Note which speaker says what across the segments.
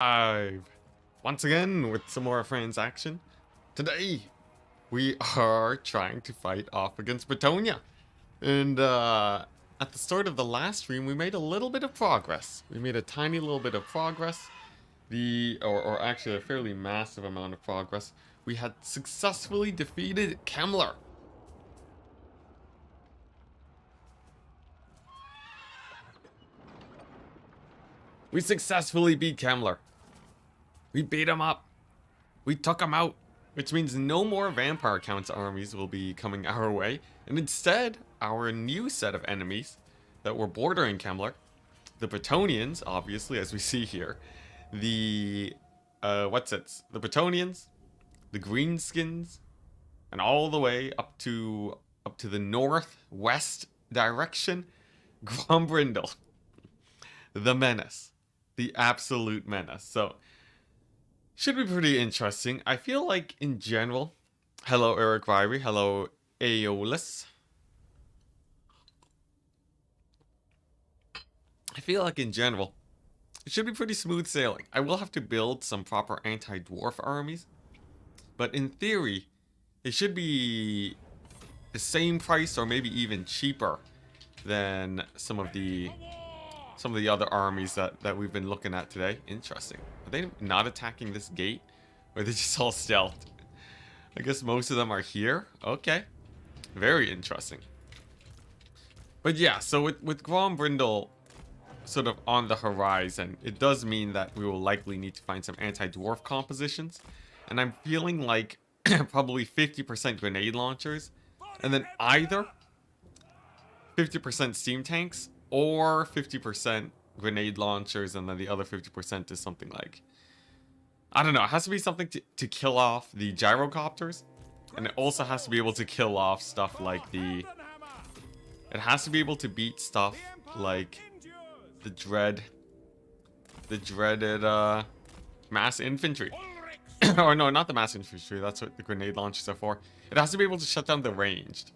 Speaker 1: I've once again with some more friends action. Today we are trying to fight off against Bretonia. And at the start of the last stream we made a little bit of progress. We made a tiny little bit of progress. Or actually a fairly massive amount of progress. We had successfully defeated Kemmler. We successfully beat Kemmler. We beat him up. We took him out. Which means no more Vampire Count's armies will be coming our way. And instead, our new set of enemies that were bordering Kemmler, the Bretonians, obviously, as we see here, the the Bretonians, the Greenskins, and all the way up to the northwest direction, Grombrindle, the menace, the absolute menace. So should be pretty interesting. I feel like in general, hello Eric Ryrie, hello Aeolus. I feel like in general, it should be pretty smooth sailing. I will have to build some proper anti-dwarf armies, but in theory, it should be the same price or maybe even cheaper than some of the other armies that we've been looking at today. Interesting. Are they not attacking this gate? Or are they just all stealthed? I guess most of them are here. Okay. Very interesting. But yeah, so with Grombrindle sort of on the horizon, it does mean that we will likely need to find some anti-dwarf compositions. And I'm feeling like probably 50% grenade launchers. And then either 50% steam tanks or 50% grenade launchers, and then the other 50% is something like, I don't know, it has to be something to kill off the gyrocopters, and it also has to be able to kill off stuff like it has to be able to beat stuff like the dreaded mass infantry. Or no, not the mass infantry, that's what the grenade launchers are for. It has to be able to shut down the ranged.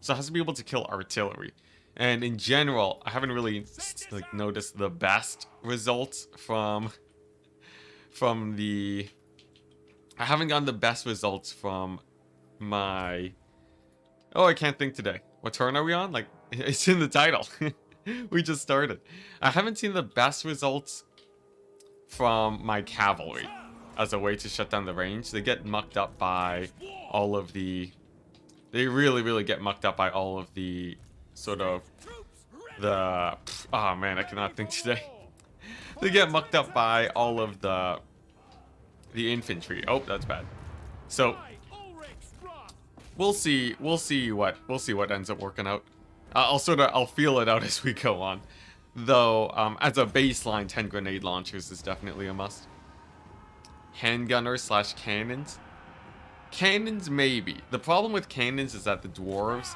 Speaker 1: So it has to be able to kill artillery. And in general, I haven't really noticed the best results from the... I haven't gotten the best results from my... Oh, I can't think today. What turn are we on? Like, it's in the title. We just started. I haven't seen the best results from my cavalry as a way to shut down the range. They get mucked up by all of the... They really get mucked up by all of the... sort of the... Oh man, I cannot think today. They get mucked up by all of the infantry. Oh, that's bad. So we'll see what ends up working out. I'll feel it out as we go on. Though as a baseline, 10 grenade launchers is definitely a must. Handgunners / cannons. Cannons maybe. The problem with cannons is that the dwarves,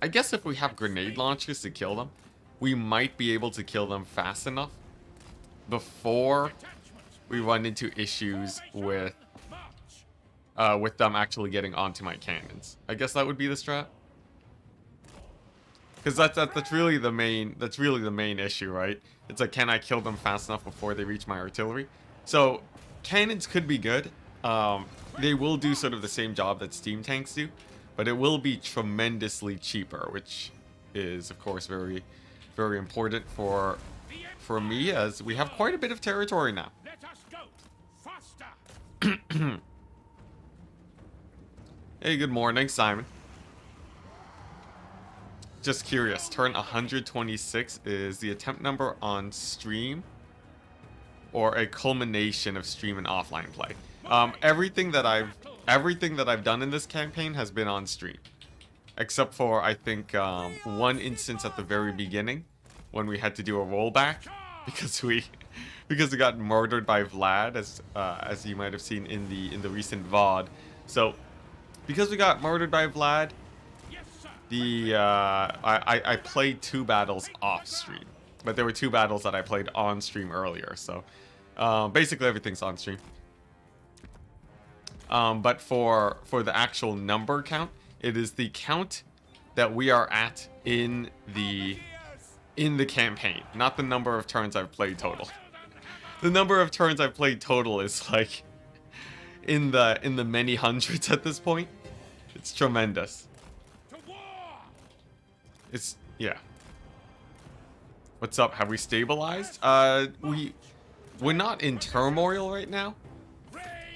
Speaker 1: I guess if we have grenade launchers to kill them, we might be able to kill them fast enough before we run into issues with them actually getting onto my cannons. I guess that would be the strat. Because that's really the main issue, right? It's like, can I kill them fast enough before they reach my artillery? So cannons could be good. They will do sort of the same job that steam tanks do, but it will be tremendously cheaper, which is, of course, very, very important for me, as we have quite a bit of territory now.
Speaker 2: Let us go faster.
Speaker 1: Hey, good morning, Simon. Just curious, turn 126 is the attempt number on stream or a culmination of stream and offline play? Everything that I've done in this campaign has been on stream, except for I think one instance at the very beginning when we had to do a rollback because we got murdered by Vlad, as you might have seen in the recent VOD. So because we got murdered by Vlad, I played 2 battles off stream, but there were 2 battles that I played on stream earlier. So basically everything's on stream. But for the actual number count, it is the count that we are at in the campaign, not the number of turns I've played total. The number of turns I've played total is like in the many hundreds at this point. It's tremendous.
Speaker 2: To war!
Speaker 1: It's yeah. What's up? Have we stabilized? We're not in turmoil right now,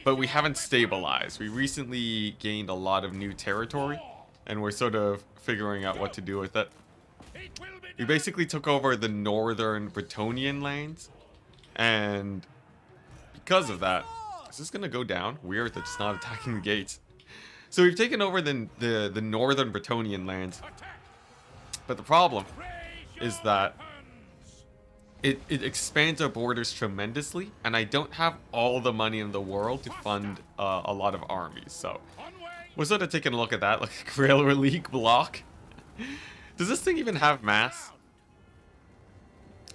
Speaker 1: but we haven't stabilized. We recently gained a lot of new territory, and we're sort of figuring out what to do with it.
Speaker 2: It will be
Speaker 1: We basically took over the northern Bretonian lands, and because of that, is this gonna go down? Weird that it's not attacking the gates. So we've taken over the northern Bretonian lands,
Speaker 2: attack.
Speaker 1: but the problem
Speaker 2: Raise
Speaker 1: is
Speaker 2: your
Speaker 1: that
Speaker 2: weapons.
Speaker 1: it expands our borders tremendously, and I don't have all the money in the world to fund a lot of armies. So
Speaker 2: Onward.
Speaker 1: we're sort of taking a look at that, like a Grail Relique block. Does this thing even have mass?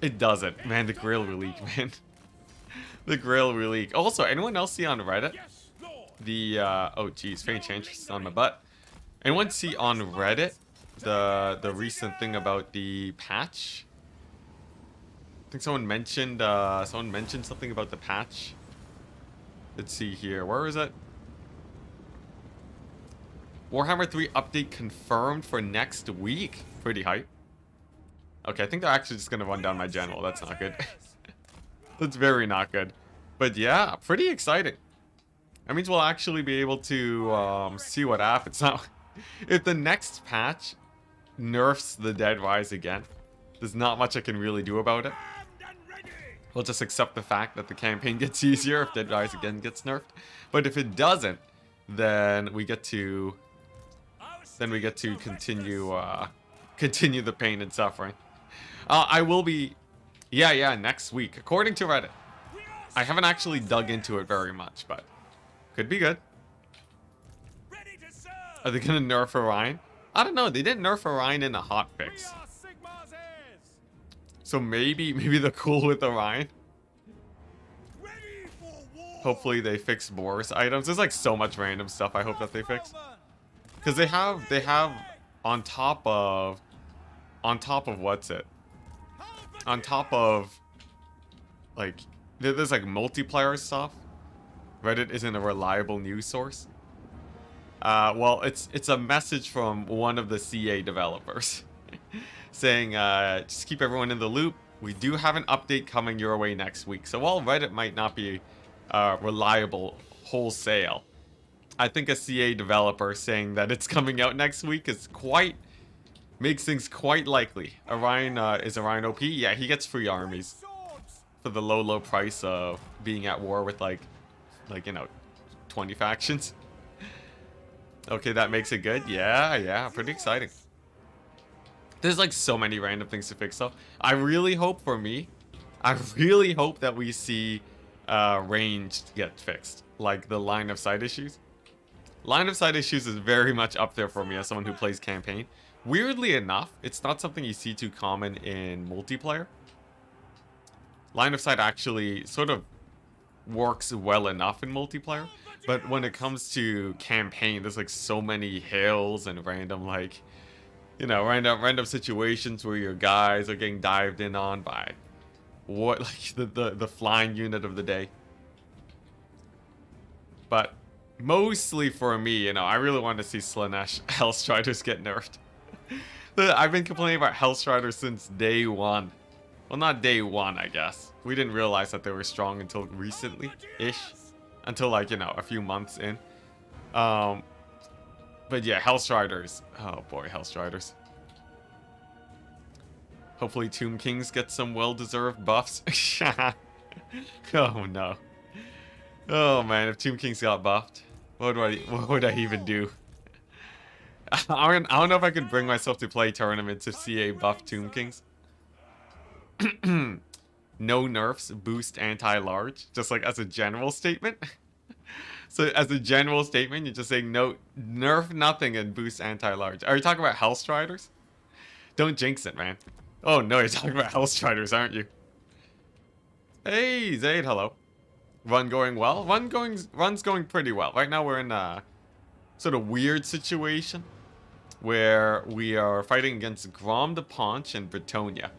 Speaker 1: It doesn't. Man, the Grail Relique, man. The Grail Relique. Also, anyone else see on Reddit?
Speaker 2: Yes, Lord.
Speaker 1: The, oh geez, faint interest on my butt. Anyone see on Reddit the recent thing about the patch? I think someone mentioned something about the patch. Let's see here. Where is it? Warhammer 3 update confirmed for next week. Pretty hype. Okay, I think they're actually just gonna run down my general. That's not good. That's very not good. But yeah, pretty exciting. That means we'll actually be able to see what happens. Now, if the next patch nerfs the Dead Rise again, there's not much I can really do about it.
Speaker 2: Armed and ready.
Speaker 1: We'll just accept the fact that the campaign gets easier if Dead Rise again gets nerfed. But if it doesn't, then we get to continue continue the pain and suffering. I will be next week, according to Reddit. I haven't actually dug into it very much, but could be good.
Speaker 2: Ready to serve.
Speaker 1: Are they gonna nerf Orion? I don't know. They didn't nerf Orion in a hot
Speaker 2: We
Speaker 1: fix,
Speaker 2: are Sigmar's heirs.
Speaker 1: so maybe they're cool with Orion.
Speaker 2: Ready for war.
Speaker 1: Hopefully they fix Boris items. There's like so much random stuff I hope that they fix. Because they have on top of what's it? On top of like there's like multiplayer stuff. Reddit isn't a reliable news source. Well, it's a message from one of the CA developers saying just keep everyone in the loop. We do have an update coming your way next week. So while Reddit might not be reliable wholesale, I think a CA developer saying that it's coming out next week is makes things quite likely. Orion is Orion OP? Yeah, he gets free armies
Speaker 2: Swords.
Speaker 1: for the low price of being at war with like 20 factions. Okay, that makes it good. Yeah, pretty exciting. There's like so many random things to fix though. I really hope that we see ranged get fixed, like the line of sight issues. Line of sight issues is very much up there for me as someone who plays campaign. Weirdly enough, it's not something you see too common in multiplayer. Line of sight actually sort of works well enough in multiplayer, but when it comes to campaign, there's like so many hills and random like, random situations where your guys are getting dived in on by what like the flying unit of the day. But mostly for me, I really want to see Slanesh Hellstriders get nerfed. I've been complaining about Hellstriders since day one. Well, not day one, I guess. We didn't realize that they were strong until recently-ish. Until, like, a few months in. But yeah, Hellstriders. Oh boy, Hellstriders. Hopefully Tomb Kings get some well-deserved buffs. Oh no. Oh man, if Tomb Kings got buffed, what would I even do? I don't know if I could bring myself to play tournaments if CA buff Tomb Kings. No nerfs boost anti-large, just like as a general statement. So as a general statement, you're just saying no, nerf nothing and boost anti-large. Are you talking about Hellstriders? Don't jinx it, man. Oh no, you're talking about Hellstriders, aren't you? Hey, Zaid, hello. Run going well? Run's going pretty well. Right now we're in a sort of weird situation where we are fighting against Grom the Paunch and Bretonia,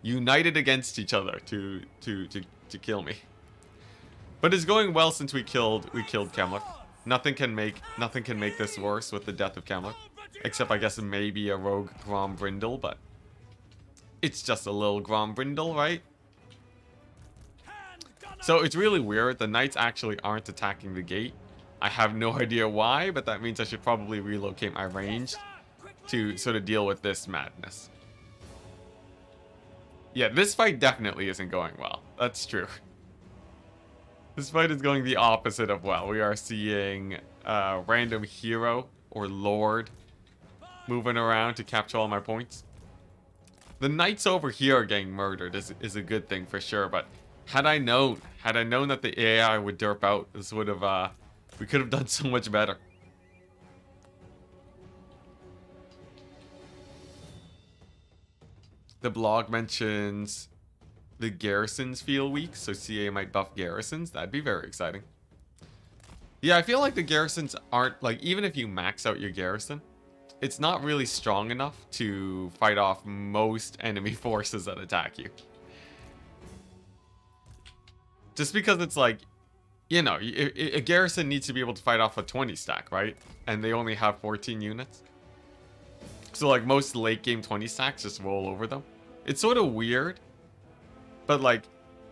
Speaker 1: united against each other to to kill me. But it's going well since we killed Kemler. Nothing can make this worse with the death of Kemler. Except I guess maybe a rogue Grom Brindle, but it's just a little Grom Brindle, right? So it's really weird. The knights actually aren't attacking the gate. I have no idea why, but that means I should probably relocate my range to sort of deal with this madness. Yeah, this fight definitely isn't going well. That's true. This fight is going the opposite of well. We are seeing random hero or lord moving around to capture all my points. The knights over here are getting murdered is a good thing for sure, but had I known that the AI would derp out, this would have we could have done so much better. The blog mentions the garrisons feel weak, so CA might buff garrisons. That'd be very exciting. Yeah, I feel like the garrisons aren't, like, even if you max out your garrison, it's not really strong enough to fight off most enemy forces that attack you. Just because it's like, you know, a garrison needs to be able to fight off a 20 stack, right? And they only have 14 units. So like most late game 20 stacks just roll over them. It's sort of weird. But like,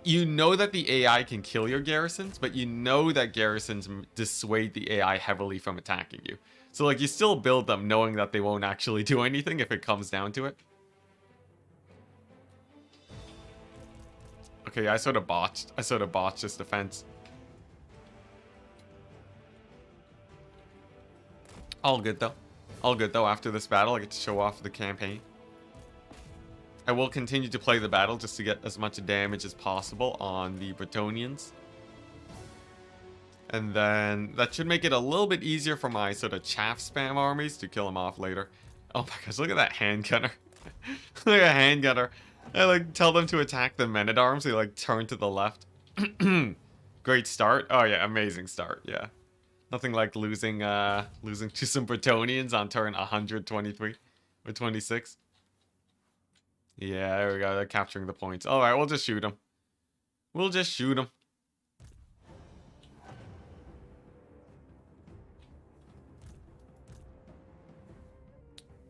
Speaker 1: you know that the AI can kill your garrisons, but you know that garrisons dissuade the AI heavily from attacking you. So like, you still build them knowing that they won't actually do anything if it comes down to it. Okay, I sort of botched this defense. All good though. All good though. After this battle, I get to show off the campaign. I will continue to play the battle just to get as much damage as possible on the Bretonians. And then that should make it a little bit easier for my sort of chaff spam armies to kill them off later. Oh my gosh, look at that handgunner. Look at a handgunner. I like tell them to attack the men-at-arms. They like turn to the left. Great start. Oh yeah, amazing start. Yeah. Nothing like losing to some Bretonians on turn 123 or 26. Yeah, there we go. They're capturing the points. All right, we'll just shoot them. We'll just shoot them.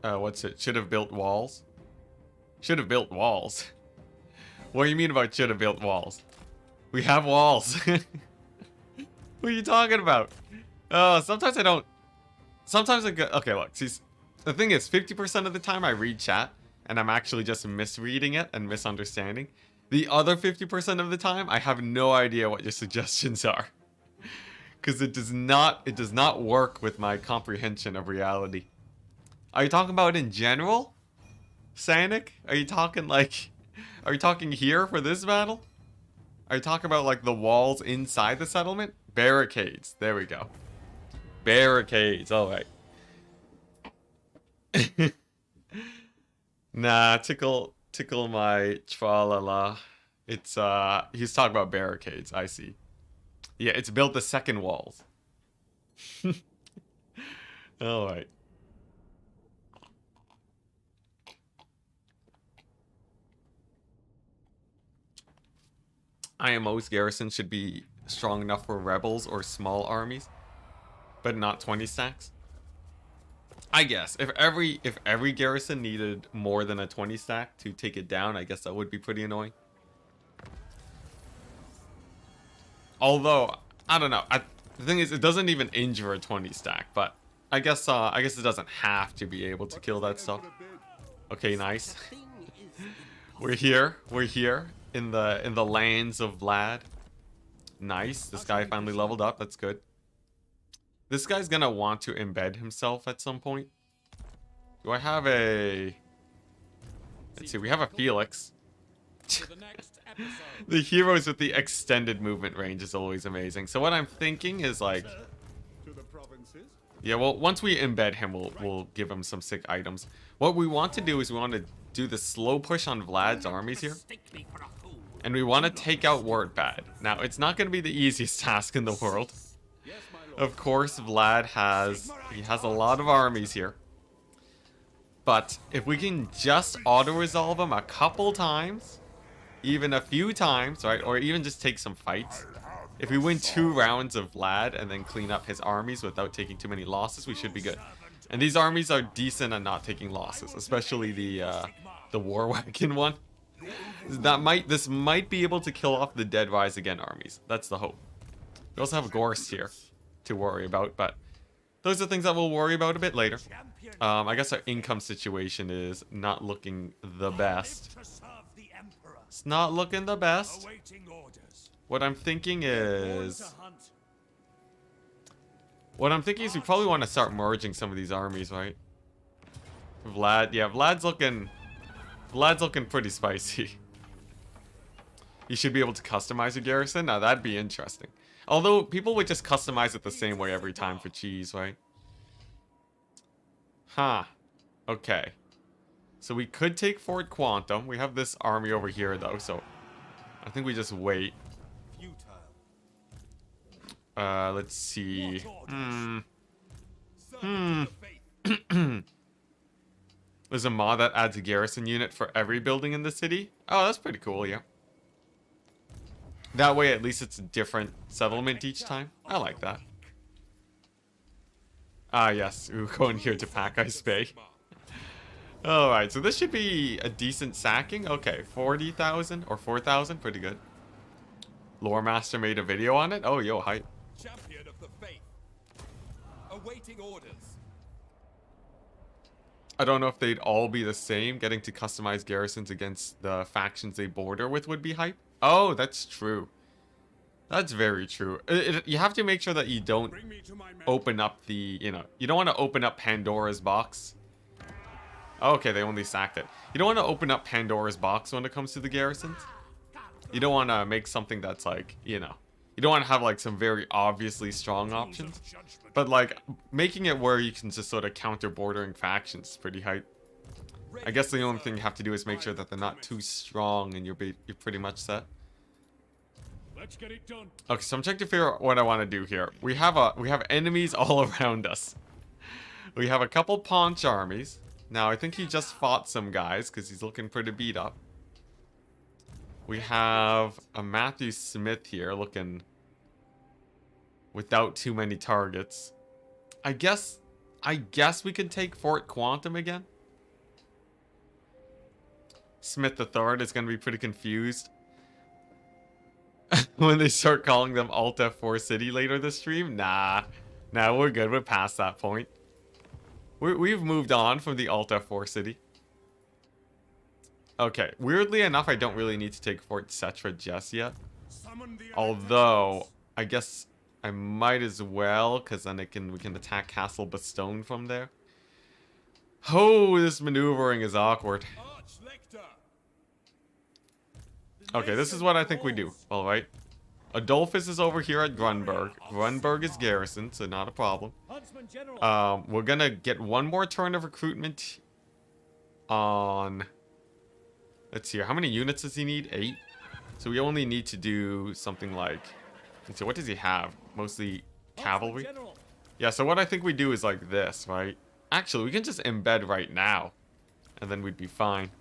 Speaker 1: What's it? Should have built walls. Should have built walls. What do you mean about should have built walls? We have walls. What are you talking about? Oh, sometimes I don't. Sometimes I go. Okay, look. See, the thing is, 50% of the time I read chat and I'm actually just misreading it and misunderstanding. The other 50% of the time, I have no idea what your suggestions are, because it does not work with my comprehension of reality. Are you talking about in general, Sanic? Are you talking here for this battle? Are you talking about like the walls inside the settlement? Barricades. There we go. Barricades. All right. Nah, tickle my tra-la-la. It's he's talking about barricades. I see. Yeah, it's built the second walls. All right. IMO's garrison should be strong enough for rebels or small armies, but not 20 stacks. I guess if every garrison needed more than a 20 stack to take it down, I guess that would be pretty annoying. Although I don't know. The thing is, it doesn't even injure a 20 stack, but I guess it doesn't have to be able to kill that stuff. Okay, nice. We're here in the lands of Vlad. Nice. This guy finally leveled up. That's good. This guy's gonna want to embed himself at some point. Do I have a... Let's see, we have a Felix. The heroes with the extended movement range is always amazing. So what I'm thinking is like... Yeah, well, once we embed him, we'll give him some sick items. What we want to do is we want to do the slow push on Vlad's armies here. And we want to take out Wordpad. Now, it's not going to be the easiest task in the world. Of course, Vlad has a lot of armies here. But if we can just auto-resolve him a couple times, even a few times, right? Or even just take some fights. If we win 2 rounds of Vlad and then clean up his armies without taking too many losses, we should be good. And these armies are decent at not taking losses, especially the War Wagon one. This might be able to kill off the Dead Rise Again armies. That's the hope. We also have Gorse here to worry about, but those are things that we'll worry about a bit later. I guess our income situation is not looking the best. It's not looking the best. What I'm thinking is we probably want to start merging some of these armies, right? Vlad, yeah, Vlad's looking pretty spicy. You should be able to customize your garrison. Now that'd be interesting. Although people would just customize it the same way every time for cheese, right? Huh. Okay. So we could take Fort Quantum. We have this army over here though, so I think we just wait. Let's see. There's a mod that adds a garrison unit for every building in the city. Oh, that's pretty cool, yeah. That way, at least it's a different settlement each time. I like that. Ah, yes. We're going here to pack Ice Bay. Alright, so this should be a decent sacking. Okay, 40,000 or 4,000. Pretty good. Lore Master made a video on it. Oh, yo, hype.
Speaker 2: Champion of the faith. Awaiting orders.
Speaker 1: I don't know if they'd all be the same. Getting to customize garrisons against the factions they border with would be hype. Oh, that's true. That's very true. You have to make sure that you don't open up the, you don't want to open up Pandora's box. Okay, they only sacked it. You don't want to open up Pandora's box when it comes to the garrisons. You don't want to make something that's like, you don't want to have like some very obviously strong options. But like making it where you can just sort of counter bordering factions is pretty hype. I guess the only thing you have to do is make sure that they're not too strong and you're pretty much set.
Speaker 2: Let's get it done.
Speaker 1: Okay, so I'm trying to figure out what I want to do here. We have enemies all around us. We have a couple Paunch armies. Now, I think he just fought some guys because he's looking pretty beat up. We have a Matthew Smith here looking without too many targets. I guess we could take Fort Quantum again. Smith the Third is going to be pretty confused when they start calling them Alt F4 City later this stream. Nah, we're good. We're past that point. We've moved on from the Alt F4 City. Okay, weirdly enough, I don't really need to take Fort Cetra just yet. Although, I guess I might as well, because then we can attack Castle Bastogne from there. Oh, this maneuvering is awkward. Okay, this is what I think we do. Alright. Adolphus is over here at Grunberg. Grunberg is garrison, so not a problem. We're gonna get one more turn of recruitment on... Let's see, how many units does he need? 8? So we only need to do something like... Let's see, what does he have? Mostly cavalry? Yeah, so what I think we do is like this, right? Actually, we can just embed right now. And then we'd be fine.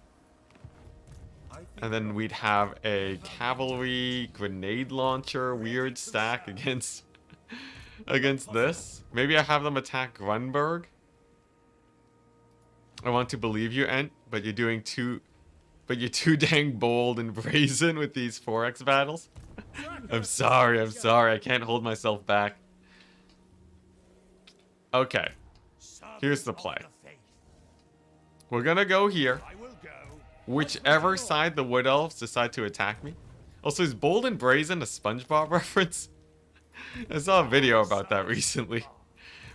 Speaker 1: And then we'd have a cavalry grenade launcher weird stack against this. Maybe I have them attack Grunberg. I want to believe you, Ent, but you're too dang bold and brazen with these 4x battles. I'm sorry, I can't hold myself back. Okay. Here's the play. We're gonna go here. Whichever side the Wood Elves decide to attack me. Also, is Bold and Brazen a SpongeBob reference? I saw a video about that recently.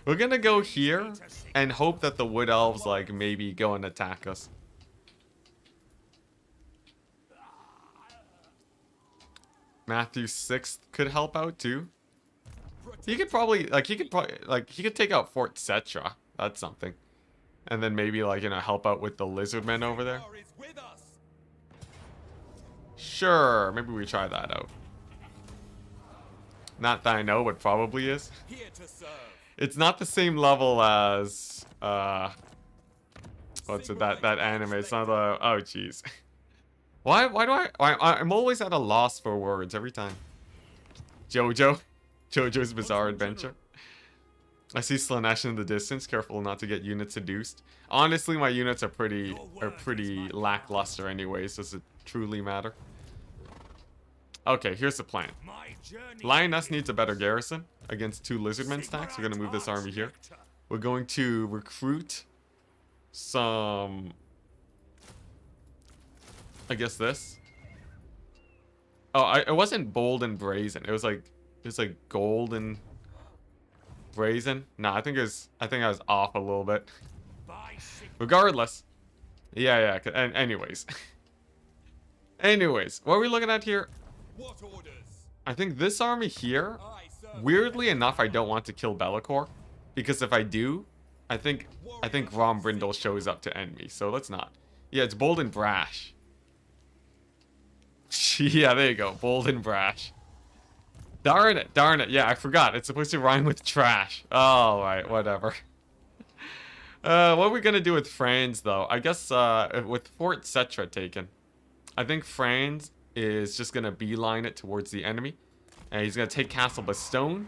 Speaker 1: We're gonna go here and hope that the Wood Elves, like, maybe go and attack us. Matthew 6th could help out too. He could take out Fort Cetra. That's something. And then maybe, like, help out with the Lizardmen over there. Sure, maybe we try that out. Not that I know, but probably is. It's not the same level as what's it, that anime. It's not oh jeez. Why do I'm always at a loss for words every time. Jojo's Bizarre Adventure. I see Slanesh in the distance. Careful not to get units seduced. Honestly, my units are pretty lackluster anyways. Does it truly matter? Okay, here's the plan. Lioness needs a better garrison against 2 lizardmen stacks. We're gonna move this army here. We're going to recruit some. I guess this. Oh, it wasn't bold and brazen. It was like gold and brazen. Nah, I think I was off a little bit. Regardless. Yeah. And anyways. Anyways, what are we looking at here?
Speaker 2: What orders?
Speaker 1: I think this army here,
Speaker 2: I serve
Speaker 1: weirdly enough, I don't want to kill Bellicor. Because if I do, I think Grom Brindle shows up to end me. So let's not. Yeah, it's bold and brash. Yeah, there you go. Bold and brash. Darn it. Yeah, I forgot. It's supposed to rhyme with trash. Oh, right, whatever. What are we gonna do with Franz, though? I guess, with Fort Cetra taken, I think Franz is just gonna beeline it towards the enemy. And he's gonna take Castle Bastone,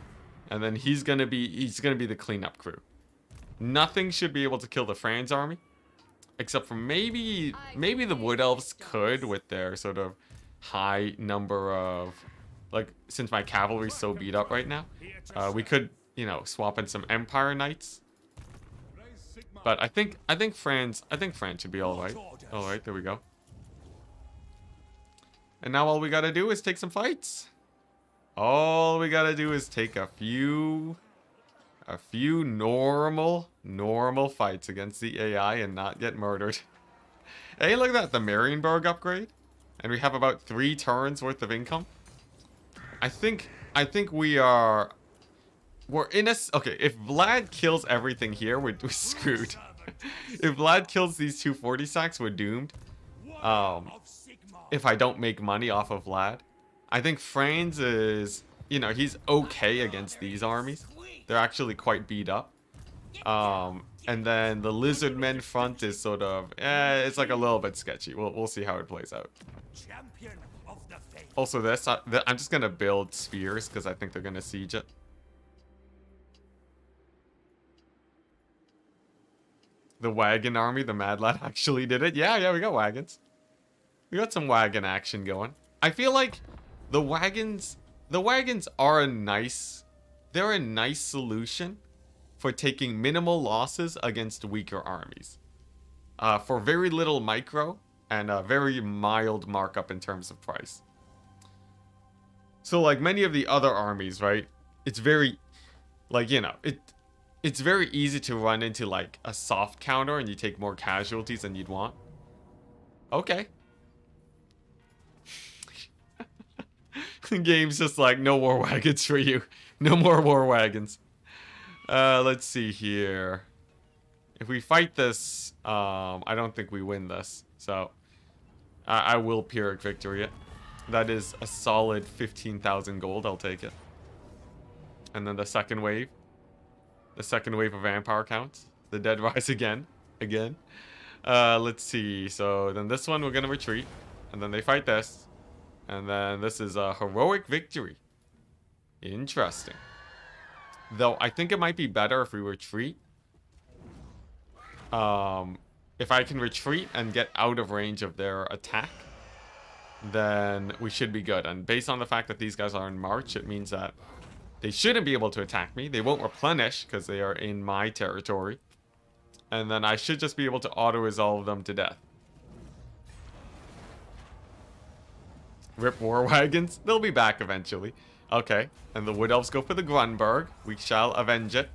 Speaker 1: and then he's gonna be the cleanup crew. Nothing should be able to kill the Franz army. Except for maybe the Wood Elves could with their sort of high number of, like, since my cavalry's so beat up right now, we could, you know, swap in some Empire Knights. But I think Franz should be all right. All right, there we go. And now all we gotta do is take some fights. All we gotta do is take a few normal fights against the AI and not get murdered. Hey, look at that, the Marienburg upgrade. And we have about 3 turns worth of income. I think we're in a... Okay, if Vlad kills everything here, we're screwed. If Vlad kills these 240 sacks, we're doomed. If I don't make money off of Vlad. I think Franz is... You know, he's okay against these armies. They're actually quite beat up. And then the Lizardmen front is sort of... it's like a little bit sketchy. We'll see how it plays out. Also this, I'm just gonna build spheres because I think they're gonna siege it. The wagon army, the Mad Lad actually did it. Yeah, we got wagons. We got some wagon action going. I feel like the wagons are a nice solution for taking minimal losses against weaker armies. For very little micro and a very mild markup in terms of price. So like many of the other armies, right? It's very, like, you know, it's very easy to run into like a soft counter and you take more casualties than you'd want. Okay. The game's just like, no war wagons for you. No more war wagons. Let's see here. If we fight this, I don't think we win this. So, I will Pyrrhic victory it. That is a solid 15,000 gold. I'll take it. And then the second wave. The second wave of Vampire counts. The dead rise again. Let's see. So, then this one we're going to retreat. And then they fight this. And then this is a heroic victory. Interesting. Though, I think it might be better if we retreat. If I can retreat and get out of range of their attack, then we should be good. And based on the fact that these guys are in March, it means that they shouldn't be able to attack me. They won't replenish because they are in my territory. And then I should just be able to auto-resolve them to death. Rip war wagons. They'll be back eventually. Okay. And the Wood Elves go for the Grunberg. We shall avenge it.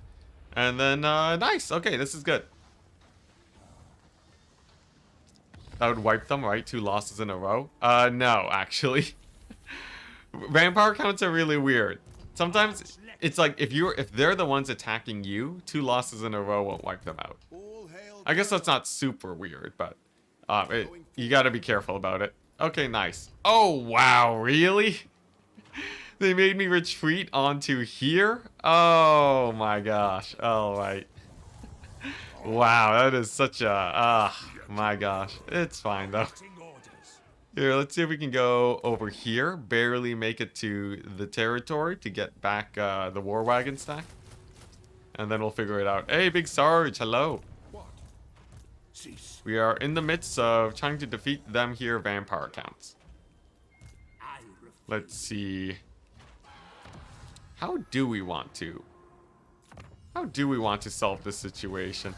Speaker 1: And then, nice. Okay, this is good. That would wipe them, right? 2 losses in a row. No, actually. Vampire counts are really weird. Sometimes it's like if they're the ones attacking you, 2 losses in a row won't wipe them out. I guess that's not super weird, but you gotta be careful about it. Okay, nice. Oh, wow, really? They made me retreat onto here? Oh my gosh. All right. Wow, that is such a... my gosh. It's fine, though. Here, let's see if we can go over here. Barely make it to the territory to get back the war wagon stack. And then we'll figure it out. Hey, Big Sarge, hello.
Speaker 2: What? Cease.
Speaker 1: We are in the midst of trying to defeat them here, vampire counts.
Speaker 2: I refuse.
Speaker 1: Let's see. How do we want to? How do we want to solve this situation?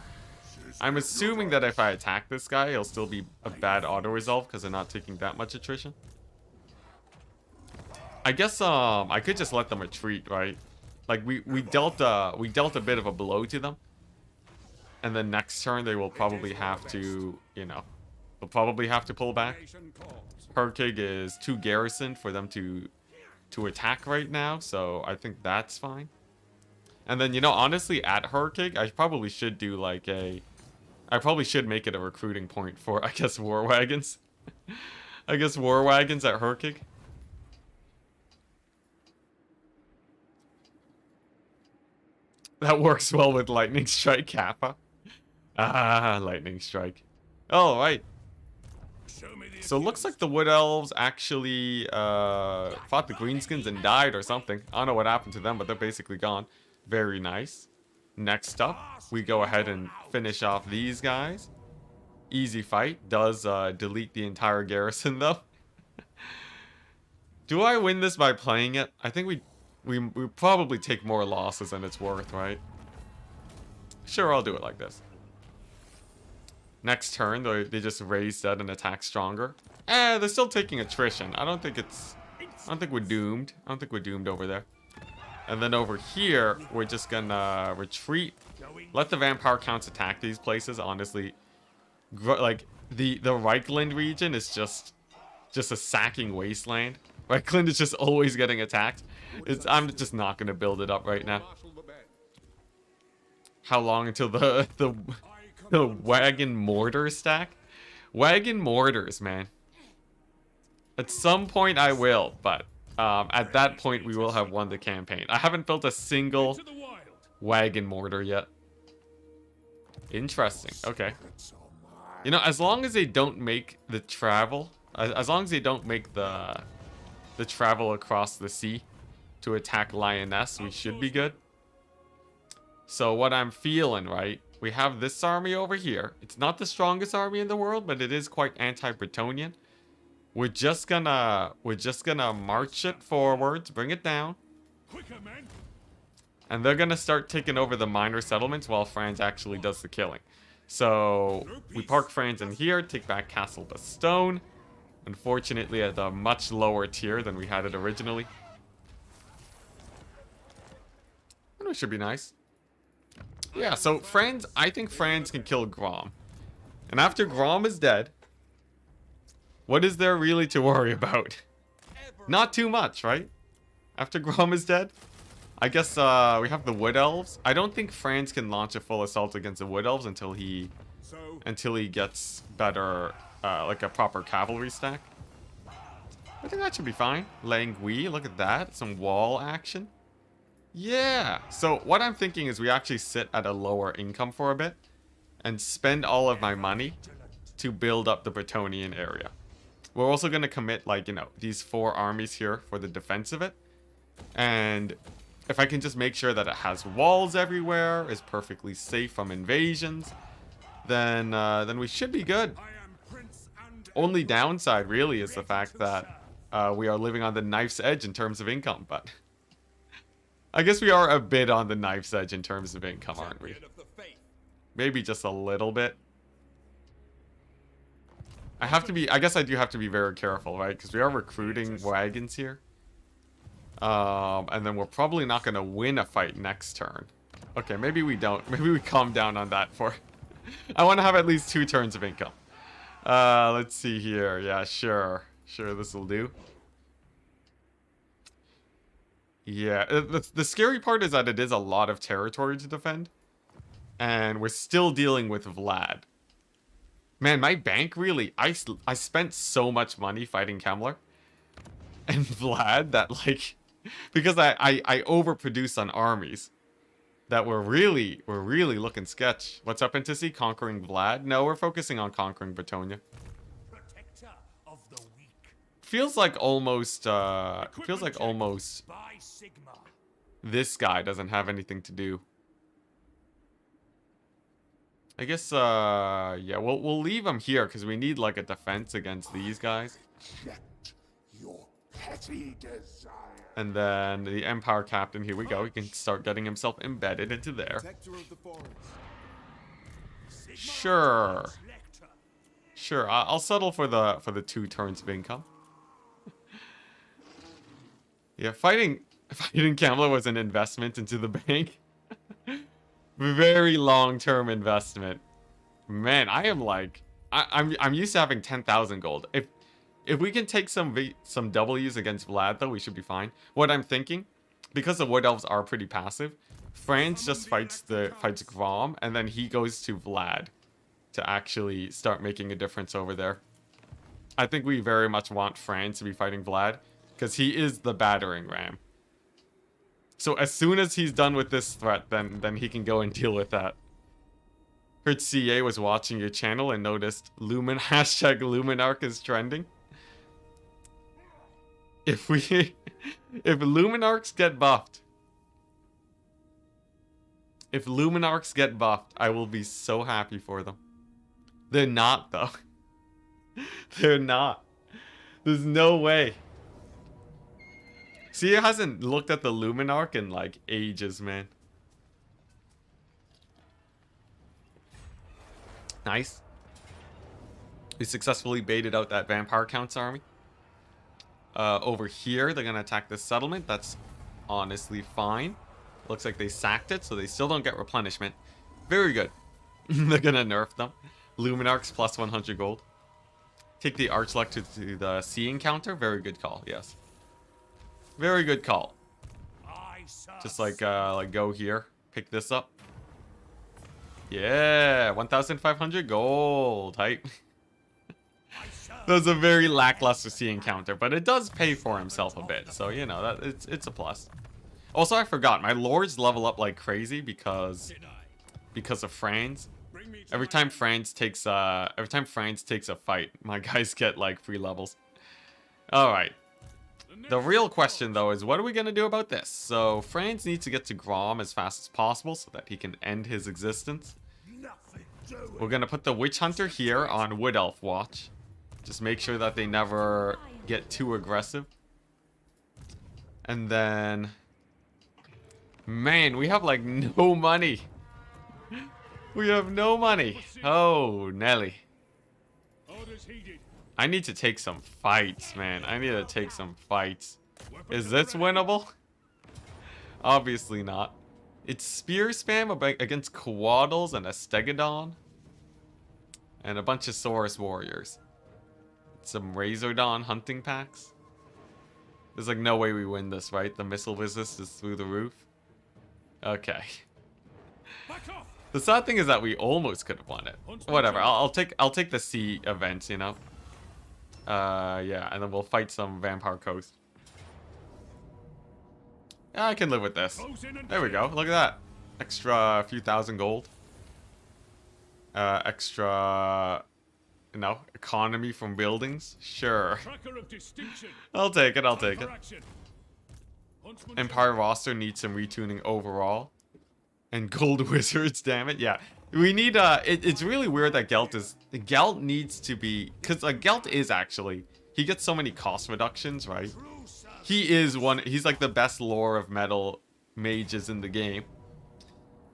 Speaker 1: I'm assuming that if I attack this guy, it'll still be a bad auto-resolve because they're not taking that much attrition. I guess I could just let them retreat, right? Like we dealt a bit of a blow to them. And then next turn they will probably have to, you know, they'll probably have to pull back. Herkig is too garrisoned for them to attack right now, so I think that's fine. And then, you know, honestly, at Herkig, I probably should do like I probably should make it a recruiting point for, I guess, war wagons. I guess war wagons at Herkig. That works well with Lightning Strike Kappa. Ah, Lightning Strike. Oh, right. So it looks like the Wood Elves actually fought the Greenskins and died or something. I don't know what happened to them, but they're basically gone. Very nice. Next up, we go ahead and finish off these guys. Easy fight. Does delete the entire garrison, though. Do I win this by playing it? I think we probably take more losses than it's worth, right? Sure, I'll do it like this. Next turn, they just raise that and attack stronger. They're still taking attrition. I don't think we're doomed. I don't think we're doomed over there. And then over here, we're just gonna retreat. Let the vampire counts attack these places. Honestly, like the Reichland region is just a sacking wasteland. Reichland is just always getting attacked. I'm just not gonna build it up right now. How long until the wagon mortar stack? Wagon mortars, man. At some point I will, but at that point we will have won the campaign. I haven't built a single wagon mortar yet. Interesting. Okay. You know, as long as they don't make the travel, as long as they don't make the travel across the sea to attack Lioness, we should be good. So what I'm feeling, right? We have this army over here. It's not the strongest army in the world, but it is quite anti-Bretonian. We're just gonna march it forwards, bring it down. And they're gonna start taking over the minor settlements while Franz actually does the killing. So we park Franz in here, take back Castle Bastone. Unfortunately at a much lower tier than we had it originally. And it should be nice. Yeah, so Franz, I think Franz can kill Grom. And after Grom is dead, what is there really to worry about? Not too much, right? After Grom is dead? I guess we have the Wood Elves. I don't think Franz can launch a full assault against the Wood Elves until he gets better, like a proper cavalry stack. I think that should be fine. Langui, look at that. Some wall action. Yeah. So what I'm thinking is we actually sit at a lower income for a bit and spend all of my money to build up the Bretonian area. We're also going to commit, like, you know, these 4 armies here for the defense of it. And if I can just make sure that it has walls everywhere, is perfectly safe from invasions, then we should be good. Only downside, really, is the fact that we are living on the knife's edge in terms of income, but I guess we are a bit on the knife's edge in terms of income, aren't we? Maybe just a little bit. I guess I do have to be very careful, right? Because we are recruiting wagons here. And then we're probably not going to win a fight next turn. Okay, maybe we don't. Maybe we calm down on that for... I want to have at least 2 turns of income. Let's see here. Yeah, sure. Sure, this will do. Yeah, the scary part is that it is a lot of territory to defend. And we're still dealing with Vlad. Man, my bank really... I spent so much money fighting Kemmler and Vlad that, like... Because I overproduced on armies that were really looking sketch. What's up, Enticity? Conquering Vlad? No, we're focusing on conquering Bretonia. feels like almost
Speaker 2: By Sigma.
Speaker 1: this guy doesn't have anything to do. I guess yeah, we'll leave him here because we need like a defense against these guys.
Speaker 3: Reject your petty desire.
Speaker 1: And then the Empire Captain, here we go. He can start getting himself embedded into there.
Speaker 2: Protector of the forest.
Speaker 1: Sure. Sure, I'll settle for the 2 turns of income. Yeah, fighting Kamala was an investment into the bank. Very long-term investment. Man, I am like I'm used to having 10,000 gold. If we can take some W's against Vlad though, we should be fine. What I'm thinking, because the Wood Elves are pretty passive, Franz just fights Grom and then he goes to Vlad to actually start making a difference over there. I think we very much want Franz to be fighting Vlad because he is the battering ram. So as soon as he's done with this threat, then he can go and deal with that. Heard CA was watching your channel and noticed hashtag Luminarch is trending. If Luminarchs get buffed, I will be so happy for them. They're not though. They're not. There's no way. See, it hasn't looked at the Luminarch in like ages, man. Nice. We successfully baited out that Vampire Count's army. Over here, they're gonna attack this settlement. That's honestly fine. Looks like they sacked it, so they still don't get replenishment. Very good. They're gonna nerf them. Luminarchs plus 100 gold. Take the Archluck to the sea encounter. Very good call, yes. Very good call. Just like go here. Pick this up. Yeah, 1,500 gold. Hype. That was a very lackluster sea encounter, but it does pay for himself a bit. So, you know, it's a plus. Also, I forgot. My lords level up like crazy because of Franz. Every time Franz takes a fight, my guys get like free levels. All right. The real question though is what are we going to do about this? So, Franz needs to get to Grom as fast as possible so that he can end his existence. We're going to put the Witch Hunter here on Wood Elf watch. Just make sure that they never get too aggressive. And then man, we have like no money. We have no money. Oh, Nelly. I need to take some fights, man. I need to take some fights. Is this winnable? Obviously not. It's spear spam against Quaddles and a Stegodon. And a bunch of Saurus warriors. Some Razordon hunting packs. There's like no way we win this, right? The missile resist is through the roof. Okay. The sad thing is that we almost could have won it. Whatever. I'll take the sea events, you know. Yeah, and then we'll fight some Vampire Coast. Yeah, I can live with this. There we go. Look at that. Extra few thousand gold. Extra, you know, economy from buildings. Sure. I'll take it. I'll take it. Empire roster needs some retuning overall. And gold wizards, damn it. Yeah. We need, it's really weird that Gelt needs to be, because Gelt is actually, he gets so many cost reductions, right? He's like the best lore of metal mages in the game.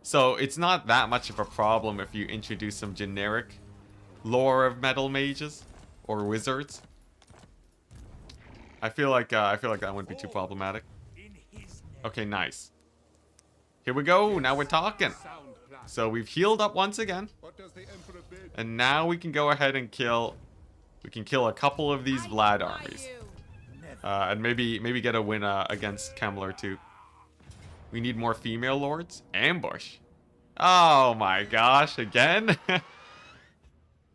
Speaker 1: So it's not that much of a problem if you introduce some generic lore of metal mages or wizards. I feel like that wouldn't be too problematic. Okay, nice. Here we go. Now we're talking. So we've healed up once again. And now we can go ahead and kill. We can kill a couple of these Vlad armies. And maybe get a win against Kemmler too. We need more female lords. Ambush. Oh my gosh, again?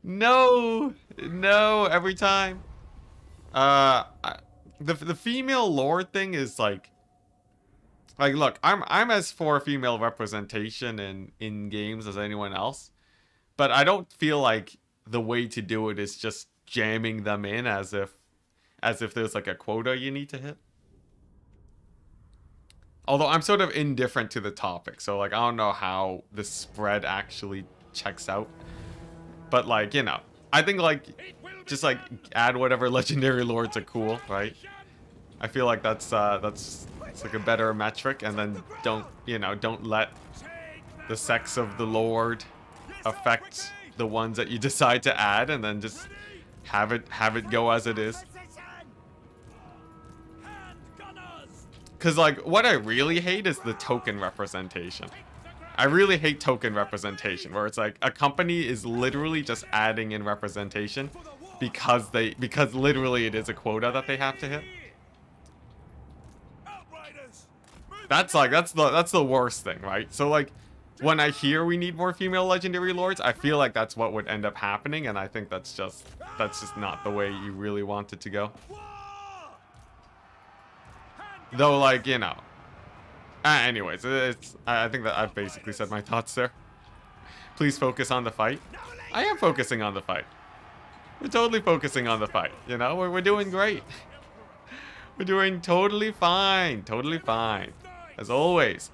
Speaker 1: No, every time. The female lord thing is like look, I'm as for female representation in games as anyone else, but I don't feel like the way to do it is just jamming them in as if as if there's like a quota you need to hit. Although I'm sort of indifferent to the topic, so like I don't know how the spread actually checks out. But like, you know, I think like just like add whatever legendary lords are cool, right? I feel like that's like a better metric, and then don't let the sex of the lord affect the ones that you decide to add, and then just have it go as it is. Cause like what I really hate is the token representation. I really hate token representation, where it's like a company is literally just adding in representation because literally it is a quota that they have to hit. That's the worst thing, right? So like when I hear we need more female legendary lords, I feel like that's what would end up happening, and I think that's just not the way you really want it to go. Though, like, you know. Anyways, I think that I've basically said my thoughts there. Please focus on the fight. I am focusing on the fight. We're totally focusing on the fight. You know, we're doing great. We're doing totally fine. Totally fine. As always,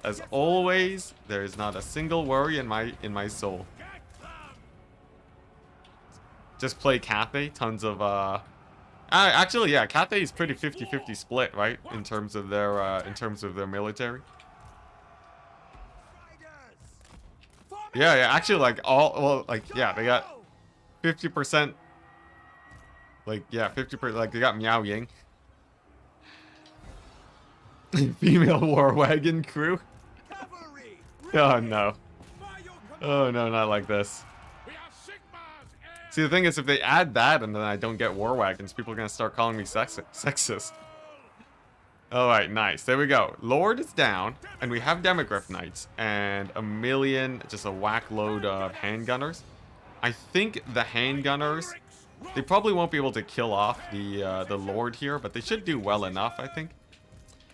Speaker 1: there is not a single worry in my soul. Just play Cathay. Tons of actually, yeah, Cathay is pretty 50-50 split, right? In terms of their military. Yeah, actually, like yeah, they got 50%. Like, yeah, 50%. Like, they got Miao Ying. Female war wagon crew. Oh no. Oh no, not like this. See, the thing is, if they add that and then I don't get war wagons, people are gonna start calling me sexist. Alright, nice. There we go. Lord is down, and we have Demogryph Knights, and just a whack load of handgunners. I think the handgunners, they probably won't be able to kill off the Lord here, but they should do well enough, I think.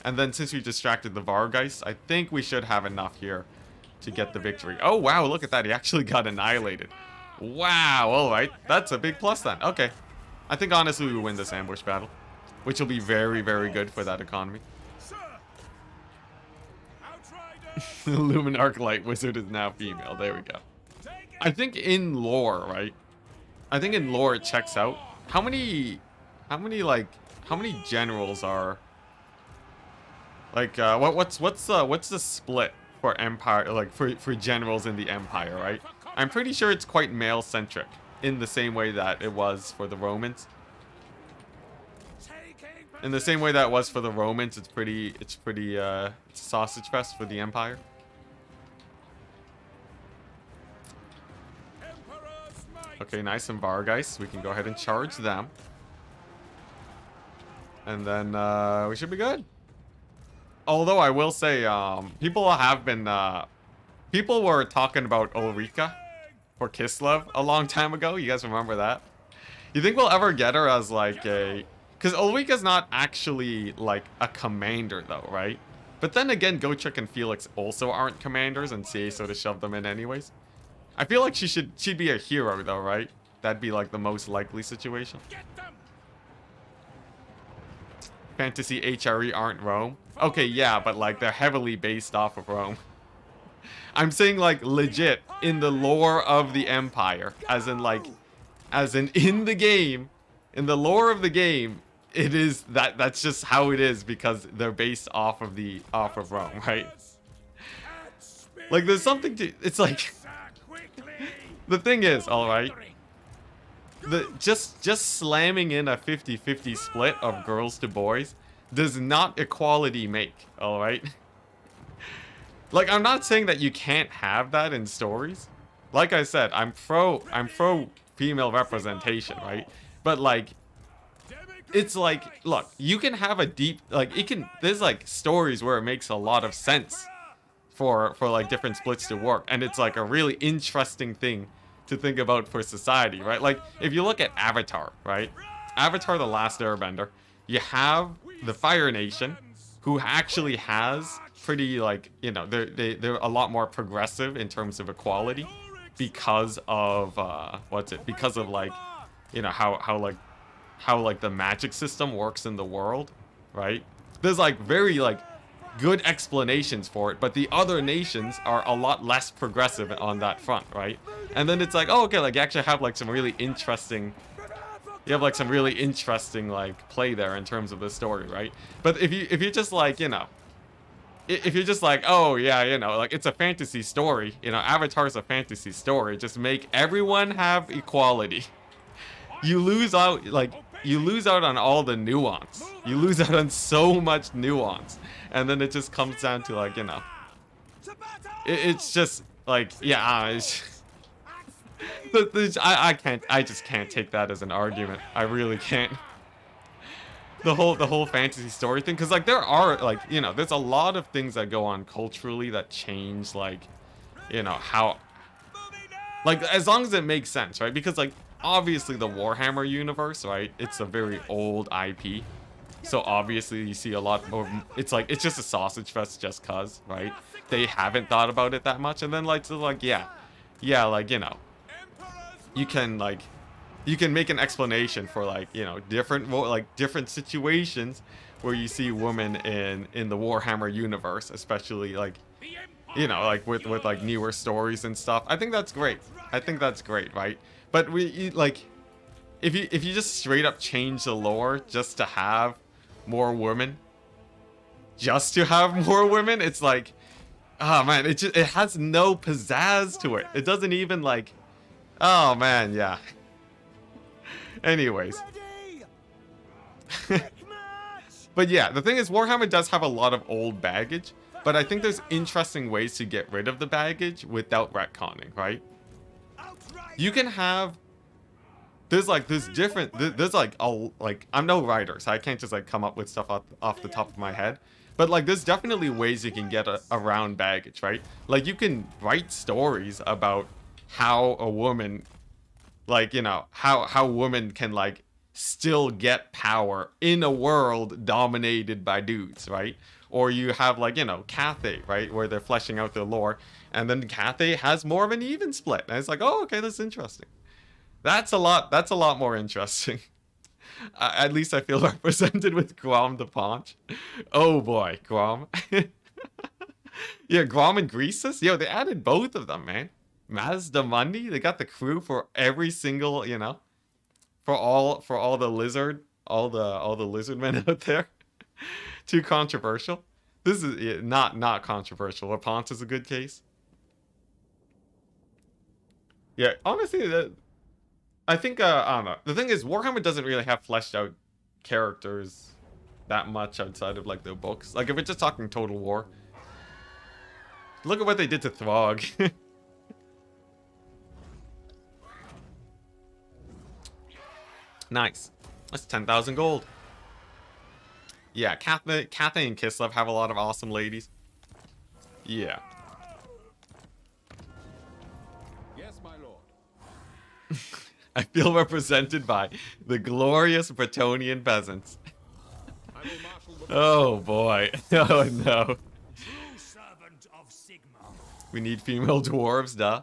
Speaker 1: And then since we distracted the Vargeist, I think we should have enough here to get the victory. Oh wow, look at that. He actually got annihilated. Wow, alright. That's a big plus then. Okay. I think honestly we win this ambush battle, which will be very, very good for that economy. The Luminarch Light Wizard is now female. There we go. I think in lore, right? I think in lore it checks out. How many generals are like what's the split for Empire, like for generals in the Empire, right? I'm pretty sure it's quite male centric in the same way that it was for the Romans. In the same way that it was for the Romans, it's a sausage fest for the Empire. Okay, nice, and Vargeist. We can go ahead and charge them. And then we should be good. Although I will say, people were talking about Ulrika for Kislev a long time ago. You guys remember that? You think we'll ever get her as like a... Because Ulrika's not actually like a commander though, right? But then again, Gotrek and Felix also aren't commanders, and CA sort of shoved them in anyways. I feel like she'd be a hero though, right? That'd be like the most likely situation. Fantasy HRE aren't Rome. Okay, yeah, but like they're heavily based off of Rome. I'm saying like legit in the lore of the Empire, as in in the game, in the lore of the game, it is that's just how it is because they're based off of Rome, right? Like there's something to it's like the thing is, all right. Just slamming in a 50-50 split of girls to boys does not equality make, all right? Like, I'm not saying that you can't have that in stories. Like I said, I'm pro female representation, right? But like, it's like, look, you can have a deep, like, there's like stories where it makes a lot of sense for like different splits to work, and it's like a really interesting thing to think about for society, right? Like, if you look at Avatar, right? Avatar: The Last Airbender, you have the Fire Nation, who actually has pretty, like, you know, they're a lot more progressive in terms of equality because of because of like, you know, how like like the magic system works in the world, right? There's like very like good explanations for it, but the other nations are a lot less progressive on that front, right? And then it's like, oh, okay, like you actually have like some really interesting, like play there in terms of the story, right? But if you're just like, you know, if you're just like, oh yeah, you know, like it's a fantasy story, you know, Avatar's a fantasy story, just make everyone have equality. You lose out, like, you lose out on all the nuance. You lose out on so much nuance. And then it just comes down to like, you know, it's just like, yeah, I just can't take that as an argument. I really can't. The whole fantasy story thing, because like there are like, you know, there's a lot of things that go on culturally that change, like, you know, how, like, as long as it makes sense, right? Because like obviously the Warhammer universe, right, it's a very old IP, so obviously you see a lot more, it's like it's just a sausage fest just cuz, right? They haven't thought about it that much. And then like, so like, yeah, like, you know, you can make an explanation for like, you know, different situations where you see women in the Warhammer universe, especially like, you know, like with like newer stories and stuff. I think that's great. Right? But like, if you just straight up change the lore just to have more women, it's like, oh man, it has no pizzazz to it. It doesn't even like, oh man, yeah. Anyways. But yeah, the thing is, Warhammer does have a lot of old baggage, but I think there's interesting ways to get rid of the baggage without retconning, right? You can have, there's like I'm no writer, so I can't just like come up with stuff off the top of my head, but like there's definitely ways you can get around baggage, right? Like you can write stories about how a woman, like, you know, how women can like still get power in a world dominated by dudes, right? Or you have like, you know, Cathay, right, where they're fleshing out their lore, and then Cathay has more of an even split, and it's like, oh, okay, that's interesting. That's a lot more interesting. At least I feel represented with Grom the Paunch. Oh boy, Grom. Yeah, Grom and Greasus. Yo, they added both of them, man. Mazda Mundi, they got the crew for every single, you know, for all the lizard men out there. Too controversial. This is not controversial. Paunch is a good case. Yeah, honestly, I think I don't know. The thing is, Warhammer doesn't really have fleshed out characters that much outside of like the books. Like if we're just talking Total War, look at what they did to Throg. Nice. That's 10,000 gold. Yeah, Cathay and Kislev have a lot of awesome ladies. Yeah.
Speaker 2: Yes, my lord.
Speaker 1: I feel represented by the glorious Bretonian peasants.
Speaker 2: I will marshal the
Speaker 1: Oh boy. Oh no.
Speaker 3: True servant of Sigma.
Speaker 1: We need female dwarves, duh.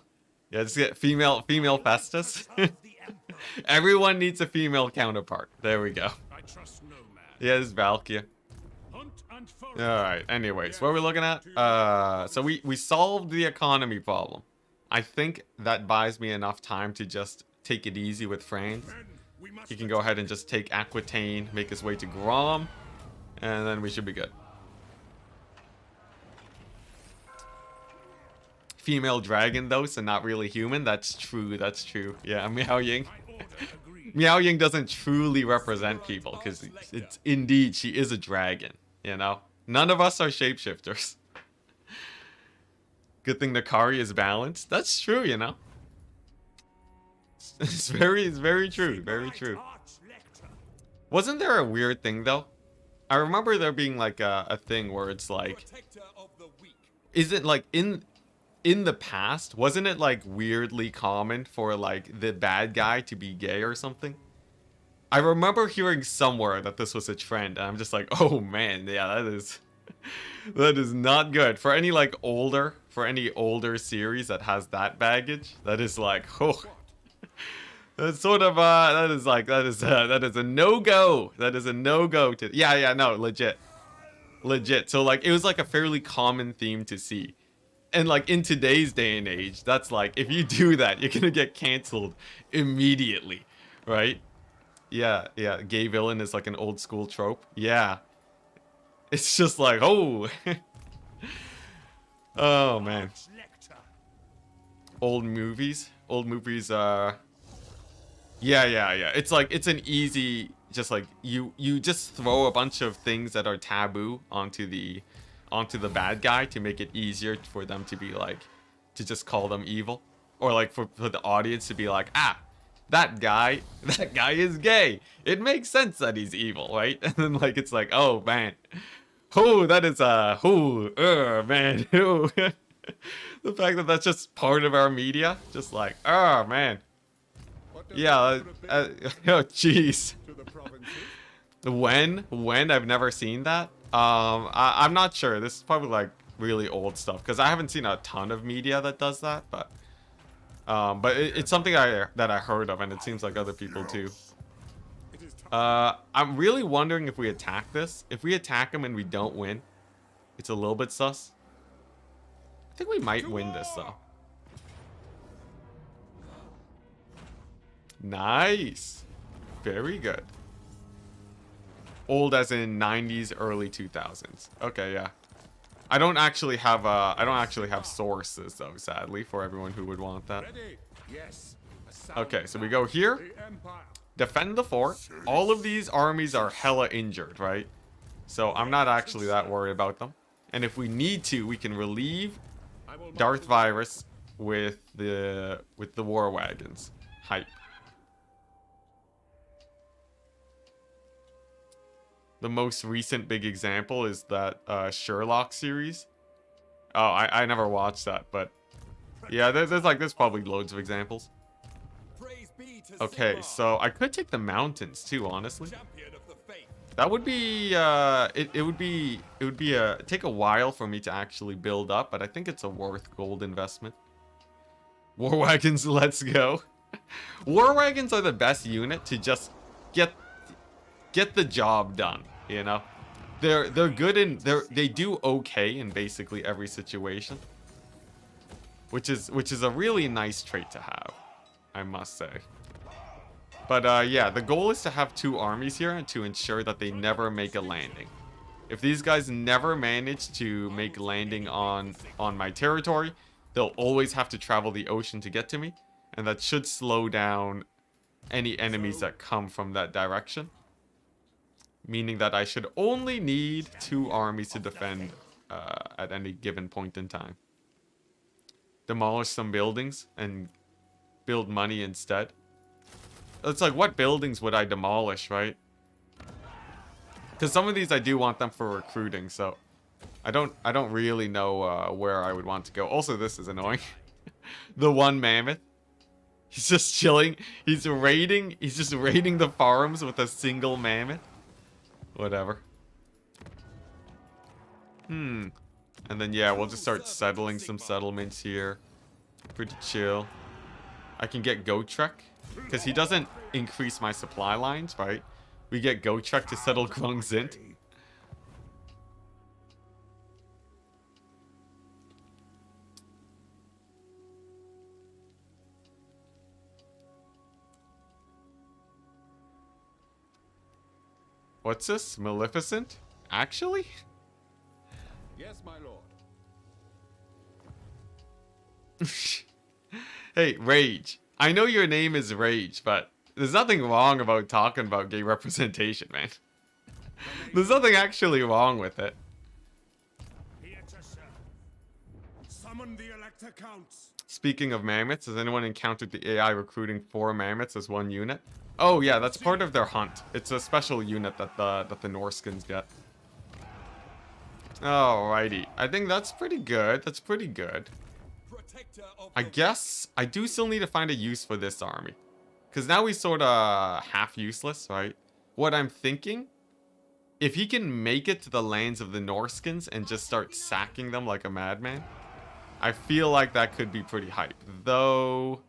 Speaker 1: Yeah, just get female Festus.
Speaker 3: Of the Emperor.
Speaker 1: Everyone needs a female counterpart. There we go.
Speaker 2: I trust no man.
Speaker 1: Yeah, this is Valkyria.
Speaker 2: Hunt and forage.
Speaker 1: Alright, anyways, what are we looking at? So we solved the economy problem. I think that buys me enough time to just take it easy with France.
Speaker 2: Men, we must
Speaker 1: He can go ahead and just take Aquitaine, make his way to Grom, and then we should be good. Female dragon though, so not really human. That's true. Yeah, Miao Ying.
Speaker 2: My order agreed.
Speaker 1: Miao Ying doesn't truly represent people because it's indeed she is a dragon. You know, none of us are shapeshifters. Good thing Nakari is balanced. That's true. You know, it's very true. Very true. Wasn't there a weird thing though? I remember there being like a thing where it's like,
Speaker 2: Protector of the weak.
Speaker 1: is it like in the past, wasn't it like weirdly common for like the bad guy to be gay or something? I remember hearing somewhere that this was a trend, and I'm just like, oh man, yeah, that is not good for any older series that has that baggage. That is like, oh, That's sort of that is like that is a no-go. That is a no-go to yeah, no, legit. Legit. So like it was like a fairly common theme to see. And like in today's day and age, that's like if you do that, you're gonna get canceled immediately, right? Yeah, gay villain is like an old school trope. Yeah. It's just like, oh. Oh man. Old movies. Old movies yeah. It's like it's an easy just like you just throw a bunch of things that are taboo onto the bad guy to make it easier for them to be like to just call them evil, or like for the audience to be like, ah, that guy is gay, it makes sense that he's evil, right? And then like it's like, oh man, oh, that is man. Ooh. The fact that that's just part of our media, just like, oh man. Yeah, oh jeez. When I've never seen that. I'm not sure. This is probably like really old stuff because I haven't seen a ton of media that does that, but it's something that I heard of, and it seems like other people too. I'm really wondering if we attack this. If we attack him and we don't win, it's a little bit sus. I think we might win this though. Nice. Very good. Old as in 90s, early 2000s. Okay, yeah. I don't actually have sources though, sadly, for everyone who would want that. Okay, so we go here. Defend the fort. All of these armies are hella injured, right? So I'm not actually that worried about them. And if we need to, we can relieve Darth Virus with the war wagons. Hype. The most recent big example is that Sherlock series. Oh, I never watched that, but yeah, there's probably loads of examples. Okay, so I could take the mountains too, honestly. That would be it would take a while for me to actually build up, but I think it's a worth gold investment. War wagons, let's go. War wagons are the best unit to just get the job done, you know. They're good in they do okay in basically every situation, which is a really nice trait to have, I must say. But yeah, the goal is to have 2 armies here and to ensure that they never make a landing. If these guys never manage to make landing on my territory, they'll always have to travel the ocean to get to me, and that should slow down any enemies that come from that direction. Meaning that I should only need 2 armies to defend at any given point in time. Demolish some buildings and build money instead. It's like, what buildings would I demolish, right? Because some of these I do want them for recruiting, so I don't really know where I would want to go. Also, this is annoying. The one mammoth. He's just chilling. He's just raiding the farms with a single mammoth. Whatever. And then yeah, we'll just start settling some settlements here. Pretty chill. I can get Gotrek, because he doesn't increase my supply lines, right? We get Gotrek to settle Grungzint. What's this? Maleficent? Actually?
Speaker 2: Yes, my lord.
Speaker 1: Hey, Rage. I know your name is Rage, but there's nothing wrong about talking about gay representation, man. There's nothing actually wrong with it.
Speaker 3: Here to serve. Summon the Elector Counts.
Speaker 1: Speaking of mammoths, has anyone encountered the AI recruiting 4 mammoths as 1 unit? Oh yeah, that's part of their hunt. It's a special unit that the Norskins get. Alrighty. I think that's pretty good. That's pretty good. I guess I do still need to find a use for this army. Because now he's sort of half useless, right? What I'm thinking, if he can make it to the lands of the Norskins and just start sacking them like a madman, I feel like that could be pretty hype. Though,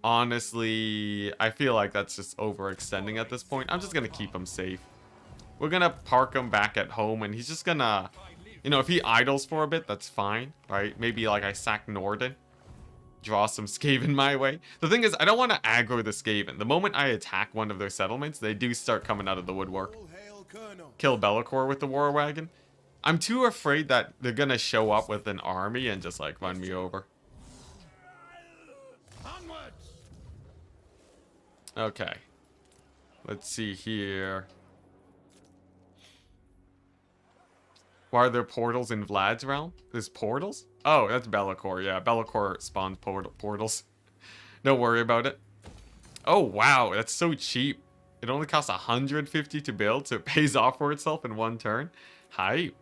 Speaker 1: honestly, I feel like that's just overextending at this point. I'm just gonna keep him safe. We're gonna park him back at home, and he's just gonna, you know, if he idles for a bit, that's fine, right? Maybe like I sack Norden, draw some Skaven my way. The thing is, I don't want to aggro the Skaven. The moment I attack one of their settlements, they do start coming out of the woodwork.
Speaker 3: All hail, Colonel.
Speaker 1: Kill Be'lakor with the war wagon. I'm too afraid that they're gonna show up with an army and just like run me over.
Speaker 3: Onwards.
Speaker 1: Okay. Let's see here. Why are there portals in Vlad's realm? There's portals? Oh, that's Be'lakor. Yeah, Be'lakor spawns portals. Don't worry about it. Oh, wow. That's so cheap. It only costs 150 to build, so it pays off for itself in one turn. Hype.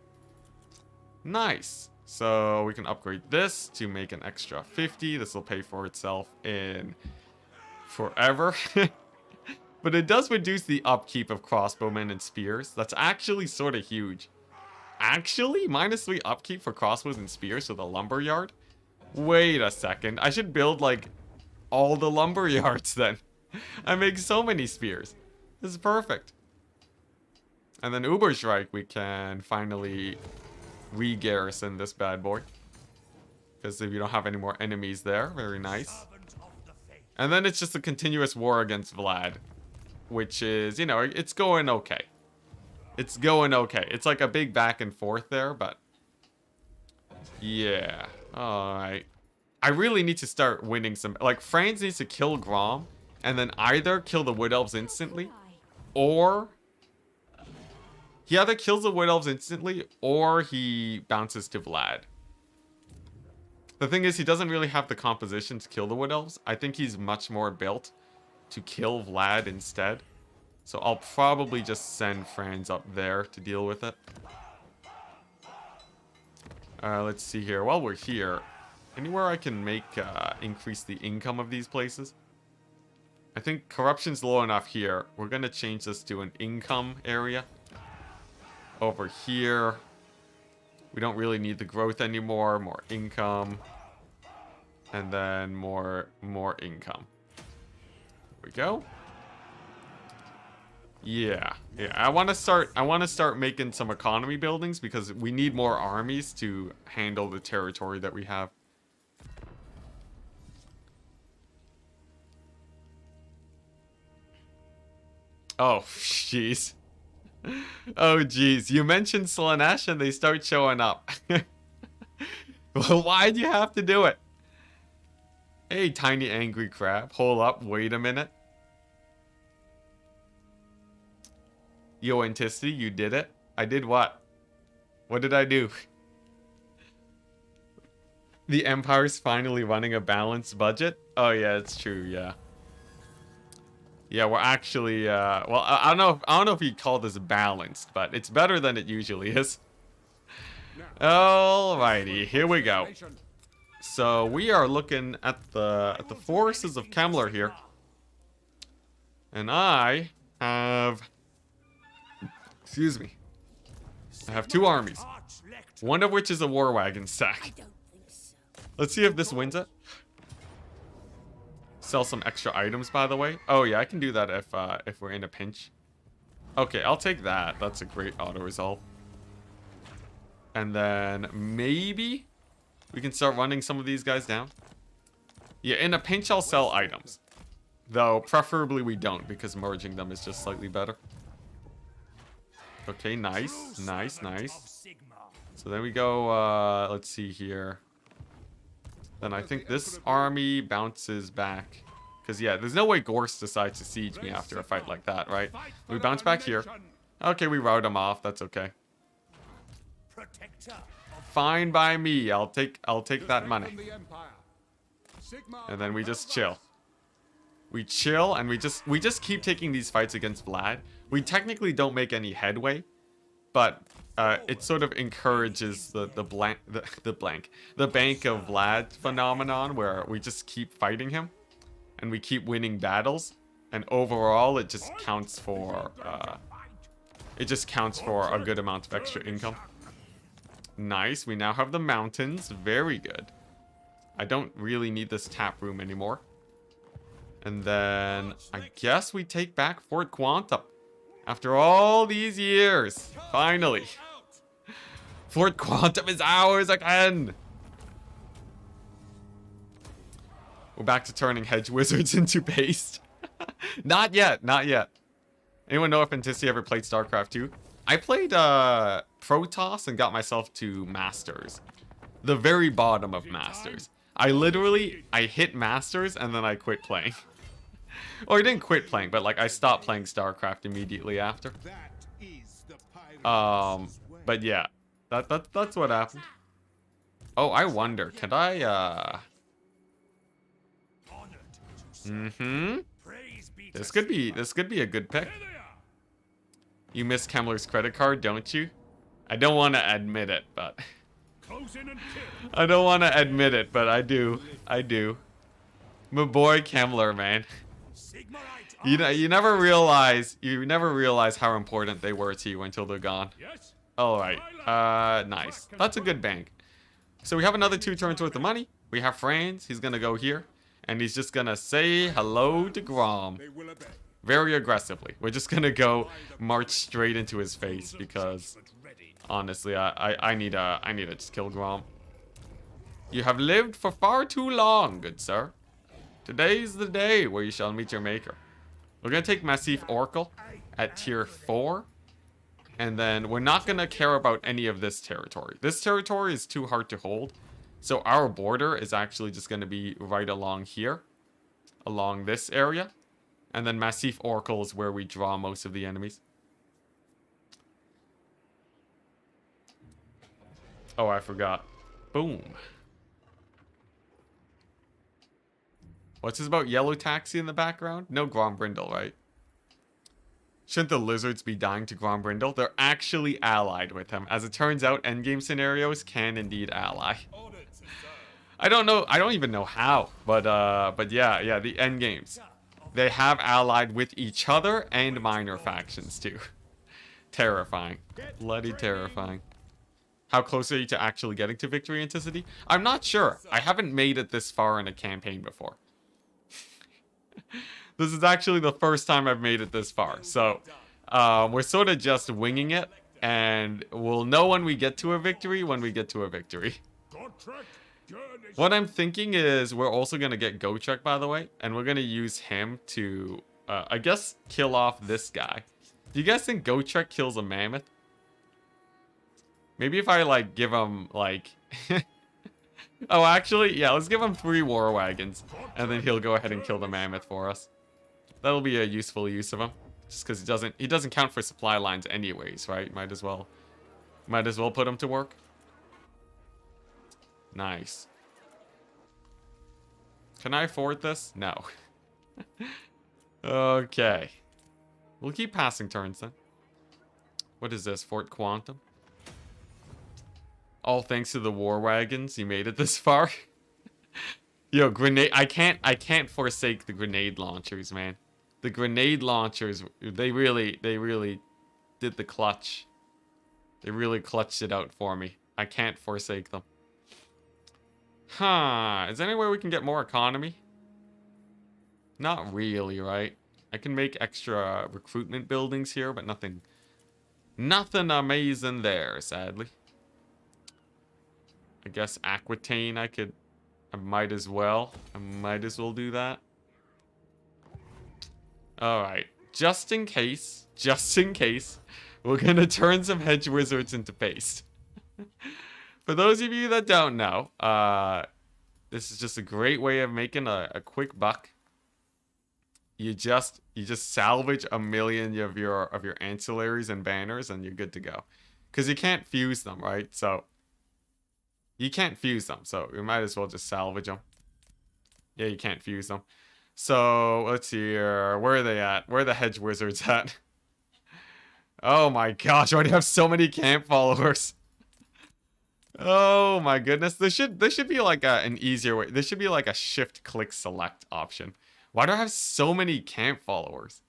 Speaker 1: Nice. So we can upgrade this to make an extra 50. This will pay for itself in forever. But it does reduce the upkeep of crossbowmen and spears. That's actually sort of huge. Actually, -3 upkeep for crossbows and spears to the lumber yard? Wait a second. I should build, like, all the lumber yards then. I make so many spears. This is perfect. And then Uberstrike, we can finally re-garrison this bad boy. Because if you don't have any more enemies there, very nice. And then it's just a continuous war against Vlad. Which is, you know, it's going okay. It's going okay. It's like a big back and forth there, but... yeah. Alright. I really need to start winning some... like, Franz needs to kill Grom, and then either kill the Wood Elves instantly, or... he either kills the Wood Elves instantly, or he bounces to Vlad. The thing is, he doesn't really have the composition to kill the Wood Elves. I think he's much more built to kill Vlad instead. So I'll probably just send Franz up there to deal with it. Let's see here. While we're here, anywhere I can make increase the income of these places? I think corruption's low enough here. We're gonna change this to an income area. Over here, we don't really need the growth anymore. More income, and then more income. There we go. Yeah. I want to start making some economy buildings because we need more armies to handle the territory that we have. Oh, jeez. Oh, jeez. You mentioned Slaanesh and they start showing up. Well, why'd you have to do it? Hey, tiny angry crab. Hold up. Wait a minute. Yo, Enticity, you did it? I did what? What did I do? The Empire's finally running a balanced budget? Oh, yeah, it's true, yeah. Yeah, we're actually, well, I don't know if you'd call this balanced, but it's better than it usually is. Alrighty, here we go. So, we are looking at the forests of Kemler here. And I have... excuse me. I have 2 armies. One of which is a war wagon stack. Let's see if this wins it. Sell some extra items, by the way. Oh yeah, I can do that if we're in a pinch. Okay, I'll take that. That's a great auto resolve. And then maybe we can start running some of these guys down. Yeah, in a pinch I'll sell items. Though preferably we don't, because merging them is just slightly better. Okay, nice. Nice, nice. So then we go, let's see here. Then I think this army bounces back. Because, yeah, there's no way Gorst decides to siege me after a fight like that, right? We bounce back here. Okay, we rout him off. That's okay. Fine by me. I'll take that money. And then we just chill. We chill and we just keep taking these fights against Vlad. We technically don't make any headway, but it sort of encourages the bank of Vlad phenomenon where we just keep fighting him and we keep winning battles, and overall it just counts for a good amount of extra income. Nice. We now have the mountains. Very good. I don't really need this tap room anymore. And then I guess we take back Fort Quantum. After all these years, finally. Fort Quantum is ours again. We're back to turning hedge wizards into paste. Not yet, not yet. Anyone know if Enticity ever played StarCraft 2? I played Protoss and got myself to Masters. The very bottom of Masters. I hit Masters and then I quit playing. Or I didn't quit playing, but like I stopped playing StarCraft immediately after. But yeah, that's what happened. Oh, I wonder, could I This could be a good pick. You miss Kemmler's credit card, don't you? I don't want to admit it, but I don't want to admit it, but I do. I do. My boy Kemmler, man. You never realize how important they were to you until they're gone. All right. Nice. That's a good bank. So we have another 2 turns worth of money. We have Franz. He's gonna go here, and he's just gonna say hello to Grom. Very aggressively. We're just gonna go march straight into his face because honestly, I need to just kill Grom. You have lived for far too long, good sir. Today's the day where you shall meet your maker. We're gonna take Massif Oracle at tier 4. And then we're not gonna care about any of this territory. This territory is too hard to hold. So our border is actually just gonna be right along here. Along this area. And then Massif Oracle is where we draw most of the enemies. Oh, I forgot. Boom. What's this about Yellow Taxi in the background? No Grom Brindle, right? Shouldn't the lizards be dying to Grom Brindle? They're actually allied with him. As it turns out, endgame scenarios can indeed ally. I don't know. I don't even know how. But yeah, the endgames. They have allied with each other and minor factions too. Terrifying. Bloody terrifying. How close are you to actually getting to victory, Enticity? I'm not sure. I haven't made it this far in a campaign before. This is actually the first time I've made it this far. So, we're sort of just winging it. And we'll know when we get to a victory, What I'm thinking is we're also going to get Gotrek, by the way. And we're going to use him to, I guess, kill off this guy. Do you guys think Gotrek kills a mammoth? Maybe if I, like, give him, like... Oh, actually, yeah, let's give him 3 war wagons. And then he'll go ahead and kill the mammoth for us. That'll be a useful use of him. Just because he doesn't count for supply lines anyways, right? Might as well put him to work. Nice. Can I afford this? No. Okay. We'll keep passing turns then. What is this? Fort Quantum? All thanks to the war wagons, you made it this far. Yo, grenade! I can't forsake the grenade launchers, man. The grenade launchers, they really did the clutch. They really clutched it out for me. I can't forsake them. Huh? Is there any way we can get more economy? Not really, right? I can make extra recruitment buildings here, but nothing amazing there, sadly. I guess Aquitaine I might as well do that. Alright, just in case, we're gonna turn some hedge wizards into paste. For those of you that don't know, this is just a great way of making a quick buck. You just salvage 1 million of your ancillaries and banners and you're good to go. Because you can't fuse them, right? So you can't fuse them, so we might as well just salvage them. Yeah, you can't fuse them. So, let's see here. Where are they at? Where are the hedge wizards at? Oh my gosh, I already have so many camp followers. Oh my goodness. There should be like an easier way. There should be like a shift-click select option. Why do I have so many camp followers?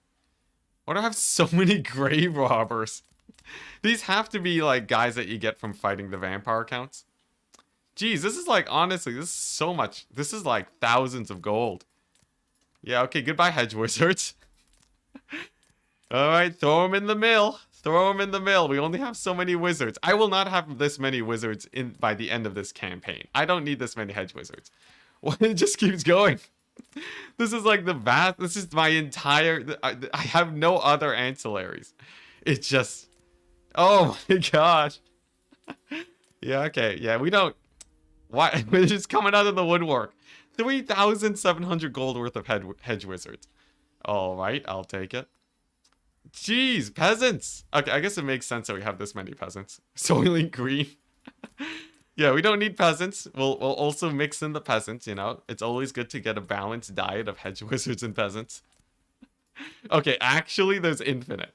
Speaker 1: Why do I have so many grave robbers? These have to be like guys that you get from fighting the vampire counts. Jeez, this is like, honestly, this is so much. This is like thousands of gold. Yeah, okay, goodbye, hedge wizards. Alright, throw them in the mill. Throw them in the mill. We only have so many wizards. I will not have this many wizards in by the end of this campaign. I don't need this many hedge wizards. Well, it just keeps going. This is like the vast. This is my entire. I have no other ancillaries. It's just. Oh my gosh. Yeah, okay. Yeah, we don't. Why? We're just coming out of the woodwork. 3,700 gold worth of hedge wizards. Alright, I'll take it. Jeez, peasants! Okay, I guess it makes sense that we have this many peasants. Soiling green. Yeah, we don't need peasants. We'll also mix in the peasants, you know. It's always good to get a balanced diet of hedge wizards and peasants. Okay, actually, there's infinite.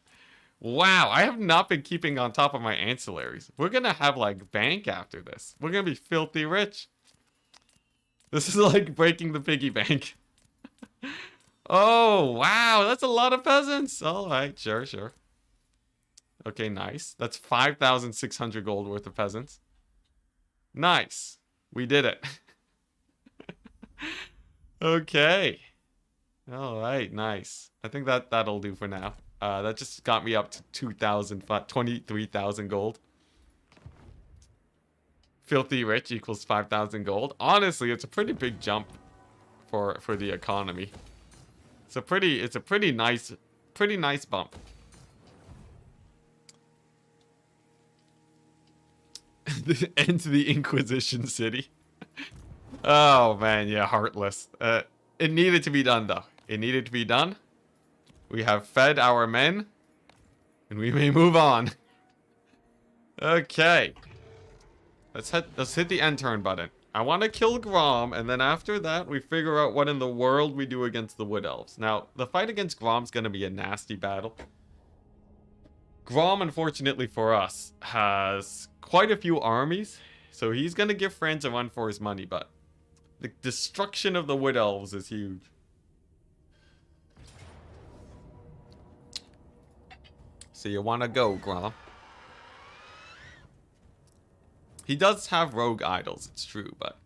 Speaker 1: Wow, I have not been keeping on top of my ancillaries. We're gonna have, like, bank after this. We're gonna be filthy rich. This is like breaking the piggy bank. Oh, wow, that's a lot of peasants. All right, sure, sure. Okay, nice. That's 5,600 gold worth of peasants. Nice. We did it. Okay. All right, nice. I think that'll do for now. That just got me up to 23,000 gold. Filthy rich equals 5,000 gold. Honestly, it's a pretty big jump for the economy. It's a pretty nice bump. The end to the Inquisition City. Oh man, yeah, heartless. It needed to be done though. It needed to be done. We have fed our men, and we may move on. Okay. Let's hit the end turn button. I want to kill Grom, and then after that, we figure out what in the world we do against the Wood Elves. Now, the fight against Grom's going to be a nasty battle. Grom, unfortunately for us, has quite a few armies, so he's going to give friends a run for his money, but the destruction of the Wood Elves is huge. So you want to go, Grom. He does have rogue idols, it's true, but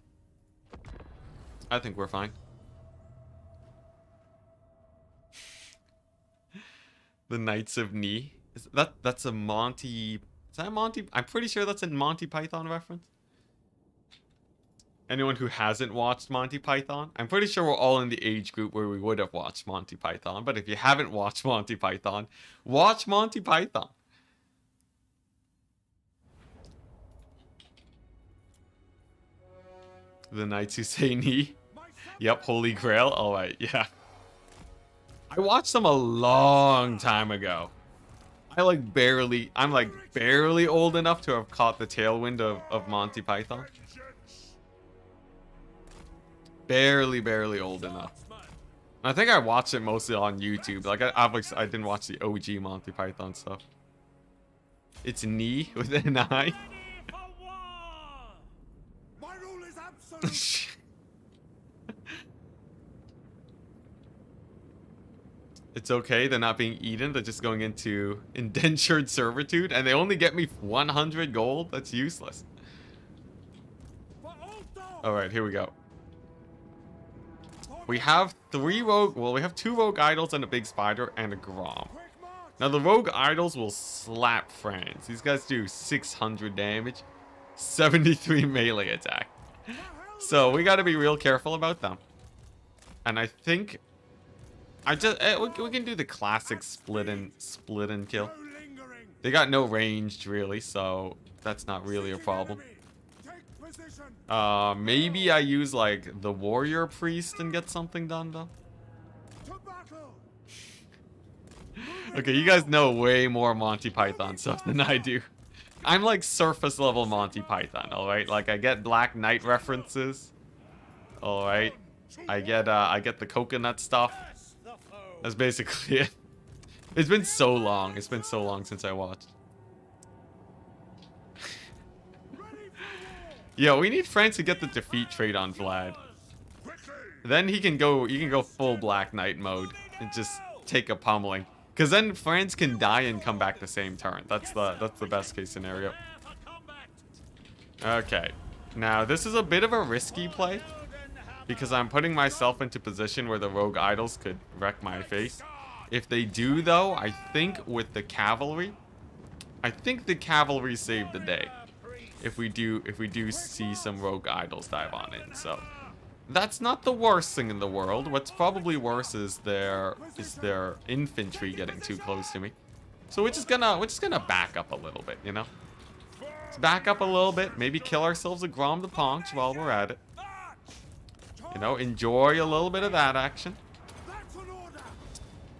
Speaker 1: I think we're fine. The Knights of Knee. That's a Monty... Is that a Monty... I'm pretty sure that's a Monty Python reference. Anyone who hasn't watched Monty Python? I'm pretty sure we're all in the age group where we would have watched Monty Python, but if you haven't watched Monty Python, watch Monty Python. The Knights Who Say Knee. Yep, Holy Grail. Alright, yeah. I watched them a long time ago. I'm like barely old enough to have caught the tailwind of Monty Python. Barely old enough. I think I watched it mostly on YouTube. Like I didn't watch the OG Monty Python stuff. It's knee with an eye. It's okay, they're not being eaten, they're just going into indentured servitude, and they only get me 100 gold? That's useless. Alright, here we go. We have we have 2 rogue idols and a big spider and a Grom. Now the rogue idols will slap friends. These guys do 600 damage, 73 melee attack. So we got to be real careful about them. And I think we can do the classic split and kill. They got no ranged really, so that's not really a problem. Maybe I use like the warrior priest and get something done though. Okay, you guys know way more Monty Python stuff than I do. I'm like surface level Monty Python, alright? Like I get Black Knight references. Alright. I get the coconut stuff. That's basically it. It's been so long. It's been so long since I watched. Yo, we need France to get the defeat trait on Vlad. Then you can go full Black Knight mode and just take a pummeling. Cause then France can die and come back the same turn. That's the best case scenario. Okay. Now this is a bit of a risky play. because I'm putting myself into position where the rogue idols could wreck my face. If they do, though, I think with the cavalry, I think the cavalry saved the day. If we do see some rogue idols dive on in, so that's not the worst thing in the world. What's probably worse is their infantry getting too close to me. So we're just gonna back up a little bit, you know. Let's back up a little bit. Maybe kill ourselves a Grom the Paunch while we're at it. You know, enjoy a little bit of that action.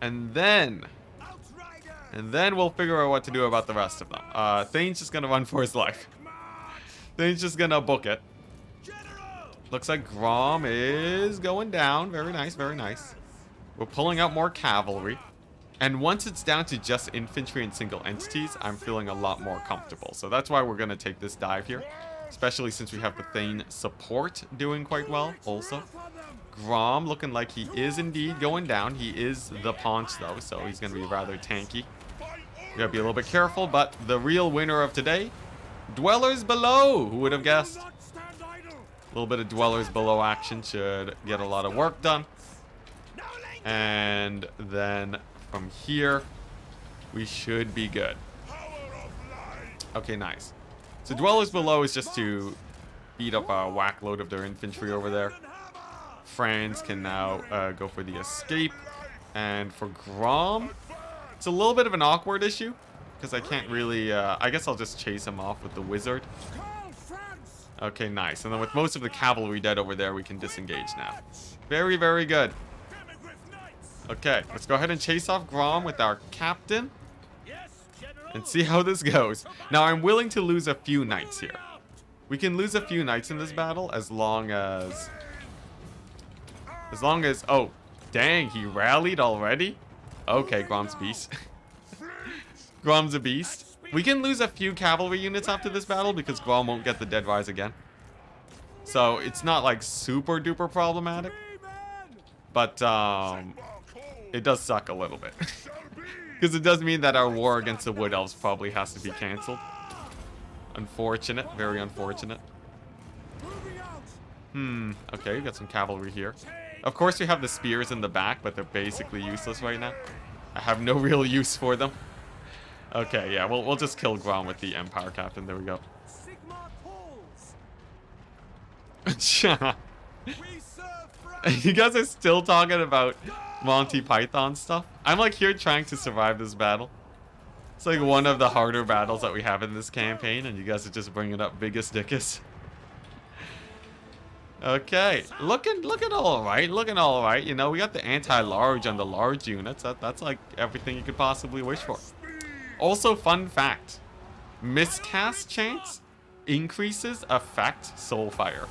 Speaker 1: And then we'll figure out what to do about the rest of them. Thane's just gonna run for his life. Thane's just gonna book it. Looks like Grom is going down. Very nice, very nice. We're pulling out more cavalry. And once it's down to just infantry and single entities, I'm feeling a lot more comfortable. So that's why we're gonna take this dive here. Especially since we have the Thane support doing quite well also. Grom looking like he is indeed going down. He is the Paunch though, so he's going to be rather tanky. We gotta be a little bit careful, but the real winner of today, Dwellers Below. Who would have guessed? A little bit of Dwellers Below action should get a lot of work done. And then from here, we should be good. Okay, nice. So Dwellers Below is just to beat up a whack load of their infantry over there. Franz can now go for the escape. And for Grom, it's a little bit of an awkward issue. Because I can't really... I guess I'll just chase him off with the wizard. Okay, nice. And then with most of the cavalry dead over there, we can disengage now. Very, very good. Okay, let's go ahead and chase off Grom with our captain. And see how this goes. Now, I'm willing to lose a few knights here. We can lose a few knights in this battle as long as... Oh, dang, he rallied already? Okay, Grom's beast. Grom's a beast. We can lose a few cavalry units after this battle because Grom won't get the dead rise again. So, it's not like super duper problematic. But, it does suck a little bit. Because it does mean that our war against the Wood Elves probably has to be cancelled. Unfortunate. Very unfortunate. Okay, we got some cavalry here. Of course, we have the spears in the back, but they're basically useless right now. I have no real use for them. Okay, yeah, we'll just kill Grom with the Empire Captain. There we go. You guys are still talking about Monty Python stuff? I'm like here trying to survive this battle. It's like one of the harder battles that we have in this campaign, and you guys are just bringing up Biggest Dickus. Okay, looking all right. You know, we got the anti-large on the large units. That's like everything you could possibly wish for. Also, fun fact: miscast chance increases effect soulfire,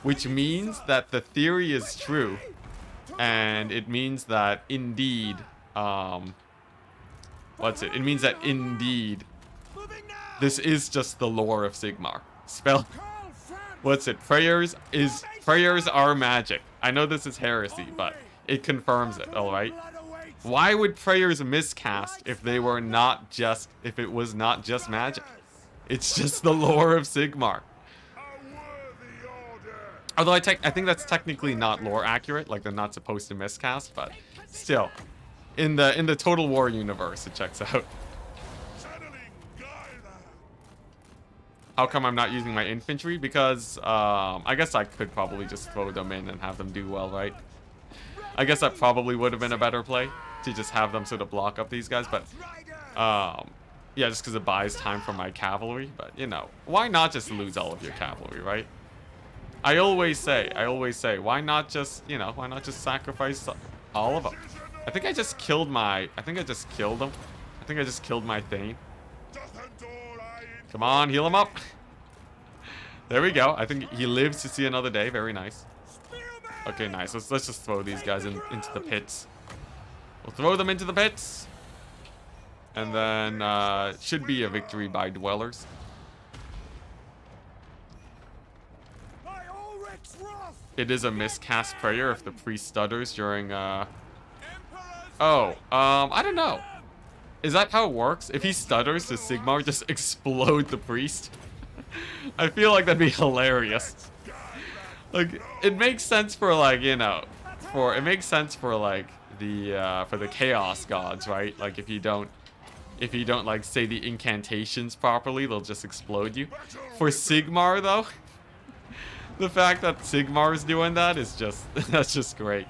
Speaker 1: which means that the theory is true, and it means that indeed, It means that indeed, this is just the lore of Sigmar. Prayers are magic. I know this is heresy, but it confirms it, alright? Why would prayers miscast if it was not just magic? It's just the lore of Sigmar. Although I think that's technically not lore accurate, like they're not supposed to miscast, but still, in the Total War universe, it checks out. How come I'm not using my infantry? Because, I guess I could probably just throw them in and have them do well, right? I guess that probably would have been a better play, to just have them sort of block up these guys, but, yeah, just because it buys time for my cavalry, but, you know, why not just lose all of your cavalry, right? I always say, why not just sacrifice all of them? I think I just killed him. I think I just killed my Thane. Come on, heal him up. There we go. I think he lives to see another day. Very nice. Okay, nice. Let's just throw these guys into the pits. We'll throw them into the pits. And then, should be a victory by Dwellers. It is a miscast prayer if the priest stutters during, I don't know. Is that how it works? If he stutters, does Sigmar just explode the priest? I feel like that'd be hilarious. Like, it makes sense for, like, you know, it makes sense for, like, for the chaos gods, right? Like, if you don't, like, say the incantations properly, they'll just explode you. For Sigmar, though, the fact that Sigmar is doing that is just, that's just great.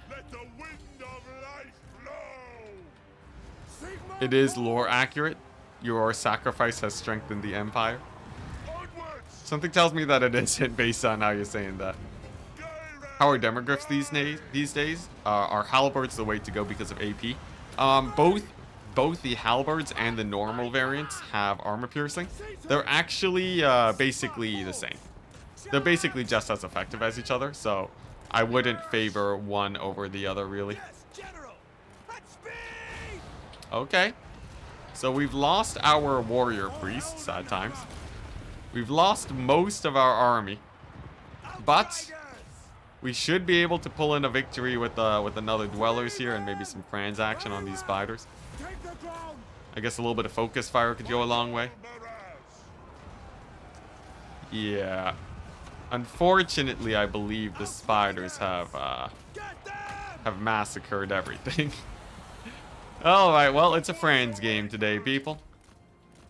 Speaker 3: Let the wind of life blow.
Speaker 1: It is lore accurate. Your sacrifice has strengthened the Empire.
Speaker 3: Onwards.
Speaker 1: Something tells me that it isn't based on how you're saying that. How are demogryphs these days? Are halberds the way to go because of AP? Both the halberds and the normal variants have armor piercing. They're actually basically the same. They're basically just as effective as each other, so I wouldn't favor one over the other, really.
Speaker 2: Yes, General. At speed.
Speaker 1: Okay. So we've lost our warrior priests at times. We've lost most of our army. But we should be able to pull in a victory with another dwellers here and maybe some Franz action on these spiders.
Speaker 3: Take the ground.
Speaker 1: I guess a little bit of focus fire could go a long way. Yeah. Unfortunately, I believe the spiders have massacred everything. Alright, well, it's a Franz game today, people.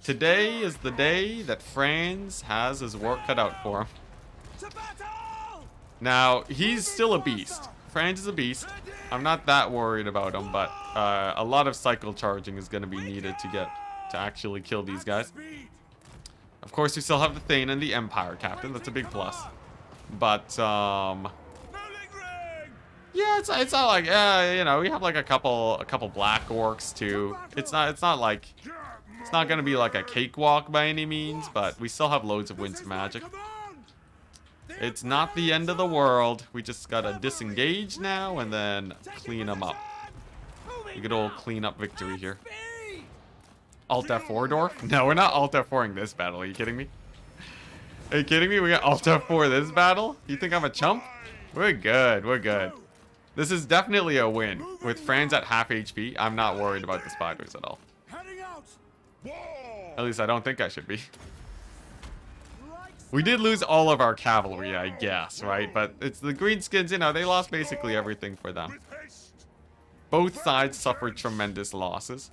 Speaker 1: Today is the day that Franz has his work cut out for him.
Speaker 2: To battle.
Speaker 1: Now, he's still a beast. Franz is a beast. I'm not that worried about him, but a lot of cycle charging is going to be needed to actually kill these guys.
Speaker 3: Speed.
Speaker 1: Of course, we still have the Thane and the Empire Captain. That's a big plus. But,
Speaker 3: Building ring.
Speaker 1: yeah, it's not like, you know, we have like a couple black orcs too. It's not like, it's not gonna be like a cakewalk by any means, but we still have loads of winds magic.
Speaker 3: Command.
Speaker 1: It's not the end of the world. We just gotta disengage now and then clean them up. We get old clean up victory here.
Speaker 2: Speed.
Speaker 1: Alt F4 No, we're not Alt F4ing this battle. Are you kidding me? Are you kidding me? We got Alt F4 this battle? You think I'm a chump? We're good. We're good. This is definitely a win. With Franz at half HP, I'm not worried about the spiders at all.
Speaker 3: Heading out.
Speaker 1: At least I don't think I should be. We did lose all of our cavalry, I guess, right? But it's the greenskins, you know, they lost basically everything for them.
Speaker 3: With haste.
Speaker 1: Both sides suffered tremendous losses.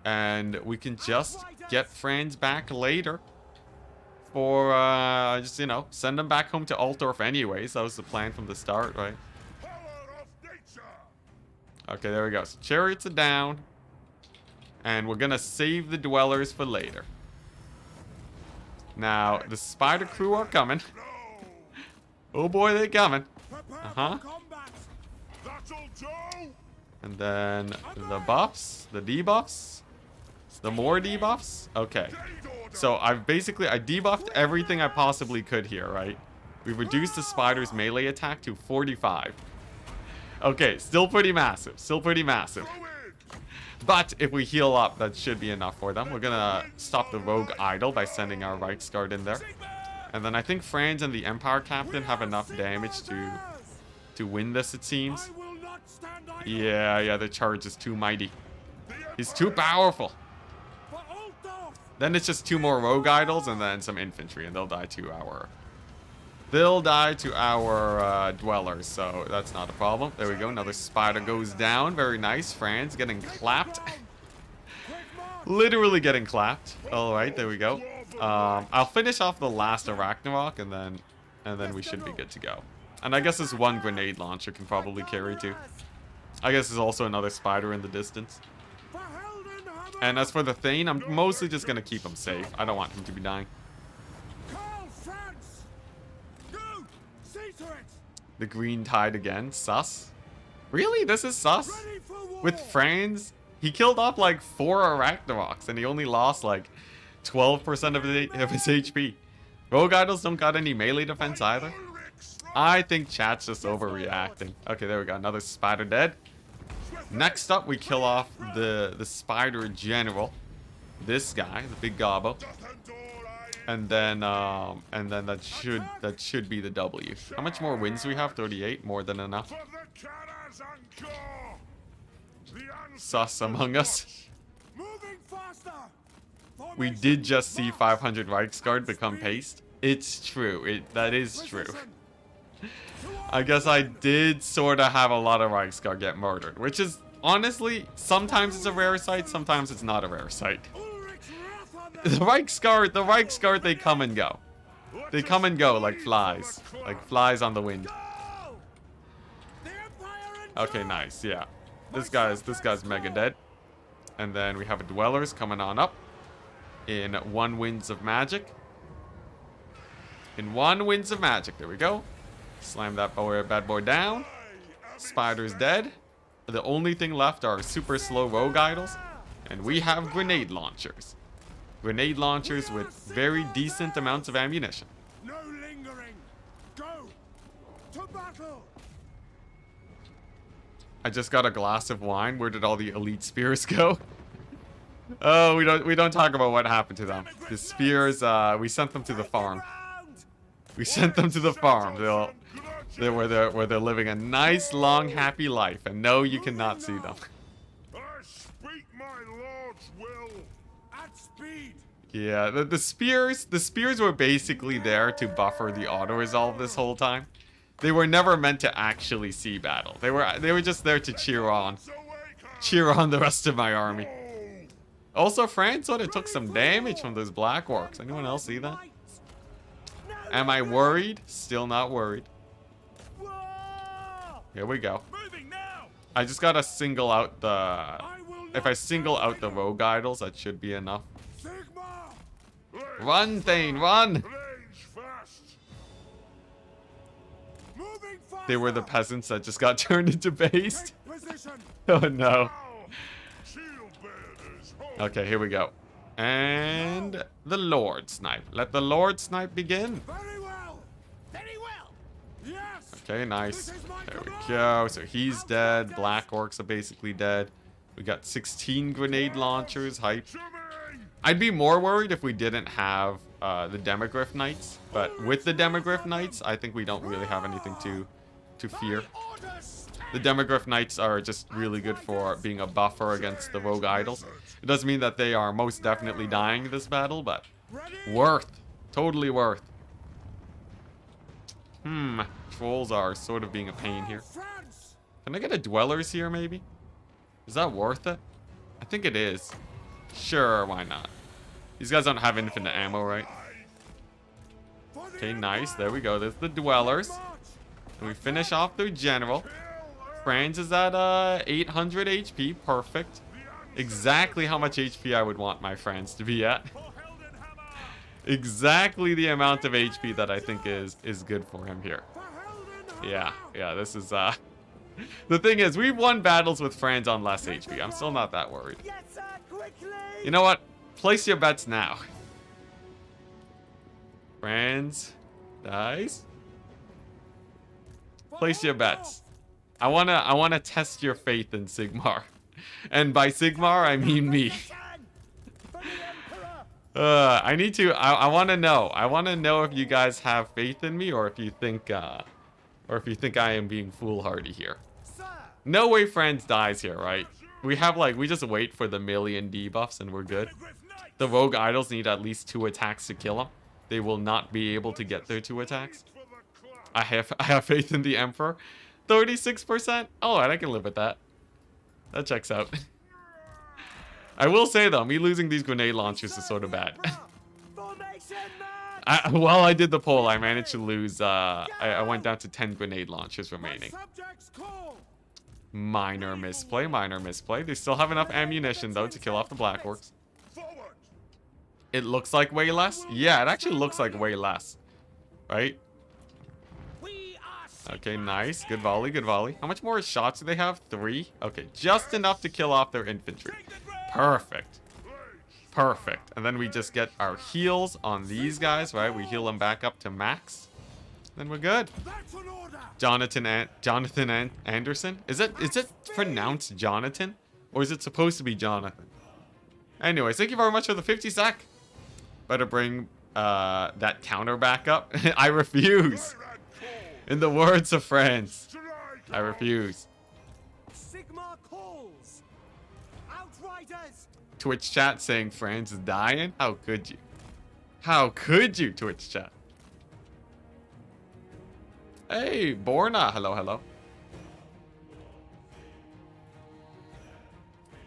Speaker 1: And we can just get Franz back later. For, just, you know, send them back home to Altdorf anyways. That was the plan from the start, right?
Speaker 3: Power of nature.
Speaker 1: Okay, there we go. So chariots are down. And we're gonna save the dwellers for later. Now, the spider crew are coming. Oh boy, they're coming.
Speaker 3: Prepare
Speaker 1: Uh-huh.
Speaker 3: for combat. That'll do.
Speaker 1: And then the buffs, the debuffs, the more debuffs. Okay. So I debuffed everything I possibly could here, right? We've reduced the spider's melee attack to 45. Okay, still pretty massive. Still pretty massive. But if we heal up, that should be enough for them. We're gonna stop the rogue idol by sending our Reichsguard in there. And then I think Franz and the Empire Captain have enough damage to win this, it seems.
Speaker 3: I will not stand idle.
Speaker 1: Yeah, the charge is too mighty. He's too powerful.
Speaker 3: For Altdorf.
Speaker 1: Then it's just 2 more rogue idols and then some infantry, and they'll die to our dwellers, so that's not a problem. There we go, another spider goes down. Very nice. Franz getting clapped. Literally getting clapped. Alright, there we go. I'll finish off the last Arachnarok and then we should be good to go. And I guess this one grenade launcher can probably carry too. I guess there's also another spider in the distance.
Speaker 3: For Heldenhammer.
Speaker 1: And as for the Thane, I'm mostly just gonna keep him safe. I don't want him to be dying.
Speaker 3: Call France. Go. See to it.
Speaker 1: The green tide again. Sus. Really? This is sus?
Speaker 3: Ready for war.
Speaker 1: With Franz, he killed off like 4 Arachnaroks and he only lost like 12% of his HP. Rogue idols don't got any melee defense either. I think chat's just overreacting. Okay, there we go. Another spider dead. Next up, we kill off the spider general. This guy, the big gobbo. And then that should be the W. How much more wins do we have? 38, more than enough. Sus among us.
Speaker 3: Moving faster.
Speaker 1: We did just see 500 Reichsguard become paste. It's true. That is true. I guess I did sort of have a lot of Reichsguard get murdered, which is honestly, sometimes it's a rare sight, sometimes it's not a rare sight.
Speaker 3: Ulrich's wrath on them.
Speaker 1: The Reichsguard, they come and go. They come and go like flies on the wind.
Speaker 3: Go! The Empire
Speaker 1: Okay,
Speaker 3: endures.
Speaker 1: nice, yeah. This guy's mega dead. And then we have a Dwellers coming on up in 1 Winds of Magic. In 1 Winds of Magic, there we go. Slam that bad boy down. Spider's dead. The only thing left are super slow rogue idols. And we have grenade launchers. Grenade launchers with very decent amounts of ammunition.
Speaker 3: No lingering. Go to battle.
Speaker 1: I just got a glass of wine. Where did all the elite spears go? Oh, we don't talk about what happened to them. The spears, we sent them to the farm. We sent them to the farm. Where they're living a nice, long, happy life, and no, you cannot see them.
Speaker 3: I speak my lord's will. At speed.
Speaker 1: Yeah, the spears were basically there to buffer the auto resolve this whole time. They were never meant to actually see battle. They were just there to cheer on the rest of my army. Also, France sort of took some damage from those black orcs. Anyone else see that? Am I worried? Still not worried. Here we go.
Speaker 3: Moving now.
Speaker 1: I just gotta single out the... If I single out the rogue idols, that should be enough.
Speaker 3: Sigma.
Speaker 1: Run, Thane, run!
Speaker 3: Rage fast. Moving faster.
Speaker 1: They were the peasants that just got turned into based.
Speaker 3: Take position.
Speaker 1: Oh no.
Speaker 3: Shield bearers.
Speaker 1: Okay, here we go. And the Lord Snipe. Let the Lord Snipe begin.
Speaker 3: Very well. Very well. Yes.
Speaker 1: Okay, nice.
Speaker 3: This is my
Speaker 1: There we
Speaker 3: command.
Speaker 1: go. So he's dead. Black orcs are basically dead. We got 16 grenade launchers. Hype. I'd be more worried if we didn't have the Demogryph Knights. But with the Demogryph Knights, I think we don't really have anything to fear. The Demogryph Knights are just really good for being a buffer against the rogue idols. It doesn't mean that they are most definitely dying this battle, but worth. Totally worth. Trolls are sort of being a pain here.
Speaker 3: France.
Speaker 1: Can I get a Dwellers here, maybe? Is that worth it? I think it is. Sure, why not? These guys don't have infinite ammo, right?
Speaker 3: For the
Speaker 1: Okay, nice.
Speaker 3: Empire.
Speaker 1: There we go. There's the Dwellers.
Speaker 3: March.
Speaker 1: And we finish off their general. Franz is at 800 HP. Perfect. Exactly how much HP I would want my Franz to be at. Exactly the amount of HP that I think is good for him here.
Speaker 3: For Helden
Speaker 1: Yeah, this is the thing is, we've won battles with Franz on less HP. I'm still not that worried.
Speaker 3: Yes, sir, quickly.
Speaker 1: You know what? Place your bets now. Franz dies. Place your bets. I wanna test your faith in Sigmar. And by Sigmar, I mean me. I wanna know. I wanna know if you guys have faith in me or if you think I am being foolhardy here. No way Franz dies here, right? We just wait for the million debuffs and we're good. The rogue idols need at least 2 attacks to kill him. They will not be able to get their 2 attacks. I have faith in the Emperor. 36%? Oh, I can live with that. That checks out. I will say though, me losing these grenade launchers is sort of bad. While I did the poll, I managed to lose. I went down to 10 grenade launchers remaining.
Speaker 3: Subjects call.
Speaker 1: Minor misplay, minor misplay. They still have enough ammunition though to kill off the Black Orcs.
Speaker 3: Forward.
Speaker 1: It looks like way less. Yeah, it actually looks like way less. Right?
Speaker 3: We are
Speaker 1: Okay, nice. Good volley, good volley. How much more shots do they have? 3? Okay, just enough to kill off their infantry. Perfect. Perfect. And then we just get our heals on these guys, right? We heal them back up to max. Then we're good.
Speaker 3: That's an order.
Speaker 1: Jonathan Anderson? Is it pronounced Jonathan? Or is it supposed to be Jonathan? Anyways, thank you very much for the 50 sec. Better bring that counter back up. I refuse. In the words of France, I refuse.
Speaker 3: Sigma calls. Outriders.
Speaker 1: Twitch chat saying France is dying? How could you? How could you, Twitch chat? Hey, Borna. Hello, hello.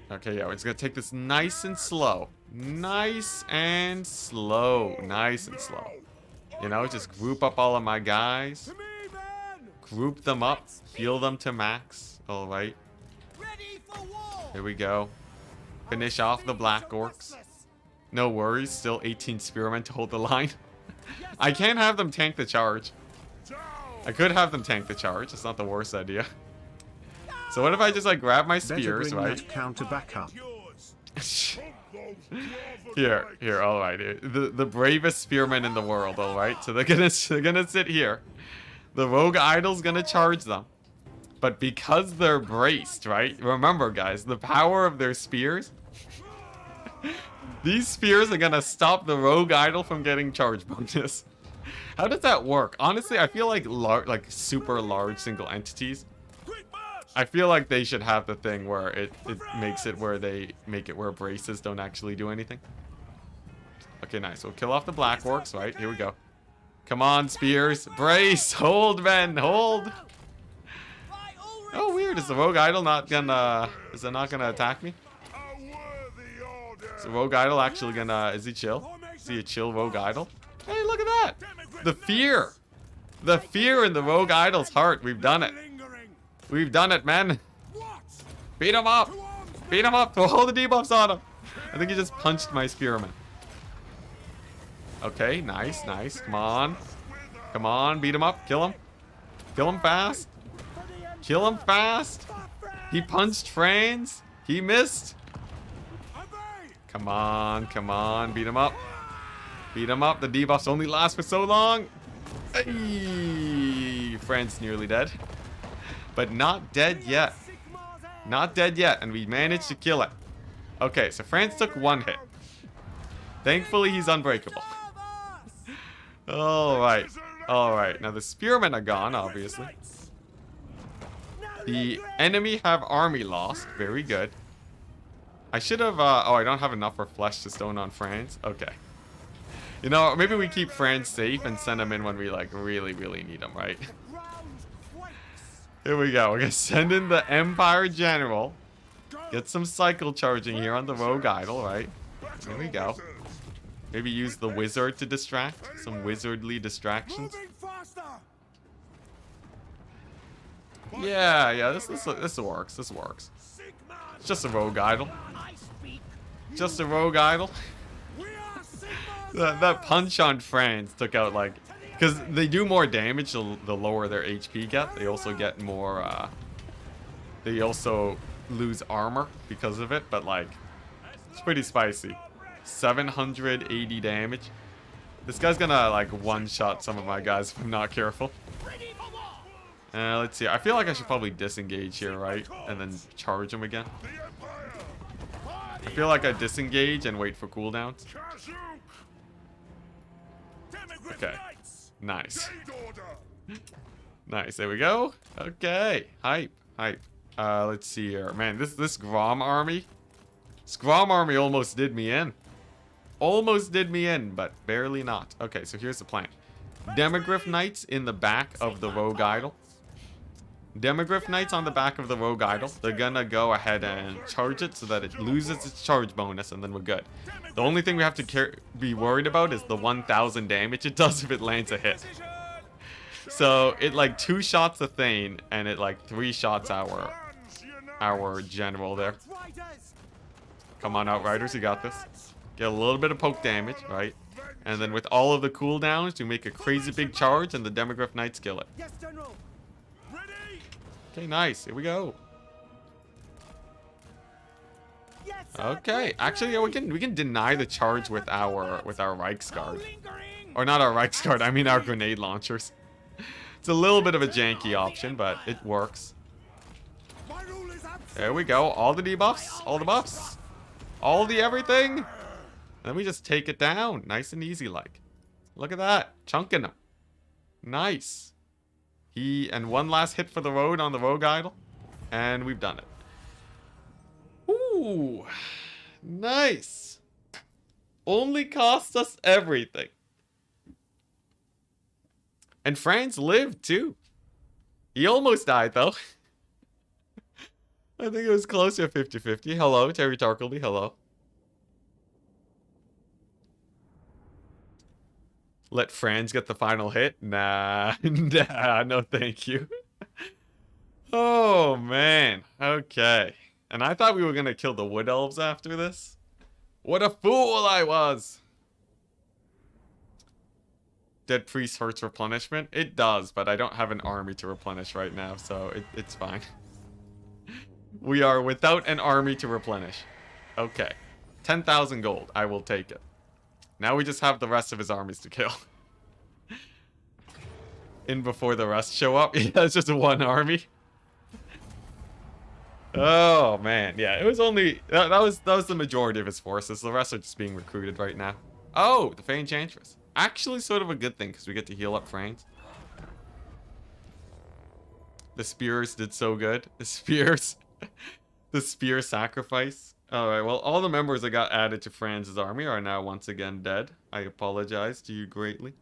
Speaker 1: Okay, yeah, we're just gonna take this nice and slow. Nice and slow. Nice and slow. You know, just group up all of my guys. Group them up. Heal them to max. Alright. Here we go. Finish off the Black Orcs. No worries, still 18 Spearmen to hold the line. I can't have them tank the charge. I could have them tank the charge. It's not the worst idea. So what if I just like grab my spears, right?
Speaker 4: Counter back up.
Speaker 1: Here, all right. The bravest spearmen in the world, all right. So they're gonna sit here. The rogue idol's gonna charge them, but because they're braced, right? Remember, guys, the power of their spears. These spears are gonna stop the rogue idol from getting charge bonus. How does that work? Honestly, I feel like super large single entities. I feel like they should have the thing where it makes it where they make it where braces don't actually do anything. Okay, nice. We'll kill off the Black Orcs, right? Here we go. Come on, spears. Brace! Hold, men! Hold! Oh, weird. Is the rogue idol not gonna... Is it not gonna attack me? Is the rogue idol actually gonna... Is he chill? Is he a chill rogue idol? Hey, look at that! The fear! The fear in the rogue idol's heart. We've done it. We've done it, men. Beat him up. Beat him up. Throw all the debuffs on him. I think he just punched my spearman. Okay, nice, nice. Come on. Come on, beat him up. Kill him. Kill him fast. Kill him fast. He punched Franz. He missed. Come on, come on. Beat him up. Beat him up. The debuffs only last for so long. Hey, Franz nearly dead. But not dead yet. Not dead yet, and we managed to kill it. Okay, so Franz took one hit. Thankfully, he's unbreakable. Alright. Alright, now the spearmen are gone, obviously. The enemy have army lost. Very good. I should have... oh, I don't have enough for flesh to stone on Franz. Okay. You know, maybe we keep Franz safe and send him in when we, like, really, really need him, right? Here we go. We're gonna send in the Empire General. Get some cycle charging here on the rogue idol, right? Here we go. Maybe use the wizard to distract. Some wizardly distractions. Yeah, this works. This works. It's just a rogue idol. Just a rogue idol. That punch on Franz took out like... Because they do more damage the lower their HP get. They also get more, they also lose armor because of it. But, like, it's pretty spicy. 780 damage. This guy's gonna, like, one-shot some of my guys if I'm not careful. Let's see. I feel like I should probably disengage here, right? And then charge him again. I feel like I disengage and wait for cooldowns. Okay. Nice. Nice. There we go. Okay. Hype. Hype. Let's see here. Man, this Grom army. This Grom army almost did me in. Almost did me in, but barely not. Okay, so here's the plan. Demogryph Knights in the back of the Rogue Idol. Demogryph Knights on the back of the Rogue Idol. They're gonna go ahead and charge it so that it loses its charge bonus, and then we're good. The only thing we have to be worried about is the 1,000 damage it does if it lands a hit. So it like 2 shots the Thane, and it like 3 shots our general there. Come on, Outriders, you got this. Get a little bit of poke damage, right? And then with all of the cooldowns, you make a crazy big charge, and the Demogryph Knights kill it. Okay, nice. Here we go. Okay, actually, yeah, we can deny the charge with our Reichsguard, or not our Reichsguard. I mean our grenade launchers. It's a little bit of a janky option, but it works. There we go. All the debuffs, all the buffs, all the everything. And then we just take it down, nice and easy, like. Look at that, chunking him. Nice. And one last hit for the road on the Rogue Idol, and we've done it. Ooh, nice. Only cost us everything. And Franz lived too. He almost died, though. I think it was closer to 50-50. Hello, Terry Tarkleby. Hello. Let Franz get the final hit? Nah. Nah, no thank you. Oh, man. Okay. And I thought we were going to kill the Wood Elves after this. What a fool I was. Dead Priest hurts replenishment? It does, but I don't have an army to replenish right now, so it's fine. We are without an army to replenish. Okay. 10,000 gold. I will take it. Now we just have the rest of his armies to kill. In before the rest show up. Yeah, it's just one army. Oh, man. Yeah, it was only... That was the majority of his forces. The rest are just being recruited right now. Oh, the Fey Enchantress. Actually, sort of a good thing, because we get to heal up Franz. The spears did so good. The spears. The spear sacrifice. Alright, well, all the members that got added to Franz's army are now once again dead. I apologize to you greatly.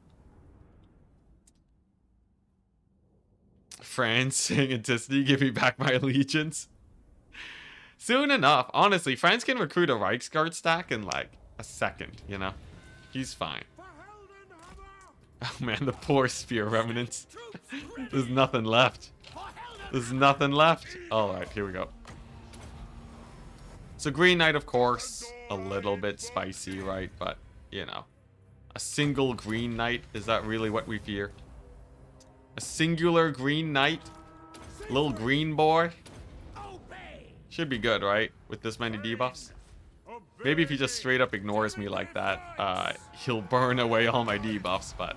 Speaker 1: Franz saying Enticity, give me back my allegiance. Soon enough. Honestly, Franz can recruit a Reichsguard stack in like a second, you know? He's fine. Oh man, the poor spear remnants. There's nothing left. There's nothing left. Alright, here we go. So Green Knight, of course, a little bit spicy, right? But, you know. A single Green Knight, is that really what we fear? A singular Green Knight? Little green boy? Should be good, right? With this many debuffs. Maybe if he just straight up ignores me like that, he'll burn away all my debuffs, but...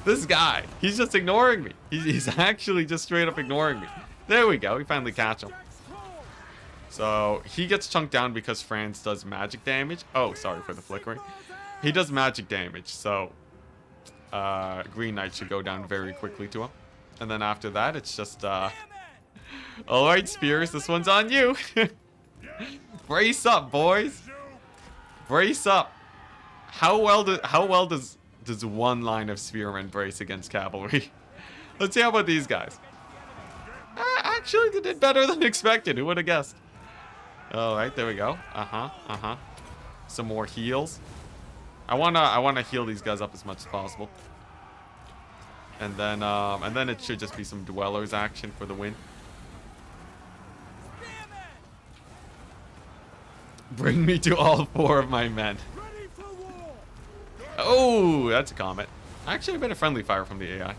Speaker 1: This guy, he's just ignoring me. He's actually just straight up ignoring me. There we go, we finally catch him. So, he gets chunked down because Franz does magic damage. Oh, sorry for the flickering. He does magic damage, so... Green Knight should go down very quickly to him. And then after that, it's just, Alright, Spears, this one's on you. Brace up, boys. Brace up. How well does one line of spearmen brace against cavalry? Let's see how about these guys. Actually, they did better than expected. Who would have guessed? Alright, there we go. Some more heals. I wanna heal these guys up as much as possible. And then it should just be some dwellers action for the win. Bring me to all 4 of my men. Oh, that's a comet. Actually, a bit of friendly fire from the AI.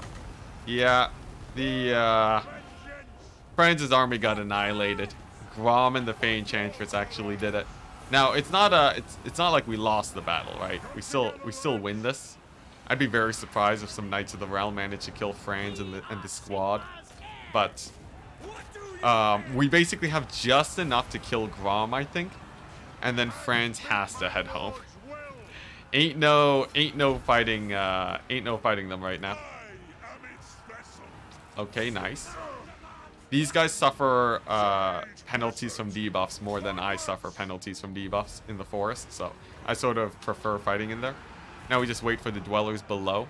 Speaker 1: Yeah, the Franz's army got annihilated. Grom and the Fey Enchantress actually did it. Now, it's not like we lost the battle, right? We still win this. I'd be very surprised if some Knights of the Realm managed to kill Franz and the squad. But we basically have just enough to kill Grom, I think. And then Franz has to head home. Ain't no fighting them right now. Okay, nice. These guys suffer penalties from debuffs more than I suffer penalties from debuffs in the forest, so I sort of prefer fighting in there. Now we just wait for the dwellers below,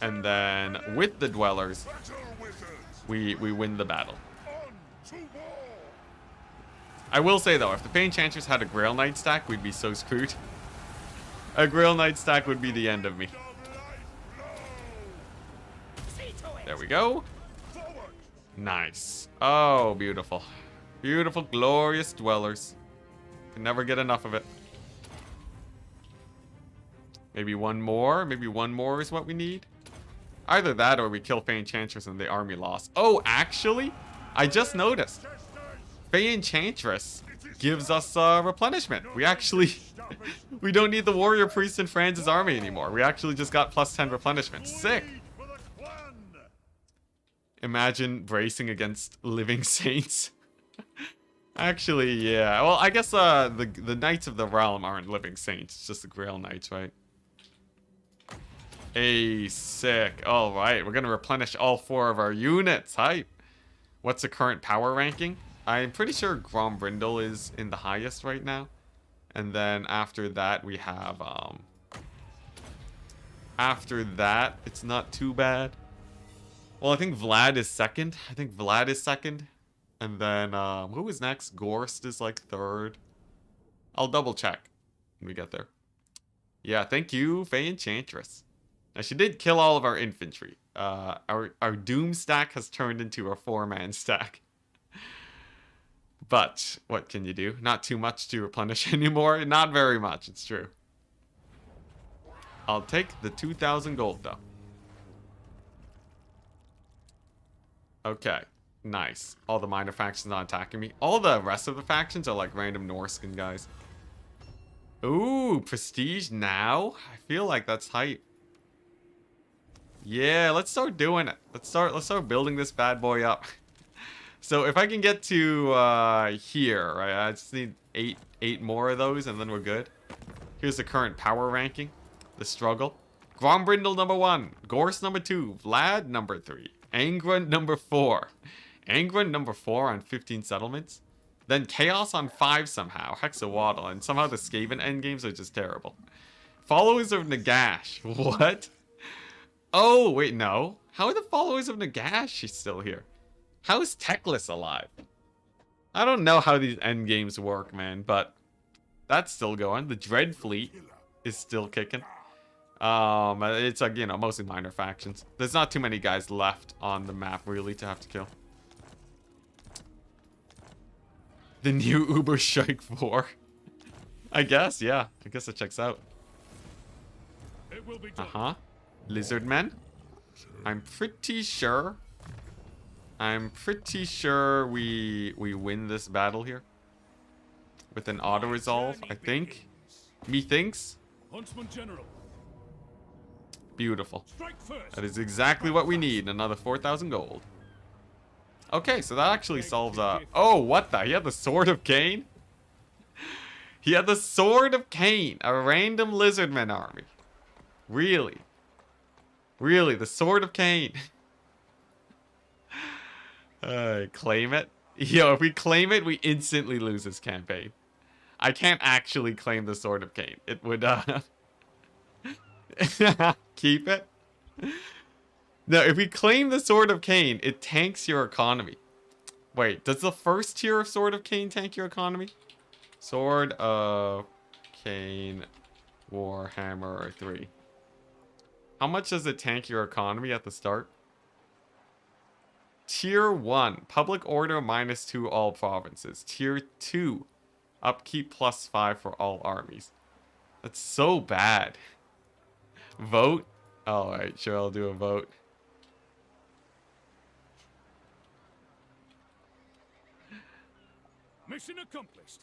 Speaker 1: and then with the dwellers, we win the battle. I will say though, if the Fey Enchantress had a Grail Knight stack, we'd be so screwed. A Grail Knight stack would be the end of me. There we go. Nice. Oh, beautiful. Beautiful, glorious dwellers. Can never get enough of it. Maybe one more. Maybe one more is what we need. Either that or we kill Fey Enchantress and the army lost. Oh, actually, I just noticed. Fey Enchantress gives us replenishment. We actually... we don't need the Warrior Priest in Franz's army anymore. We actually just got plus 10 replenishment. Sick. Imagine bracing against living saints. Actually, yeah. Well, I guess the Knights of the Realm aren't living saints. It's just the Grail Knights, right? Hey, sick. All right, we're gonna replenish all 4 of our units. Hype. What's the current power ranking? I'm pretty sure Grom Brindle is in the highest right now. And then after that, we have after that, it's not too bad. Well, I think Vlad is second. And then, who is next? Gorst is like third. I'll double check when we get there. Yeah, thank you, Faye Enchantress. Now, she did kill all of our infantry. Our Doom stack has turned into a 4-man stack. But, what can you do? Not too much to replenish anymore. Not very much, it's true. I'll take the 2,000 gold, though. Okay, nice. All the minor factions not attacking me. All the rest of the factions are like random Norscan guys. Ooh, prestige now? I feel like that's hype. Yeah, let's start doing it. Let's start building this bad boy up. So if I can get to here, right? I just need eight more of those and then we're good. Here's the current power ranking. The struggle. Grombrindle number 1, Gorse number 2, Vlad number 3, Angron number 4. Angron number 4 on 15 settlements. Then Chaos on 5 somehow, Hexawaddle, and somehow the Skaven endgames are just terrible. Followers of Nagash. What? Oh, wait, no. How are the followers of Nagash still here? How is Teclis alive? I don't know how these endgames work, man, but that's still going. The Dread Fleet is still kicking. It's like, you know, mostly minor factions. There's not too many guys left on the map, really, to have to kill. The new Uber Strike 4. I guess, yeah. I guess it checks out. Uh-huh. Lizardmen. I'm pretty sure we win this battle here. With an auto-resolve, I think. Methinks.
Speaker 2: Huntsman General.
Speaker 1: Beautiful. That is exactly what we need. Another 4,000 gold. Okay, so that actually solves oh, what the? He had the Sword of Kane? He had the Sword of Kane. A random Lizardman army. Really? Really, the Sword of Kane. Claim it? Yo, if we claim it, we instantly lose this campaign. I can't actually claim the Sword of Kane. It would, keep it? No, if we claim the Sword of Kane, it tanks your economy. Wait, does the first tier of Sword of Kane tank your economy? Sword of Kane Warhammer 3. How much does it tank your economy at the start? Tier 1, Public Order -2 all provinces. Tier 2, Upkeep +5 for all armies. That's so bad. Vote? Alright, sure, I'll do a vote.
Speaker 2: Mission accomplished.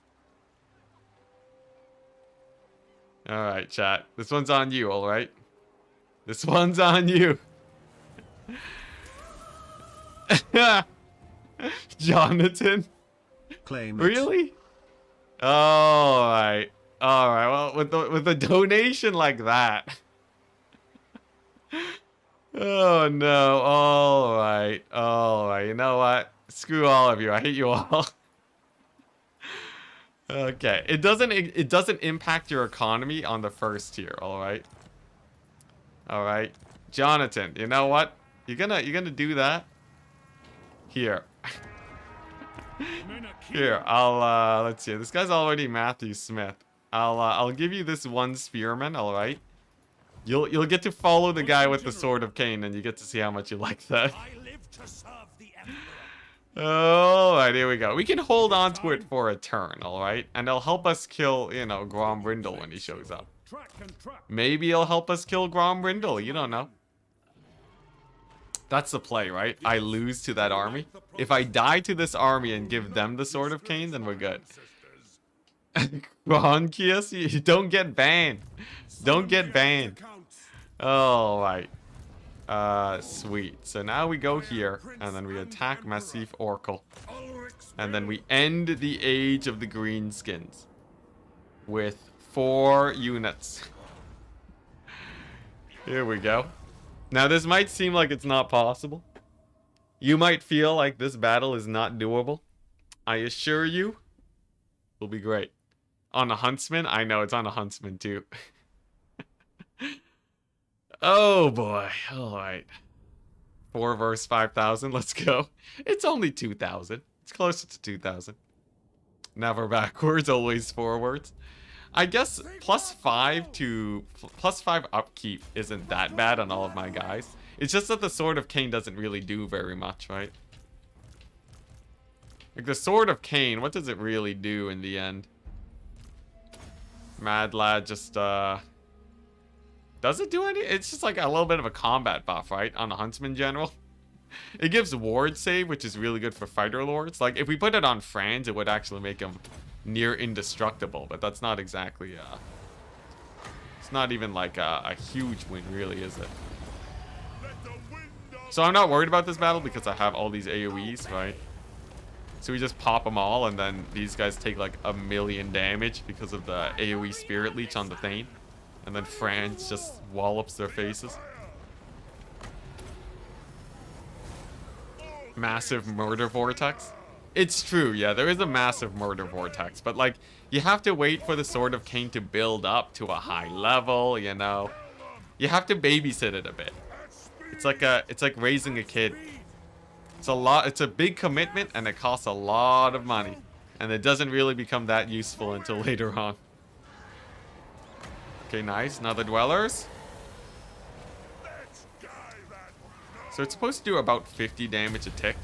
Speaker 1: Alright, chat. This one's on you, alright? This one's on you. Jonathan?
Speaker 4: Claim it.
Speaker 1: Really? Alright. Alright, well, with a donation like that. Oh no. Alright. Alright. You know what? Screw all of you. I hate you all. Okay. It doesn't impact your economy on the first tier, alright? Alright. Jonathan, you know what? You're gonna do that? Here. Here, I'll let's see. This guy's already Matthew Smith. I'll give you this one spearman, alright? You'll get to follow the guy with the Sword of Kane, and you get to see how much you like that. Alright, here we go. We can hold on to it for a turn, alright? And it'll help us kill, you know, Grombrindle when he shows up. Maybe it'll help us kill Grombrindle, you don't know. That's the play, right? I lose to that army. If I die to this army and give them the Sword of Kane, then we're good. Gronkius, you don't get banned. Don't get banned. Alright. Sweet. So now we go here, and then we attack Massif Oracle. And then we end the Age of the Greenskins. With 4 units. Here we go. Now this might seem like it's not possible. You might feel like this battle is not doable. I assure you, it'll be great. On a Huntsman? I know, it's on a Huntsman too. Oh boy, alright. 4 versus 5,000. Let's go. It's only 2,000. It's closer to 2,000. Never backwards, always forwards. I guess +5 to +5 upkeep isn't that bad on all of my guys. It's just that the Sword of Kane doesn't really do very much, right? Like the Sword of Kane, what does it really do in the end? Mad Lad just does it do any? It's just like a little bit of a combat buff, right? On a Huntsman General. It gives ward save, which is really good for fighter lords. Like if we put it on Franz, it would actually make him near indestructible, but that's not exactly it's not even like a huge win, really, is it? So I'm not worried about this battle because I have all these AoEs, right? So we just pop them all, and then these guys take like 1,000,000 damage because of the AoE Spirit Leech on the Thane. And then Franz just wallops their faces. Massive murder vortex. It's true, yeah, there is a massive murder vortex, but like you have to wait for the Sword of Kane to build up to a high level, you know. You have to babysit it a bit. It's like raising a kid. It's a big commitment, and it costs a lot of money, and it doesn't really become that useful until later on. Okay, nice. Now the dwellers. So it's supposed to do about 50 damage a tick.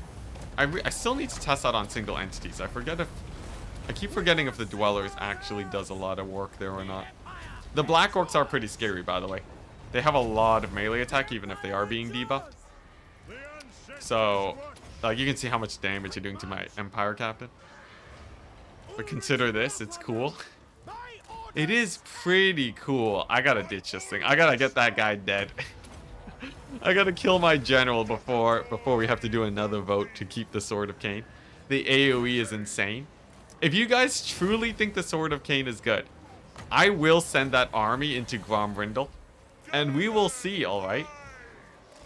Speaker 1: I still need to test that on single entities. I keep forgetting if the dwellers actually does a lot of work there or not. The black orcs are pretty scary, by the way. They have a lot of melee attack, even if they are being debuffed. So, like, you can see how much damage you're doing to my Empire Captain. But consider this, it's cool. It is pretty cool. I gotta ditch this thing. I gotta get that guy dead. I gotta kill my general before we have to do another vote to keep the Sword of Kane. The AoE is insane. If you guys truly think the Sword of Kane is good, I will send that army into Grom, and we will see, alright?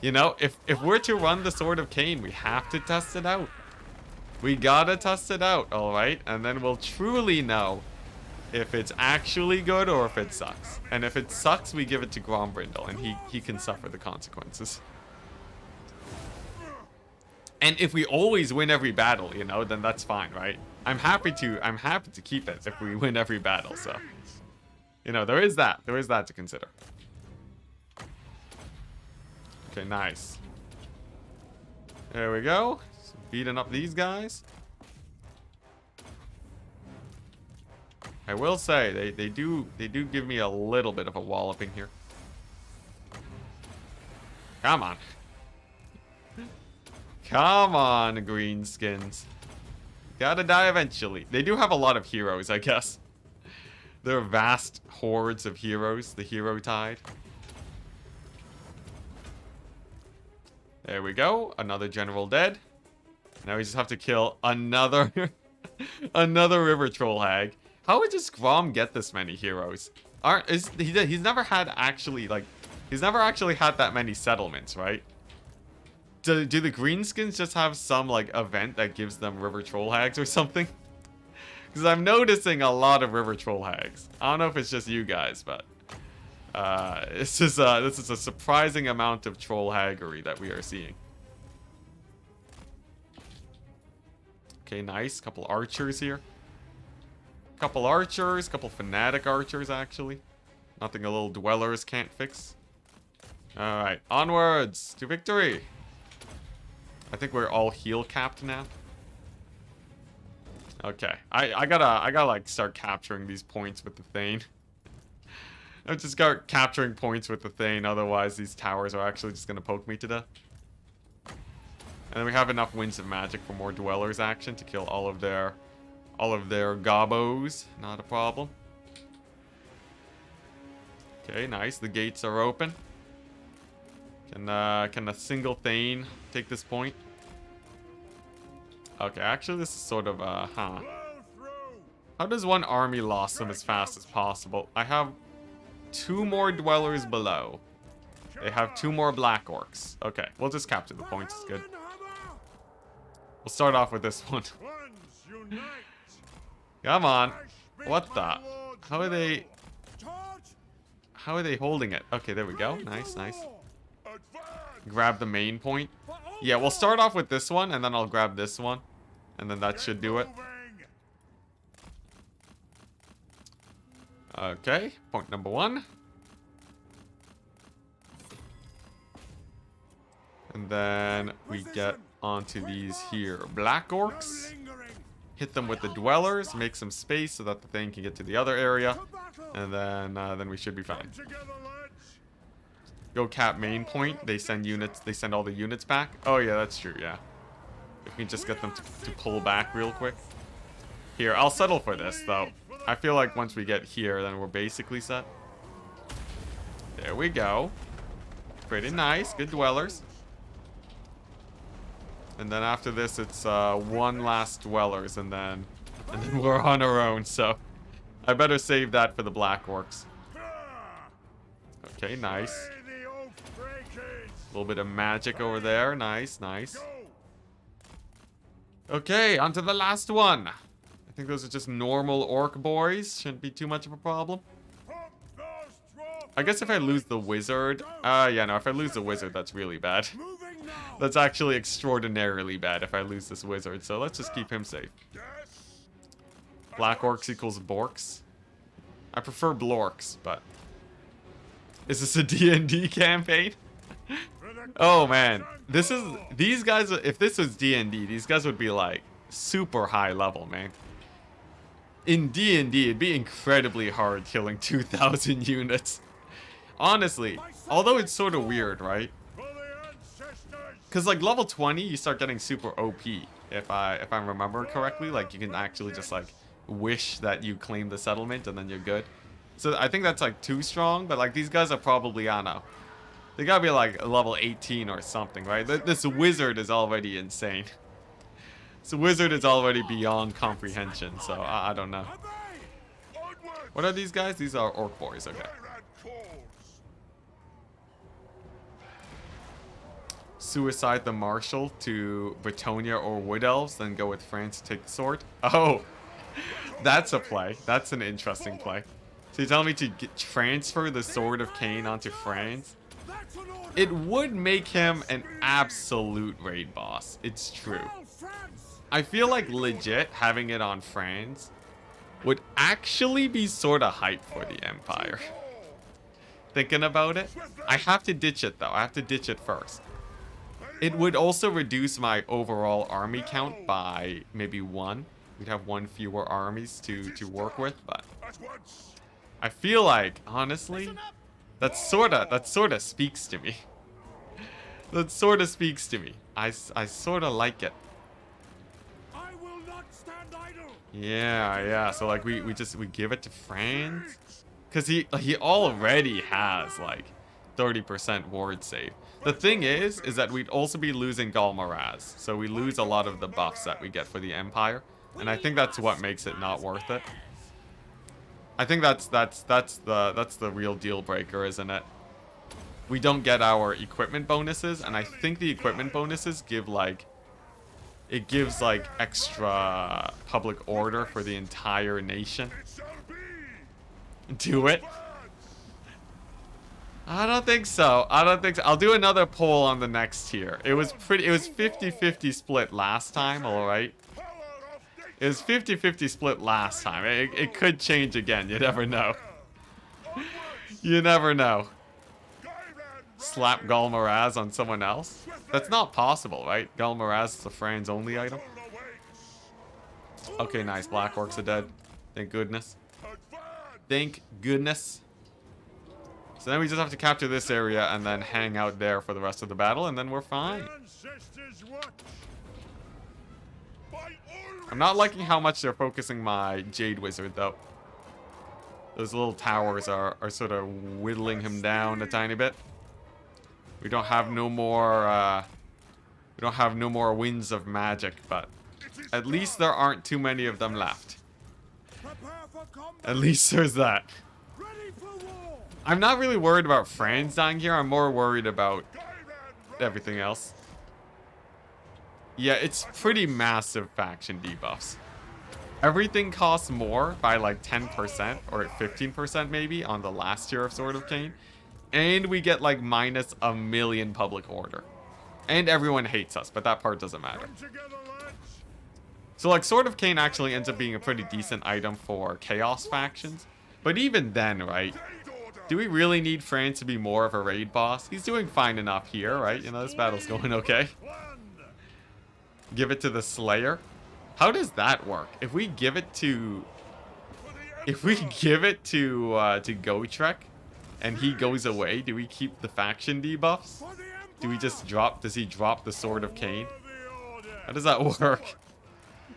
Speaker 1: You know, if we're to run the Sword of Kane, we have to test it out. We gotta test it out, alright? And then we'll truly know if it's actually good or if it sucks. And if it sucks, we give it to Grom, and he can suffer the consequences. And if we always win every battle, you know, then that's fine, right? I'm happy to keep it if we win every battle, so. You know, there is that to consider. Okay, nice. There we go. So beating up these guys. I will say they do give me a little bit of a walloping here. Come on. Come on, greenskins. Gotta die eventually. They do have a lot of heroes, I guess. There are vast hordes of heroes, the hero tide. There we go. Another general dead. Now we just have to kill another another river troll hag. How would just Grom get this many heroes? He's never actually had that many settlements, right? Do the greenskins just have some like event that gives them river troll hags or something? Because I'm noticing a lot of river troll hags. I don't know if it's just you guys, but this is a surprising amount of troll haggery that we are seeing. Okay, nice. Couple archers here. Couple archers, couple fanatic archers actually. Nothing a little dwellers can't fix. Alright, onwards to victory. I think we're all heal capped now. Okay, I gotta like start capturing these points with the Thane. I just start capturing points with the Thane, otherwise these towers are actually just gonna poke me to death. And then we have enough Winds of Magic for more dwellers action to kill all of their gobos. Not a problem. Okay, nice. The gates are open. Can a single Thane take this point? Okay, actually this is sort of How does one army lost them as fast as possible? I have 2 more dwellers below. They have 2 more black orcs. Okay, we'll just capture the points. It's good. We'll start off with this one. Come on. What the? How are they holding it? Okay, there we go. Nice, nice. grab the main point. Yeah, we'll start off with this one, and then I'll grab this one. And then that should do it. Okay, point number 1. And then we get onto these here black orcs. Hit them with the dwellers, make some space so that the thing can get to the other area. And then we should be fine. Go cap main point. They send units. They send all the units back. Oh yeah, that's true. Yeah. If we can just get them to pull back real quick. Here, I'll settle for this though. I feel like once we get here, then we're basically set. There we go. Pretty nice. Good dwellers. And then after this, it's one last dwellers, and then we're on our own. So I better save that for the black orcs. Okay, nice. A little bit of magic over there. Nice, nice. Okay, on to the last one. I think those are just normal orc boys. Shouldn't be too much of a problem. I guess if I lose the wizard... yeah, no, if I lose the wizard, that's really bad. That's actually extraordinarily bad if I lose this wizard. So let's just keep him safe. Black orcs equals borks. I prefer blorks, but... Is this a D&D campaign? Oh man, this is... These guys, if this was D&D, these guys would be like super high level, man. In D&D, it'd be incredibly hard killing 2,000 units. Honestly, although it's sort of weird, right? Because like level 20, you start getting super OP. If I remember correctly, like you can actually just like wish that you claim the settlement and then you're good. So I think that's like too strong, but like these guys are probably, I don't know. They gotta be like level 18 or something, right? This wizard is already insane. This wizard is already beyond comprehension, so I don't know. What are these guys? These are orc boys, okay. Suicide the marshal to Bretonia or wood elves, then go with France to take the sword. Oh, that's a play. That's an interesting play. So you're telling me to transfer the sword of Kane onto France? It would make him an absolute raid boss. It's true. I feel like legit having it on France would actually be sort of hype for the Empire. Thinking about it, I have to ditch it though. I have to ditch it first. It would also reduce my overall army count by maybe 1. We'd have 1 fewer armies to work with, but I feel like honestly, that sorta speaks to me. That sorta speaks to me. I sorta like it. Yeah. So like we give it to France, cause he already has like 30% ward save. The thing is that we'd also be losing Galmaraz, so we lose a lot of the buffs that we get for the Empire, and I think that's what makes it not worth it. I think that's the real deal breaker, isn't it? We don't get our equipment bonuses, and I think the equipment bonuses give like it gives like extra public order for the entire nation. Do it? I don't think so. I'll do another poll on the next tier. It was 50-50 split last time, alright? It was 50-50 split last time. It could change again. You never know. You never know. Slap Galmaraz on someone else? That's not possible, right? Galmaraz is a Fran's only item. Okay, nice. Black orcs are dead. Thank goodness. Thank goodness. So then we just have to capture this area and then hang out there for the rest of the battle, and then we're fine. I'm not liking how much they're focusing my Jade Wizard, though. Those little towers are sort of whittling him down a tiny bit. We don't have no more winds of magic, but at least there aren't too many of them left. At least there's that. I'm not really worried about Fran's dying here. I'm more worried about everything else. Yeah, it's pretty massive faction debuffs. Everything costs more by like 10% or 15% maybe on the last tier of Sword of Kane. And we get like minus a million public order. And everyone hates us, but that part doesn't matter.
Speaker 3: Come together, lads.
Speaker 1: So like Sword of Kane actually ends up being a pretty decent item for Chaos factions. But even then, right?
Speaker 3: Raid order.
Speaker 1: Do we really need France to be more of a raid boss? He's doing fine enough here, right? You know, this battle's going okay.
Speaker 3: Land.
Speaker 1: Give it to the Slayer. How does that work? If we give it to...
Speaker 3: For the
Speaker 1: If we
Speaker 3: Emperor.
Speaker 1: give it to Gotrek and he goes away, do we keep the faction debuffs?
Speaker 3: For the
Speaker 1: Do we just drop... Does he drop the Sword of Kane?
Speaker 3: Empire. The order.
Speaker 1: How does that work?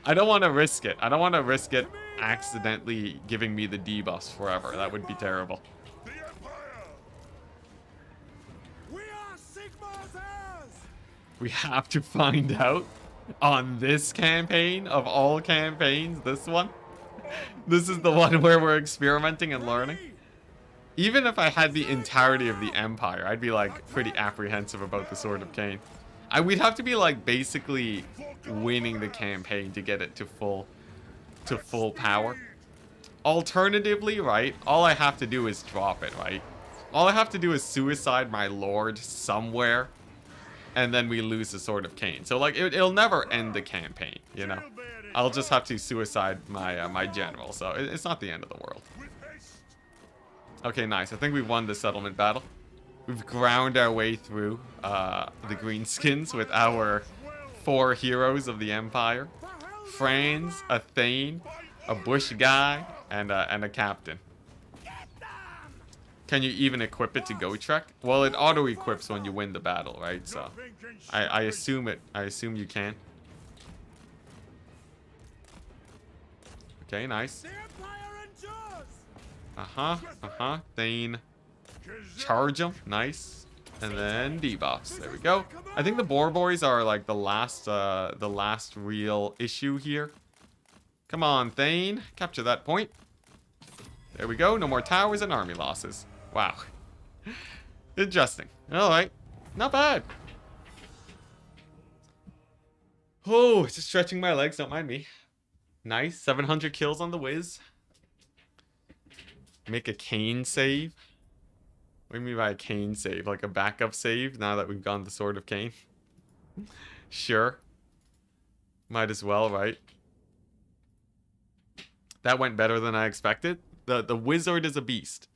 Speaker 1: I don't want to risk it. I don't want to risk it accidentally giving me the debuffs forever. That would be terrible.
Speaker 3: The Empire.
Speaker 2: We are Sigmar's heirs!
Speaker 1: We have to find out on this campaign of all campaigns, this one. This is the one where we're experimenting and learning. Even if I had the entirety of the Empire, I'd be like pretty apprehensive about the Sword of Kane. We'd have to be like basically winning the campaign to get it to full power. Alternatively, right, all I have to do is drop it, right? All I have to do is suicide my lord somewhere, and then we lose the Sword of Kane. So like it'll never end the campaign, you know. I'll just have to suicide my my general, so it's not the end of the world.
Speaker 3: With haste.
Speaker 1: Okay, nice. I think we've won the settlement battle. We've ground our way through the greenskins with our 4 heroes of the Empire. Franz, a Thane, a bush guy, and a captain. Can you even equip it to Gotrek? Well, it auto-equips when you win the battle, right? So
Speaker 3: Nothing can
Speaker 1: I
Speaker 3: separate.
Speaker 1: assume it. I assume you can. Okay, nice.
Speaker 2: The Empire endures!
Speaker 1: Thane. Charge him. Nice. And then debuffs. There we go. I think the Boar Boys are like the last real issue here. Come on, Thane. Capture that point. There we go. No more towers and army losses. Wow. Interesting. Alright. Not bad. Oh, just stretching my legs. Don't mind me. Nice. 700 kills on the whiz. Make a Kane save. What do you mean by a Kane save? Like a backup save now that we've gone the Sword of Kane? Sure. Might as well, right? That went better than I expected. The wizard is a beast.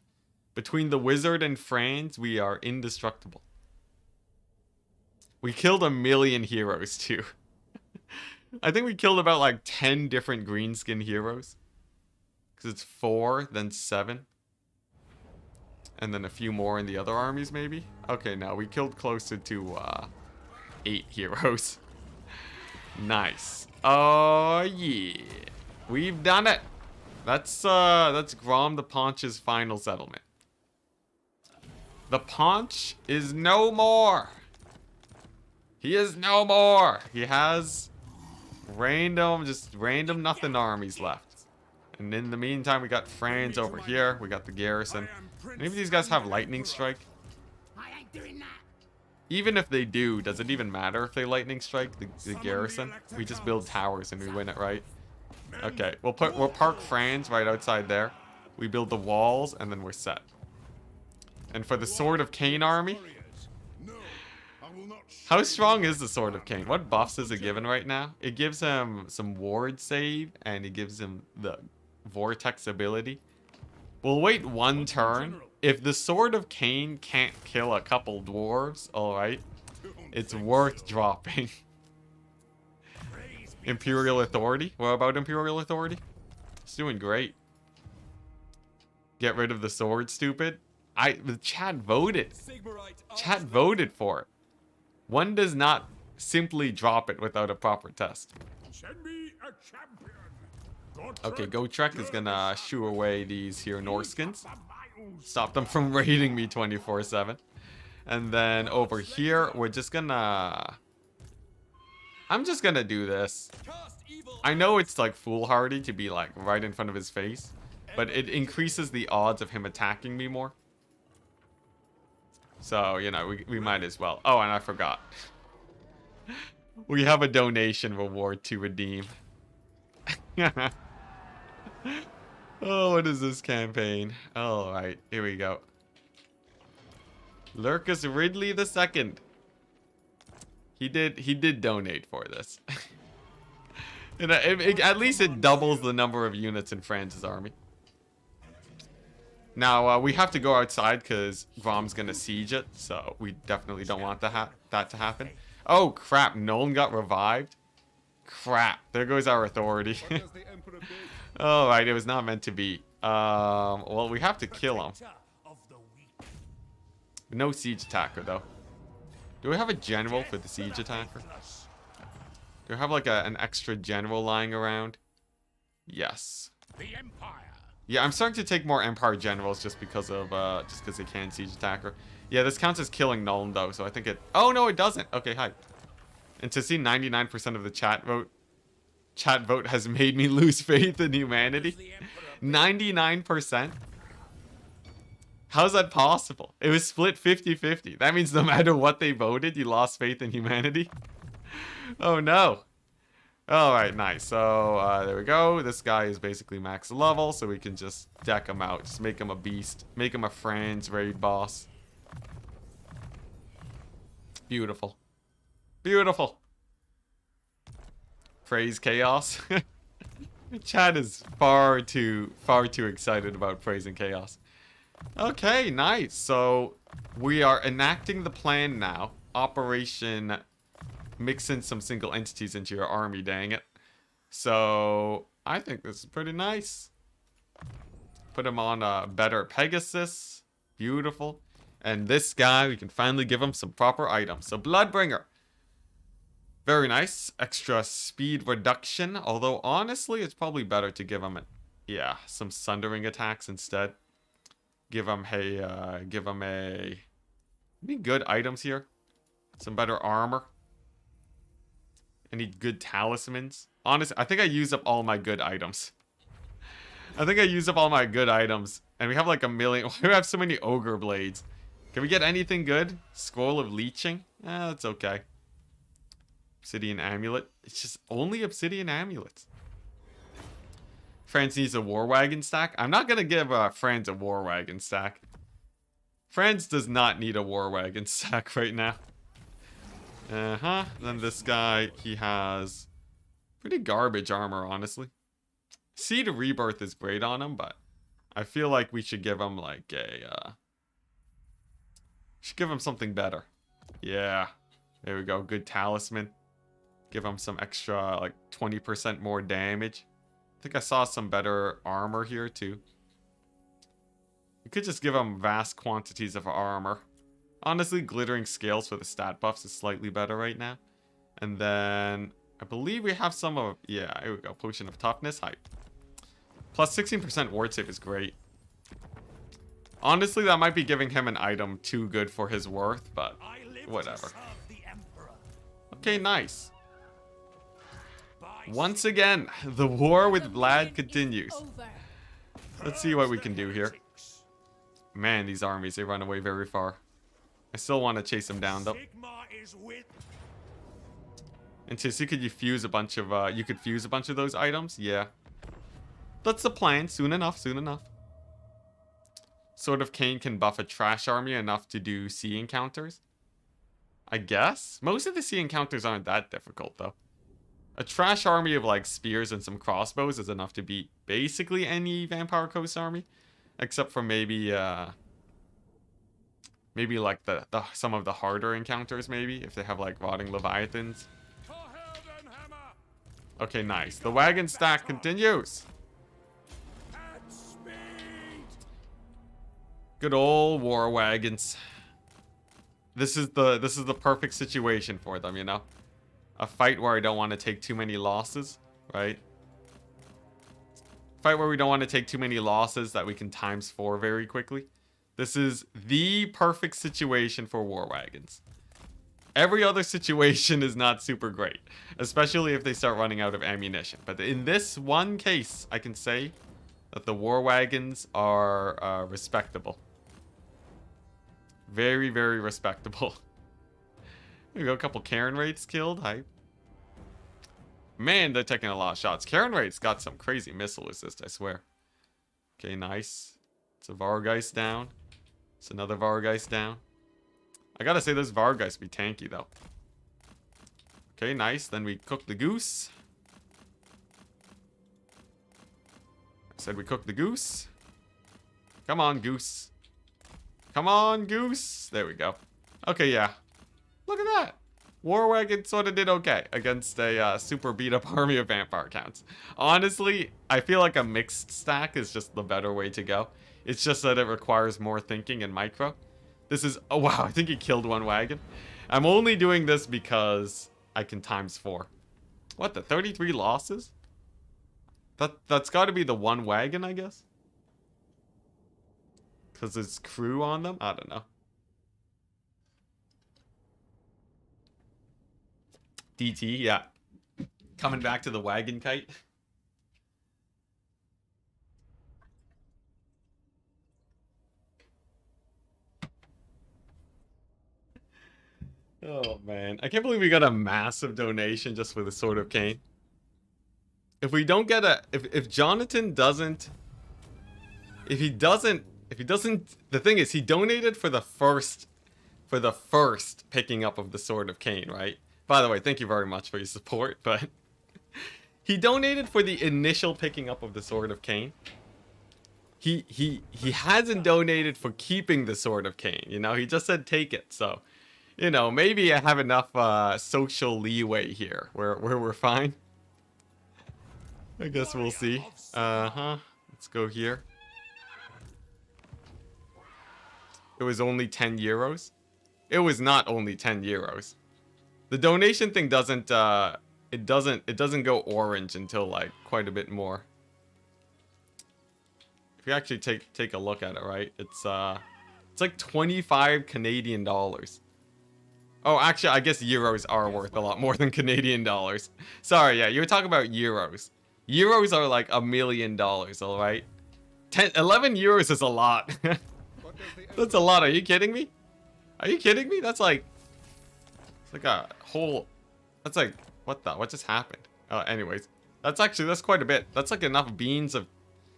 Speaker 1: Between the wizard and Franz, we are indestructible. We killed 1 million heroes too. I think we killed about like 10 different greenskin heroes. Because it's 4, then 7. And then a few more in the other armies, maybe? Okay, no, we killed closer to 8 heroes. Nice. Oh, yeah. We've done it. That's Grom the Paunch's final settlement. The Paunch is no more. He is no more. He has just random nothing armies left. And in the meantime, we got Franz over here. We got the garrison. Maybe these guys have lightning strike.
Speaker 2: I ain't doing that!
Speaker 1: Even if they do, does it even matter if they lightning strike the garrison? We just build towers and we win it, right? Okay, we'll park Franz right outside there. We build the walls and then we're set. And for the Sword of Kane army,
Speaker 3: No, I will not.
Speaker 1: how strong is the Sword of Kane? What buffs is it given right now? It gives him some ward save and it gives him the vortex ability. We'll wait 1 turn. If the Sword of Kane can't kill a couple dwarves, alright, it's worth dropping. Imperial Authority? What about Imperial Authority? It's doing great. Get rid of the sword, stupid. The chat voted.
Speaker 2: Sigmarite
Speaker 1: Chat voted for it. One does not simply drop it without a proper test.
Speaker 3: Send me a champion.
Speaker 1: Okay, Gotrek is gonna shoo away these here Norskins. Stop them from raiding me 24/7. And then over here, we're just gonna... I'm just gonna do this. I know it's like foolhardy to be like right in front of his face, but it increases the odds of him attacking me more. So, you know, we might as well. Oh, and I forgot. We have a donation reward to redeem. Oh, what is this campaign? Alright, here we go. Lurkus Ridley the second. He did donate for this. And at least it doubles the number of units in France's army. Now, we have to go outside because Grom's going to siege it, so we definitely don't want that to happen. Oh, crap. Nolan got revived? Crap. There goes our authority. Alright, it was not meant to be. Well, we have to kill him. No siege attacker, though. Do we have a general for the siege attacker? Do we have, like, an extra general lying around? Yes.
Speaker 3: The Empire.
Speaker 1: Yeah, I'm starting to take more Empire generals just because they can siege attacker. Yeah, this counts as killing Nolan though, so I think it. Oh no, it doesn't. Okay, hi. And to see 99% of the chat vote has made me lose faith in humanity. 99%. How's that possible? It was split 50-50. That means no matter what they voted, you lost faith in humanity. Oh no. Alright, nice. So, there we go. This guy is basically max level, so we can just deck him out. Just make him a beast. Make him a Franz raid boss. Beautiful. Beautiful. Praise chaos. Chat is far too excited about praising chaos. Okay, nice. So, we are enacting the plan now. Operation... Mix in some single entities into your army, dang it. So, I think this is pretty nice. Put him on a better Pegasus. Beautiful. And this guy, we can finally give him some proper items. So, Bloodbringer. Very nice. Extra speed reduction. Although, honestly, it's probably better to give him, some sundering attacks instead. Give him any good items here? Some better armor. Any good talismans? Honestly, I think I used up all my good items. And we have like a million. We have so many ogre blades. Can we get anything good? Scroll of leeching? That's okay. Obsidian amulet. It's just only obsidian amulets. France needs a war wagon stack. I'm not going to give France a war wagon stack. France does not need a war wagon stack right now. Then this guy, he has pretty garbage armor, honestly. Seed of Rebirth is great on him, but I feel like we should give him like should give him something better. Yeah. There we go. Good talisman. Give him some extra, like 20% more damage. I think I saw some better armor here too. You could just give him vast quantities of armor. Honestly, glittering scales for the stat buffs is slightly better right now. And then I believe we have some of, yeah, here we go. Potion of toughness, hype. Plus 16% ward save is great. Honestly, that might be giving him an item too good for his worth, but whatever. Okay, nice. Once again, the war with Vlad continues. Let's see what we can do here. Man, these armies, they run away very far. I still want to chase them down though. And so could you fuse a bunch of you could fuse a bunch of those items? Yeah. That's the plan. Soon enough, soon enough. Sword of Kane can buff a trash army enough to do sea encounters. I guess. Most of the sea encounters aren't that difficult though. A trash army of like spears and some crossbows is enough to beat basically any Vampire Coast army. Except for maybe like some of the harder encounters, maybe, if they have like rotting leviathans. Okay, nice. The wagon stack continues. Good old war wagons. This is the perfect situation for them, you know? A fight where I don't want to take too many losses, right? Fight where we don't want to take too many losses that we can ×4 very quickly. This is the perfect situation for war wagons. Every other situation is not super great, especially if they start running out of ammunition. But in this one case, I can say that the war wagons are respectable. Very, very respectable. There we go, a couple Karen raids killed. Hype. Man, they're taking a lot of shots. Karen raid's got some crazy missile assist, I swear. Okay, nice. It's a Vargeist down. It's another Vargeist down. I gotta say, those Vargas be tanky, though. Okay, nice. Then we cook the goose. I said we cook the goose. Come on, goose. Come on, goose. There we go. Okay, yeah. Look at that. War Wagon sort of did okay against a super beat-up army of vampire counts. Honestly, I feel like a mixed stack is just the better way to go. It's just that it requires more thinking and micro. This is... Oh, wow. I think he killed one wagon. I'm only doing this because I can ×4. What, the 33 losses? That's got to be the one wagon, I guess? Because there's crew on them? I don't know. DT, yeah. Coming back to the wagon kite. Oh, man. I can't believe we got a massive donation just for the Sword of Kane. If we don't get a... If Jonathan doesn't... If he doesn't... The thing is, he donated for the first picking up of the Sword of Kane, right? By the way, thank you very much for your support, but... He donated for the initial picking up of the Sword of Kane. He hasn't donated for keeping the Sword of Kane, you know? He just said take it, so... You know, maybe I have enough social leeway here where we're fine. I guess we'll see. Let's go here. It was only 10 euros. It was not only 10 euros. The donation thing doesn't it doesn't go orange until like quite a bit more. If you actually take a look at it, right? It's like 25 Canadian dollars. Oh, actually, I guess euros are worth a lot more than Canadian dollars. Sorry, yeah, you were talking about euros. Euros are like $1 million, all right? 11 euros is a lot. That's a lot. Are you kidding me? Are you kidding me? That's like... It's like a whole... That's like... What just happened? Anyways. That's quite a bit. That's like enough beans of...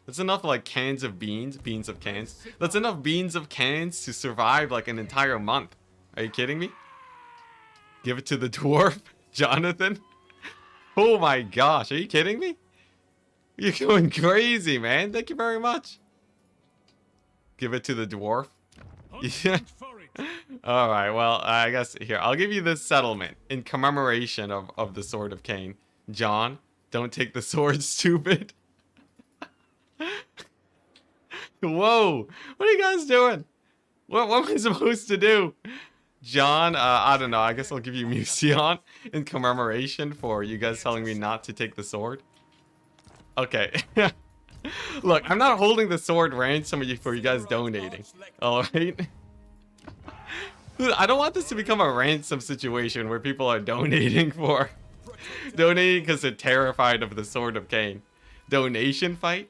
Speaker 1: That's enough like cans of beans. Beans of cans. That's enough beans of cans to survive like an entire month. Are you kidding me? Give it to the dwarf, Jonathan. Oh my gosh, are you kidding me? You're going crazy, man. Thank you very much. Give it to the dwarf. Yeah. All right, well, I guess here, I'll give you this settlement in commemoration of the Sword of Kane. John, don't take the sword, stupid. Whoa, what are you guys doing? What am I supposed to do? John, I don't know. I guess I'll give you Musion in commemoration for you guys telling me not to take the sword. Okay. Look, I'm not holding the sword ransom for you guys donating. Alright? I don't want this to become a ransom situation where people are donating because they're terrified of the Sword of Kane. Donation fight?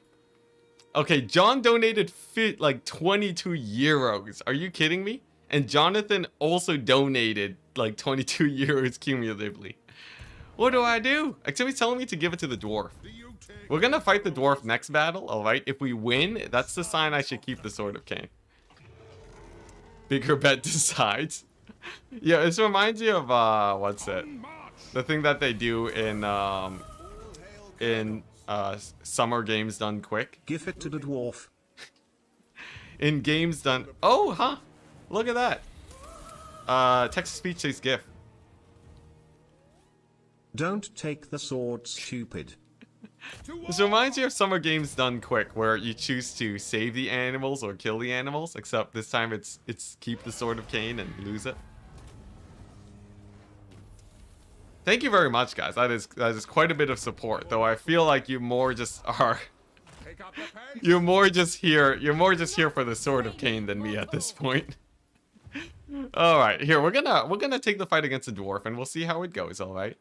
Speaker 1: Okay, John donated like 22 euros. Are you kidding me? And Jonathan also donated like 22 euros cumulatively. What do I do? Actually, telling me to give it to the dwarf. We're gonna fight the dwarf next battle, alright? If we win, that's the sign I should keep the Sword of Kane. Bigger bet decides. Yeah, this reminds me of, what's it? The thing that they do in summer games done quick.
Speaker 4: Give it to the dwarf.
Speaker 1: In games done... Oh, huh? Look at that. Text-to-speech says GIF.
Speaker 4: Don't take the sword, stupid.
Speaker 1: This reminds me of summer games done quick, where you choose to save the animals or kill the animals, except this time it's keep the Sword of Kane and lose it. Thank you very much, guys. That is quite a bit of support, though I feel like you more just are... You're more just here for the Sword of Kane than me at this point. Alright, here, we're gonna take the fight against the dwarf, and we'll see how it goes, alright?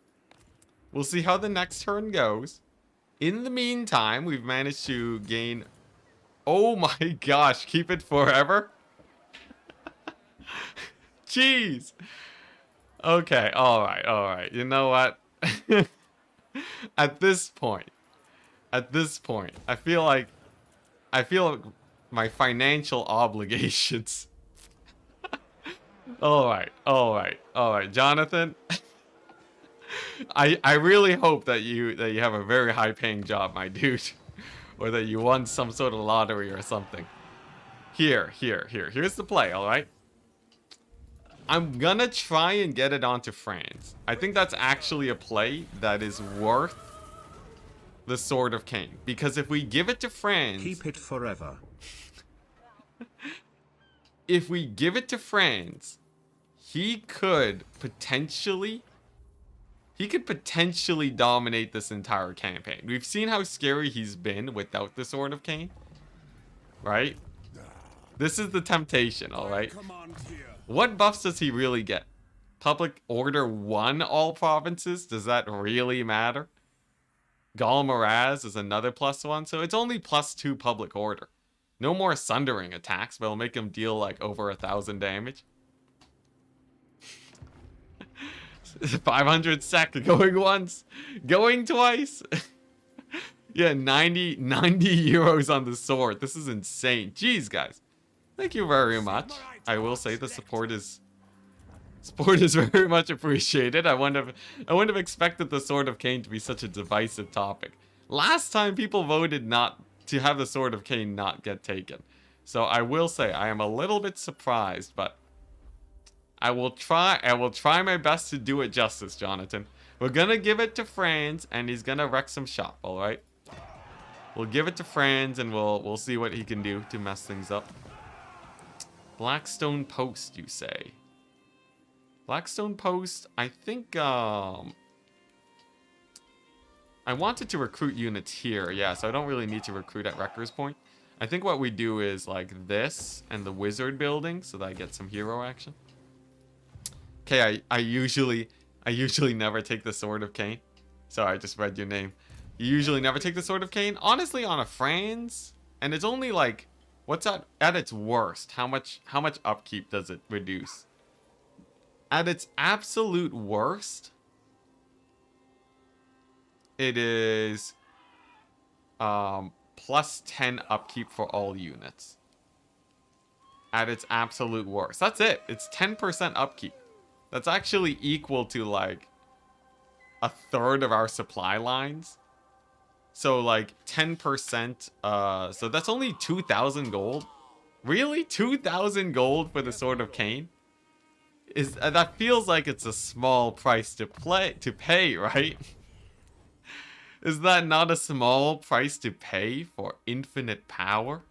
Speaker 1: We'll see how the next turn goes. In the meantime, we've managed to gain... Oh my gosh, keep it forever? Jeez! Okay, alright. You know what? At this point, I feel like my financial obligations All right, Jonathan. I really hope that you have a very high paying job, my dude, or that you won some sort of lottery or something. Here's the play. All right. I'm gonna try and get it onto France. I think that's actually a play that is worth the Sword of Kane, because if we give it to France,
Speaker 4: Keep it forever.
Speaker 1: if we give it to France, he could potentially dominate this entire campaign. We've seen how scary he's been without the Sword of Kane, right? This is the temptation, all right? What buffs does he really get? Public Order 1 all provinces? Does that really matter? Galmaraz is another +1, so it's only +2 Public Order. No more Sundering attacks, but it'll make him deal like over 1,000 damage. 500 sec going once, going twice. Yeah, 90 euros on the sword. This is insane. Jeez, guys. Thank you very much. I will say the support is very much appreciated. I wouldn't have expected the Sword of Kane to be such a divisive topic. Last time people voted not to have the Sword of Kane not get taken. So I will say I am a little bit surprised, but I will try my best to do it justice, Jonathan. We're gonna give it to Franz, and he's gonna wreck some shop, alright? We'll give it to Franz, and we'll see what he can do to mess things up. Blackstone Post, you say? Blackstone Post, I think, I wanted to recruit units here, yeah, so I don't really need to recruit at Wrecker's Point. I think what we do is, like, this and the Wizard Building, so that I get some hero action. Okay, I usually never take the Sword of Kane. Sorry, I just read your name. You usually never take the Sword of Kane? Honestly, on a Franz, and it's only, like, what's at its worst? How much upkeep does it reduce? At its absolute worst, it is +10 upkeep for all units. At its absolute worst. That's it. It's 10% upkeep. That's actually equal to like 1/3 of our supply lines. So like 10%, so that's only 2,000 gold. Really? 2,000 gold for the Sword of Kane? That feels like it's a small price to pay, right? Is that not a small price to pay for infinite power?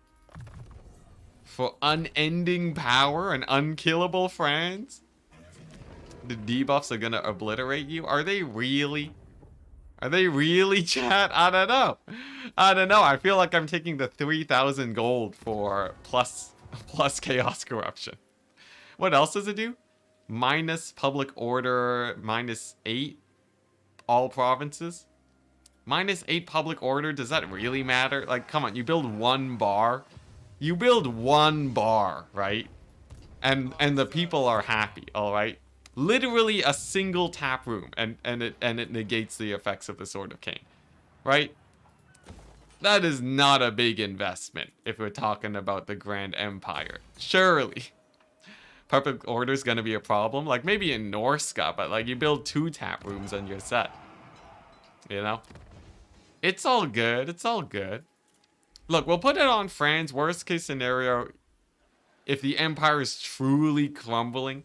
Speaker 1: For unending power and unkillable Franz? The debuffs are gonna obliterate you? Are they really? Are they really, chat? I don't know. I feel like I'm taking the 3,000 gold for plus Chaos Corruption. What else does it do? Minus Public Order, -8 all provinces. -8 Public Order, does that really matter? Like, come on, you build one bar. You build one bar, right? And the people are happy, alright? Literally a single tap room, and it negates the effects of the Sword of Kane, right? That is not a big investment if we're talking about the Grand Empire. Surely. Public Order is going to be a problem. Like, maybe in Norska, but, like, you build 2 tap rooms on your set. You know? It's all good. It's all good. Look, we'll put it on Franz. Worst case scenario, if the Empire is truly crumbling,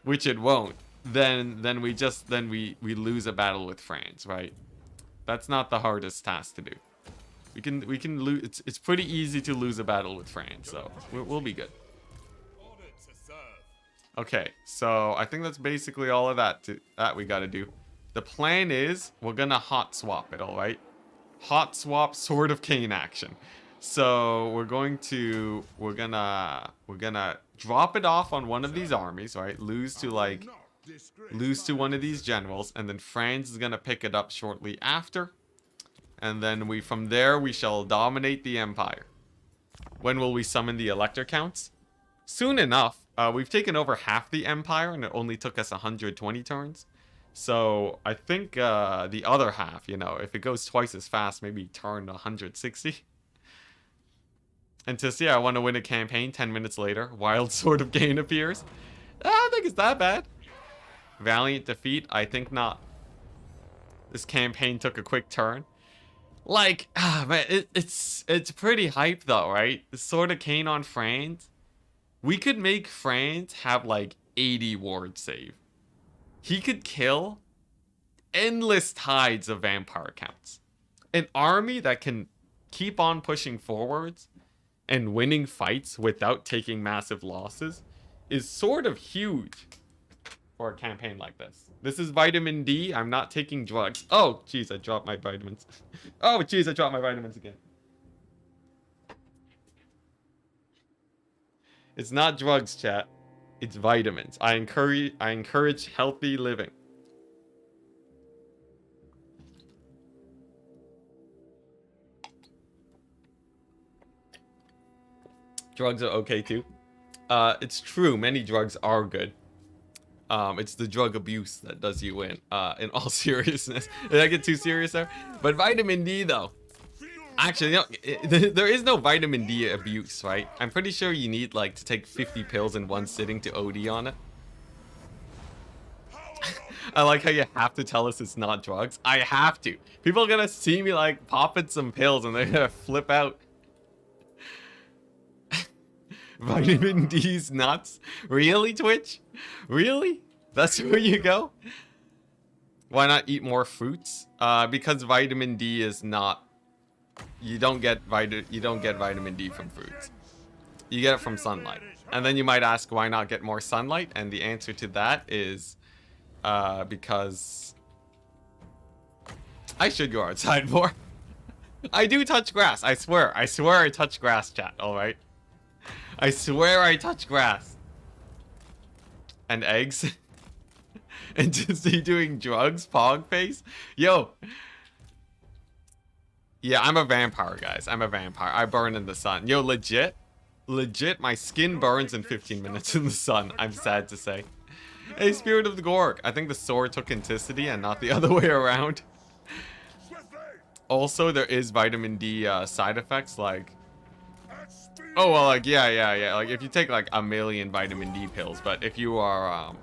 Speaker 1: which it won't, then we lose a battle with France, right? That's not the hardest task to do. We can lose. It's pretty easy to lose a battle with France, so we'll be good. Okay, so I think that's basically all of that we gotta do. The plan is we're gonna hot swap it, all right? Hot swap Sword of Kane action. So we're gonna drop it off on one of these armies, right? Lose to one of these generals, and then Franz is gonna pick it up shortly after. And then from there we shall dominate the Empire. When will we summon the Elector Counts? Soon enough. We've taken over half the Empire, and it only took us 120 turns. So I think the other half, you know, if it goes twice as fast, maybe turn 160. Enticity, I want to win a campaign. 10 minutes later, Wild Sword of Kane appears. I don't think it's that bad. Valiant defeat? I think not. This campaign took a quick turn. Like, man, it's pretty hype though, right? The Sword of Kane on Franz. We could make Franz have like 80 ward save. He could kill endless tides of vampire counts. An army that can keep on pushing forwards and winning fights without taking massive losses is sort of huge for a campaign like this. This is vitamin D. I'm not taking drugs. Oh, jeez, I dropped my vitamins. Oh, jeez, I dropped my vitamins again. It's not drugs, chat. It's vitamins. I encourage healthy living. Drugs are okay too. It's true, many drugs are good. It's the drug abuse that does you in all seriousness. Did I get too serious there? But vitamin D though. Actually, no, there is no vitamin D abuse, right? I'm pretty sure you need like to take 50 pills in one sitting to OD on it. I like how you have to tell us it's not drugs. I have to. People are gonna see me like popping some pills and they're gonna flip out. Vitamin D's nuts? Really, Twitch? Really? That's where you go? Why not eat more fruits? Because vitamin D is not. You don't get vitamin D from fruits. You get it from sunlight. And then you might ask, why not get more sunlight? And the answer to that is because I should go outside more. I do touch grass. I swear I touch grass, chat. All right. I swear I touch grass. And eggs. And just doing drugs, pog face. Yo. Yeah, I'm a vampire, guys. I'm a vampire. I burn in the sun. Yo, legit, my skin burns in 15 minutes in the sun. I'm sad to say. Hey, Spirit of the Gorg. I think the sword took Enticity and not the other way around. Also, there is vitamin D side effects like... Oh, well, like, yeah. Like, if you take, like, 1,000,000 vitamin D pills, but if you are,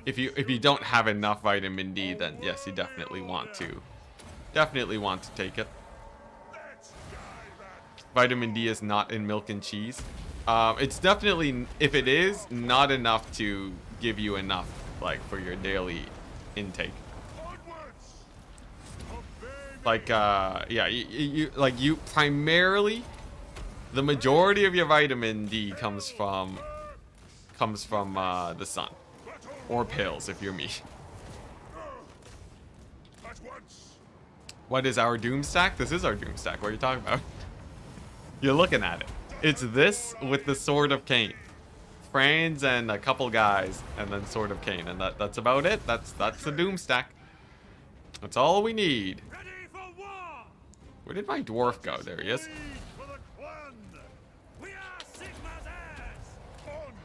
Speaker 1: if you don't have enough vitamin D, then, yes, you definitely want to take it. Vitamin D is not in milk and cheese. It's definitely, if it is, not enough to give you enough, like, for your daily intake. Like, yeah, you primarily... The majority of your vitamin D comes from the sun, or pills if you're me. What is our doom stack? This is our doom stack. What are you talking about? You're looking at it. It's this with the Sword of Kane, Franz and a couple guys, and then Sword of Kane, and that's about it. That's the doom stack. That's all we need. Where did my dwarf go? There he is.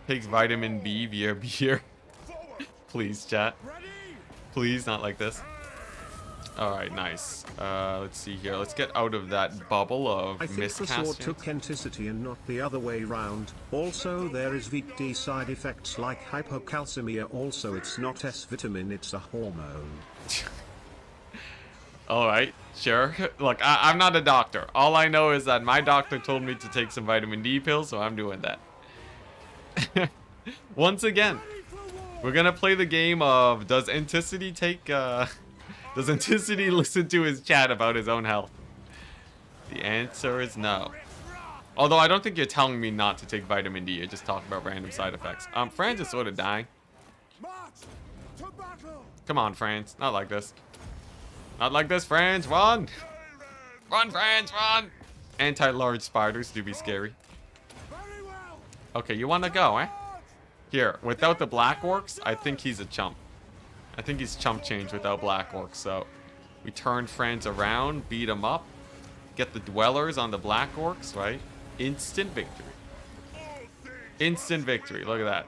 Speaker 1: Takes vitamin B via beer. Please, chat. Please, not like this. Alright, nice. Let's see here. Let's get out of that bubble of
Speaker 4: I think the sword took Enticity and not the other way round. Also, there is VD side effects like hypocalcemia. Also, it's not S vitamin, it's a hormone.
Speaker 1: Alright, sure. Look, I'm not a doctor. All I know is that my doctor told me to take some vitamin D pills, so I'm doing that. Once again, we're gonna play the game of does Enticity listen to his chat about his own health? The answer is no. Although I don't think you're telling me not to take vitamin D, you're just talking about random side effects. Franz is sort of dying. Come on, Franz. Not like this. Not like this, Franz. Run! Run, Franz, run! Anti-large spiders do be scary. Okay, you want to go, eh? Here, without the black orcs, I think he's a chump. I think he's chump change without black orcs, so... We turn Franz around, beat him up, get the dwellers on the black orcs, right? Instant victory. Instant victory, look at that.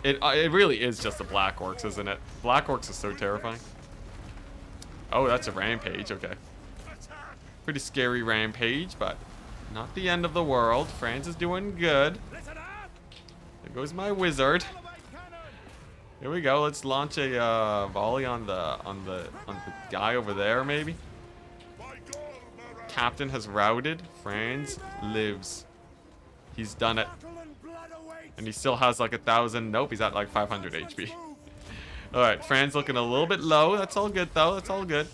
Speaker 1: It really is just the black orcs, isn't it? Black orcs are so terrifying. Oh, that's a rampage, okay. Pretty scary rampage, but Not the end of the world. France is doing good.
Speaker 2: Listen up!
Speaker 1: There goes my wizard. Here we go. Let's launch a volley on the guy over there, maybe. Captain has routed. Franz lives. He's done it. And he still has like 1,000. Nope, he's at like 500 HP. Alright, Franz looking a little bit low. That's all good, though. That's all good.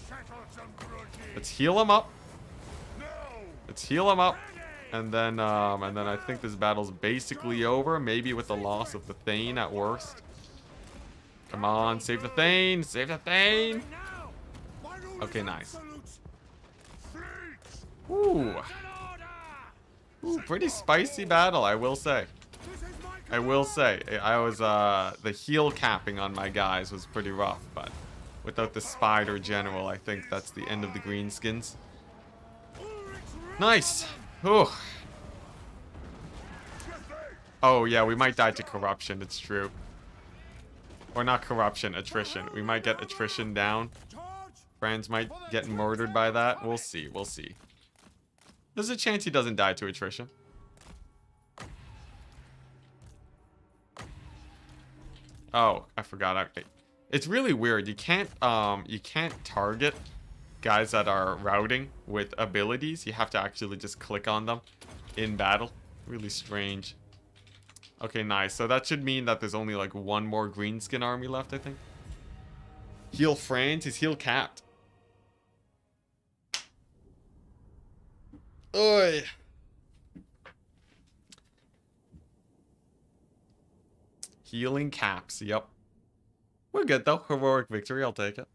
Speaker 1: Let's heal him up. Let's heal him up. And then I think this battle's basically over. Maybe with the loss of the Thane at worst. Come on, save the Thane. Save the Thane. Okay, nice. Ooh. Ooh, pretty spicy battle, I will say. I will say. I was, the heal capping on my guys was pretty rough, but without the Spider General, I think that's the end of the greenskins. Nice. Ooh. Oh, yeah, we might die to corruption, it's true. Or not corruption, attrition. We might get attrition down. Franz might get murdered by that. We'll see, we'll see. There's a chance he doesn't die to attrition. Oh, I forgot. It's really weird. You can't target guys that are routing with abilities. You have to actually just click on them in battle. Really strange. Okay, nice. So that should mean that there's only like one more greenskin army left, I think. Heal Franz. He's heal capped. Oi. Healing caps. Yep. We're good though. Heroic victory. I'll take it.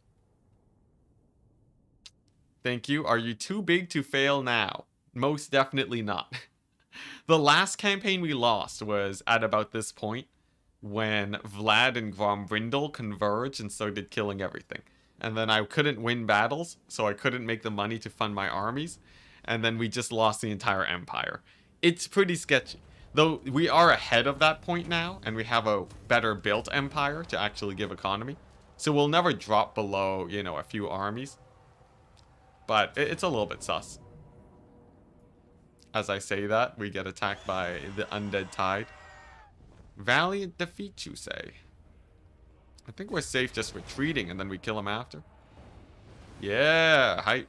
Speaker 1: Thank you. Are you too big to fail now? Most definitely not. The last campaign we lost was at about this point when Vlad and Grom converged and started killing everything. And then I couldn't win battles, so I couldn't make the money to fund my armies. And then we just lost the entire empire. It's pretty sketchy. Though we are ahead of that point now, and we have a better built empire to actually give economy. So we'll never drop below, you know, a few armies. But it's a little bit sus. As I say that, we get attacked by the Undead Tide. Valiant defeat, you say? I think we're safe just retreating, and then we kill him after. Yeah, hype.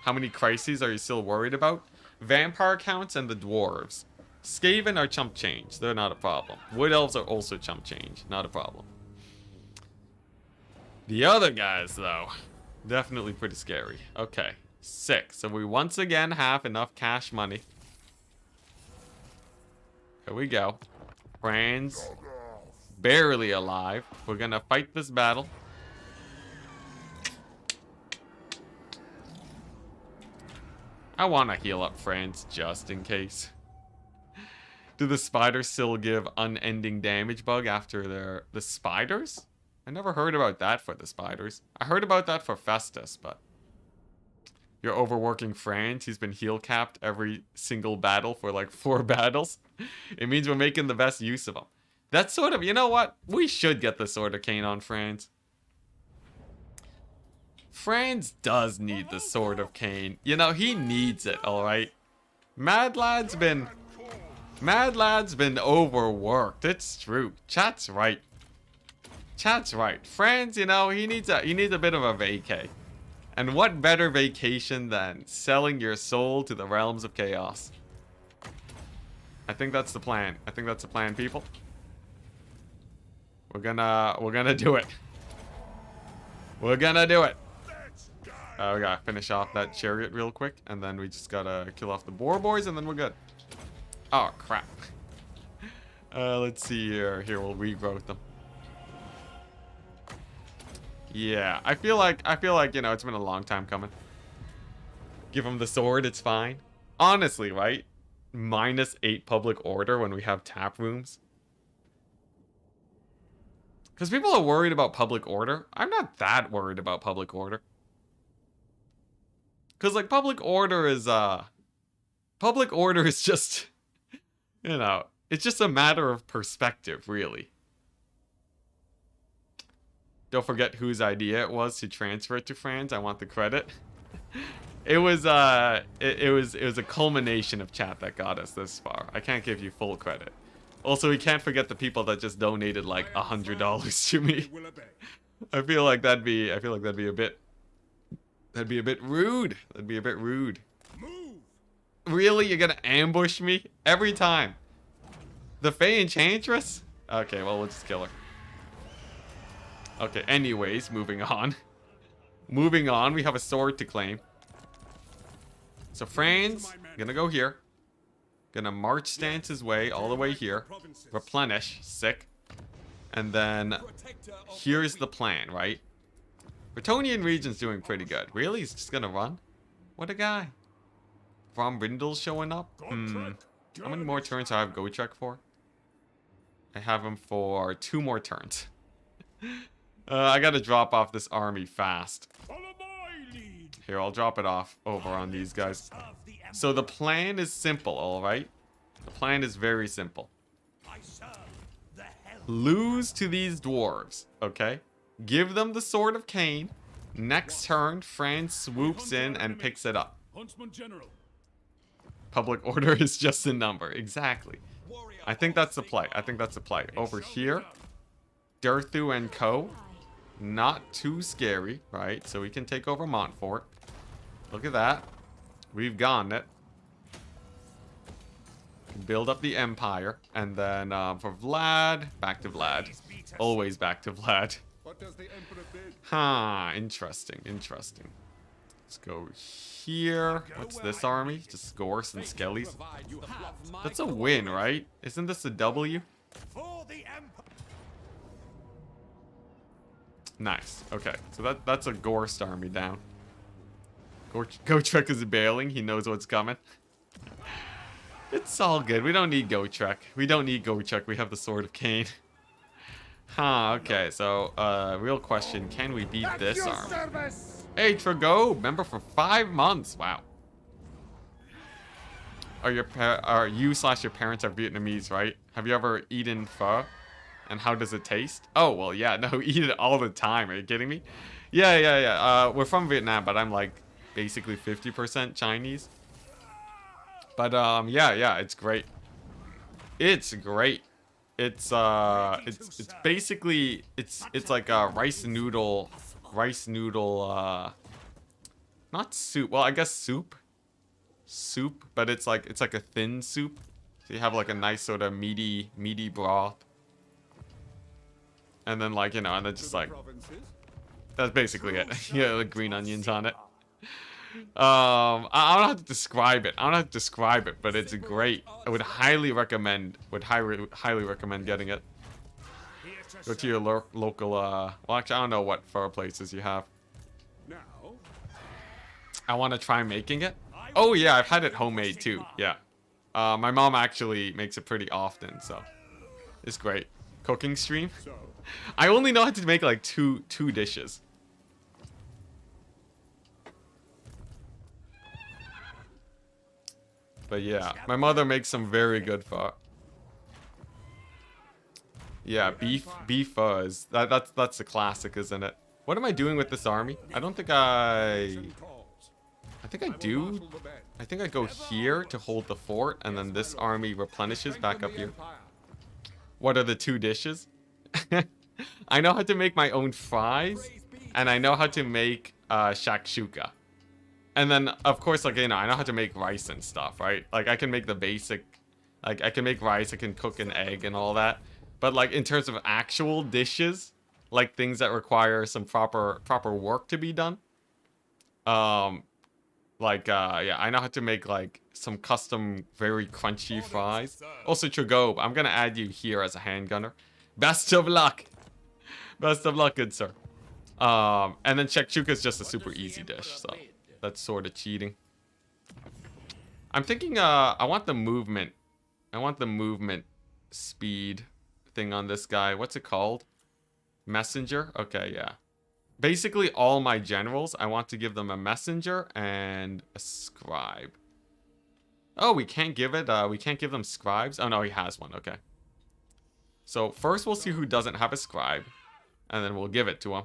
Speaker 1: How many crises are you still worried about? Vampire counts and the dwarves. Skaven are chump change. They're not a problem. Wood elves are also chump change. Not a problem. The other guys, though, definitely pretty scary. Okay, 6. So we once again have enough cash money. Here we go. Franz, barely alive. We're gonna fight this battle. I want to heal up Franz just in case. Do the spiders still give unending damage bug after the spiders? I never heard about that for the spiders. I heard about that for Festus, but you're overworking Franz. He's been heal capped every single battle for like 4 battles. It means we're making the best use of him. That's sort of, you know what? We should get the Sword of Kane on Franz. Franz does need the Sword of Kane. You know, he needs it, alright? Mad Lad's been overworked. It's true. Chat's right. Chat's right. Franz, you know, he needs a bit of a vacay. And what better vacation than selling your soul to the realms of chaos? I think that's the plan. I think that's the plan, people. We're gonna do it. We're gonna do it. We gotta finish off that chariot real quick, and then we just gotta kill off the boar boys, and then we're good. Oh crap. Let's see here. Here, we'll regrowth them. Yeah, I feel like, you know, it's been a long time coming. Give him the sword, it's fine. Honestly, right? -8 public order when we have tap rooms. Because people are worried about public order. I'm not that worried about public order. Because, like, public order is just, you know, it's just a matter of perspective, really. Don't forget whose idea it was to transfer it to France. I want the credit. It was it was a culmination of chat that got us this far. I can't give you full credit. Also, we can't forget the people that just donated like $100 to me. I feel like that'd be a bit rude. That'd be a bit rude. Really? You're gonna ambush me every time? The Fae Enchantress? Okay, well, we'll just kill her. Okay, anyways, moving on. Moving on, we have a sword to claim. So Franz, gonna go here. Gonna march stance his way all the way here. Replenish, sick. And then here's the plan, right? Bretonian region's doing pretty good. Really? He's just gonna run? What a guy. From Rindle's showing up? How many more turns do I have Gotrek for? I have him for 2 more turns. I gotta drop off this army fast. Here, I'll drop it off over on these guys. So the plan is simple, alright? The plan is very simple. Lose to these dwarves, okay? Give them the Sword of Kane. Next turn, Franz swoops in and picks it up. Public order is just a number. Exactly. I think that's the play. Over here, Durthu and Co. Not too scary, right? So we can take over Montfort. Look at that. We've gone it. Build up the Empire. And then for Vlad, back to Vlad. Always back to Vlad. Huh, interesting. Let's go here. What's this army? Just Gorse and Skellies. That's a win, right? Isn't this a W? Nice. Okay, so that's a Gorse army down. Gotrek is bailing. He knows what's coming. It's all good. We don't need Gotrek. We have the Sword of Kane. Huh, okay. So, real question. Can we beat this army? Hey, Trago, member for 5 months. Wow. Are you / your parents are Vietnamese, right? Have you ever eaten pho? And how does it taste? Oh, well, yeah. No, eat it all the time. Are you kidding me? Yeah. We're from Vietnam, but I'm like basically 50% Chinese. But yeah, it's great. It's great. It's basically it's like a rice noodle not soup. Well, I guess soup, but it's like a thin soup. So you have like a nice sort of meaty broth. And then like, you know, and then just like that's basically it. Yeah, like green onions on it. I don't have to describe it. But it's great. I would highly recommend getting it. Go to your local well, actually I don't know what pho places you have. I want to try making it. Oh yeah, I've had it homemade too. Yeah. My mom actually makes it pretty often, so it's great. Cooking stream. I only know how to make like two dishes. But yeah, my mother makes some very good pho. Yeah, beef pho is that's a classic, isn't it? What am I doing with this army? I don't think I think I do. I think I go here to hold the fort, and then this army replenishes back up here. What are the 2 dishes? I know how to make my own fries, and I know how to make shakshuka. And then, of course, like, you know, I know how to make rice and stuff, right? Like, I can make the basic, like, I can make rice, I can cook an egg and all that. But, like, in terms of actual dishes, like, things that require some proper work to be done. Yeah, I know how to make, like, some custom, very crunchy fries. Also, Tragobe, I'm gonna add you here as a handgunner. Best of luck! Best of luck, good sir. And then shakshuka is just a super easy dish, so that's sort of cheating. I'm thinking, I want the movement speed thing on this guy. What's it called? Messenger? Okay, yeah. Basically, all my generals, I want to give them a messenger and a scribe. Oh, we can't give them scribes? Oh, no, he has one. Okay. So, first we'll see who doesn't have a scribe. And then we'll give it to him.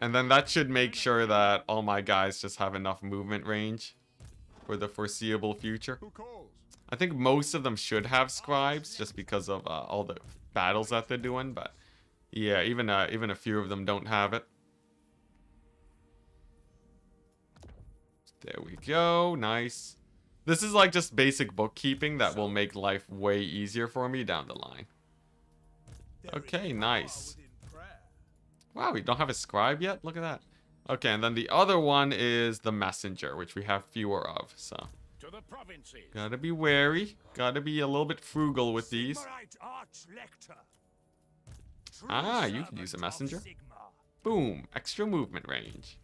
Speaker 1: And then that should make sure that all my guys just have enough movement range for the foreseeable future.
Speaker 3: Who calls?
Speaker 1: I think most of them should have scribes just because of all the battles that they're doing, but yeah, even a few of them don't have it. There we go. Nice. This is like just basic bookkeeping that will make life way easier for me down the line. Okay, nice. Wow, we don't have a scribe yet? Look at that. Okay, and then the other one is the messenger, which we have fewer of, so.
Speaker 3: To the provinces.
Speaker 1: Gotta be wary. Gotta be a little bit frugal with these. Ah, you can use a messenger. Boom, extra movement range.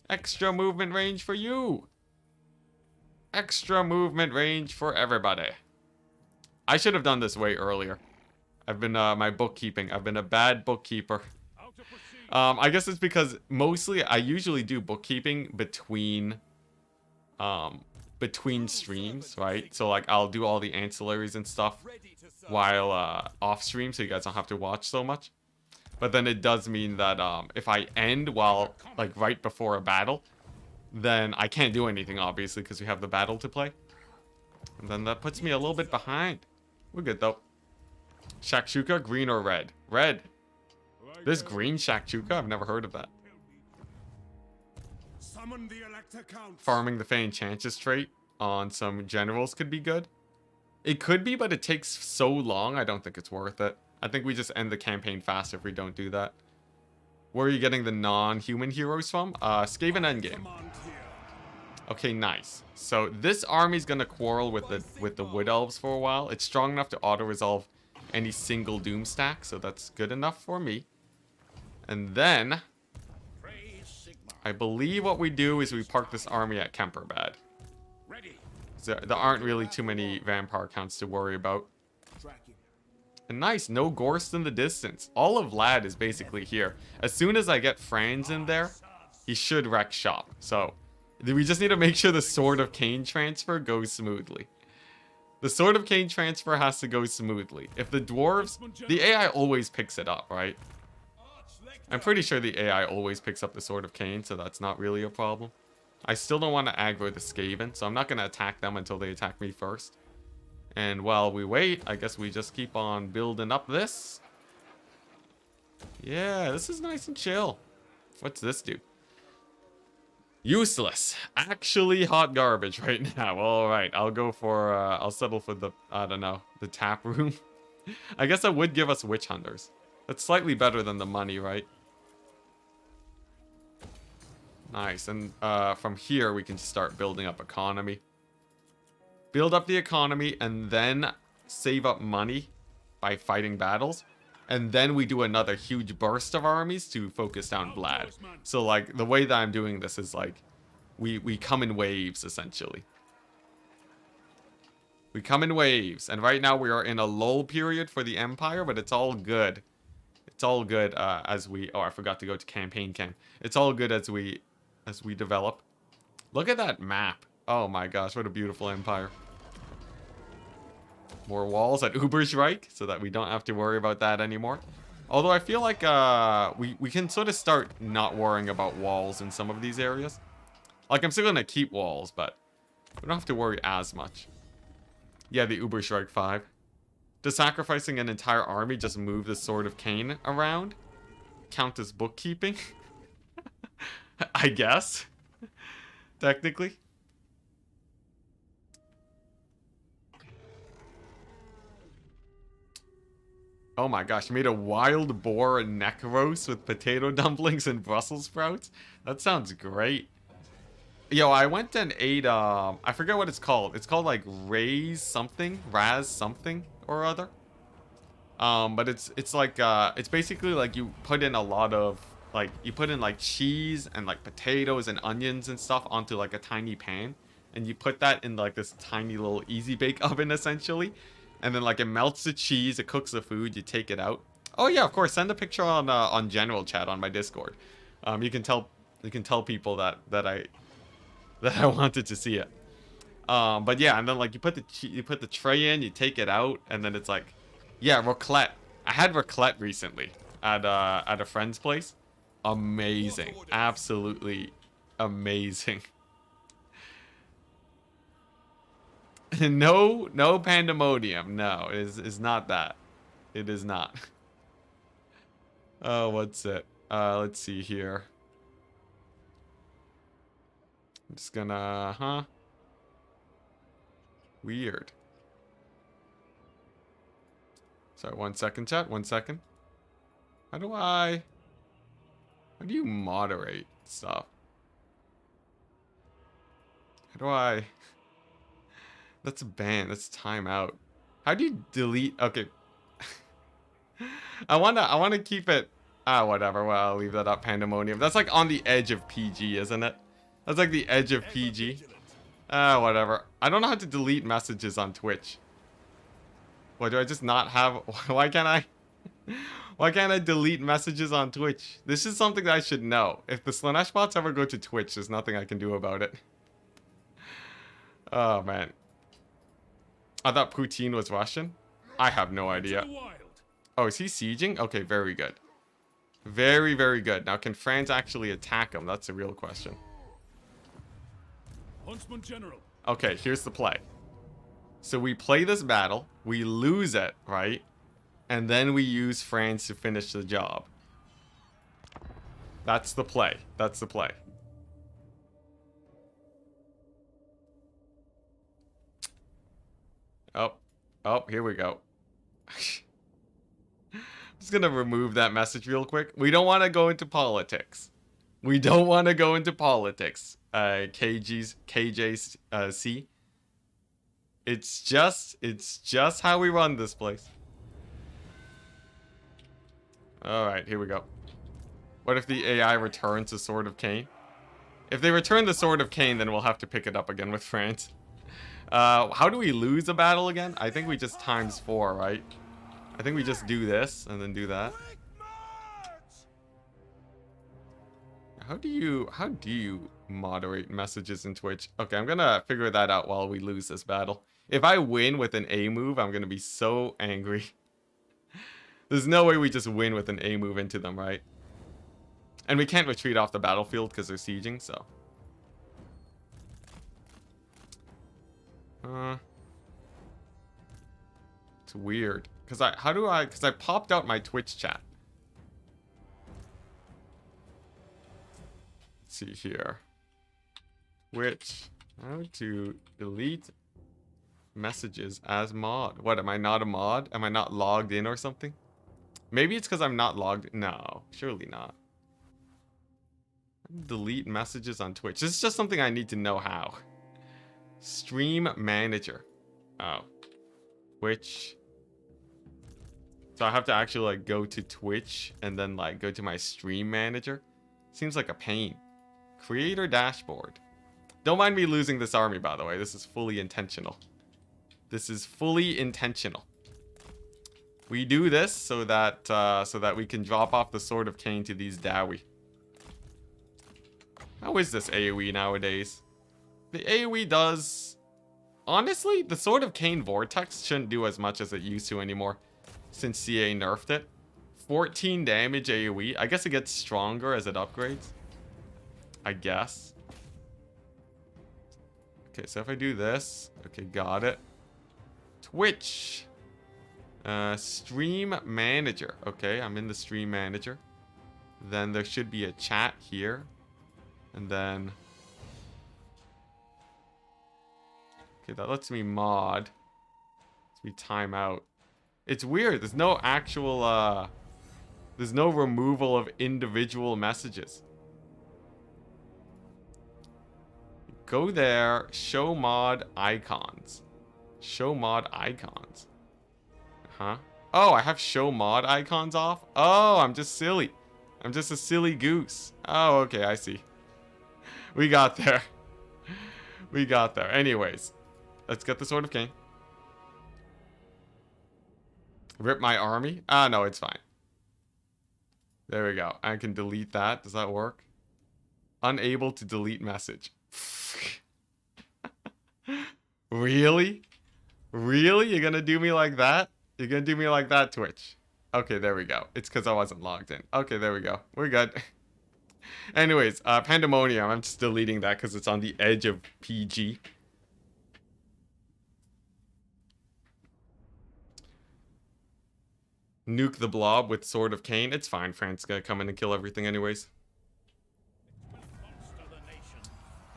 Speaker 1: Extra movement range for you. Extra movement range for everybody. I should have done this way earlier. I've been, my bookkeeping. I've been a bad bookkeeper. I guess it's because mostly I usually do bookkeeping between streams, right? So like I'll do all the ancillaries and stuff while off stream, so you guys don't have to watch so much. But then it does mean that if I end while like right before a battle, then I can't do anything obviously because we have the battle to play. And then that puts me a little bit behind. We're good though. Shakshuka, green or red? Red. This green Shakshuka? I've never heard of that.
Speaker 3: Summon the Elector Count.
Speaker 1: Farming the Fey Enchantress trait on some generals could be good. It could be, but it takes so long, I don't think it's worth it. I think we just end the campaign faster if we don't do that. Where are you getting the non-human heroes from? Skaven endgame. Okay, nice. So this army's gonna quarrel with the Wood Elves for a while. It's strong enough to auto-resolve any single Doom stack, so that's good enough for me. And then I believe what we do is we park this army at Kemperbad. So there aren't really too many vampire counts to worry about. And nice, no Gorst in the distance. All of Lad is basically here. As soon as I get Franz in there, he should wreck shop. So we just need to make sure the Sword of Kane transfer goes smoothly. The Sword of Kane transfer has to go smoothly. If the dwarves, the AI always picks it up, right? I'm pretty sure the AI always picks up the Sword of Kane, so that's not really a problem. I still don't want to aggro the Skaven, so I'm not going to attack them until they attack me first. And while we wait, I guess we just keep on building up this. Yeah, this is nice and chill. What's this do? Useless. Actually hot garbage right now. Alright, I'll go for, I'll settle for the, I don't know, the tap room. I guess that would give us witch hunters. That's slightly better than the money, right? Nice, and from here we can start building up economy. Build up the economy and then save up money by fighting battles. And then we do another huge burst of armies to focus down Vlad. So like the way that I'm doing this is like we come in waves essentially. We come in waves, and right now we are in a lull period for the Empire, but it's all good. It's all good as we, oh, I forgot to go to campaign cam. It's all good as we develop. Look at that map. Oh my gosh, what a beautiful empire. More walls at Ubersreich so that we don't have to worry about that anymore. Although I feel like we can sort of start not worrying about walls in some of these areas. Like I'm still going to keep walls, but we don't have to worry as much. Yeah, the Ubersreich 5. Does sacrificing an entire army just move the Sword of Kane around count as bookkeeping? I guess. Technically. Oh my gosh, made a wild boar neck roast with potato dumplings and Brussels sprouts? That sounds great. Yo, I went and ate, I forget what it's called. It's called like Raz something or other. But it's like, it's basically like you put in a lot of, like, you put in like cheese and like potatoes and onions and stuff onto like a tiny pan. And you put that in like this tiny little easy bake oven essentially. And then like it melts the cheese, it cooks the food, you take it out. Oh yeah, of course, send a picture on general chat on my Discord. You can tell people that I wanted to see it. But yeah, and then like you put the tray in, you take it out, and then it's like, yeah, raclette. I had raclette recently at a friend's place. amazing. Absolutely amazing. No pandemonium. No, it's not that. It is not. Oh, what's it? Let's see here. I'm just gonna, Weird. Sorry, 1 second, chat. 1 second. How do you moderate stuff? How do I... That's a ban. That's timeout. How do you delete... Okay. I wanna keep it... whatever. Well, I'll leave that up. Pandemonium. That's like on the edge of PG, isn't it? That's like the edge of PG. Whatever. I don't know how to delete messages on Twitch. What, do I just not have... Why can't I delete messages on Twitch? This is something that I should know. If the Slanesh bots ever go to Twitch, there's nothing I can do about it. Oh, man. I thought Poutine was Russian. I have no idea. Oh, is he sieging? Okay, very good. Very, very good. Now, can France actually attack him? That's a real question.
Speaker 2: Huntsman General.
Speaker 1: Okay, here's the play. So we play this battle, we lose it, right? And then we use France to finish the job. That's the play. That's the play. Oh, here we go. I'm just gonna remove that message real quick. We don't want to go into politics. We don't want to go into politics. KJC. It's just how we run this place. Alright, here we go. What if the AI returns the Sword of Kane? If they return the Sword of Kane, then we'll have to pick it up again with France. How do we lose a battle again? I think we just ×4, right? I think we just do this and then do that. How do you moderate messages in Twitch? Okay, I'm gonna figure that out while we lose this battle. If I win with an A move, I'm gonna be so angry. There's no way we just win with an A move into them, right? And we can't retreat off the battlefield because they're sieging, so. It's weird. Because I popped out my Twitch chat. Let's see here. Twitch. How to delete messages as mod. What, am I not a mod? Am I not logged in or something? Maybe it's because I'm not logged in. No, surely not. Delete messages on Twitch. This is just something I need to know how. Stream manager. Oh. Twitch. So I have to actually like go to Twitch and then like go to my stream manager. Seems like a pain. Creator dashboard. Don't mind me losing this army, by the way. This is fully intentional. This is fully intentional. We do this so that we can drop off the Sword of Kane to these Dowie. How is this AoE nowadays? The AoE does... Honestly, the Sword of Kane Vortex shouldn't do as much as it used to anymore since CA nerfed it. 14 damage AoE. I guess it gets stronger as it upgrades. I guess. Okay, so if I do this... Okay, got it. Twitch. Stream manager. Okay, I'm in the stream manager. Then there should be a chat here. And then... Okay, that lets me mod. Lets me time out. It's weird. There's no actual, there's no removal of individual messages. Go there. Show mod icons. Show mod icons. Huh? Oh, I have show mod icons off? Oh, I'm just silly. I'm just a silly goose. Oh, okay, I see. We got there. We got there. Anyways. Let's get the Sword of Kane. Rip my army? Ah, no, it's fine. There we go. I can delete that. Does that work? Unable to delete message. Really? Really? You're gonna do me like that? You're gonna do me like that, Twitch? Okay, there we go. It's because I wasn't logged in. Okay, there we go. We're good. Anyways, Pandemonium. I'm just deleting that because it's on the edge of PG. Nuke the blob with Sword of Kane. It's fine. Frank's gonna come in and kill everything anyways.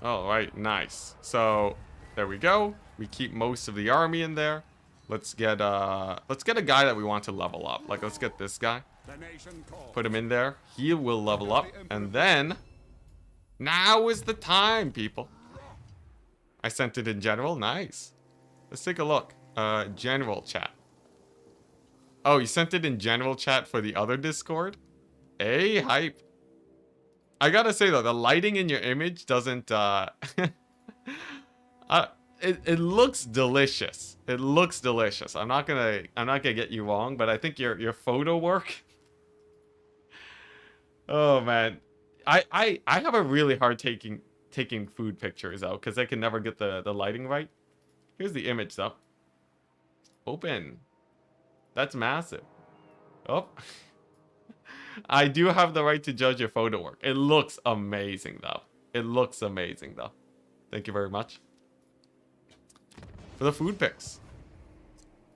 Speaker 1: Alright, nice. So, there we go. We keep most of the army in there. Let's get a guy that we want to level up. Like, let's get this guy. Put him in there. He will level up. And then, now is the time, people. I sent it in general. Nice. Let's take a look. General chat. Oh, you sent it in general chat for the other Discord? Hey, hype. I gotta say though, the lighting in your image doesn't, it looks delicious. It looks delicious. I'm not gonna get you wrong, but I think your photo work. Oh man, I have a really hard taking food pictures out because I can never get the lighting right. Here's the image though. Open. That's massive. Oh. I do have the right to judge your photo work. It looks amazing though. It looks amazing though. Thank you very much. For the food pics.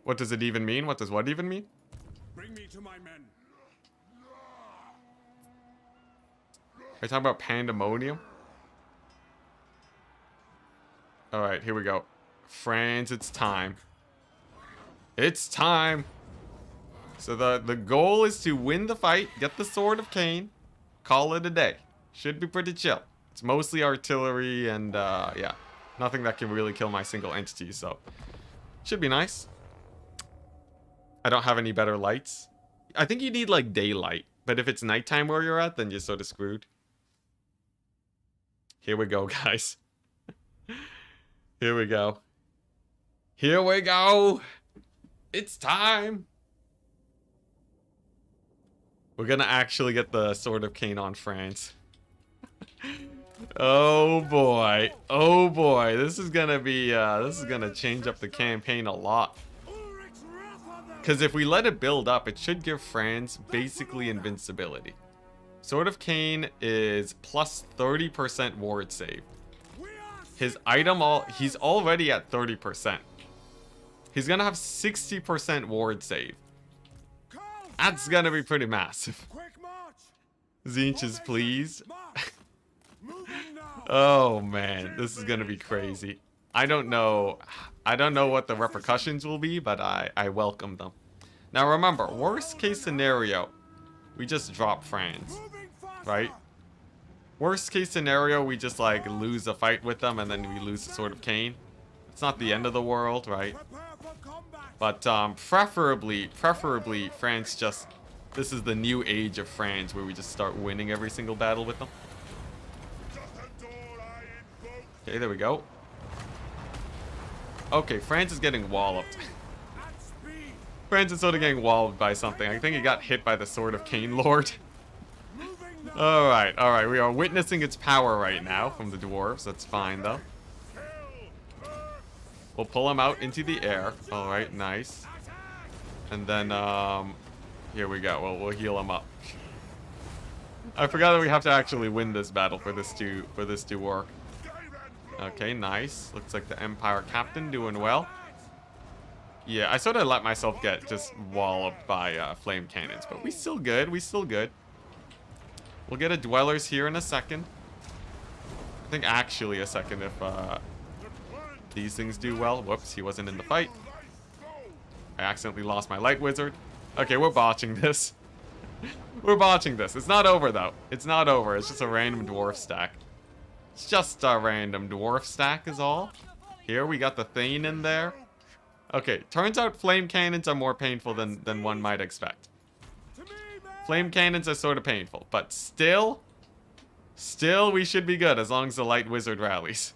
Speaker 1: What does it even mean? What does what even mean?
Speaker 3: Bring me to my men.
Speaker 1: Are you talking about Pandemonium? Alright, here we go. Friends, it's time. It's time. So the goal is to win the fight, get the Sword of Kane, call it a day. Should be pretty chill. It's mostly artillery and, yeah. Nothing that can really kill my single entity, so... Should be nice. I don't have any better lights. I think you need, like, daylight. But if it's nighttime where you're at, then you're sort of screwed. Here we go, guys. Here we go. Here we go! It's time! We're gonna actually get the Sword of Kane on France. Oh boy. Oh boy. This is gonna be, this is gonna change up the campaign a lot. Because if we let it build up, it should give France basically invincibility. Sword of Kane is plus 30% ward save. His item, he's already at 30%. He's gonna have 60% ward save. That's gonna be pretty massive. Zinches, please. Oh man, this is gonna be crazy. I don't know what the repercussions will be, but I welcome them. Now remember, worst case scenario, we just drop France, right? Worst case scenario, we just like lose a fight with them and then we lose the Sword of Kane. It's not the end of the world, right? But preferably France just, this is the new age of France where we just start winning every single battle with them. Okay, there we go. Okay, France is getting walloped. France is sort of getting walloped by something. I think he got hit by the Sword of Kane Lord. Alright, alright. We are witnessing its power right now from the dwarves. That's fine, though. We'll pull him out into the air. Alright, nice. And then, here we go. We'll heal him up. I forgot that we have to actually win this battle for this to work. Okay, nice. Looks like the Empire Captain doing well. Yeah, I sort of let myself get just walloped by flame cannons, but we still good. We still good. We'll get a Dwellers here in a second. I think actually a second if these things do well. Whoops, he wasn't in the fight. I accidentally lost my Light Wizard. Okay, we're botching this. We're botching this. It's not over, though. It's not over. It's just a random dwarf stack. It's just a random dwarf stack is all. Here, we got the Thane in there. Okay, turns out flame cannons are more painful than one might expect. Flame cannons are sort of painful, but still we should be good as long as the Light Wizard rallies.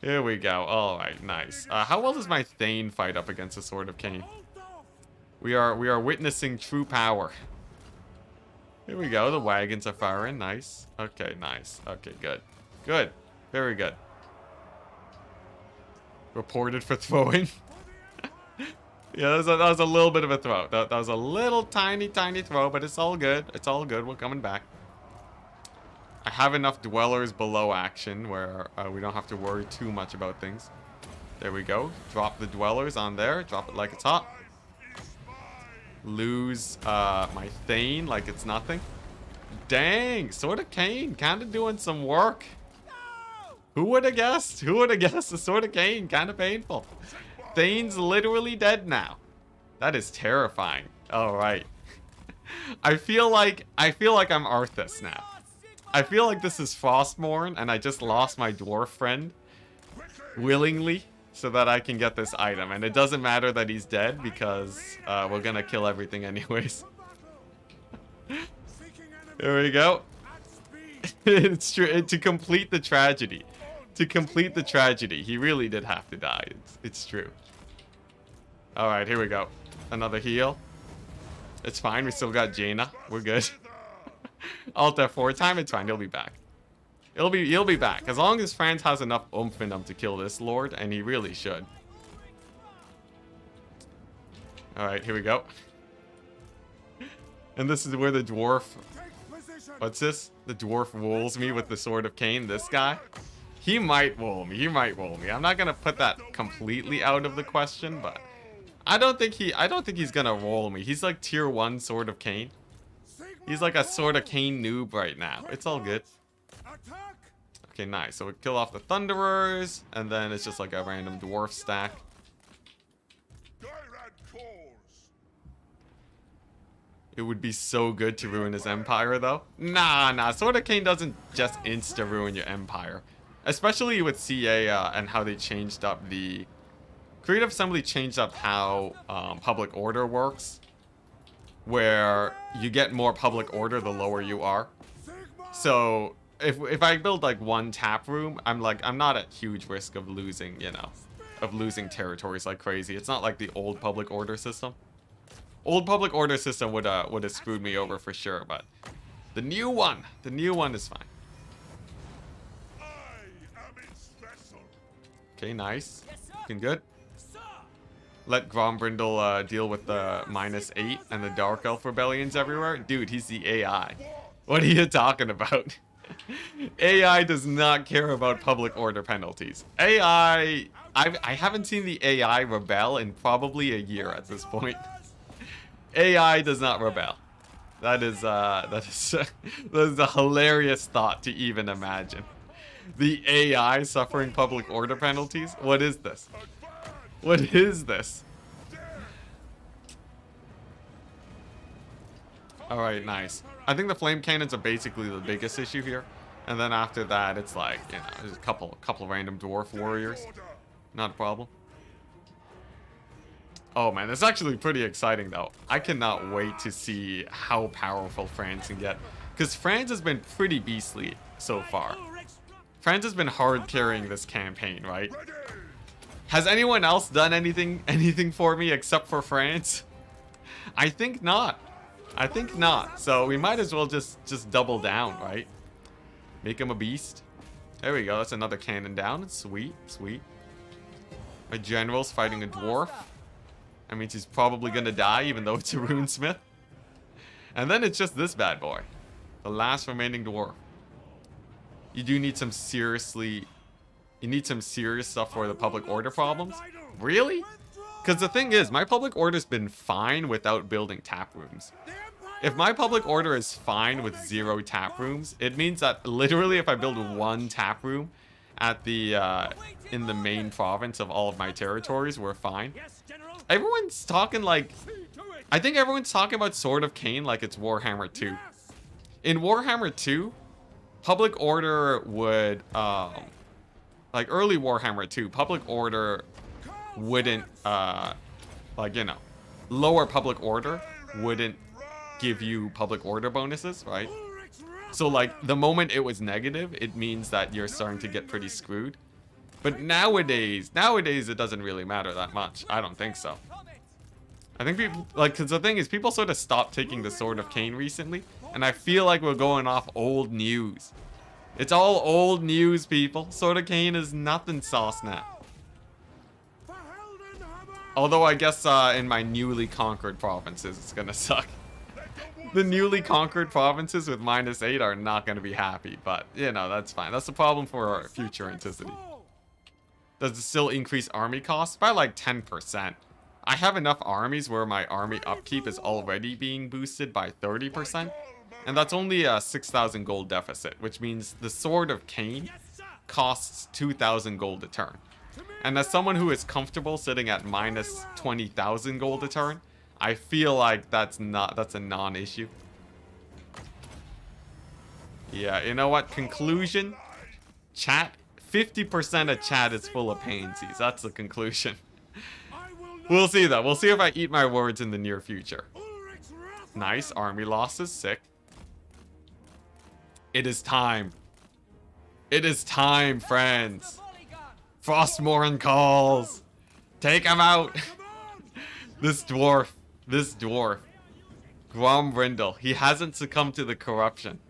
Speaker 1: Here we go. Alright, nice. How well does my Thane fight up against the Sword of Kane? We are witnessing true power. Here we go. The wagons are firing. Nice. Okay, nice. Okay, good. Good. Very good. Reported for throwing. Yeah, that was a little bit of a throw. That was a little tiny throw, but it's all good. It's all good. We're coming back. I have enough dwellers below action where we don't have to worry too much about things. There we go. Drop the dwellers on there. Drop it like it's hot. Lose my Thane like it's nothing. Dang, Sword of Kane kind of doing some work. Who would have guessed? Who would have guessed the Sword of Kane? Kind of painful. Thane's literally dead now. That is terrifying. All right. I feel like I'm Arthas now. I feel like this is Frostmourne and I just lost my dwarf friend willingly so that I can get this item. And it doesn't matter that he's dead because we're gonna kill everything anyways. There we go. It's true. To complete the tragedy. To complete the tragedy. He really did have to die. It's true. Alright, here we go. Another heal. It's fine. We still got Jaina. We're good. Alt F4 time. It's fine. He'll be back. He'll be back. As long as Franz has enough oomph in him to kill this lord. And he really should. Alright, here we go. And this is where the dwarf... What's this? The dwarf wools me with the Sword of Kane. This guy? He might wool me. He might wool me. I'm not gonna put that completely out of the question, but... I don't think he's gonna roll me. He's like tier 1 Sword of Kane. He's like a Sword of Kane noob right now. It's all good. Okay, nice. So we kill off the Thunderers, and then it's just like a random dwarf stack. It would be so good to ruin his empire, though. Nah. Sword of Kane doesn't just insta-ruin your empire. Especially with CA and how they changed up the... Creative Assembly changed up how public order works. Where you get more public order the lower you are. So, if I build like one tap room, I'm not at huge risk of losing, you know, of losing territories like crazy. It's not like the old public order system. Old public order system would have screwed me over for sure, but the new one is fine. Okay, nice. Looking good. Let Grombrindle deal with the -8 and the Dark Elf rebellions everywhere. Dude, he's the AI. What are you talking about? AI does not care about public order penalties. I haven't seen the AI rebel in probably a year at this point. AI does not rebel. That is a hilarious thought to even imagine. The AI suffering public order penalties? What is this? What is this? Alright, nice. I think the flame cannons are basically the biggest issue here. And then after that, it's like, you know, there's a couple random dwarf warriors. Not a problem. Oh man, it's actually pretty exciting though. I cannot wait to see how powerful Franz can get. Because Franz has been pretty beastly so far. Franz has been hard carrying this campaign, right? Has anyone else done anything for me except for Franz? I think not. I think not. So we might as well just double down, right? Make him a beast. There we go. That's another cannon down. Sweet, sweet. My general's fighting a dwarf. That means he's probably gonna die, even though it's a runesmith. And then it's just this bad boy. The last remaining dwarf. You do need some seriously... You need some serious stuff for the public order problems? Really? Because the thing is, my public order's been fine without building tap rooms. If my public order is fine with 0 tap rooms, it means that literally if I build 1 tap room at the in the main province of all of my territories, we're fine. Everyone's talking like... I think everyone's talking about Sword of Kane like it's Warhammer 2. In Warhammer 2, public order would... like early Warhammer 2, public order wouldn't, like, you know, lower public order wouldn't give you public order bonuses, right? So, like, the moment it was negative, it means that you're starting to get pretty screwed. But nowadays it doesn't really matter that much. I don't think so. I think people, like, because the thing is, people sort of stopped taking the Sword of Kane recently, and I feel like we're going off old news. It's all old news, people. Sword of Kane is nothing sauce now. Although I guess in my newly conquered provinces, it's gonna suck. The newly conquered provinces with -8 are not going to be happy, but, you know, that's fine. That's a problem for our future Enticity. Does it still increase army costs? By like 10%. I have enough armies where my army upkeep is already being boosted by 30%. And that's only a 6,000 gold deficit, which means the Sword of Kane costs 2,000 gold a turn. And as someone who is comfortable sitting at minus 20,000 gold a turn, I feel like that's a non-issue. Yeah, you know what? Conclusion? Chat, 50% of chat is full of pansies. That's the conclusion. We'll see though. We'll see if I eat my words in the near future. Nice, army losses, sick. It is time. It is time, friends. Frostmourne calls. Take him out. This dwarf. Grom Brindle. He hasn't succumbed to the corruption.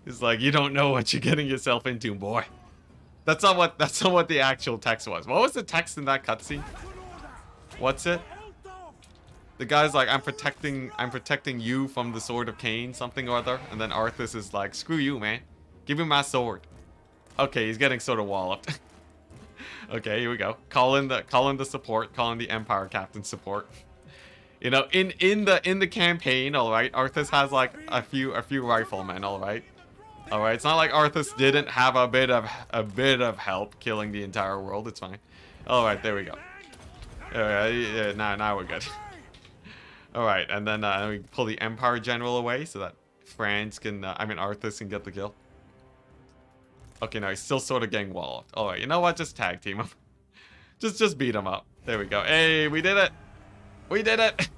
Speaker 1: He's like, you don't know what you're getting yourself into, boy. That's not what the actual text was. What was the text in that cutscene? What's it? The guy's like, I'm protecting you from the Sword of Kane, something or other. And then Arthas is like, screw you, man. Give me my sword. Okay, he's getting sort of walloped. Okay, here we go. Call in the support, call in the Empire Captain support. You know, in the campaign, all right, Arthas has like a few riflemen, all right. All right, it's not like Arthas didn't have a bit of help killing the entire world. It's fine. All right, there we go. Yeah, now we're good. All right, and then we pull the Empire General away so that Franz can, Arthas can get the kill. Okay, no, he's still sort of getting walloped. All right, you know what? Just tag team him. just beat him up. There we go. Hey, we did it. We did it.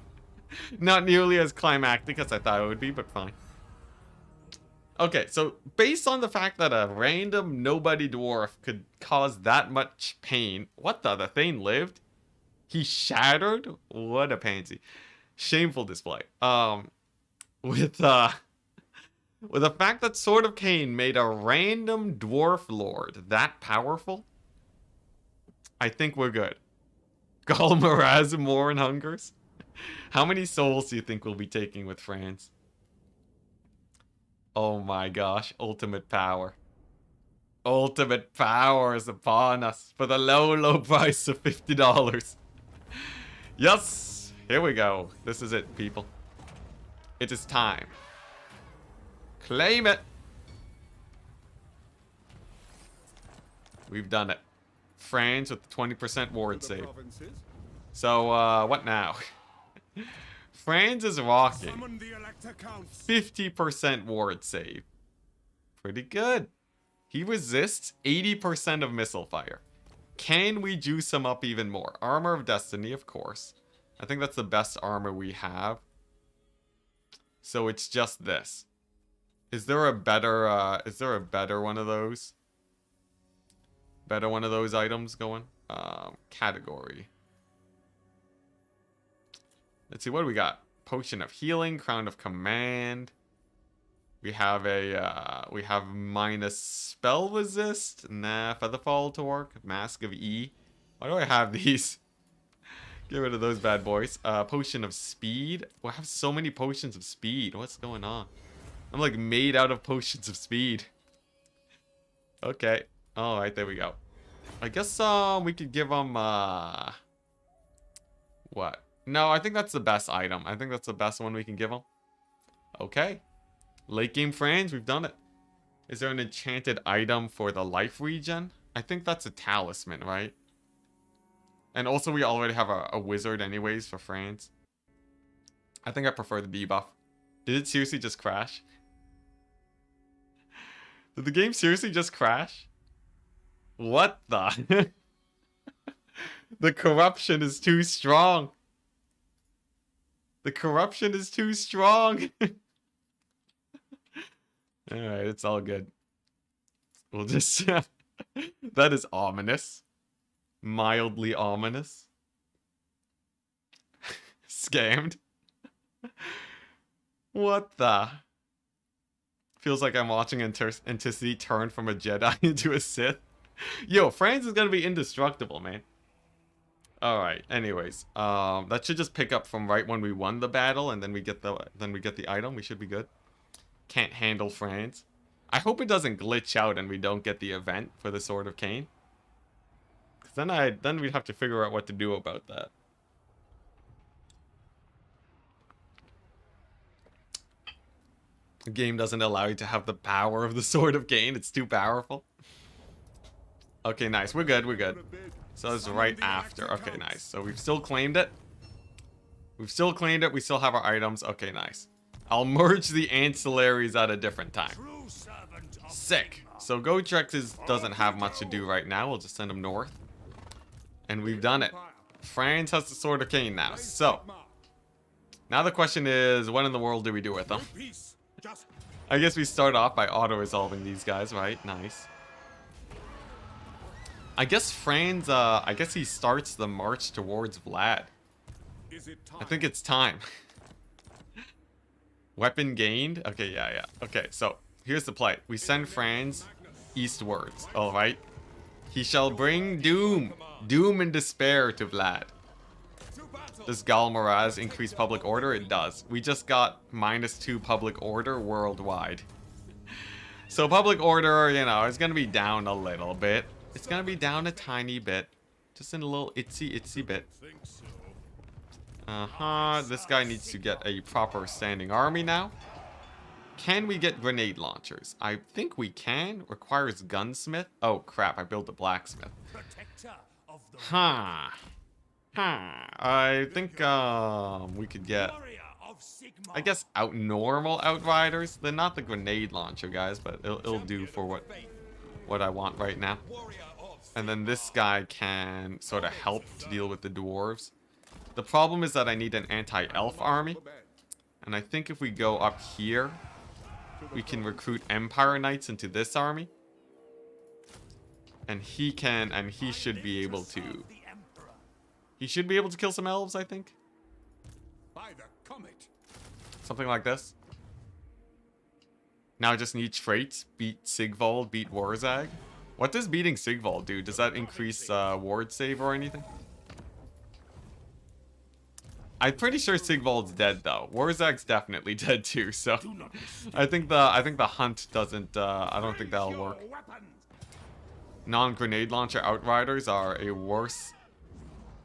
Speaker 1: Not nearly as climactic as I thought it would be, but fine. Okay, so based on the fact that a random nobody dwarf could cause that much pain, what the thing lived? He shattered? What a pansy. Shameful display. With the fact that Sword of Kane made a random dwarf lord that powerful, I think we're good. Galmaraz Mourn Hungers. How many souls do you think we'll be taking with France? Oh my gosh, ultimate power. Ultimate power is upon us for the low price of $50. Yes, here we go. This is it, people. It is time. Claim it. We've done it. France with 20% ward save. So, what now? Franz is rocking 50% ward save. Pretty good. He resists 80% of missile fire. Can we juice him up even more? Armor of Destiny, of course. I think that's the best armor we have. So it's just this. Is there a better one of those? Better one of those items going? Category. Let's see, what do we got? Potion of Healing, Crown of Command. We have we have minus spell resist. Nah, Featherfall to work. Mask of E. Why do I have these? Get rid of those bad boys. Potion of Speed. I have so many potions of speed. What's going on? I'm like made out of potions of speed. Okay. All right, there we go. I guess we could give them what? No, I think that's the best item. I think that's the best one we can give them. Okay. Late game friends, we've done it. Is there an enchanted item for the life regen? I think that's a talisman, right? And also we already have a wizard anyways for France. I think I prefer the debuff. Did it seriously just crash? Did the game seriously just crash? What the? The corruption is too strong. The corruption is too strong. Alright, it's all good. We'll just... That is ominous. Mildly ominous. Scammed. What the? Feels like I'm watching Enticity turn from a Jedi into a Sith. Yo, France is gonna be indestructible, man. All right. Anyways, that should just pick up from right when we won the battle, and then we get the item. We should be good. Can't handle France. I hope it doesn't glitch out and we don't get the event for the Sword of Kane. Cause then we'd have to figure out what to do about that. The game doesn't allow you to have the power of the Sword of Kane. It's too powerful. Okay, nice. We're good. We're good. So it's right after. Okay, nice. So we've still claimed it. We've still claimed it. We still have our items. Okay, nice. I'll merge the ancillaries at a different time. Sick. So Gotrex doesn't have much to do right now. We'll just send him north. And we've done it. France has the Sword of Kane now. So, now the question is, what in the world do we do with them? I guess we start off by auto-resolving these guys, right? Nice. I guess Franz, I guess he starts the march towards Vlad. I think it's time. Weapon gained? Okay, yeah. Okay, so here's the play. We send Franz eastwards, alright? He shall bring doom and despair to Vlad. Does Galmaraz increase public order? It does. We just got -2 public order worldwide. So public order, you know, is going to be down a little bit. It's going to be down a tiny bit. Just in a little itsy bit. This guy needs to get a proper standing army now. Can we get grenade launchers? I think we can. Requires gunsmith. Oh crap, I built a blacksmith. I think we could get, I guess, normal outriders. They're not the grenade launcher guys, but it'll do for what I want right now. And then this guy can sort of help to deal with the dwarves. The problem is that I need an anti-elf army. And I think if we go up here, we can recruit Empire Knights into this army. And he should be able to... He should be able to kill some elves, I think. Something like this. Now I just need traits. Beat Sigvald, beat Warzag. What does beating Sigvald do? Does that increase ward save or anything? I'm pretty sure Sigvald's dead though. Warzag's definitely dead too, so I think the hunt doesn't I don't think that'll work. Non-grenade launcher outriders are a worse...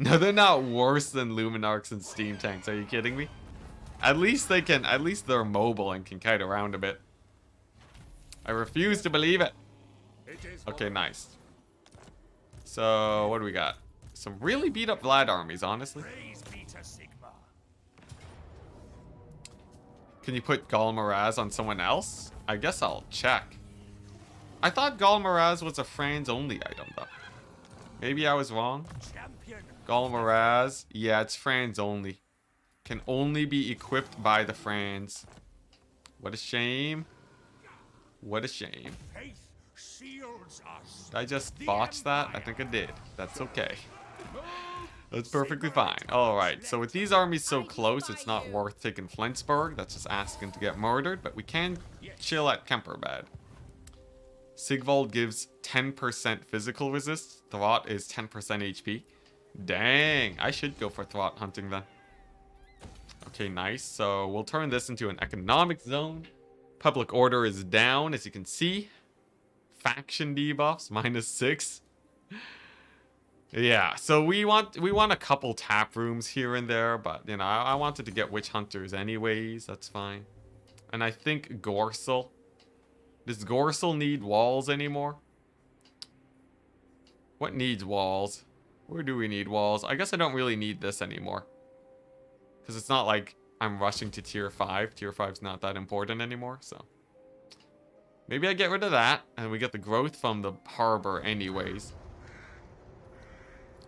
Speaker 1: No, they're not worse than Luminarks and Steam Tanks. Are you kidding me? At least they're mobile and can kite around a bit. I refuse to believe it. Okay, nice. So, what do we got? Some really beat up Vlad armies, honestly. Can you put Galmaraz on someone else? I guess I'll check. I thought Galmaraz was a Franz only item though. Maybe I was wrong. Galmaraz, yeah, it's Franz only. Can only be equipped by the Franz. What a shame. What a shame. Did I just botch that? I think I did. That's okay. That's perfectly fine. Alright, so with these armies so close, it's not worth taking Flensburg. That's just asking to get murdered, but we can chill at Kemperbad. Sigvald gives 10% physical resist. Throt is 10% HP. Dang, I should go for Throt hunting then. Okay, nice. So we'll turn this into an economic zone. Public order is down, as you can see. Faction debuffs, -6. Yeah, so we want a couple tap rooms here and there, but you know, I wanted to get witch hunters anyways. That's fine. And I think Gorsel. Does Gorsel need walls anymore? What needs walls? Where do we need walls? I guess I don't really need this anymore. Because it's not like I'm rushing to tier 5. Tier 5's not that important anymore, so. Maybe I get rid of that, and we get the growth from the harbor anyways.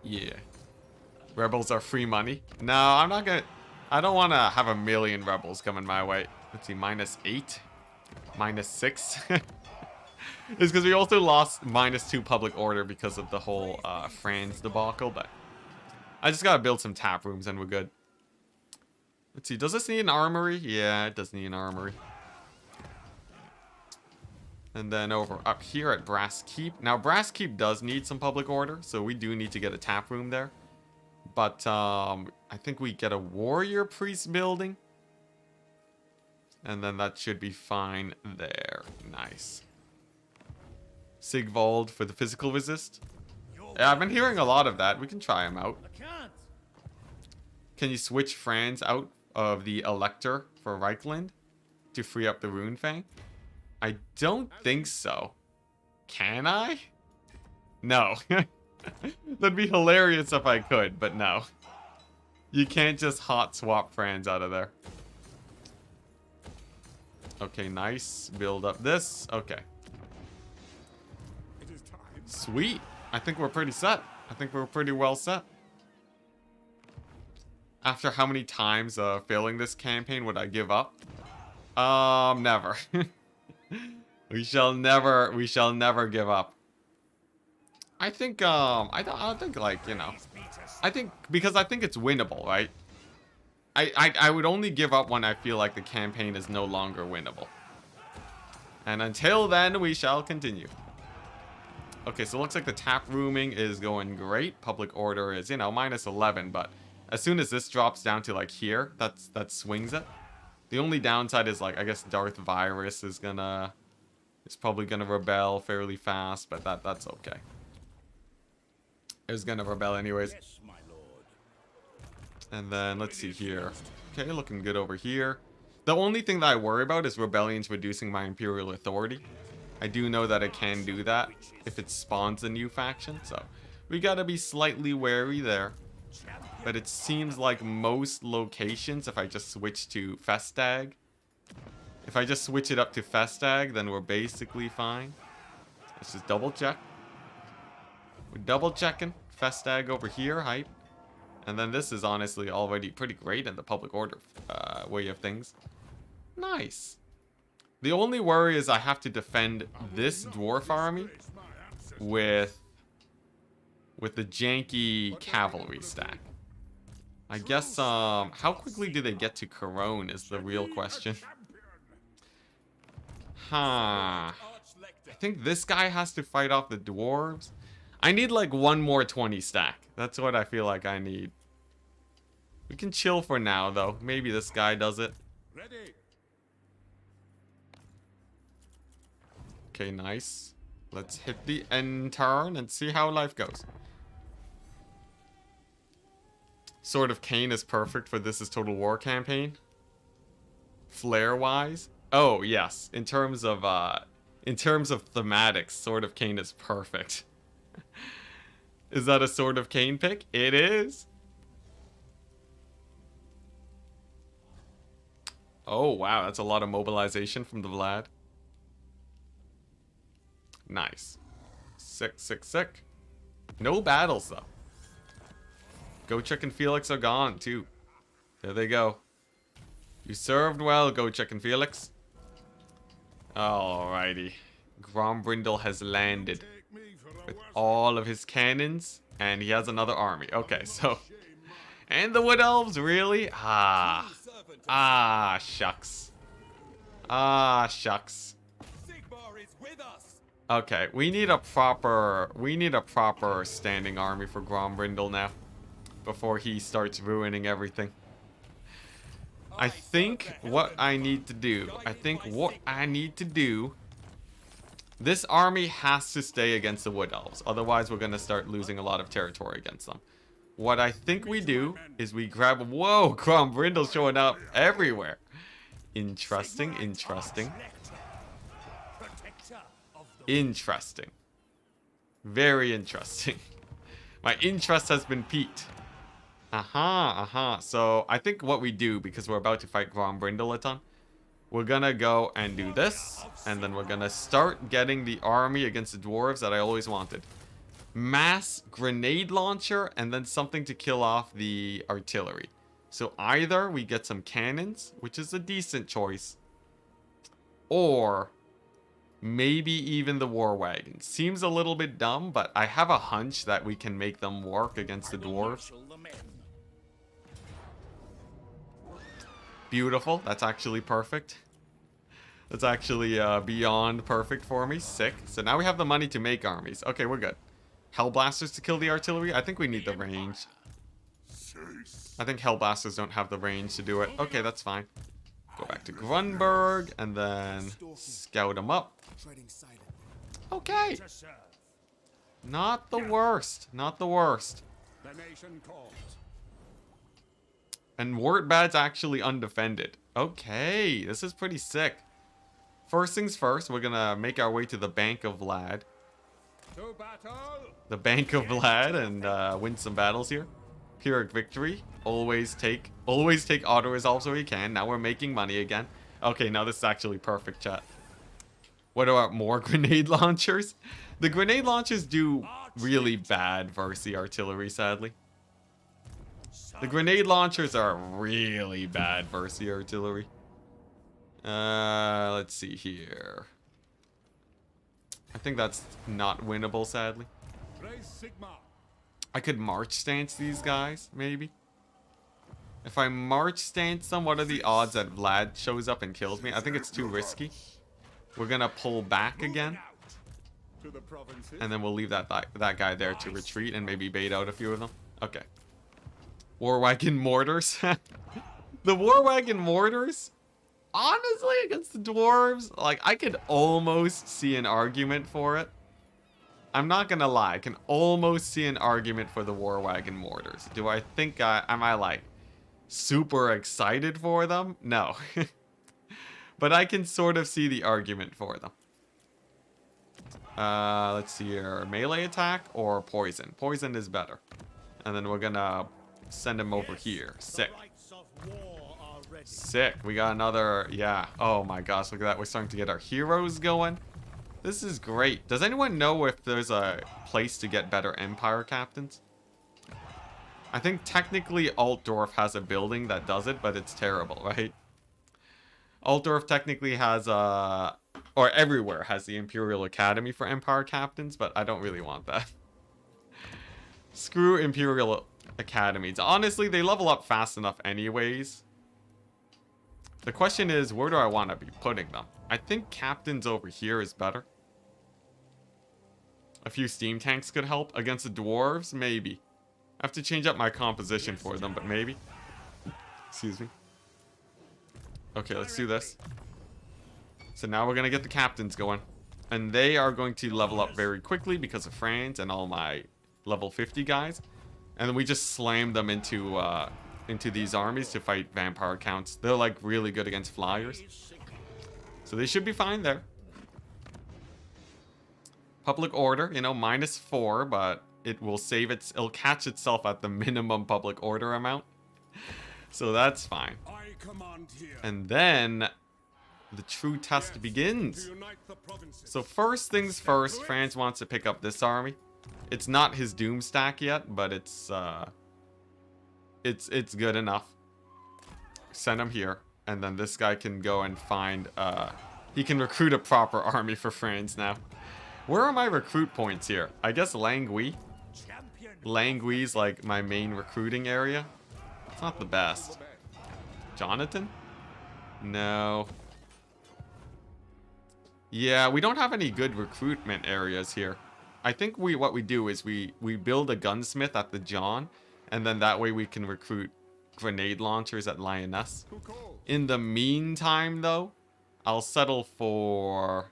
Speaker 1: Yeah. Rebels are free money. No, I'm not gonna... I don't want to have a million rebels coming my way. Let's see, -8. -6. It's because we also lost -2 public order because of the whole Franz debacle, but... I just gotta build some tap rooms and we're good. Let's see, does this need an armory? Yeah, it does need an armory. And then over up here at Brass Keep. Now, Brass Keep does need some public order, so we do need to get a tap room there. But I think we get a warrior priest building. And then that should be fine there. Nice. Sigvald for the physical resist. Yeah, I've been hearing a lot of that. We can try him out. Can you switch Franz out of the Elector for Reichland to free up the Rune Fang? I don't think so. Can I? No. That'd be hilarious if I could, but no. You can't just hot swap Franz out of there. Okay, nice. Build up this. Okay. Sweet. I think we're pretty set. I think we're pretty well set. After how many times failing this campaign would I give up? Never. we shall never give up. I think I think like, you know, I think because I think it's winnable, right? I would only give up when I feel like the campaign is no longer winnable. And until then, we shall continue. Okay, so it looks like the tap rooming is going great. Public order is, you know, -11, but as soon as this drops down to like here, that swings it. The only downside is like, I guess Darth Virus is probably gonna rebel fairly fast, but that's okay. It was gonna rebel anyways. And then let's see here. Okay, looking good over here. The only thing that I worry about is rebellions reducing my imperial authority. I do know that it can do that if it spawns a new faction, so we gotta be slightly wary there. But it seems like most locations, if I just switch to Festag, if I just switch it up to Festag, then we're basically fine. Let's just double check. We're double checking. Festag over here, hype. And then this is honestly already pretty great in the public order way of things. Nice. The only worry is I have to defend this dwarf army with the janky cavalry stack. I guess, how quickly do they get to Corone is the real question. Huh. I think this guy has to fight off the dwarves. I need like one more 20 stack. That's what I feel like I need. We can chill for now, though. Maybe this guy does it. Okay, nice. Let's hit the end turn and see how life goes. Sword of Kane is perfect for This Is Total War campaign. Flare-wise? Oh, yes. In terms of thematics, Sword of Kane is perfect. Is that a Sword of Kane pick? It is. Oh, wow. That's a lot of mobilization from the Vlad. Nice. Sick, sick, sick. No battles, though. Gochek and Felix are gone, too. There they go. You served well, Gochek and Felix. Alrighty. Grombrindle has landed with all of his cannons, and he has another army. Okay, so... And the Wood Elves, really? Ah, shucks. Ah, shucks. Okay, we need a proper standing army for Grombrindle now. Before he starts ruining everything. I think what I need to do... This army has to stay against the Wood Elves. Otherwise, we're going to start losing a lot of territory against them. What I think we do is we grab... Whoa, Grombrindle's showing up everywhere. Interesting, interesting. Interesting. Very interesting. My interest has been piqued. So, I think what we do, because we're about to fight Grombrindle a ton, we're gonna go and do this, and then we're gonna start getting the army against the dwarves that I always wanted. Mass grenade launcher, and then something to kill off the artillery. So either we get some cannons, which is a decent choice, or maybe even the war wagon. Seems a little bit dumb, but I have a hunch that we can make them work against the dwarves. Beautiful. That's actually perfect. That's actually beyond perfect for me. Sick. So now we have the money to make armies. Okay, we're good. Hellblasters to kill the artillery? I think we need the range. I think Hellblasters don't have the range to do it. Okay, that's fine. Go back to Grunberg and then scout them up. Okay. Not the worst. Not the worst.
Speaker 3: The nation calls.
Speaker 1: And Wartbad's actually undefended. Okay, this is pretty sick. First things first, we're gonna make our way to the Bank of Vlad.
Speaker 3: To battle.
Speaker 1: The Bank of Vlad and win some battles here. Pyrrhic victory. Always take auto resolves where we can. Now we're making money again. Okay, now this is actually perfect, chat. What about more grenade launchers? The grenade launchers do really bad versus the artillery, sadly. The grenade launchers are really bad versus the artillery. Let's see here. I think that's not winnable, sadly. I could march stance these guys, maybe. If I march stance them, what are the odds that Vlad shows up and kills me? I think it's too risky. We're gonna pull back again. And then we'll leave that guy there to retreat and maybe bait out a few of them. Okay. War wagon mortars. The war wagon mortars? Honestly, against the dwarves, like, I could almost see an argument for it. I'm not gonna lie, I can almost see an argument for the war wagon mortars. Do I think am I like super excited for them? No. But I can sort of see the argument for them. Let's see here. Melee attack or poison? Poison is better. And then we're gonna send him over here. Sick. Sick. We got another, yeah. Oh my gosh, look at that. We're starting to get our heroes going. This is great. Does anyone know if there's a place to get better Empire captains? I think technically Altdorf has a building that does it, but it's terrible, right? Altdorf technically has or everywhere has the Imperial Academy for Empire captains, but I don't really want that. Screw Imperial Academies. Honestly, they level up fast enough anyways. The question is, where do I want to be putting them? I think captains over here is better. A few steam tanks could help. Against the dwarves, maybe. I have to change up my composition for them, but maybe. Excuse me. Okay, let's do this. So now we're going to get the captains going. And they are going to level up very quickly because of Franz and all my level 50 guys. And then we just slam them into these armies to fight vampire counts. They're like really good against flyers. So they should be fine there. Public order, you know, -4, but it will save it'll catch itself at the minimum public order amount. So that's fine. And then the true test begins. So first things first, Franz wants to pick up this army. It's not his doom stack yet, but it's good enough. Send him here, and then this guy can go and find he can recruit a proper army for Franz now. Where are my recruit points here? I guess Langui. Langui's like my main recruiting area. It's not the best. Jonathan? No. Yeah, we don't have any good recruitment areas here. I think what we do is we build a gunsmith at the John, and then that way we can recruit grenade launchers at Lioness. In the meantime, though, I'll settle for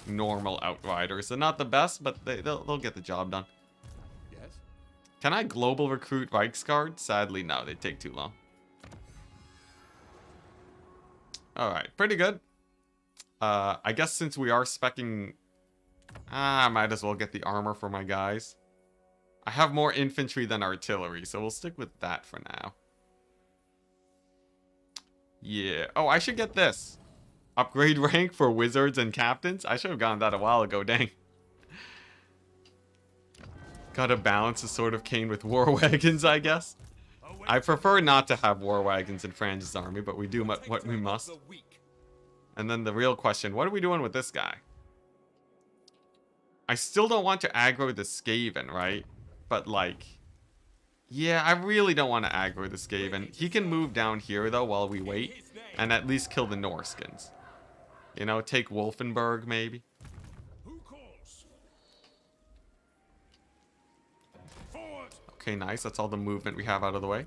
Speaker 1: normal outriders. They're not the best, but they'll get the job done.
Speaker 3: Yes.
Speaker 1: Can I global recruit Reichsguard? Sadly, no. They take too long. Alright, pretty good. I guess since we are speccing... I might as well get the armor for my guys. I have more infantry than artillery, so we'll stick with that for now. Yeah. Oh, I should get this. Upgrade rank for wizards and captains. I should have gotten that a while ago, dang. Gotta balance the Sword of Kane with war wagons, I guess. I prefer not to have war wagons in Franz's army, but we do what we must. And then the real question, what are we doing with this guy? I still don't want to aggro the Skaven, right? But like, yeah, I really don't want to aggro the Skaven. He can move down here though while we wait, and at least kill the Norskins. You know, take Wolfenburg maybe. Okay, nice. That's all the movement we have out of the way.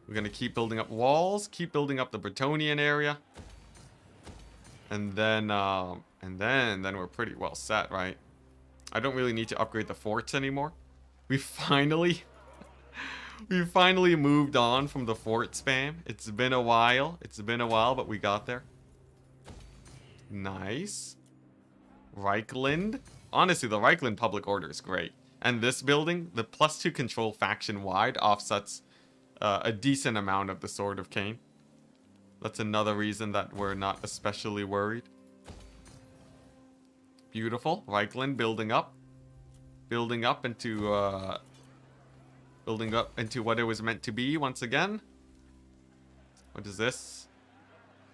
Speaker 1: We're gonna keep building up walls, keep building up the Bretonian area. And then we're pretty well set, right? I don't really need to upgrade the forts anymore. We finally moved on from the fort spam. It's been a while. But we got there. Nice. Reichland. Honestly, the Reichland public order is great. And this building, the +2 control faction-wide offsets a decent amount of the Sword of Kane. That's another reason that we're not especially worried. Beautiful. Reichland building up. Building up into what it was meant to be once again. What is this?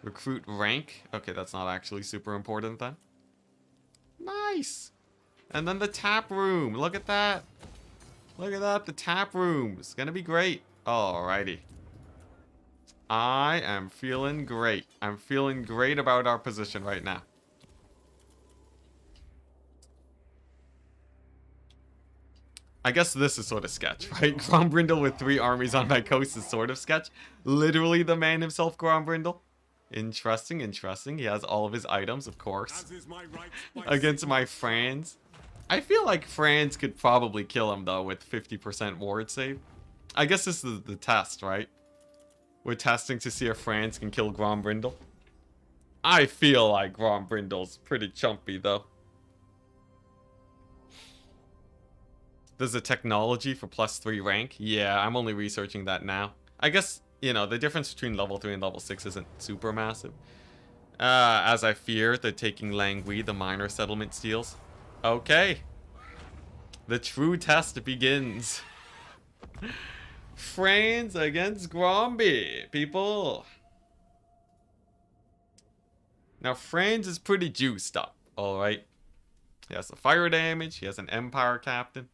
Speaker 1: Recruit rank. Okay, that's not actually super important then. Nice. And then the tap room. Look at that. Look at that. The tap room. It's gonna be great. Alrighty. I am feeling great. I'm feeling great about our position right now. I guess this is sort of sketch, right? Grombrindle with 3 armies on my coast is sort of sketch. Literally the man himself, Grombrindle. Interesting, interesting. He has all of his items, of course. Against my Franz. I feel like Franz could probably kill him, though, with 50% ward save. I guess this is the test, right? We're testing to see if Franz can kill Grombrindle. I feel like Grombrindle's pretty chumpy, though. There's a technology for +3 rank. Yeah, I'm only researching that now. I guess, you know, the difference between level 3 and level 6 isn't super massive. As I fear, they're taking Langui, the minor settlement steals. Okay. The true test begins. Franz against Gromby, people. Now, Franz is pretty juiced up, alright? He has the fire damage, he has an Empire Captain.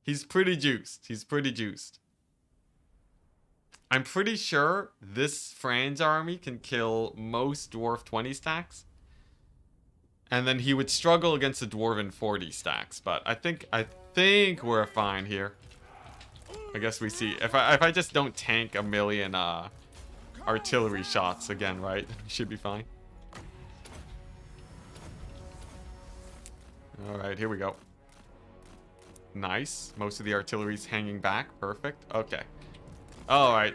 Speaker 1: He's pretty juiced. He's pretty juiced. I'm pretty sure this Franz army can kill most Dwarf 20 stacks. And then he would struggle against the Dwarven 40 stacks. But I think we're fine here. I guess we see. If I just don't tank a million artillery shots again, right? Should be fine. Alright, here we go. Nice. Most of the artillery's hanging back. Perfect. Okay. Alright.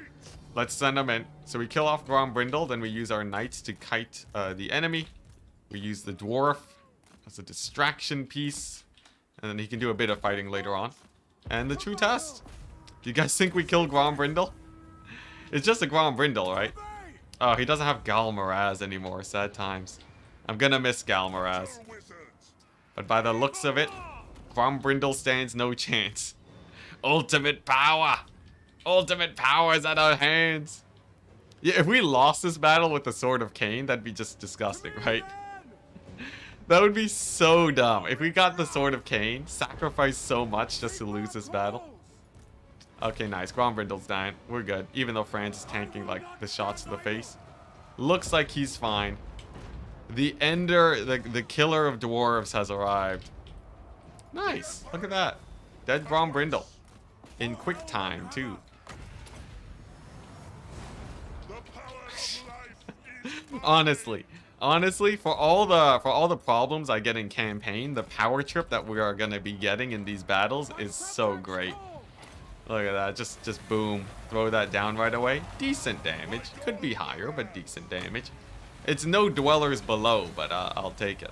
Speaker 1: Let's send them in. So we kill off Grombrindle, then we use our knights to kite the enemy. We use the dwarf as a distraction piece. And then he can do a bit of fighting later on. And the true test. Do you guys think we kill Grombrindle? It's just a Grombrindle, right? Oh, he doesn't have Galmaraz anymore. Sad times. I'm gonna miss Galmaraz. But by the looks of it, Grombrindle stands no chance. Ultimate power! Ultimate power is at our hands! Yeah, if we lost this battle with the Sword of Kane, that'd be just disgusting, right? That would be so dumb. If we got the Sword of Kane, sacrificed so much just to lose this battle. Okay, nice. Grombrindle's dying. We're good. Even though Franz is tanking, like, the shots to the face. Looks like he's fine. The Ender, the killer of dwarves has arrived. Nice. Look at that. Dead Grombrindle. In quick time, too. Honestly, for all the problems I get in campaign, the power trip that we are gonna be getting in these battles is so great. Look at that. Just boom. Throw that down right away. Decent damage. Could be higher, but decent damage. It's no dwellers below, but I'll take it.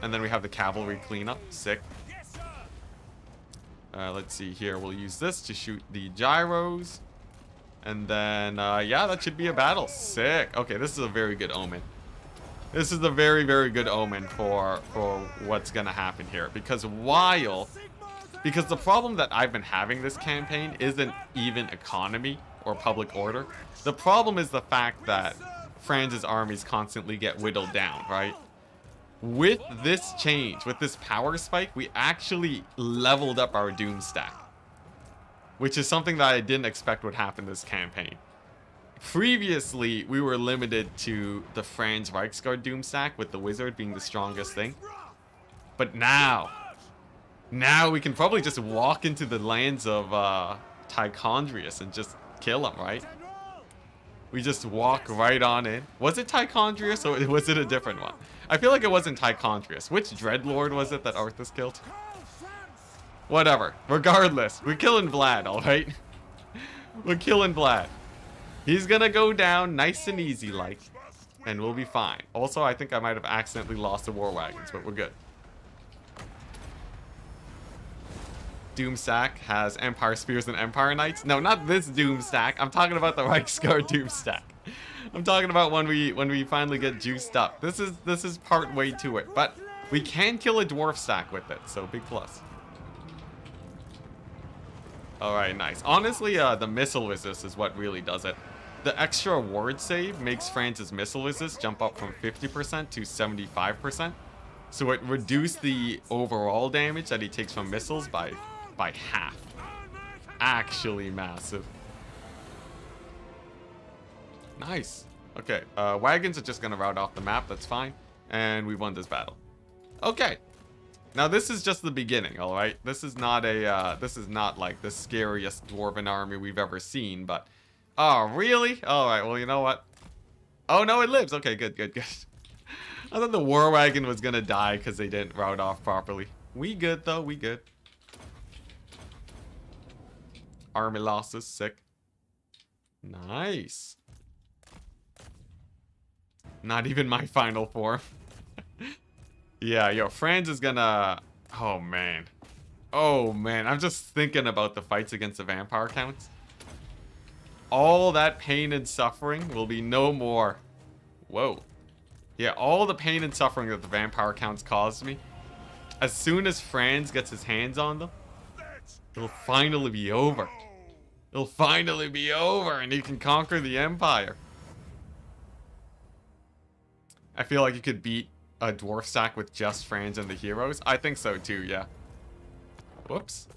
Speaker 1: And then we have the cavalry cleanup. Sick. Let's see here. We'll use this to shoot the gyros. And then, yeah, that should be a battle. Sick. Okay, this is a very good omen. This is a very, very good omen for what's going to happen here. Because the problem that I've been having this campaign isn't even economy or public order. The problem is the fact that Franz's armies constantly get whittled down, right? With this change, with this power spike, we actually leveled up our Doom stack. Which is something that I didn't expect would happen this campaign. Previously, we were limited to the Franz Reichsguard Doom stack, with the Wizard being the strongest thing. But now we can probably just walk into the lands of Tichondrius and just kill him, right? We just walk right on in. Was it Tichondrius or was it a different one? I feel like it wasn't Tichondrius. Which Dreadlord was it that Arthas killed? Whatever. Regardless, we're killing Vlad, alright? We're killing Vlad. He's gonna go down nice and easy like, and we'll be fine. Also, I think I might have accidentally lost the War Wagons, but we're good. Doomstack has Empire Spears and Empire Knights. No, not this Doomstack. I'm talking about the Reichsguard Doomstack. I'm talking about when we finally get juiced up. This is part way to it, but we can kill a dwarf stack with it, so big plus. All right, nice. Honestly, the missile resist is what really does it. The extra ward save makes Franz's missile resist jump up from 50% to 75%. So it reduced the overall damage that he takes from missiles by half. Actually massive. Nice. Okay, wagons are just gonna route off the map, that's fine. And we won this battle. Okay. Now this is just the beginning, alright? This is not like the scariest dwarven army we've ever seen, but... Oh, really? Alright, well, you know what? Oh, no, it lives. Okay, good, good, good. I thought the war wagon was gonna die because they didn't route off properly. We good, though. We good. Army losses. Sick. Nice. Not even my final form. Yeah, yo, Franz is gonna... Oh, man. Oh, man. I'm just thinking about the fights against the vampire counts. All that pain and suffering will be no more. Whoa. Yeah, all the pain and suffering that the vampire counts caused me. As soon as Franz gets his hands on them, it'll finally be over. It'll finally be over and he can conquer the Empire. I feel like you could beat a dwarf stack with just Franz and the heroes. I think so too, yeah. Whoops.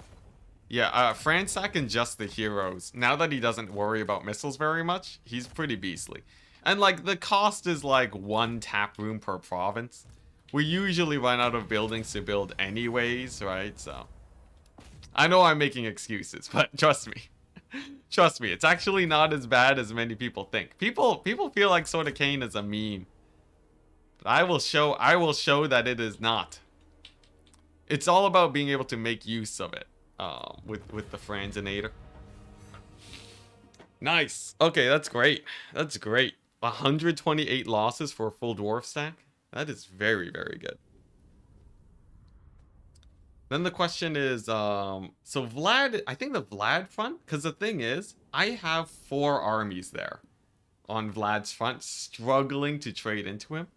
Speaker 1: Yeah, Franz stack and just the heroes. Now that he doesn't worry about missiles very much, he's pretty beastly. And like, the cost is like 1 tap room per province. We usually run out of buildings to build anyways, right? So, I know I'm making excuses, but trust me. Trust me, it's actually not as bad as many people think. People feel like Sword of Kane is a meme. But I will show that it is not. It's all about being able to make use of it. With the Franzinator. Nice. Okay, that's great. That's great. 128 losses for a full dwarf stack. That is very, very good. Then the question is, so Vlad, I think the Vlad front, because the thing is, I have 4 armies there on Vlad's front, struggling to trade into him.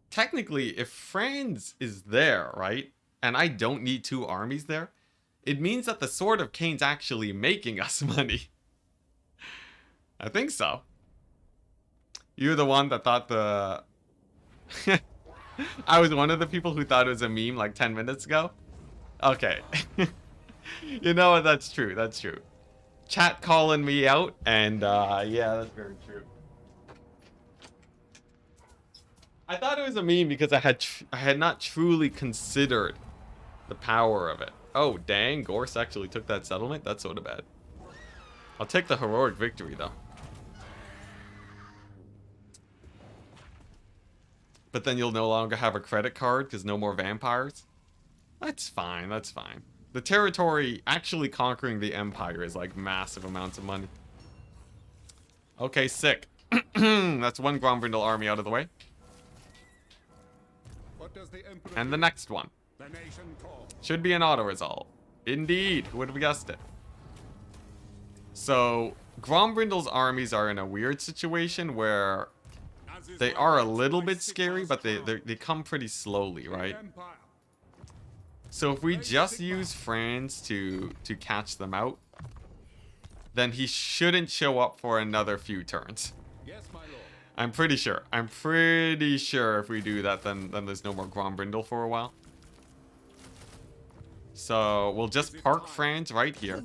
Speaker 1: Technically, if Franz is there, right, and I don't need 2 armies there, it means that the Sword of Kane's actually making us money. I think so. You're the one that thought the... I was one of the people who thought it was a meme like 10 minutes ago. Okay. You know what? That's true. That's true. Chat calling me out, and yeah, that's very true. I thought it was a meme because I had not truly considered the power of it. Oh, dang. Gorse actually took that settlement? That's sort of bad. I'll take the heroic victory, though. But then you'll no longer have a credit card because no more vampires? That's fine. That's fine. The territory actually conquering the Empire is like massive amounts of money. Okay, sick. That's 1 Grombrindle army out of the way.
Speaker 3: What does the Emperor
Speaker 1: And the next one.
Speaker 3: The nation call.
Speaker 1: Should be an auto-resolve. Indeed. Who would have guessed it? So, Grombrindle's armies are in a weird situation where they are a little bit scary, but they come pretty slowly, right? So if we just use Franz to catch them out, then he shouldn't show up for another few turns.
Speaker 3: Yes, my lord.
Speaker 1: I'm pretty sure. I'm pretty sure if we do that, then there's no more Grombrindle for a while. So we'll just park Franz right here.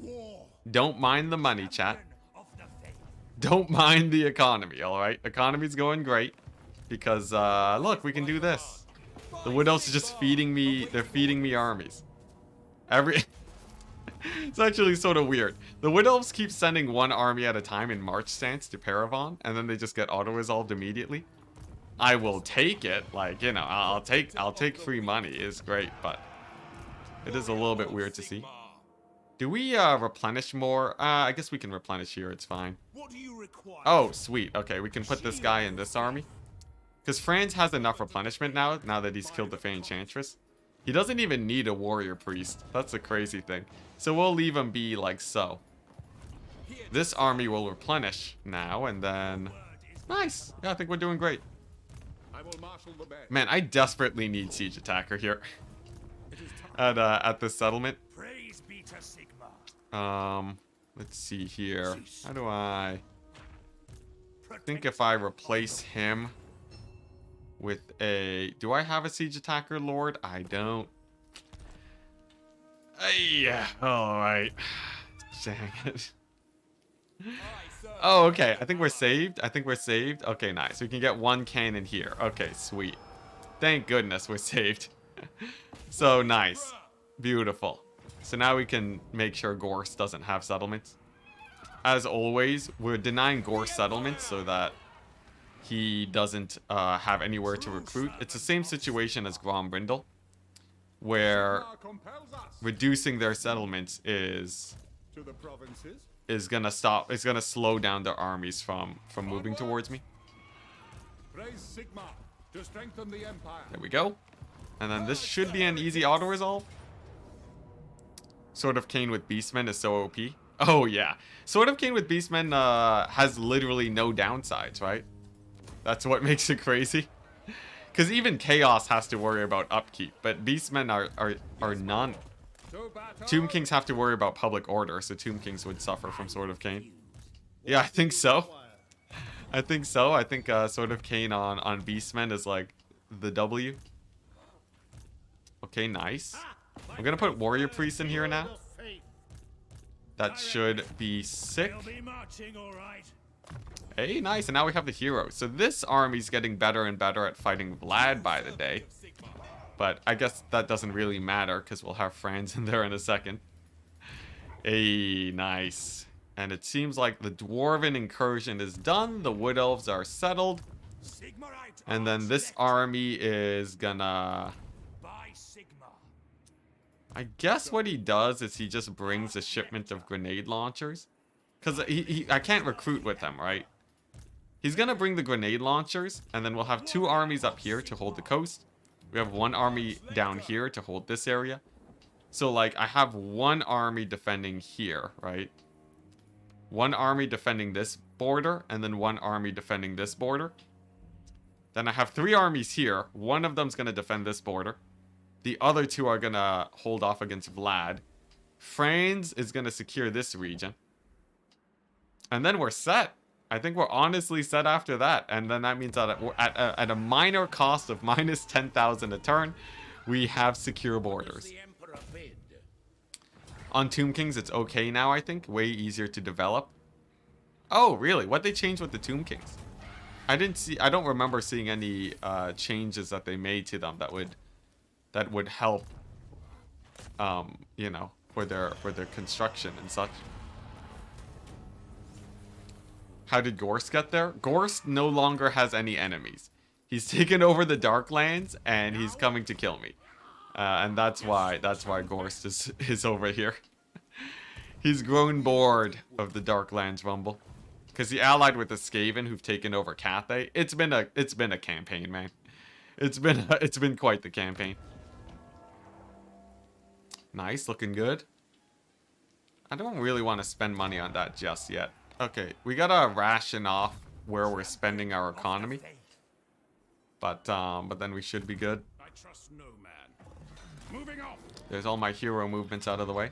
Speaker 1: Don't mind the money, chat. Don't mind the economy, alright? Economy's going great. Because, look, we can do this. The Widows are just feeding me, they're feeding me armies. It's actually sort of weird. The Wood Elves keep sending one army at a time in march stance to Paravon, and then they just get auto-resolved immediately. I will take it, like, you know, I'll take free money. It's great, but it is a little bit weird to see. Do we replenish more? I guess we can replenish here, it's fine.
Speaker 2: What do you require?
Speaker 1: Oh, sweet. Okay, we can put this guy in this army. Because Franz has enough replenishment now that he's killed the Fey Enchantress. He doesn't even need a warrior priest. That's the crazy thing. So we'll leave him be like so. This army will replenish now, and then... Nice! Yeah, I think we're doing great. Man, I desperately need Siege Attacker here. At this settlement.
Speaker 2: Praise be to Sigma.
Speaker 1: Let's see here. How do I think if I replace him with a... Do I have a Siege Attacker Lord? I don't. Yeah. Alright. Dang it. Oh, okay. I think we're saved. Okay, nice. We can get one cannon here. Okay, sweet. Thank goodness we're saved. So nice. Beautiful. So now we can make sure Gorse doesn't have settlements. As always, we're denying Gorse settlements so that he doesn't have anywhere to recruit. It's the same situation as Grom Brindle, where reducing their settlements is gonna slow down their armies from moving towards me. There we go. And then this should be an easy auto-resolve. Sword of Kane with Beastmen is so OP. Oh, yeah. Sword of Kane with Beastmen has literally no downsides, right? That's what makes it crazy. Because even Chaos has to worry about upkeep, but Beastmen are none. Tomb Kings have to worry about public order, so Tomb Kings would suffer from Sword of Kane. Yeah, I think so. I think so. I think Sword of Kane on Beastmen is like the W. Okay, nice. I'm gonna put Warrior Priest in here now. That should be sick. Hey, nice. And now we have the heroes. So this army's getting better and better at fighting Vlad by the day. But I guess that doesn't really matter because we'll have Franz in there in a second. Hey, nice. And it seems like the Dwarven incursion is done. The Wood Elves are settled. And then this army is gonna... I guess what he does is he just brings a shipment of grenade launchers. Because I can't recruit with him, right? He's gonna bring the grenade launchers, and then we'll have two armies up here to hold the coast. We have one army down here to hold this area. So, like, I have one army defending here, right? One army defending this border, and then one army defending this border. Then I have three armies here. One of them's gonna defend this border. The other two are gonna hold off against Vlad. Franz is gonna secure this region. And then we're set. I think we're honestly set after that. And then that means that at a minor cost of minus 10,000 a turn, we have secure borders. On Tomb Kings, it's okay now, I think. Way easier to develop. Oh, really? What they changed with the Tomb Kings? I don't remember seeing any changes that they made to them that would help, you know, for their construction and such. How did Gorst get there? Gorst no longer has any enemies. He's taken over the Darklands and he's coming to kill me. And that's why Gorst is over here. He's grown bored of the Darklands rumble. Because he allied with the Skaven who've taken over Cathay. It's been a campaign, man. It's been quite the campaign. Nice, looking good. I don't really want to spend money on that just yet. Okay, we gotta ration off where we're spending our economy. But then we should be good.
Speaker 2: I trust no man. Moving on.
Speaker 1: There's all my hero movements out of the way.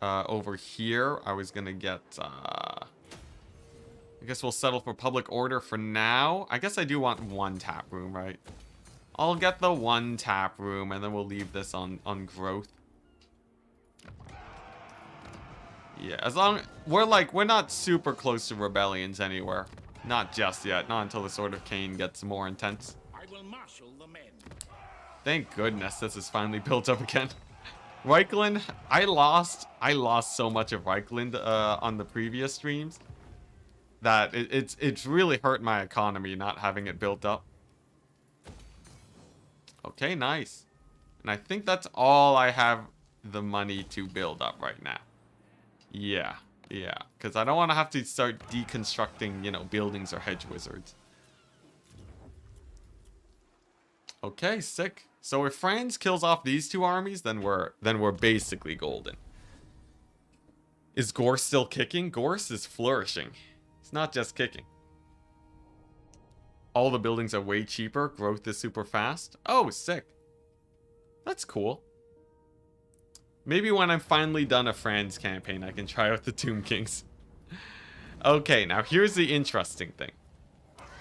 Speaker 1: Over here, I was gonna get, I guess we'll settle for public order for now. I guess I do want one tap room, right? I'll get the one tap room, and then we'll leave this on growth. Yeah, as long... We're not super close to rebellions anywhere. Not just yet. Not until the Sword of Kane gets more intense.
Speaker 2: I will marshal the men.
Speaker 1: Thank goodness this is finally built up again. Reichland, I lost so much of Reichland on the previous streams that it's really hurt my economy not having it built up. Okay, nice. And I think that's all I have the money to build up right now. Yeah, because I don't want to have to start deconstructing, you know, buildings or hedge wizards. Okay, sick. So if France kills off these two armies, then we're basically golden. Is Gorse still kicking? Gorse is flourishing. It's not just kicking. All the buildings are way cheaper. Growth is super fast. Oh, sick. That's cool. Maybe when I'm finally done a France campaign, I can try out the Tomb Kings. Okay, now here's the interesting thing.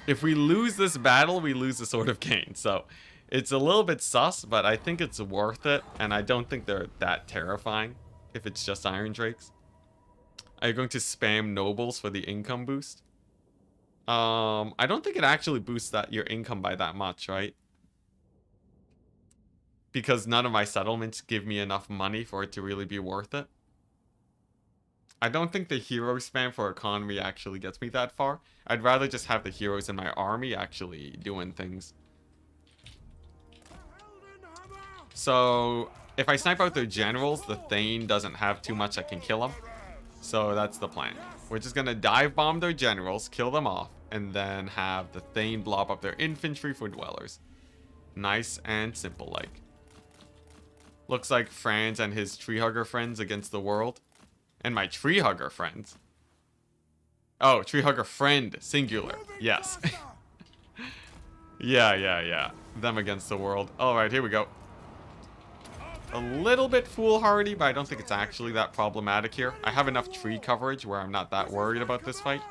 Speaker 1: If we lose this battle, we lose the Sword of Kane. So it's a little bit sus, but I think it's worth it. And I don't think they're that terrifying if it's just Iron Drakes. Are you going to spam nobles for the income boost? I don't think it actually boosts your income by that much, right? Because none of my settlements give me enough money for it to really be worth it. I don't think the hero spam for economy actually gets me that far. I'd rather just have the heroes in my army actually doing things. So, if I snipe out their generals, the Thane doesn't have too much that can kill them. So that's the plan. We're just gonna dive bomb their generals, kill them off, and then have the Thane blob up their infantry for dwellers. Nice and simple like. Looks like Franz and his tree hugger friends against the world. And my tree hugger friends. Oh, tree hugger friend, singular. Yes. Yeah. Them against the world. Alright, here we go. A little bit foolhardy, but I don't think it's actually that problematic here. I have enough tree coverage where I'm not that worried about this fight.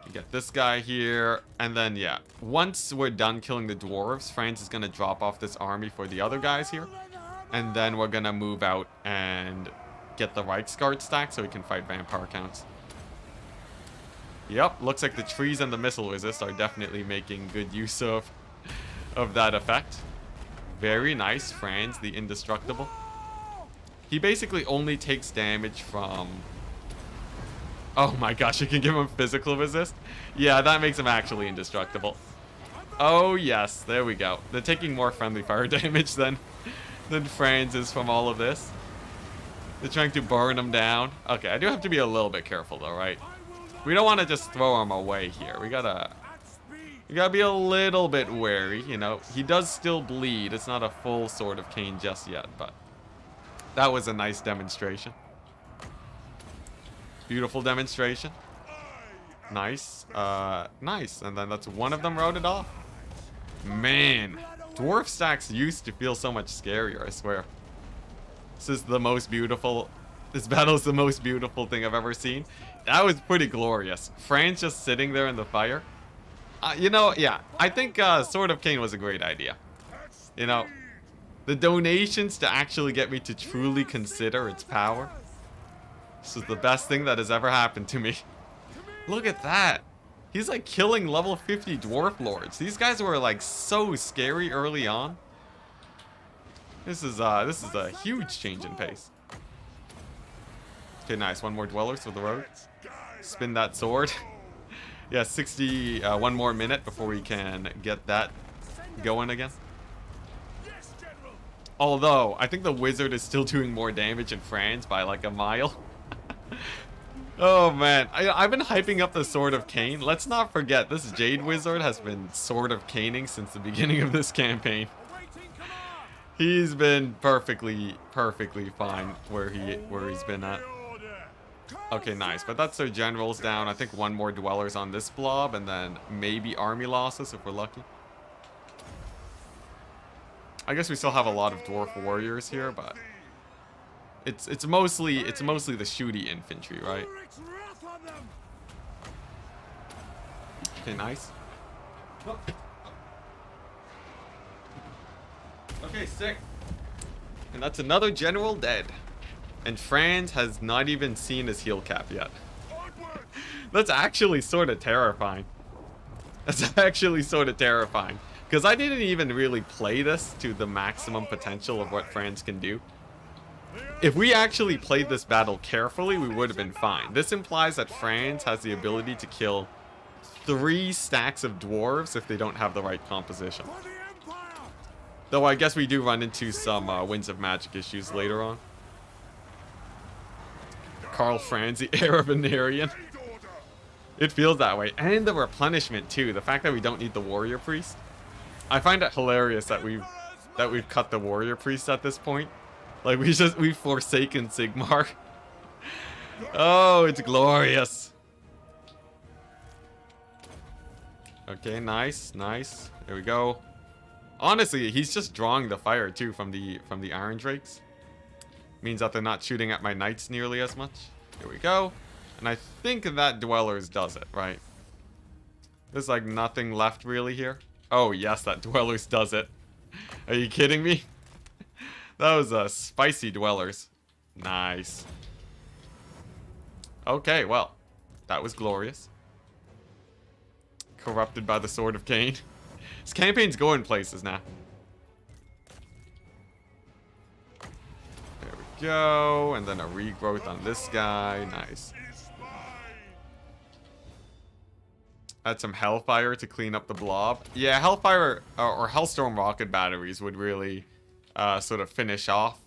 Speaker 1: You get this guy here, and then, yeah. Once we're done killing the dwarves, France is going to drop off this army for the other guys here. And then we're going to move out and get the Reichsguard stack so we can fight vampire counts. Yep, looks like the trees and the missile resist are definitely making good use of that effect. Very nice, Franz, the indestructible. He basically only takes damage from... Oh my gosh, you can give him physical resist? Yeah, that makes him actually indestructible. Oh yes, there we go. They're taking more friendly fire damage than Franz is from all of this. They're trying to burn him down. Okay, I do have to be a little bit careful though, right? We don't want to just throw him away here. We gotta be a little bit wary, you know. He does still bleed. It's not a full Sword of Kane just yet, but that was a nice demonstration. Beautiful demonstration. Nice. Nice. And then that's one of them routed off. Man, dwarf stacks used to feel so much scarier, I swear. This is the most beautiful... This battle is the most beautiful thing I've ever seen. That was pretty glorious. Franz just sitting there in the fire. You know, yeah, I think Sword of Kane was a great idea. You know, the donations to actually get me to truly consider its power. This is the best thing that has ever happened to me. Look at that. He's like killing level 50 dwarf lords. These guys were like so scary early on. This is a huge change in pace. Okay, nice. One more dwellers for the road. Spin that sword. Yeah, one more minute before we can get that going again. Although, I think the wizard is still doing more damage in France by like a mile. Oh man, I've been hyping up the Sword of Kane. Let's not forget, this Jade Wizard has been Sword of Caning since the beginning of this campaign. He's been perfectly fine where he's been at. Okay, nice. But that's their generals down. I think one more dwellers on this blob, and then maybe army losses if we're lucky. I guess we still have a lot of dwarf warriors here, but it's mostly the shooty infantry, right? Okay, nice. Okay, sick. And that's another general dead. And Franz has not even seen his heal cap yet. That's actually sort of terrifying. That's actually sort of terrifying. Because I didn't even really play this to the maximum potential of what France can do. If we actually played this battle carefully, we would have been fine. This implies that France has the ability to kill 3 stacks of dwarves if they don't have the right composition. Though I guess we do run into some Winds of Magic issues later on. Karl Franz, the heir of Venerian. It feels that way. And the replenishment too. The fact that we don't need the warrior priest. I find it hilarious that we've cut the warrior priest at this point. Like we've forsaken Sigmar. Oh, it's glorious. Okay, nice, nice. There we go. Honestly, he's just drawing the fire too from the Iron Drakes. Means that they're not shooting at my knights nearly as much. Here we go. And I think that Dwellers does it, right? There's like nothing left really here. Oh yes, that Dwellers does it. Are you kidding me? That was spicy Dwellers. Nice. Okay, well, that was glorious. Corrupted by the Sword of Kane. This campaign's going places now. There we go. And then a regrowth on this guy. Nice. Add some Hellfire to clean up the blob. Yeah, Hellfire or Hellstorm rocket batteries would really sort of finish off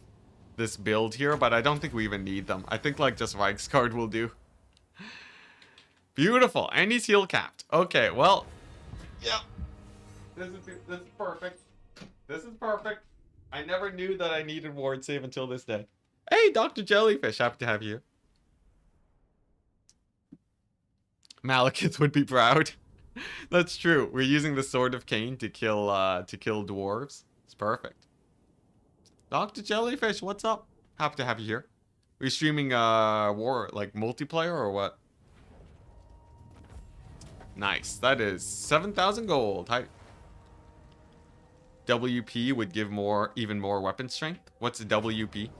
Speaker 1: this build here, but I don't think we even need them. I think like just Reiksguard will do. Beautiful. And he's heal capped. Okay, well, yeah. This is perfect. This is perfect. I never knew that I needed ward save until this day. Hey, Dr. Jellyfish, happy to have you. Malekith would be proud. That's true. We're using the Sword of Kane to kill dwarves. It's perfect. Dr. Jellyfish, what's up? Happy to have you here. Are you streaming war like multiplayer or what? Nice. That is 7,000 gold. Hi. WP would give even more weapon strength. What's WP?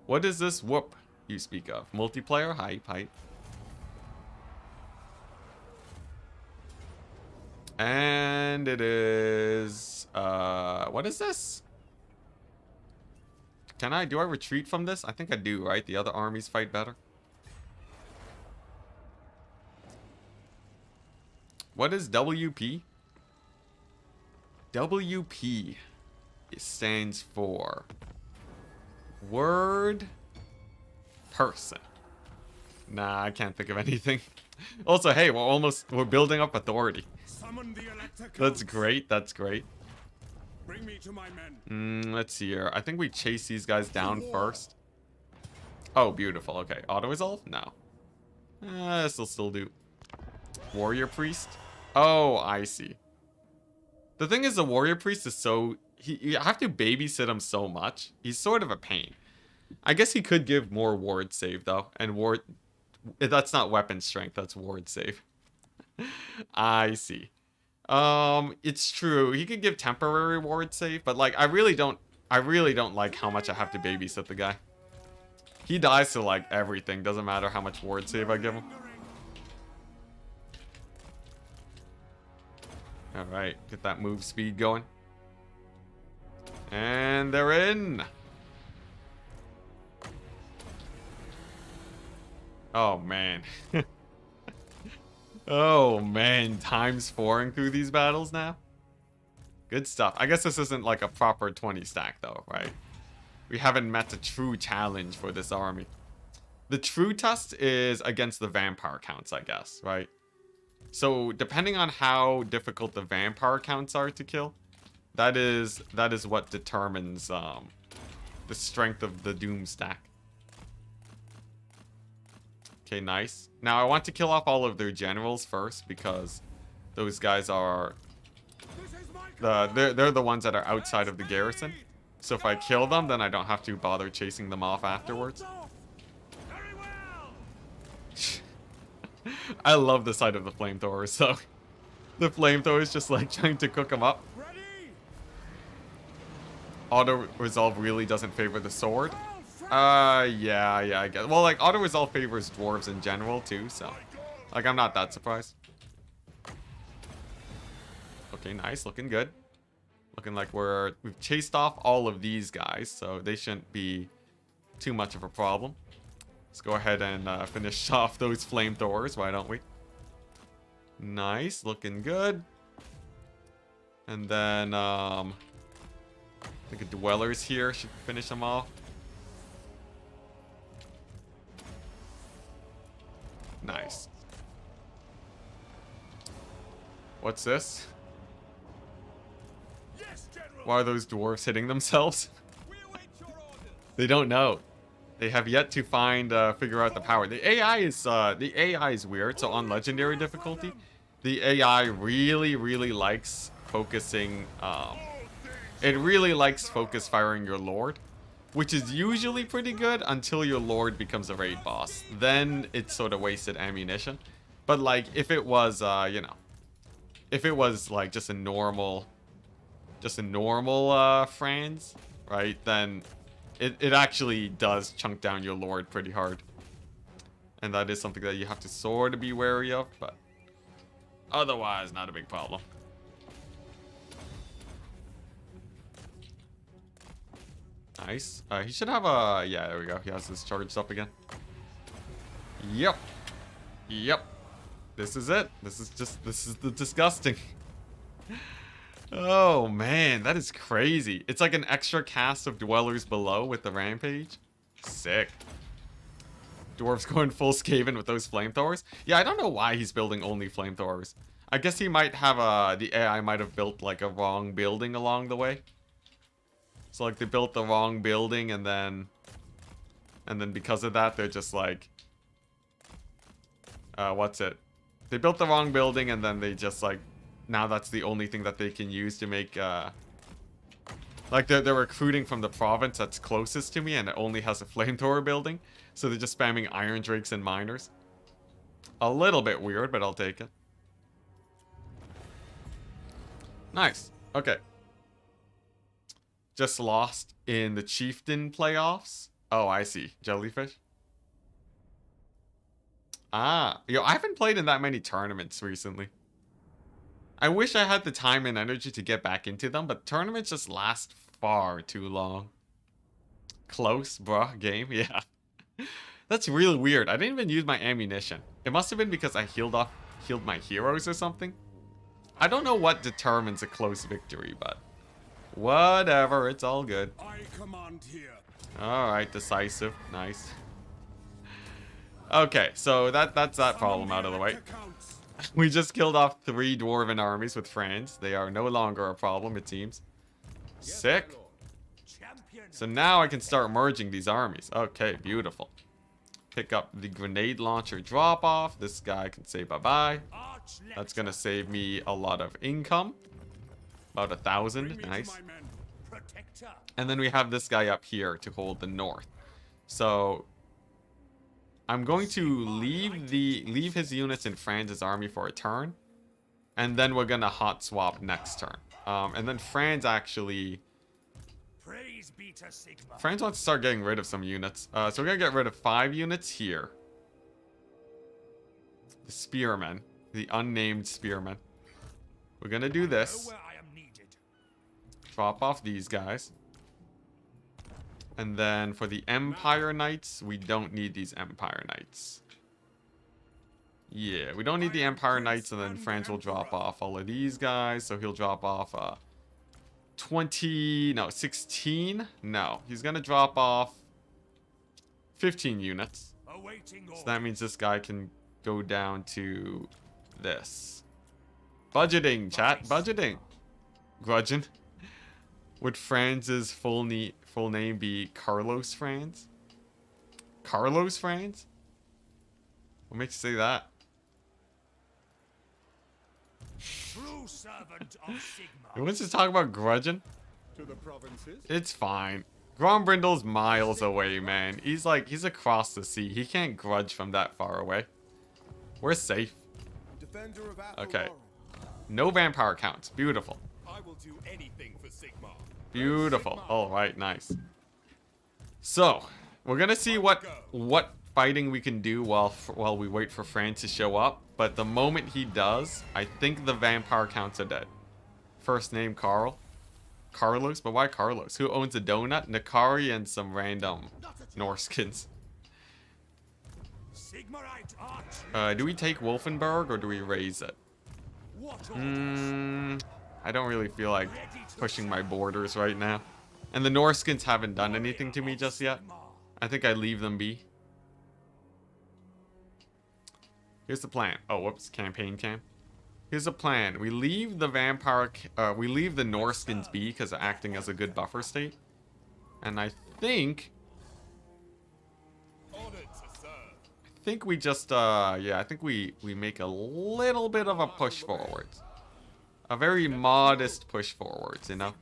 Speaker 1: What is this whoop you speak of? Multiplayer? Hype. And it is what is this? Do I retreat from this? I think I do, right? The other armies fight better. What is WP? WP stands for word person. Nah, I can't think of anything. Also, hey, we're building up authority. That's great. That's great.
Speaker 3: Bring me to my men.
Speaker 1: Let's see here. I think we chase these guys down first. Oh, beautiful. Okay, auto resolve? No. This will still do. Warrior priest? Oh, I see. The thing is, the warrior priest is so you have to babysit him so much. He's sort of a pain. I guess he could give more ward save though, and ward. That's not weapon strength. That's ward save. I see. It's true. He could give temporary ward save, but like I really don't like how much I have to babysit the guy. He dies to like everything. Doesn't matter how much ward save I give him. All right, get that move speed going. And they're in. Oh man. Oh man, times 4ing through these battles now. Good stuff. I guess this isn't like a proper 20 stack though, right? We haven't met a true challenge for this army. The true test is against the vampire counts, I guess, right? So depending on how difficult the vampire counts are to kill, that is what determines the strength of the doom stack. Okay, nice. Now I want to kill off all of their generals first because those guys are they're the ones that are outside of the garrison. So if I kill them, then I don't have to bother chasing them off afterwards. I love the sight of the flamethrowers, so the flamethrowers just like trying to cook them up. Auto resolve really doesn't favor the sword. Yeah, I guess. Well, like auto resolve favors dwarves in general too, so like I'm not that surprised. Okay, nice. Looking good. Looking like we've chased off all of these guys, so they shouldn't be too much of a problem. Let's go ahead and finish off those flamethrowers, why don't we? Nice, looking good. And then, I think the dwellers here should finish them off. Nice. What's this?
Speaker 2: Yes, General.
Speaker 1: Why are those dwarves hitting themselves?
Speaker 2: We await your orders.
Speaker 1: They don't know. They have yet to figure out the power. The AI is weird. So on legendary difficulty, the AI really likes focusing. It really likes focus firing your lord, which is usually pretty good until your lord becomes a raid boss. Then it's sort of wasted ammunition. But like if it was, you know, if it was like just a normal Franz, right? Then it actually does chunk down your lord pretty hard. And that is something that you have to sort of be wary of, but otherwise not a big problem. Nice. He should have a... Yeah, there we go. He has this charged up again. Yep. Yep. This is it. This is the disgusting. Oh, man. That is crazy. It's like an extra cast of dwellers below with the rampage. Sick. Dwarves going full Skaven with those flamethrowers. Yeah, I don't know why he's building only flamethrowers. I guess he might have the AI might have built like a wrong building along the way. So like they built the wrong building and then because of that they're just like what's it? They built the wrong building and then they just like now that's the only thing that they can use to make like they're recruiting from the province that's closest to me and it only has a flamethrower building. So they're just spamming iron drakes and miners. A little bit weird, but I'll take it. Nice. Okay. Just lost in the Chieftain playoffs. Oh, I see. Jellyfish. Ah. Yo, I haven't played in that many tournaments recently. I wish I had the time and energy to get back into them, but tournaments just last far too long. Close, bruh, game. Yeah. That's really weird. I didn't even use my ammunition. It must have been because I healed my heroes or something. I don't know what determines a close victory, but whatever, it's all good.
Speaker 2: I command here.
Speaker 1: Alright, decisive. Nice. Okay, so that's that problem out of the way. We just killed off 3 dwarven armies with Franz. They are no longer a problem, it seems. Sick. So now I can start merging these armies. Okay, beautiful. Pick up the grenade launcher drop-off. This guy can say bye-bye. That's going to save me a lot of income. About 1,000. Nice. And then we have this guy up here to hold the north. So I'm going to leave his units in Franz's army for a turn. And then we're going to hot swap next turn. And then Franz actually... Franz wants to start getting rid of some units. So we're going to get rid of 5 units here. The spearmen. The unnamed spearmen. We're going to do this. Drop off these guys. And then for the Empire Knights, we don't need these Empire Knights. Yeah, we don't need the Empire Knights, and then Franz will drop off all of these guys. So he'll drop off 16. No, he's going to drop off 15 units. So that means this guy can go down to this. Budgeting, chat. Budgeting. Grudging. Would Franz's full name be Carlos Franz? Carlos Franz? What makes you say that?
Speaker 2: True servant of Sigma.
Speaker 1: He wants to talk about grudging?
Speaker 3: To the provinces.
Speaker 1: It's fine. Grombrindle's miles away, man. He's across the sea. He can't grudge from that far away. We're safe.
Speaker 3: Defender of
Speaker 1: Okay. No vampire counts. Beautiful.
Speaker 2: I will do anything for Sigma.
Speaker 1: Beautiful. All right, nice. So, we're going to see what fighting we can do while we wait for Franz to show up. But the moment he does, I think the vampire counts are dead. First name Carl. Carlos? But why Carlos? Who owns a donut? Nakari and some random Norskins. Do we take Wolfenburg or do we raise it? I don't really feel like pushing my borders right now. And the Norskins haven't done anything to me just yet. I think I leave them be. Here's the plan. Oh, whoops. Campaign cam. Here's the plan. We leave the we leave the Norskins be because they're acting as a good buffer state. And I think we just, yeah, I think we make a little bit of a push forwards. A very modest push forwards, you know?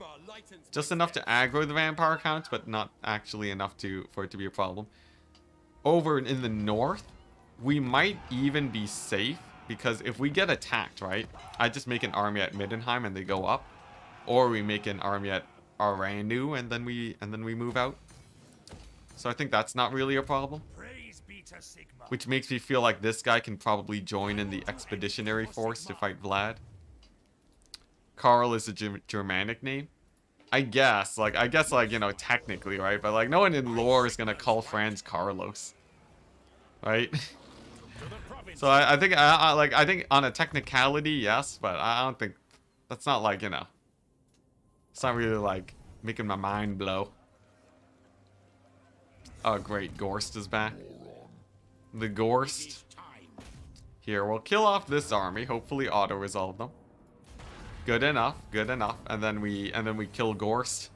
Speaker 1: Just enough to aggro the vampire counts, but not actually enough for it to be a problem. Over in the north, we might even be safe, because if we get attacked, right? I just make an army at Middenheim and they go up. Or we make an army at Arandu and then we move out. So I think that's not really a problem. Which makes me feel like this guy can probably join in the expeditionary force to fight Vlad. Carl is a Germanic name. I guess, you know, technically, right? But, like, no one in lore is gonna call Franz Carlos. Right? So I think, I think on a technicality, yes. But I don't think... That's not, like, you know... It's not really, like, making my mind blow. Oh, great. Gorst is back. The Gorst. Here, we'll kill off this army. Hopefully auto-resolve them. Good enough, good enough. And then we kill Gorst.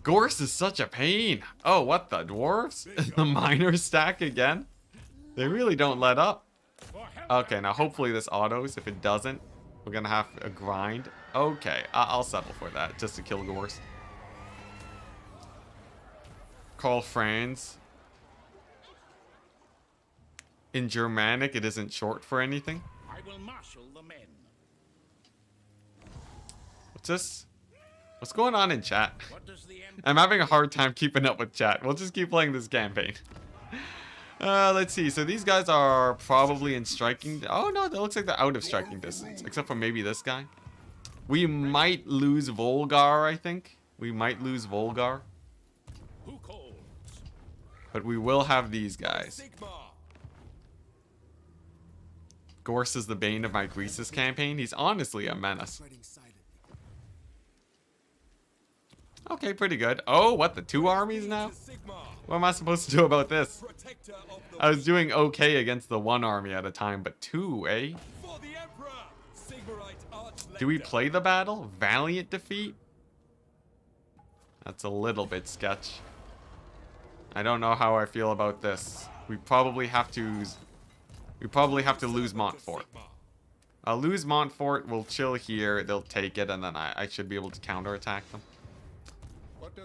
Speaker 1: Gorst is such a pain. Oh, what the dwarves? The miners stack again? They really don't let up. Okay, now hopefully this autos. If it doesn't, we're gonna have a grind. Okay, I'll settle for that just to kill Gorst. Call Franz. In Germanic, it isn't short for anything.
Speaker 5: I will marshal the men.
Speaker 1: What's this? What's going on in chat? I'm having a hard time keeping up with chat. We'll just keep playing this campaign. Let's see. So these guys are probably in striking... Oh, no. That looks like they're out of striking distance. Except for maybe this guy. We might lose Volgar, I think. We might lose Volgar. But we will have these guys. Gorst is the bane of my Greases campaign. He's honestly a menace. Okay, pretty good. Oh, what? The two armies now? What am I supposed to do about this? I was doing okay against the one army at a time, but two, eh? Do we play the battle? Valiant defeat? That's a little bit sketch. I don't know how I feel about this. We probably have to lose Montfort. I'll lose Montfort, we'll chill here, they'll take it, and then I should be able to counterattack them.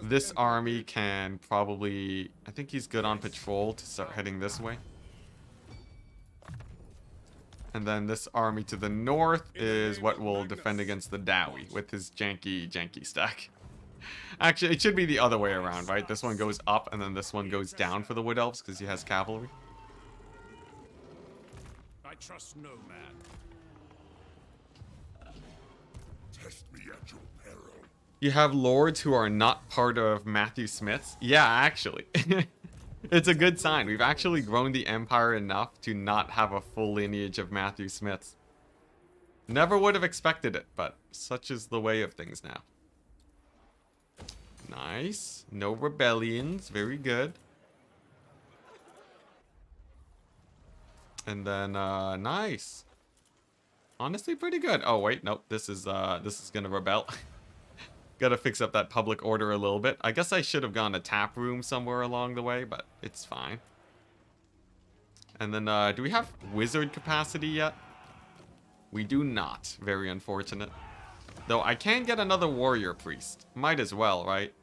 Speaker 1: This army can probably... I think he's good on patrol to start heading this way. And then this army to the north is what will defend against the Dowie with his janky stack. Actually, it should be the other way around, right? This one goes up and then this one goes down for the Wood Elves because he has cavalry.
Speaker 5: I trust no man.
Speaker 3: Test me at your peril.
Speaker 1: You have lords who are not part of Matthew Smith's? Yeah, actually. It's a good sign. We've actually grown the empire enough to not have a full lineage of Matthew Smiths. Never would have expected it, but such is the way of things now. Nice. No rebellions. Very good. And then, nice. Honestly, pretty good. Oh, wait. Nope. This is gonna rebel. Gotta fix up that public order a little bit. I guess I should have gone to tap room somewhere along the way, but it's fine. And then, do we have wizard capacity yet? We do not. Very unfortunate. Though I can get another warrior priest. Might as well, right?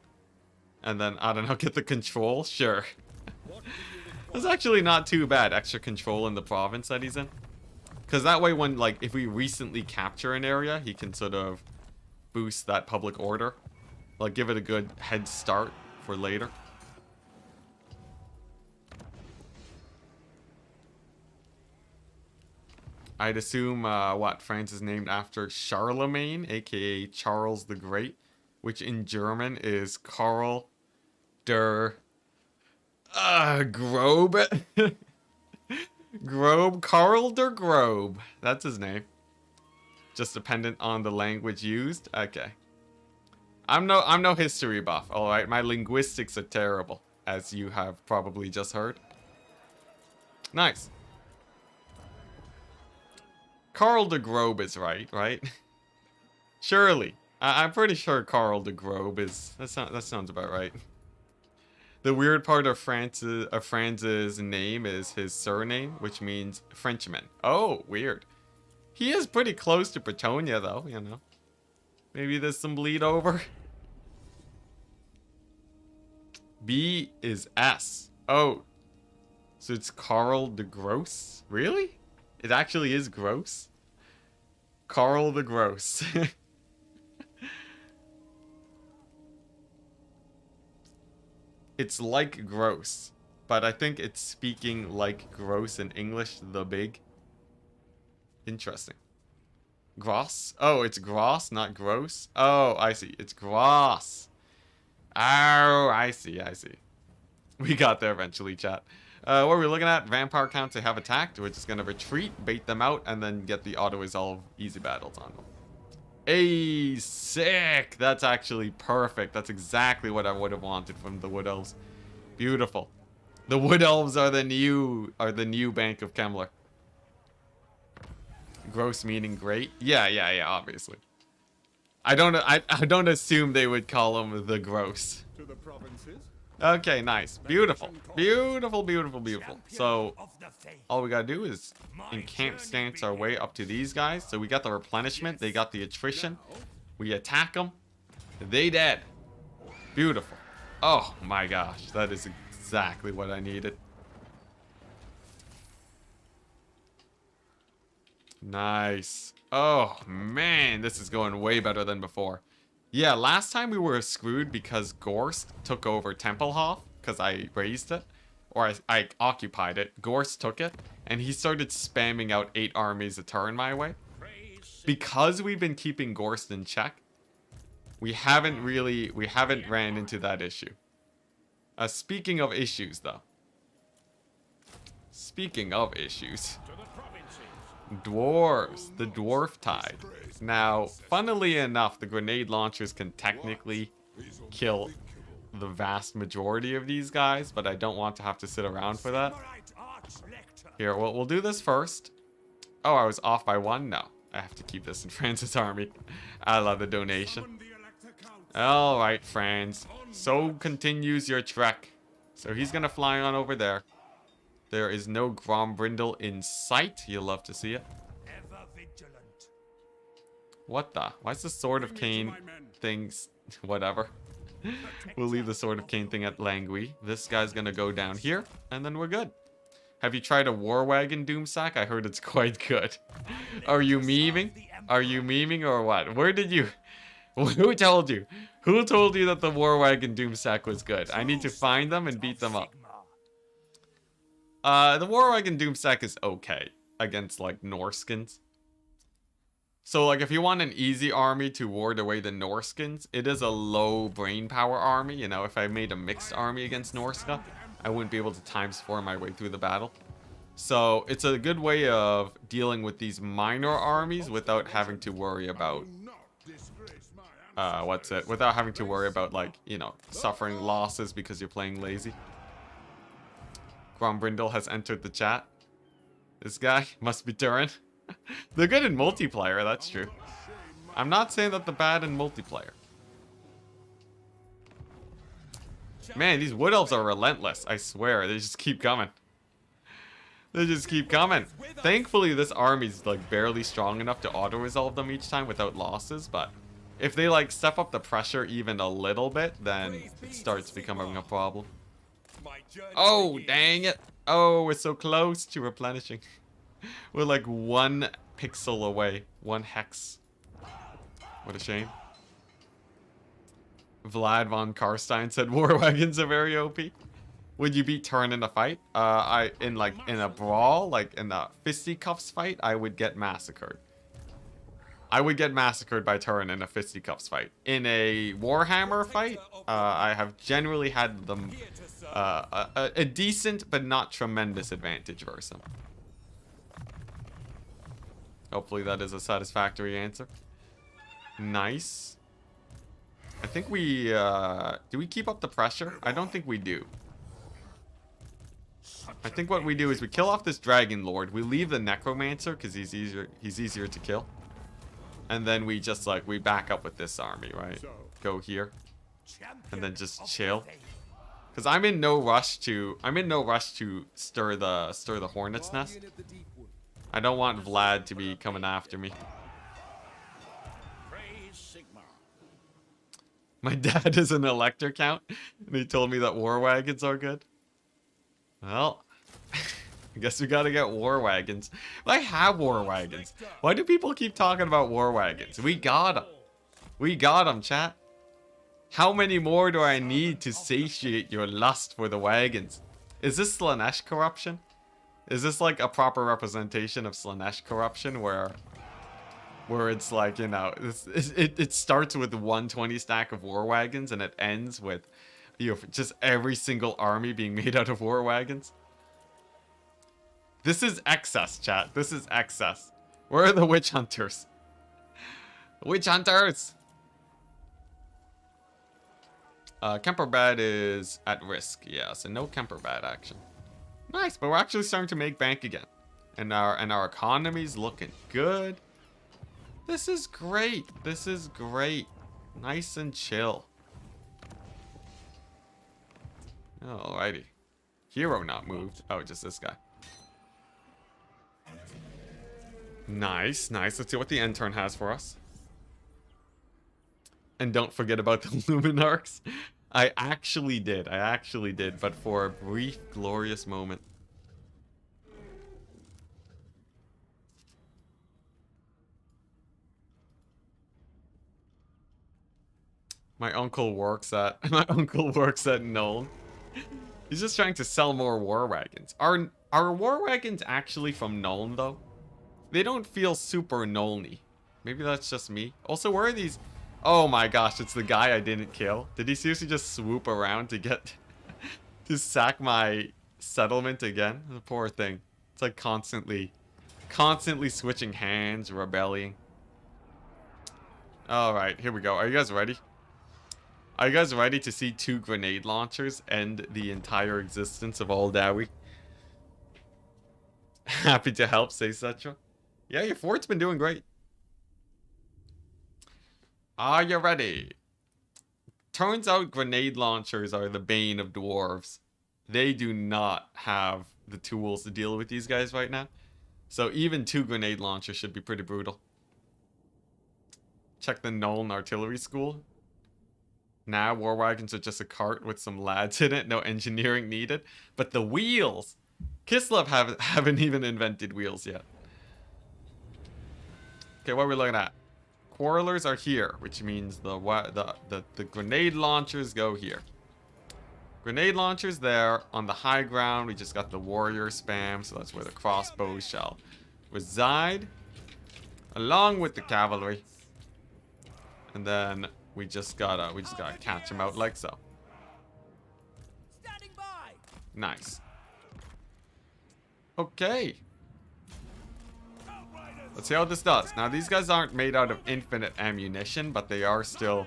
Speaker 1: And then, I don't know, get the control? Sure. That's actually not too bad. Extra control in the province that he's in. Because that way when, like, if we recently capture an area, he can sort of boost that public order. Like, give it a good head start for later. I'd assume, what, France is named after Charlemagne, aka Charles the Great, which in German is Karl der Grobe. Grobe, Karl der Grobe. That's his name. Just dependent on the language used. Okay. I'm no history buff, alright? My linguistics are terrible, as you have probably just heard. Nice. Karl de Grobe is right? Surely. I'm pretty sure Karl de Grobe is... That sounds about right. The weird part of Franz's name is his surname, which means Frenchman. Oh, weird. He is pretty close to Bretonia, though, you know. Maybe there's some bleed over. B is S. Oh. So it's Karl de Gross? Really? It actually is gross? Karl the Gross. It's like gross, but I think it's speaking like gross in English, the big. Interesting. Gross? Oh, it's gross, not gross? Oh, I see. It's gross. Oh, I see. We got there eventually, chat. What are we looking at? Vampire counts they have attacked. We're just going to retreat, bait them out, and then get the auto-resolve easy battles on them. Hey, sick! That's actually perfect. That's exactly what I would have wanted from the Wood Elves. Beautiful. The Wood Elves are the new Bank of Kemmler. Gross meaning great. Yeah, obviously. I don't assume they would call them the Gross.
Speaker 3: To the provinces.
Speaker 1: Okay, nice. Beautiful. So, all we gotta do is encamp stance our way up to these guys. So we got the replenishment, they got the attrition. We attack them. They dead. Beautiful. Oh my gosh, that is exactly what I needed. Nice. Oh man, this is going way better than before. Yeah, last time we were screwed because Gorst took over Tempelhof, because I raised it, or I occupied it. Gorst took it, and he started spamming out 8 armies a turn my way. Because we've been keeping Gorst in check, we haven't ran into that issue. Speaking of issues, though. Speaking of issues. Dwarves, the dwarf tide. Now, funnily enough, the grenade launchers can technically kill the vast majority of these guys, but I don't want to have to sit around for that. Here, we'll do this first. Oh, I was off by 1? No, I have to keep this in France's army. I love the donation. Alright, Franz. So continues your trek. So he's gonna fly on over there. There is no Grom Brindle in sight. You'll love to see it. What the? Why is the Sword of Kane things... Whatever. We'll leave the Sword of Kane thing at Langui. This guy's gonna go down here, and then we're good. Have you tried a War Wagon Doomsack? I heard it's quite good. Are you memeing? Are you memeing or what? Where did you... Who told you? Who told you that the War Wagon Doomsack was good? I need to find them and beat them up. The War Wagon Doomsack is okay against, like, Norskins. So, like, if you want an easy army to ward away the Norskins, it is a low brain power army. You know, if I made a mixed army against Norska, I wouldn't be able to ×4 my way through the battle. So, it's a good way of dealing with these minor armies without having to worry about... without having to worry about, like, you know, suffering losses because you're playing lazy. Grombrindle has entered the chat. This guy must be Turin. They're good in multiplayer, that's true. I'm not saying that they're bad in multiplayer. Man, these Wood Elves are relentless, I swear. They just keep coming. They just keep coming. Thankfully, this army's, like, barely strong enough to auto-resolve them each time without losses, but... if they, like, step up the pressure even a little bit, then it starts becoming a problem. Oh, dang it. Oh, we're so close to replenishing. We're like 1 pixel away. 1 hex. What a shame. Vlad von Karstein said War Wagons are very OP. Would you beat Turn in a fight? In a brawl, like in a fisticuffs fight, I would get massacred. I would get massacred by Turn in a fisticuffs fight. In a Warhammer fight, I have generally had them a decent but not tremendous advantage versus them. Hopefully that is a satisfactory answer. Nice. I think we do we keep up the pressure? I don't think we do. I think what we do is we kill off this Dragon Lord. We leave the Necromancer because he's easier to kill. And then we just like we back up with this army, right? Go here. And then just chill. Cuz I'm in no rush to stir the hornet's nest. I don't want Vlad to be coming after me. My dad is an Elector Count, and he told me that war wagons are good. Well, I guess we gotta get war wagons. I have war wagons. Why do people keep talking about war wagons? We got them. We got them, chat. How many more do I need to satiate your lust for the wagons? Is this Slaanesh corruption? Is this like a proper representation of Slaanesh corruption where it's like, you know, it starts with 120 stack of war wagons and it ends with, you know, just every single army being made out of war wagons? This is excess, chat. This is excess. Where are the witch hunters? Witch hunters! Kemperbad is at risk. Yeah, so no Kemperbad action. Nice, but we're actually starting to make bank again. And our economy's looking good. This is great. This is great. Nice and chill. Alrighty. Hero not moved. Oh, just this guy. Nice, nice. Let's see what the intern has for us. And don't forget about the Luminarchs. I actually did, but for a brief, glorious moment. My uncle works at Nuln. He's just trying to sell more war wagons. Are war wagons actually from Nuln though? They don't feel super Nulny. Maybe that's just me. Also, where are these? Oh my gosh, it's the guy I didn't kill. Did he seriously just swoop around to get to sack my settlement again? The poor thing. It's like constantly switching hands, rebelling. Alright, here we go. Are you guys ready? Are you guys ready to see 2 grenade launchers end the entire existence of all Dowie? Happy to help, say Cetra. Yeah, your fort's been doing great. Are you ready? Turns out grenade launchers are the bane of dwarves. They do not have the tools to deal with these guys right now. So even 2 grenade launchers should be pretty brutal. Check the Nuln Artillery School. Nah, war wagons are just a cart with some lads in it. No engineering needed. But the wheels! Kislev haven't even invented wheels yet. Okay, what are we looking at? Quarrelers are here, which means the grenade launchers go here. Grenade launchers there. On the high ground, we just got the warrior spam, so that's where the crossbows shall reside, along with the cavalry. And then we just gotta catch them out like so.
Speaker 2: Standing by.
Speaker 1: Nice. Okay. Let's see how this does. Now, these guys aren't made out of infinite ammunition, but they are still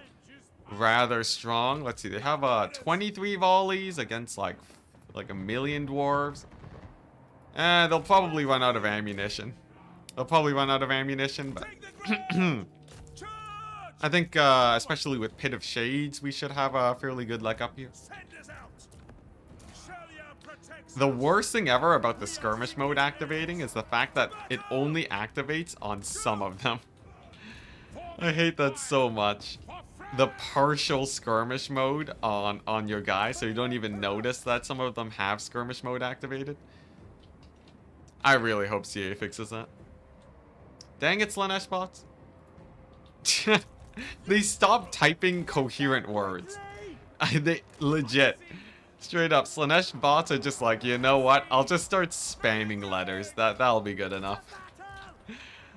Speaker 1: rather strong. Let's see. They have 23 volleys against like a million dwarves. They'll probably run out of ammunition. But I think, especially with Pit of Shades, we should have a fairly good leg up here. The worst thing ever about the skirmish mode activating is the fact that it only activates on some of them. I hate that so much. The partial skirmish mode on your guy, so you don't even notice that some of them have skirmish mode activated. I really hope CA fixes that. Dang it, Slaanesh bots. They stopped typing coherent words. They legit. Straight up, Slanesh bots are just like, you know what? I'll just start spamming letters. That'll be good enough.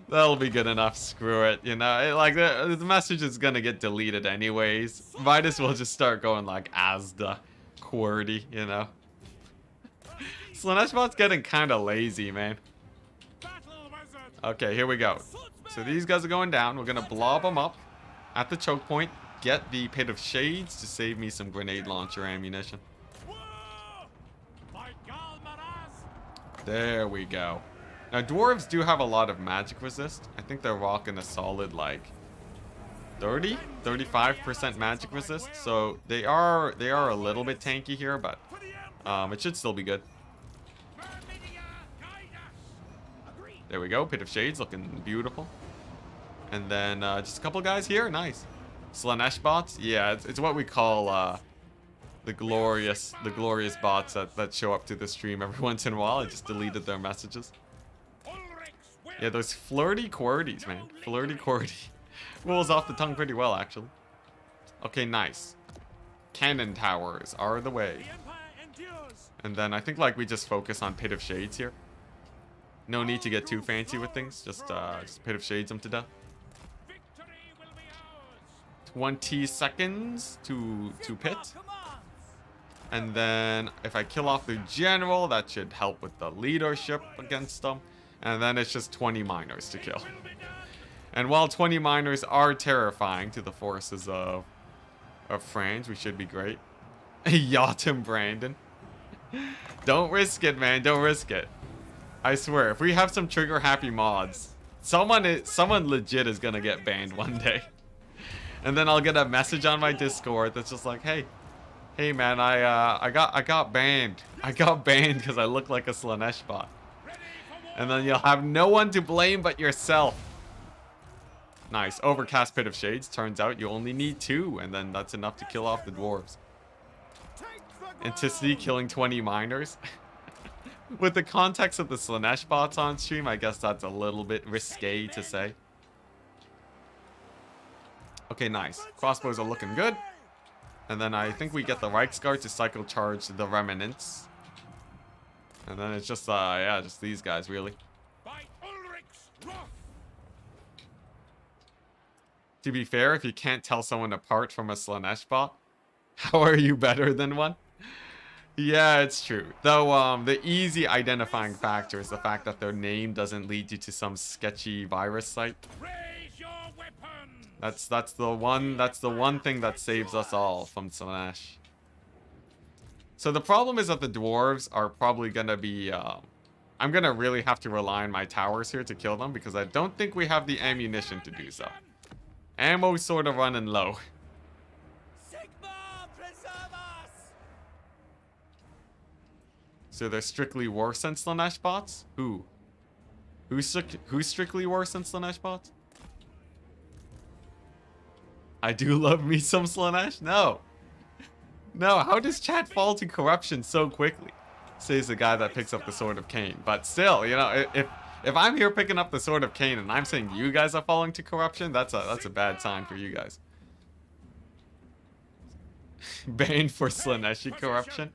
Speaker 1: That'll be good enough. Screw it. You know, like the message is gonna get deleted anyways. Might as well just start going like Asda, QWERTY, you know. Slanesh bot's getting kind of lazy, man. Okay, here we go. So these guys are going down. We're gonna blob them up at the choke point. Get the Pit of Shades to save me some grenade launcher ammunition. There we go. Now, dwarves do have a lot of magic resist. I think they're rocking a solid, like, 35% magic resist. So they are a little bit tanky here, but it should still be good. There we go. Pit of Shades looking beautiful. And then just a couple guys here. Nice. Slanesh bots. Yeah, it's what we call the glorious bots that show up to the stream every once in a while. I just deleted their messages. Yeah, those flirty QWERTYs, man. Flirty QWERTY. Rolls off the tongue pretty well, actually. Okay, nice. Cannon towers are the way. And then I think like we just focus on Pit of Shades here. No need to get too fancy with things. Just Pit of Shades them to death. 20 seconds to pit. And then if I kill off the general, that should help with the leadership against them. And then it's just 20 miners to kill. And while 20 miners are terrifying to the forces of France, we should be great. Yacht Brandon. Don't risk it, man. Don't risk it. I swear, if we have some trigger happy mods, someone legit is gonna get banned one day. And then I'll get a message on my Discord that's just like, hey man, I got banned. I got banned because I look like a Slanesh bot. And then you'll have no one to blame but yourself. Nice. Overcast Pit of Shades. Turns out you only need 2, and then that's enough to kill off the dwarves. Enticity killing 20 miners. With the context of the Slanesh bots on stream, I guess that's a little bit risque to say. Okay, nice. Crossbows are looking good. And then I think we get the Reichsguard to cycle charge the Remnants. And then it's just, yeah, just these guys, really. To be fair, if you can't tell someone apart from a Slanesh bot, how are you better than one? Yeah, it's true. Though, the easy identifying factor is the fact that their name doesn't lead you to some sketchy virus site. That's the one thing that saves us all from Slanesh. So the problem is that the dwarves are probably gonna be, I'm gonna really have to rely on my towers here to kill them because I don't think we have the ammunition to do so. Ammo's sort of running low. So they're strictly worse than Slanesh bots? Who? Who's strictly worse than Slanesh bots? I do love me some Slanesh? No. No, how does chat fall to corruption so quickly? Says the guy that picks up the Sword of Kane. But still, you know, if I'm here picking up the Sword of Kane and I'm saying you guys are falling to corruption, that's a bad sign for you guys. Banned for Slaneshi corruption.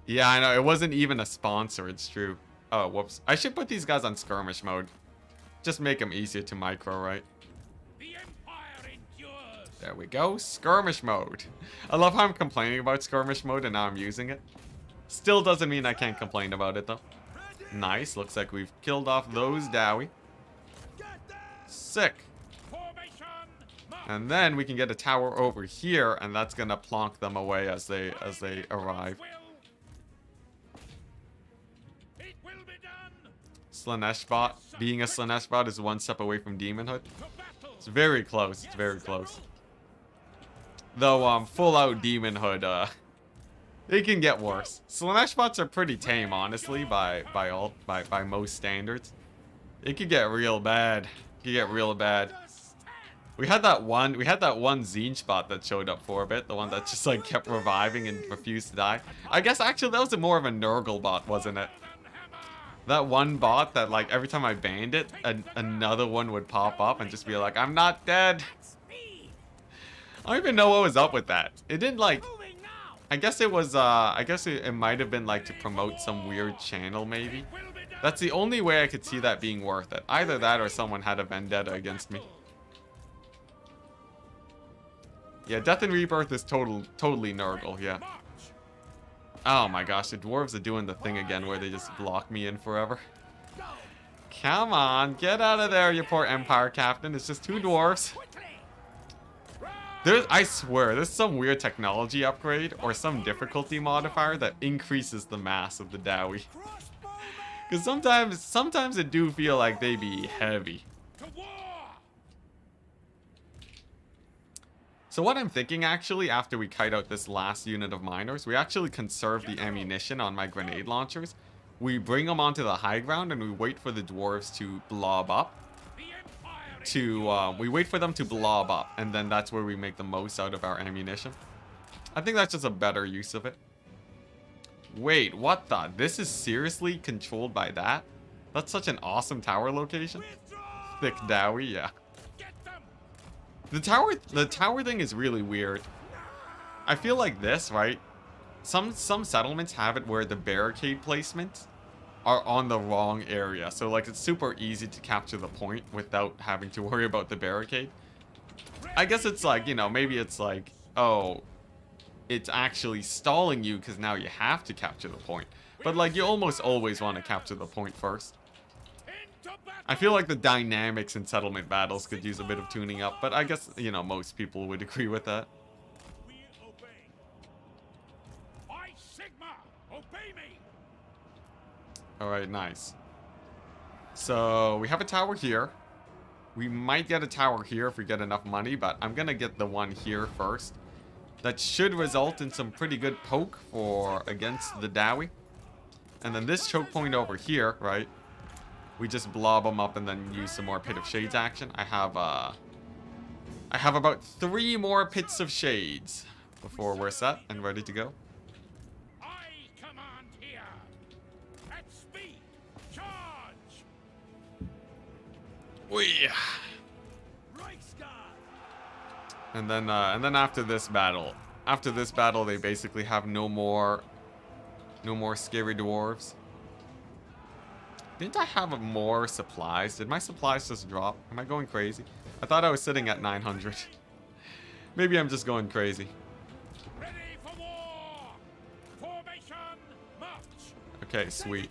Speaker 1: Yeah, I know. It wasn't even a sponsor. It's true. Oh, whoops. I should put these guys on skirmish mode. Just make them easier to micro, right? There we go. Skirmish mode. I love how I'm complaining about skirmish mode and now I'm using it. Still doesn't mean I can't complain about it, though. Nice. Looks like we've killed off those Dowie. Sick. And then we can get a tower over here, and that's gonna plonk them away as they arrive. Slanesh bot. Being a Slanesh bot is one step away from demonhood. It's very close. It's very close. Though, full out demonhood, it can get worse. Slanesh bots are pretty tame, honestly, by most standards. It could get real bad. It could get real bad. We had that one Zinch bot that showed up for a bit, the one that just like kept reviving and refused to die. I guess actually that was more of a Nurgle bot, wasn't it? That one bot that like every time I banned it, another one would pop up and just be like, I'm not dead. I don't even know what was up with that. It didn't like... I guess it was, I guess it might have been like to promote some weird channel maybe. That's the only way I could see that being worth it. Either that or someone had a vendetta against me. Yeah, Death and Rebirth is totally Nurgle, yeah. Oh my gosh, the dwarves are doing the thing again where they just block me in forever. Come on, get out of there, you poor Empire Captain. It's just 2 dwarves. I swear, there's some weird technology upgrade or some difficulty modifier that increases the mass of the Dowie. Because sometimes it do feel like they be heavy. So what I'm thinking actually, after we kite out this last unit of miners, we actually conserve the ammunition on my grenade launchers. We bring them onto the high ground and we wait for the dwarves to blob up. We wait for them to blob up, and then that's where we make the most out of our ammunition. I think that's just a better use of it. Wait, what the? This is seriously controlled by that? That's such an awesome tower location. Thick Dowie, yeah. The tower thing is really weird. I feel like this, right? Some settlements have it where the barricade placements are on the wrong area. So like it's super easy to capture the point without having to worry about the barricade. I guess it's like, you know, maybe it's like, oh, it's actually stalling you because now you have to capture the point. But like you almost always want to capture the point first. I feel like the dynamics in settlement battles could use a bit of tuning up, but I guess, you know, most people would agree with that. Alright, nice. So, we have a tower here. We might get a tower here if we get enough money, but I'm gonna get the one here first. That should result in some pretty good poke against the Dowie. And then this choke point over here, right? We just blob them up and then use some more Pit of Shades action. I have about 3 more Pits of Shades before we're set and ready to go. And then after this battle, they basically have no more scary dwarves. Didn't I have more supplies? Did my supplies just drop? Am I going crazy? I thought I was sitting at 900. Maybe I'm just going crazy.
Speaker 5: Ready for war! Formation, march!
Speaker 1: Okay, sweet.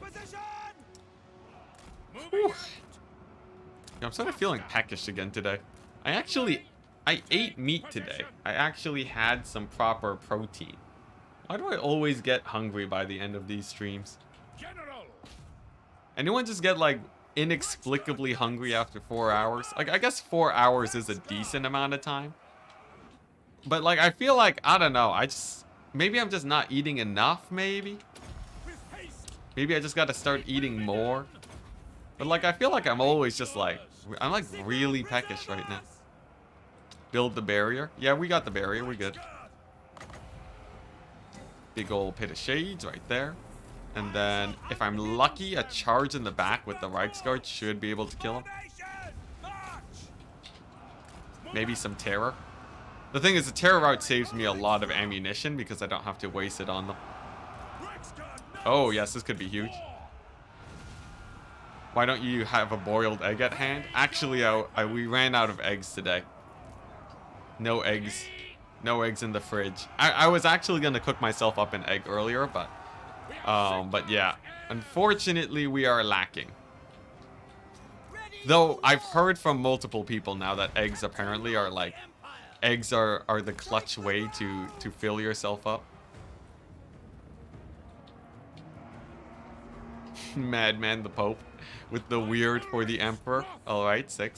Speaker 1: Whew. I'm sort of feeling peckish again today. I ate meat today. I actually had some proper protein. Why do I always get hungry by the end of these streams?
Speaker 5: General!
Speaker 1: Anyone just get like inexplicably hungry after 4 hours? Like I guess 4 hours is a decent amount of time. But like I feel like, I don't know, maybe I'm just not eating enough, maybe? Maybe I just gotta start eating more. But like I feel like I'm always just like, I'm like really peckish right now. Build the barrier. Yeah, we got the barrier, we're good. Big old Pit of Shades right there. And then, if I'm lucky, a charge in the back with the Reiksguard should be able to kill him. Maybe some terror. The thing is, the terror route saves me a lot of ammunition because I don't have to waste it on them. Oh, yes, this could be huge. Why don't you have a boiled egg at hand? Actually, we ran out of eggs today. No eggs. No eggs in the fridge. I was actually going to cook myself up an egg earlier, but yeah. Unfortunately, we are lacking. Though, I've heard from multiple people now that eggs apparently are like... Eggs are the clutch way to fill yourself up. Madman the Pope. With the weird for the Emperor. Alright, sick.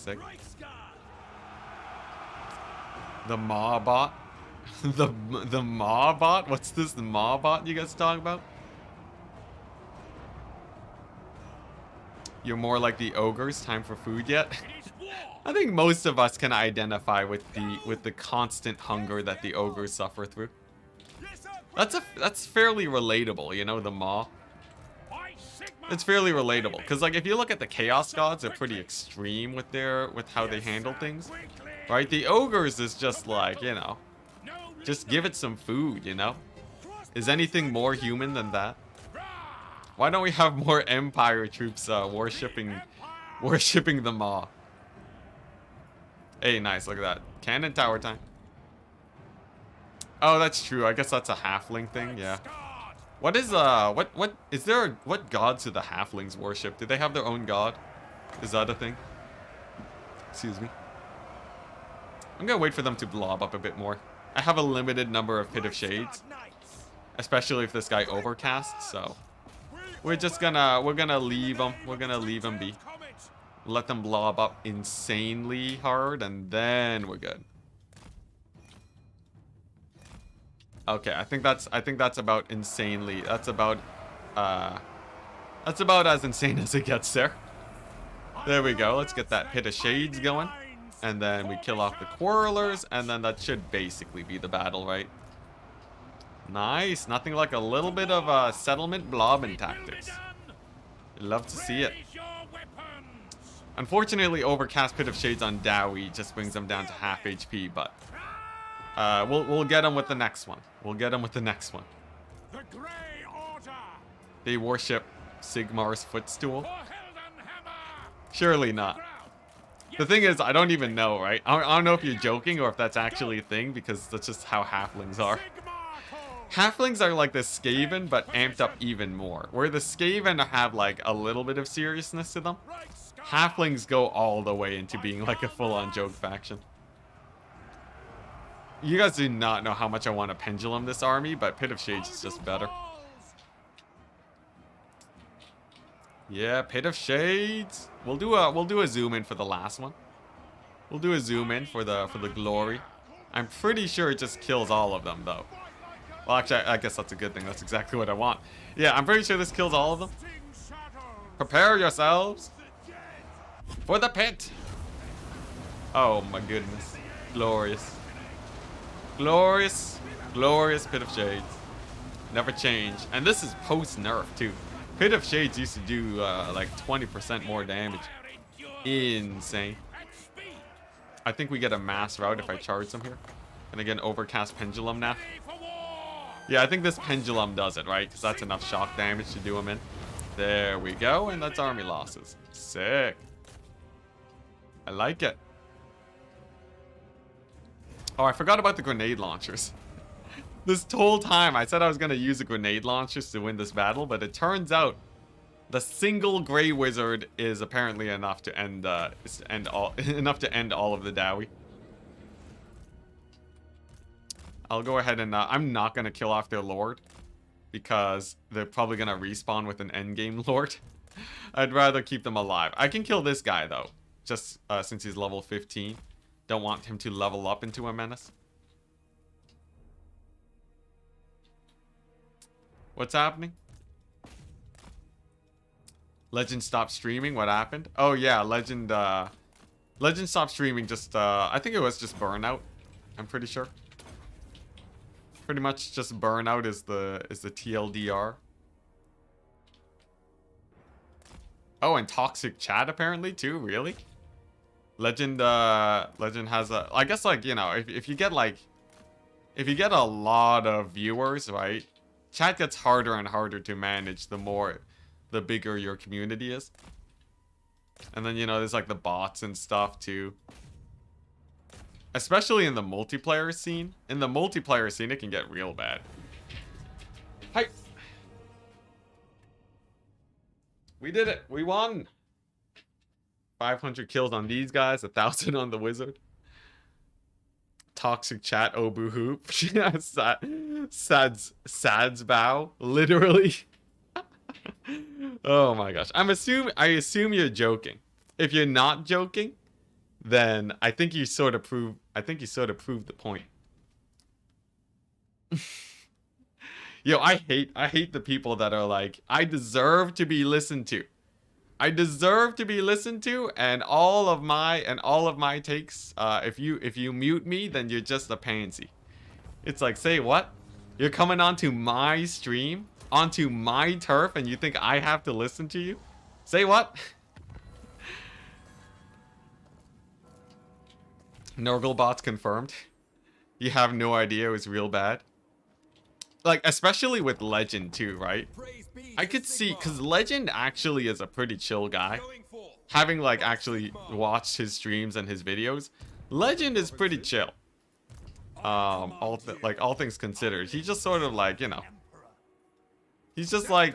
Speaker 1: The Mawbot. the Mawbot? What's this, the Mawbot you guys talking about? You're more like the ogres. Time for food yet? I think most of us can identify with the constant hunger that the ogres suffer through. That's fairly relatable, you know, the Maw. It's fairly relatable, because like if you look at the Chaos Gods, they're pretty extreme with how they handle things. Right? The ogres is just like, you know,
Speaker 5: No
Speaker 1: just give it some food, you know? Is anything more human than that? Why don't we have more Empire troops worshipping the Maw? Hey, nice, look at that. Cannon tower time. Oh, that's true. I guess that's a halfling thing, yeah. What is what gods do the halflings worship? Do they have their own god? Is that a thing? Excuse me. I'm gonna wait for them to blob up a bit more. I have a limited number of Pit of Shades, especially if this guy overcasts, so we're gonna leave them. We're gonna leave them be. Let them blob up insanely hard, and then we're good. Okay, I think that's about insanely. That's about as insane as it gets there. There we go. Let's get that Pit of Shades going. And then we kill off the Quarrelers, and then that should basically be the battle, right? Nice. Nothing like a little bit of settlement blobbing tactics. Love to see it. Unfortunately, Overcast Pit of Shades on Dowie just brings them down to half HP, but we'll get them with the next one. We'll get them with the next one.
Speaker 5: The Grey Order.
Speaker 1: They worship Sigmar's footstool. Surely not. The thing is, I don't even know, right? I don't know if you're joking or if that's actually a thing, because that's just how halflings are. Halflings are like the Skaven, but amped up even more. Where the Skaven have like a little bit of seriousness to them, halflings go all the way into being like a full-on joke faction. You guys do not know how much I want to pendulum this army, but Pit of Shades is just better. Yeah, Pit of Shades. We'll do a zoom in for the last one. We'll do a zoom in for the glory. I'm pretty sure it just kills all of them though. Well, actually, I guess that's a good thing. That's exactly what I want. Yeah, I'm pretty sure this kills all of them. Prepare yourselves for the pit. Oh my goodness. Glorious. Glorious. Glorious Pit of Shades. Never change. And this is post-nerf too. Pit of Shades used to do like 20% more damage. Insane. I think we get a mass route if I charge them here. And again, Overcast Pendulum now. Yeah, I think this Pendulum does it, right? Because that's enough shock damage to do them in. There we go, and that's army losses. Sick. I like it. Oh, I forgot about the grenade launchers. This whole time I said I was going to use the grenade launchers to win this battle, but it turns out the single Grey Wizard is apparently enough to end all of the Dowie. I'll go ahead and I'm not going to kill off their Lord because they're probably going to respawn with an endgame Lord. I'd rather keep them alive. I can kill this guy though, just since he's level 15. Don't want him to level up into a menace. What's happening? Legend stopped streaming. What happened? Oh yeah, Legend stopped streaming. Just I think it was just burnout. I'm pretty sure. Pretty much just burnout is the TLDR. Oh, and toxic chat apparently too. Really? Legend has a. I guess like, you know, if you get a lot of viewers, right? Chat gets harder and harder to manage the bigger your community is. And then, you know, there's like the bots and stuff too. Especially in the multiplayer scene. In the multiplayer scene, it can get real bad. Hi. We did it. We won. 500 kills on these guys, 1,000 on the wizard. Toxic chat, oh boo hoop. Sad's bow, literally. Oh my gosh. I assume you're joking. If you're not joking, then I think you sort of proved the point. Yo, I hate the people that are like, I deserve to be listened to. I deserve to be listened to, and all of my takes, if you mute me, then you're just a pansy. It's like, say what? You're coming onto my stream, onto my turf, and you think I have to listen to you? Say what? Nurglebot's confirmed. You have no idea it was real bad. Like, especially with Legend too, right?
Speaker 2: Praise be
Speaker 1: I
Speaker 2: to
Speaker 1: could see,
Speaker 2: Sigmar.
Speaker 1: because Legend actually is a pretty chill guy.
Speaker 2: Going forth.
Speaker 1: Having, like, actually watched his streams and his videos, Legend is pretty chill. All things considered. He's just sort of like, you know, he's just like,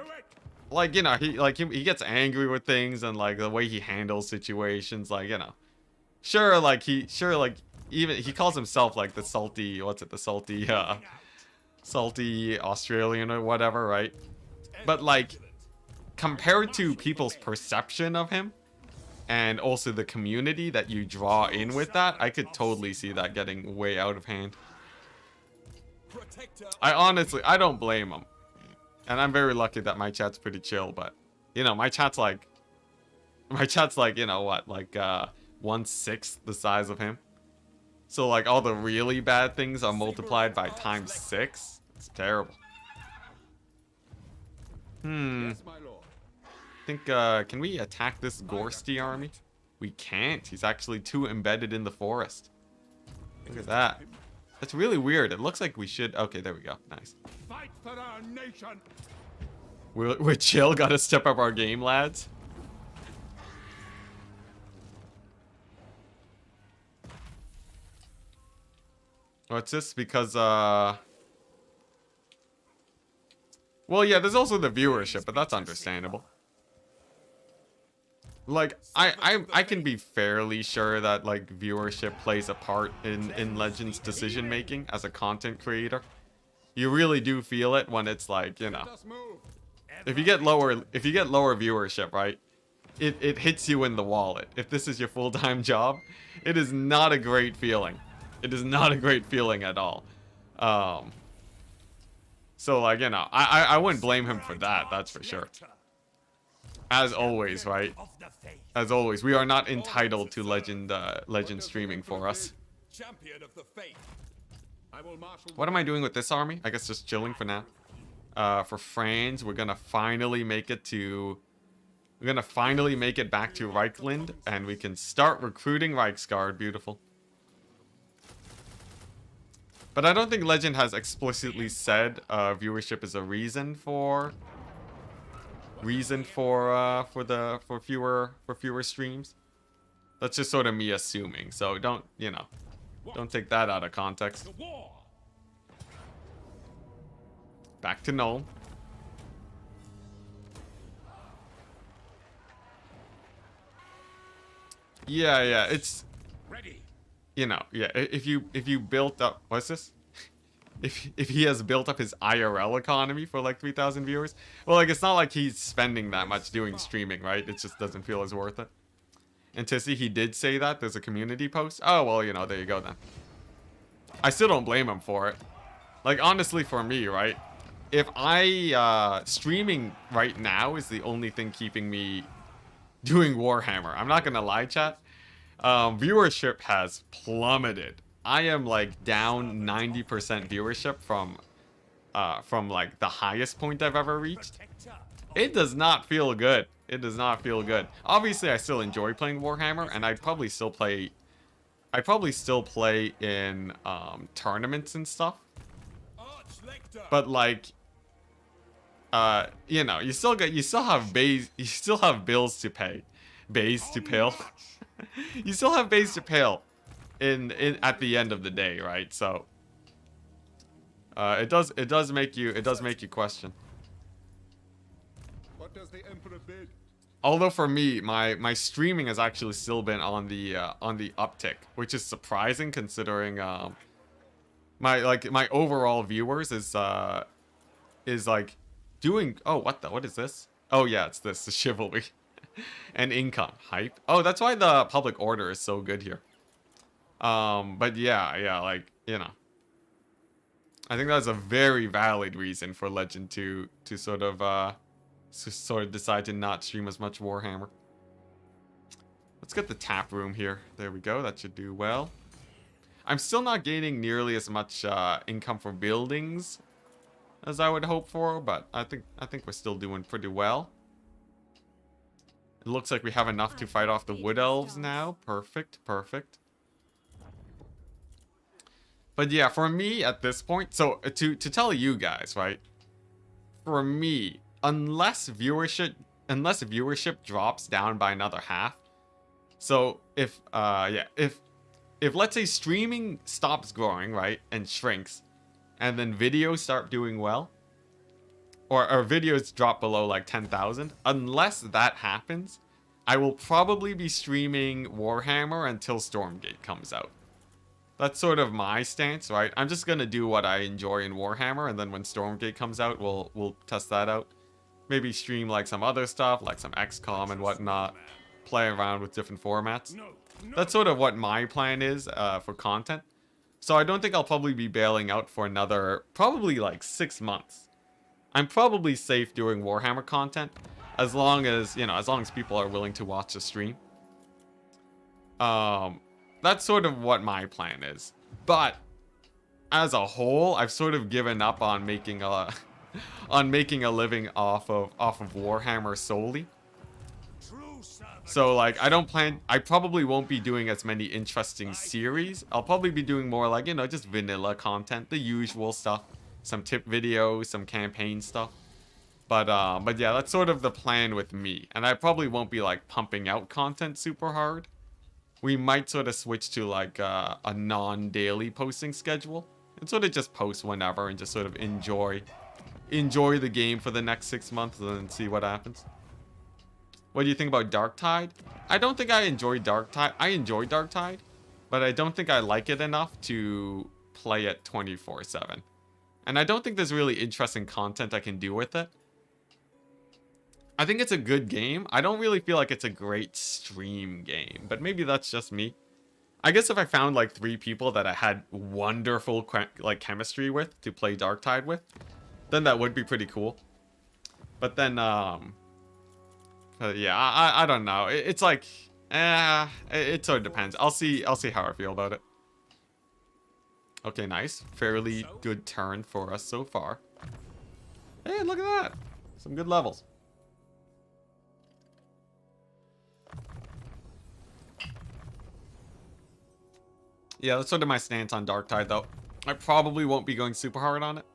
Speaker 1: you know, he gets angry with things, and like the way he handles situations, like, you know, even he calls himself like the salty, salty Australian or whatever, right? But like, compared to people's perception of him, and also the community that you draw in with that, I could totally see that getting way out of hand.
Speaker 2: Protector.
Speaker 1: I don't blame him. And I'm very lucky that my chat's pretty chill, but, you know, my chat's like, you know what, like, 1/6 the size of him. So, like, all the really bad things are multiplied by times 6. It's terrible.
Speaker 5: Yes, my lord.
Speaker 1: Think, can we attack this Gorsty army? We can't. He's actually too embedded in the forest. Look at that. That's really weird. It looks like we should... Okay, there we go. Nice.
Speaker 5: Fight for our nation.
Speaker 1: We're chill. Gotta step up our game, lads. What's this? Because, well, yeah, there's also the viewership, but that's understandable. Like, I can be fairly sure that, like, viewership plays a part in Legends' decision-making as a content creator. You really do feel it when it's like, you know,
Speaker 5: Let us move.
Speaker 1: if you get lower viewership, right? It hits you in the wallet. If this is your full-time job, it is not a great feeling. It is not a great feeling at all. So, like, you know, I wouldn't blame him for that, that's for sure. As always, right? As always, we are not entitled to Legend streaming for us.
Speaker 2: Champion of the faith.
Speaker 5: I will marshal.
Speaker 1: What am I doing with this army? I guess just chilling for now. For France, we're gonna finally make it to... We're gonna finally make it back to Reichland, and we can start recruiting Reichsguard. Beautiful. But I don't think Legend has explicitly said viewership is a reason for fewer streams. That's just sort of me assuming. So don't, you know, don't take that out of context.
Speaker 5: The war.
Speaker 1: Back to Null. Yeah, it's,
Speaker 5: Ready.
Speaker 1: you know, yeah, if you built up, what's this? If he has built up his IRL economy for like 3,000 viewers, well, like, it's not like he's spending that much doing streaming, right? It just doesn't feel as worth it. And Tissy, he did say that there's a community post. Oh, well, you know, there you go then. I still don't blame him for it. Like, honestly, for me, right? If streaming right now is the only thing keeping me doing Warhammer, I'm not gonna lie, chat. Viewership has plummeted. I am like down 90% viewership from like the highest point I've ever reached. It does not feel good. It does not feel good. Obviously, I still enjoy playing Warhammer, and I'd probably still play in tournaments and stuff. But like, you know, you still have bills to pay, bays to pay. You still have bays to pay in at the end of the day, right? So it does make you question.
Speaker 5: What does the emperor bid?
Speaker 1: Although for me, my streaming has actually still been on the uptick, which is surprising considering my overall viewers is like doing, oh, what is this? Oh yeah, it's this, the chivalry. And income hype. Oh, that's why the public order is so good here. But yeah, like, you know, I think that's a very valid reason for Legend to sort of decide to not stream as much Warhammer. Let's get the tap room here. There we go. That should do well. I'm still not gaining nearly as much income for buildings as I would hope for, but I think we're still doing pretty well. It looks like we have enough to fight off the Wood Elves now. Perfect, perfect. But yeah, for me at this point, so to tell you guys, right? For me, unless viewership drops down by another half. So if if let's say streaming stops growing, right, and shrinks, and then videos start doing well, or videos drop below like 10,000, unless that happens, I will probably be streaming Warhammer until Stormgate comes out. That's sort of my stance, right? I'm just gonna do what I enjoy in Warhammer, and then when Stormgate comes out, we'll test that out. Maybe stream like some other stuff, like some XCOM and whatnot. Play around with different formats. That's sort of what my plan is for content. So I don't think I'll probably be bailing out for another, probably like 6 months. I'm probably safe doing Warhammer content, as long as, you know, as long as people are willing to watch the stream. That's sort of what my plan is. But as a whole, I've sort of given up on making a a living off of Warhammer solely. So like I probably won't be doing as many interesting series. I'll probably be doing more like, you know, just vanilla content, the usual stuff, some tip videos, some campaign stuff. But yeah, that's sort of the plan with me. And I probably won't be like pumping out content super hard. We might sort of switch to like a non-daily posting schedule and sort of just post whenever and just sort of enjoy the game for the next 6 months and then see what happens. What do you think about Darktide? I don't think I enjoy Darktide. I enjoy Darktide, but I don't think I like it enough to play it 24/7. And I don't think there's really interesting content I can do with it. I think it's a good game. I don't really feel like it's a great stream game, but maybe that's just me. I guess if I found like 3 people that I had wonderful like chemistry with to play Darktide with, then that would be pretty cool. But then, yeah, I don't know. It's like, it sort of depends. I'll see how I feel about it. Okay, nice. Fairly good turn for us so far. Hey, look at that. Some good levels. Yeah, that's sort of my stance on Darktide, though. I probably won't be going super hard on it.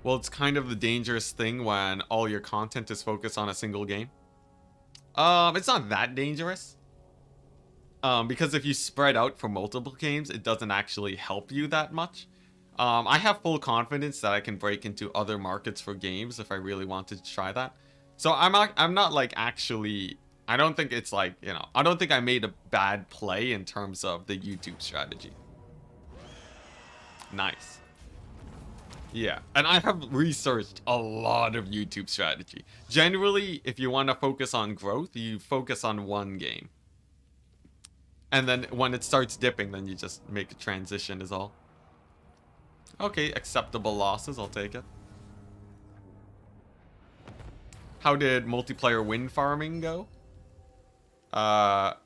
Speaker 1: Well, it's kind of the dangerous thing when all your content is focused on a single game. It's not that dangerous. Because if you spread out for multiple games, it doesn't actually help you that much. I have full confidence that I can break into other markets for games if I really wanted to try that. So I'm not like actually, I don't think it's like, you know, I don't think I made a bad play in terms of the YouTube strategy. Nice. Yeah, and I have researched a lot of YouTube strategy. Generally, if you want to focus on growth, you focus on one game. And then when it starts dipping, then you just make a transition is all. Okay, acceptable losses, I'll take it. How did multiplayer wind farming go? Yeah,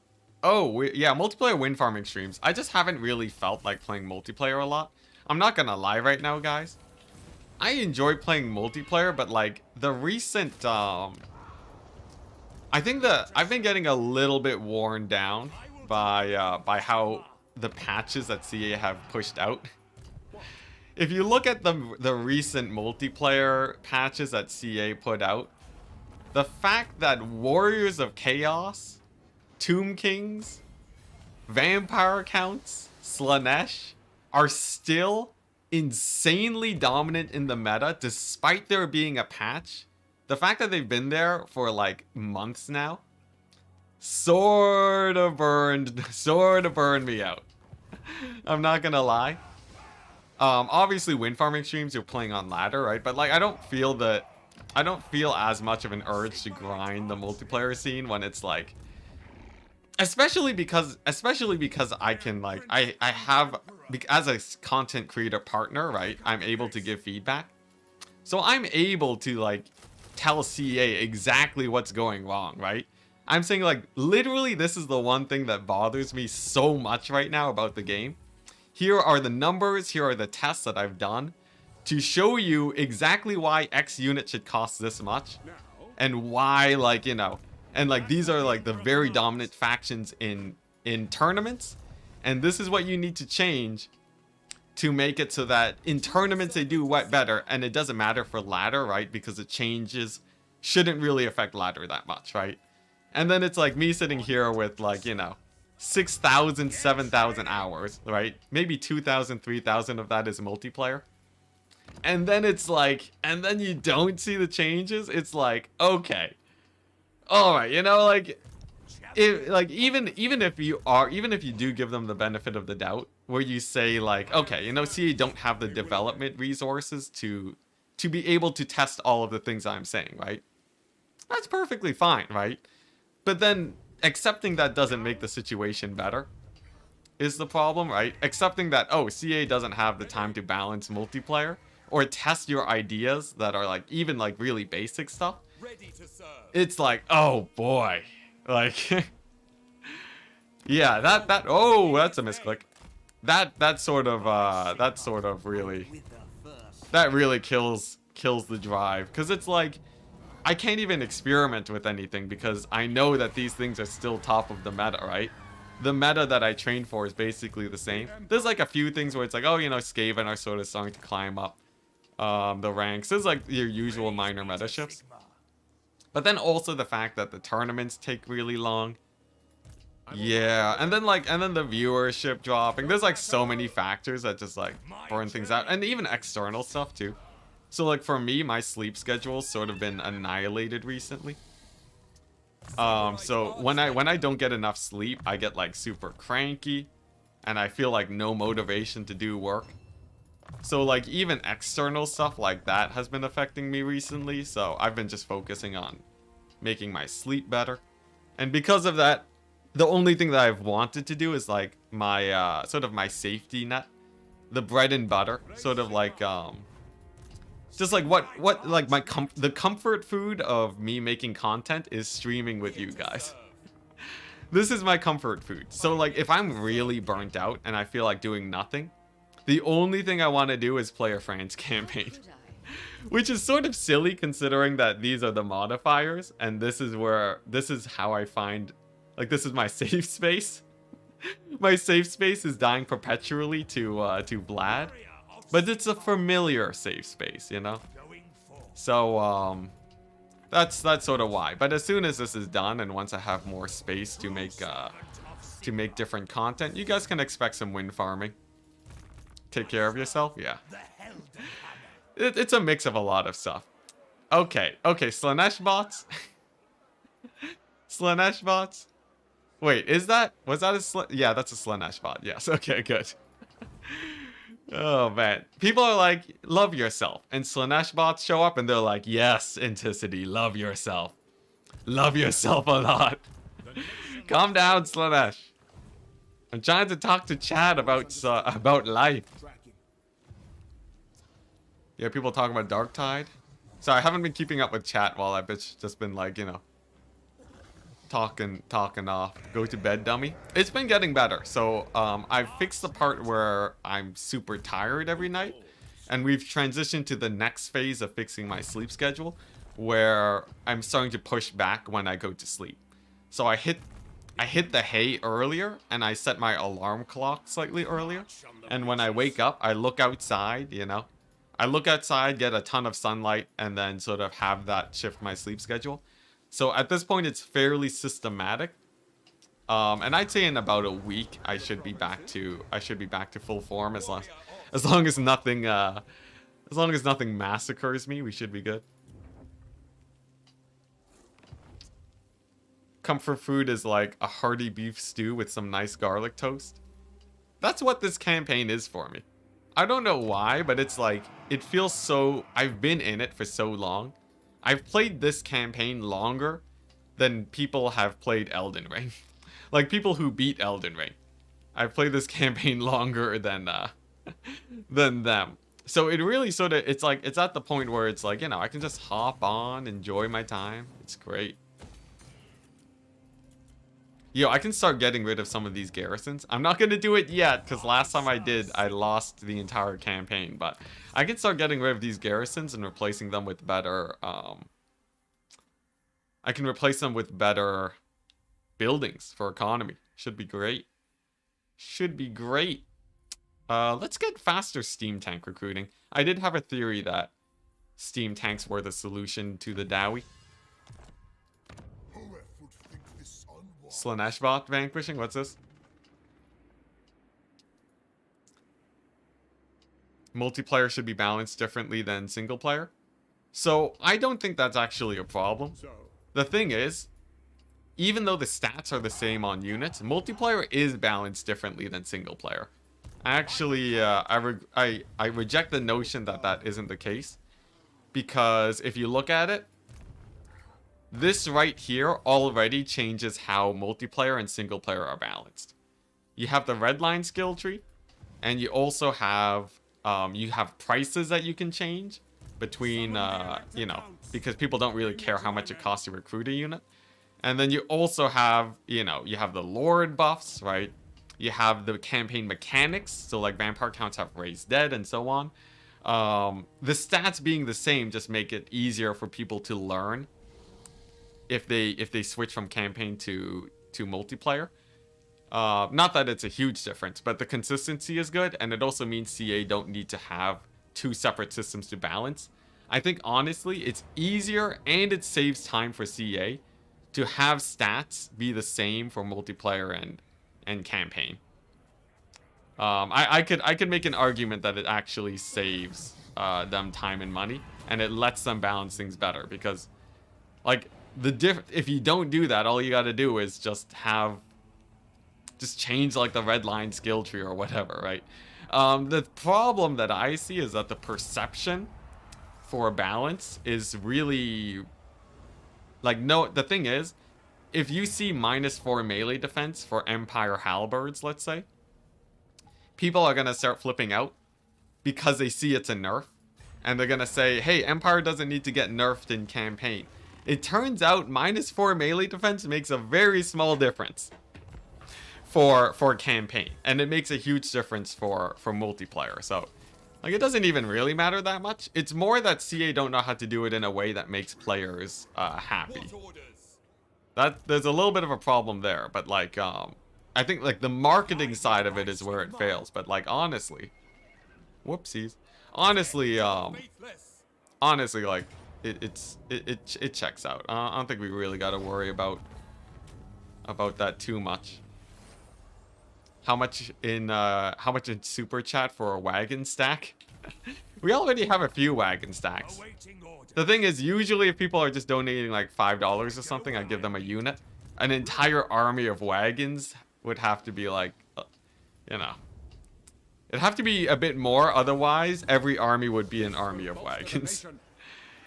Speaker 1: multiplayer wind farming streams. I just haven't really felt like playing multiplayer a lot. I'm not gonna lie right now, guys. I enjoy playing multiplayer, but like the recent, I think I've been getting a little bit worn down by how the patches that CA have pushed out. If you look at the recent multiplayer patches that CA put out, the fact that Warriors of Chaos, Tomb Kings, Vampire Counts, Slanesh are still insanely dominant in the meta despite there being a patch. The fact that they've been there for like months now sort of burned me out. I'm not gonna lie. Obviously wind farming streams you're playing on ladder, right? But like I don't feel as much of an urge to grind the multiplayer scene when it's like, especially because I can like I have, as a content creator partner, right, I'm able to give feedback. So I'm able to like tell CA exactly what's going wrong, right? I'm saying like literally this is the one thing that bothers me so much right now about the game. Here are the numbers, here are the tests that I've done to show you exactly why X unit should cost this much and why, like, you know, And like these are like the very dominant factions in tournaments, and this is what you need to change to make it so that in tournaments they do what better, and it doesn't matter for ladder, right? Because the changes shouldn't really affect ladder that much, right? And then it's like me sitting here with like, you know, 6,000, 7,000 hours, right? Maybe 2,000, 3,000 of that is multiplayer. And then it's like, and then you don't see the changes. It's like, okay, all right, you know, like, even if you do give them the benefit of the doubt, where you say like, okay, you know, CA don't have the development resources to be able to test all of the things I'm saying, right? That's perfectly fine, right? But then accepting that doesn't make the situation better is the problem, right? Accepting that, oh, CA doesn't have the time to balance multiplayer or test your ideas that are like even like really basic stuff.
Speaker 2: Ready to serve.
Speaker 1: It's like, oh boy, like, yeah, oh, that's a misclick. That sort of really kills the drive, because it's like I can't even experiment with anything because I know that these things are still top of the meta, right? The meta that I train for is basically the same. There's like a few things where it's like, oh, you know, Skaven are sort of starting to climb up the ranks. There's like your usual minor meta shifts. But then also the fact that the tournaments take really long. Yeah, and then the viewership dropping. There's like so many factors that just like burn things out, and even external stuff too. So like for me, my sleep schedule's sort of been annihilated recently. So when I don't get enough sleep, I get like super cranky, and I feel like no motivation to do work. So like even external stuff like that has been affecting me recently. So I've been just focusing on making my sleep better, and because of that, the only thing that I've wanted to do is like my sort of my safety net, the bread and butter, sort of like just like what like the comfort food of me making content is streaming with you guys. This is my comfort food. So like if I'm really burnt out and I feel like doing nothing, the only thing I want to do is play a France campaign. Which is sort of silly considering that these are the modifiers, and this is how I find, like, this is my safe space. My safe space is dying perpetually to Vlad, but it's a familiar safe space, you know? So that's sort of why. But as soon as this is done, and once I have more space to make different content, you guys can expect some wind farming. Take care of yourself, yeah. It's a mix of a lot of stuff. Okay, Slanesh bots. Slanesh bots. Wait, was that a yeah, that's a Slanesh bot. Yes, okay, good. Oh man, people are like, love yourself, and Slanesh bots show up and they're like, yes, Enticity, love yourself a lot. Calm down, Slanesh. I'm trying to talk to Chad about life. Yeah, people talking about Dark Tide. So I haven't been keeping up with chat while I've just been like, you know, talking off. Go to bed, dummy. It's been getting better. So I've fixed the part where I'm super tired every night, and we've transitioned to the next phase of fixing my sleep schedule, where I'm starting to push back when I go to sleep. So I hit the hay earlier, and I set my alarm clock slightly earlier. And when I wake up, I look outside, you know. I look outside, get a ton of sunlight, and then sort of have that shift my sleep schedule. So at this point, it's fairly systematic. And I'd say in about a week, I should be back to full form as long as nothing massacres me. We should be good. Comfort food is like a hearty beef stew with some nice garlic toast. That's what this campaign is for me. I don't know why, but it's like, it feels so, I've been in it for so long. I've played this campaign longer than people have played Elden Ring. Like people who beat Elden Ring. I've played this campaign longer than them. So it really sort of, it's like, it's at the point where it's like, you know, I can just hop on, enjoy my time. It's great. Yo, I can start getting rid of some of these garrisons. I'm not going to do it yet, because last time I did, I lost the entire campaign. But I can start getting rid of these garrisons and replacing them with better I can replace them with better buildings for economy. Should be great. Should be great. Let's get faster steam tank recruiting. I did have a theory that steam tanks were the solution to the Dowie. Slaneshbot vanquishing? What's this? Multiplayer should be balanced differently than single player. So I don't think that's actually a problem. The thing is, even though the stats are the same on units, multiplayer is balanced differently than single player. Actually, I reject the notion that that isn't the case. Because if you look at it, this right here already changes how multiplayer and single player are balanced. You have the red line skill tree, and you also have prices that you can change between, you know, because people don't really care how much it costs to recruit a unit. And then you also have, you know, you have the Lord buffs, right? You have the campaign mechanics, so like vampire counts have raised dead and so on. The stats being the same just make it easier for people to learn if they switch from campaign to multiplayer. Not that it's a huge difference, but the consistency is good, and it also means CA don't need to have two separate systems to balance. I think honestly it's easier and it saves time for CA to have stats be the same for multiplayer and campaign. I could make an argument that it actually saves them time and money, and it lets them balance things better, because like if you don't do that, all you got to do is just change like the red line skill tree or whatever, right? The problem that I see is that the perception for balance is really like, no, the thing is, if you see -4 melee defense for Empire halberds, let's say, people are gonna start flipping out because they see it's a nerf, and they're gonna say, hey, Empire doesn't need to get nerfed in campaign. It turns out -4 melee defense makes a very small difference for campaign, and it makes a huge difference for multiplayer. So like, it doesn't even really matter that much. It's more that CA don't know how to do it in a way that makes players happy. There's a little bit of a problem there, but like I think like the marketing side of it is where it fails. But like, honestly, whoopsies, honestly like it checks out. I don't think we really got to worry about that too much. How much in super chat for a wagon stack? We already have a few wagon stacks. The thing is, usually if people are just donating like $5 or something, I give them a unit. An entire army of wagons would have to be like, you know, it'd have to be a bit more. Otherwise, every army would be an army of wagons.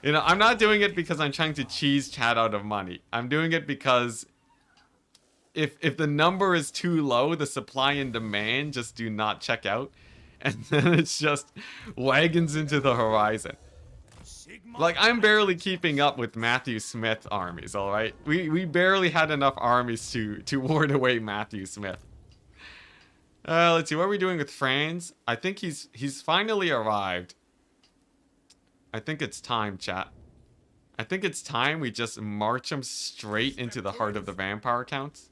Speaker 1: You know, I'm not doing it because I'm trying to cheese chat out of money. I'm doing it because if the number is too low, the supply and demand just do not check out. And then it's just wagons into the horizon. Like, I'm barely keeping up with Matthew Smith armies, alright? We barely had enough armies to ward away Matthew Smith. Let's see, what are we doing with Franz? I think he's finally arrived. I think it's time, chat. I think it's time we just march him straight into the heart of the vampire counts.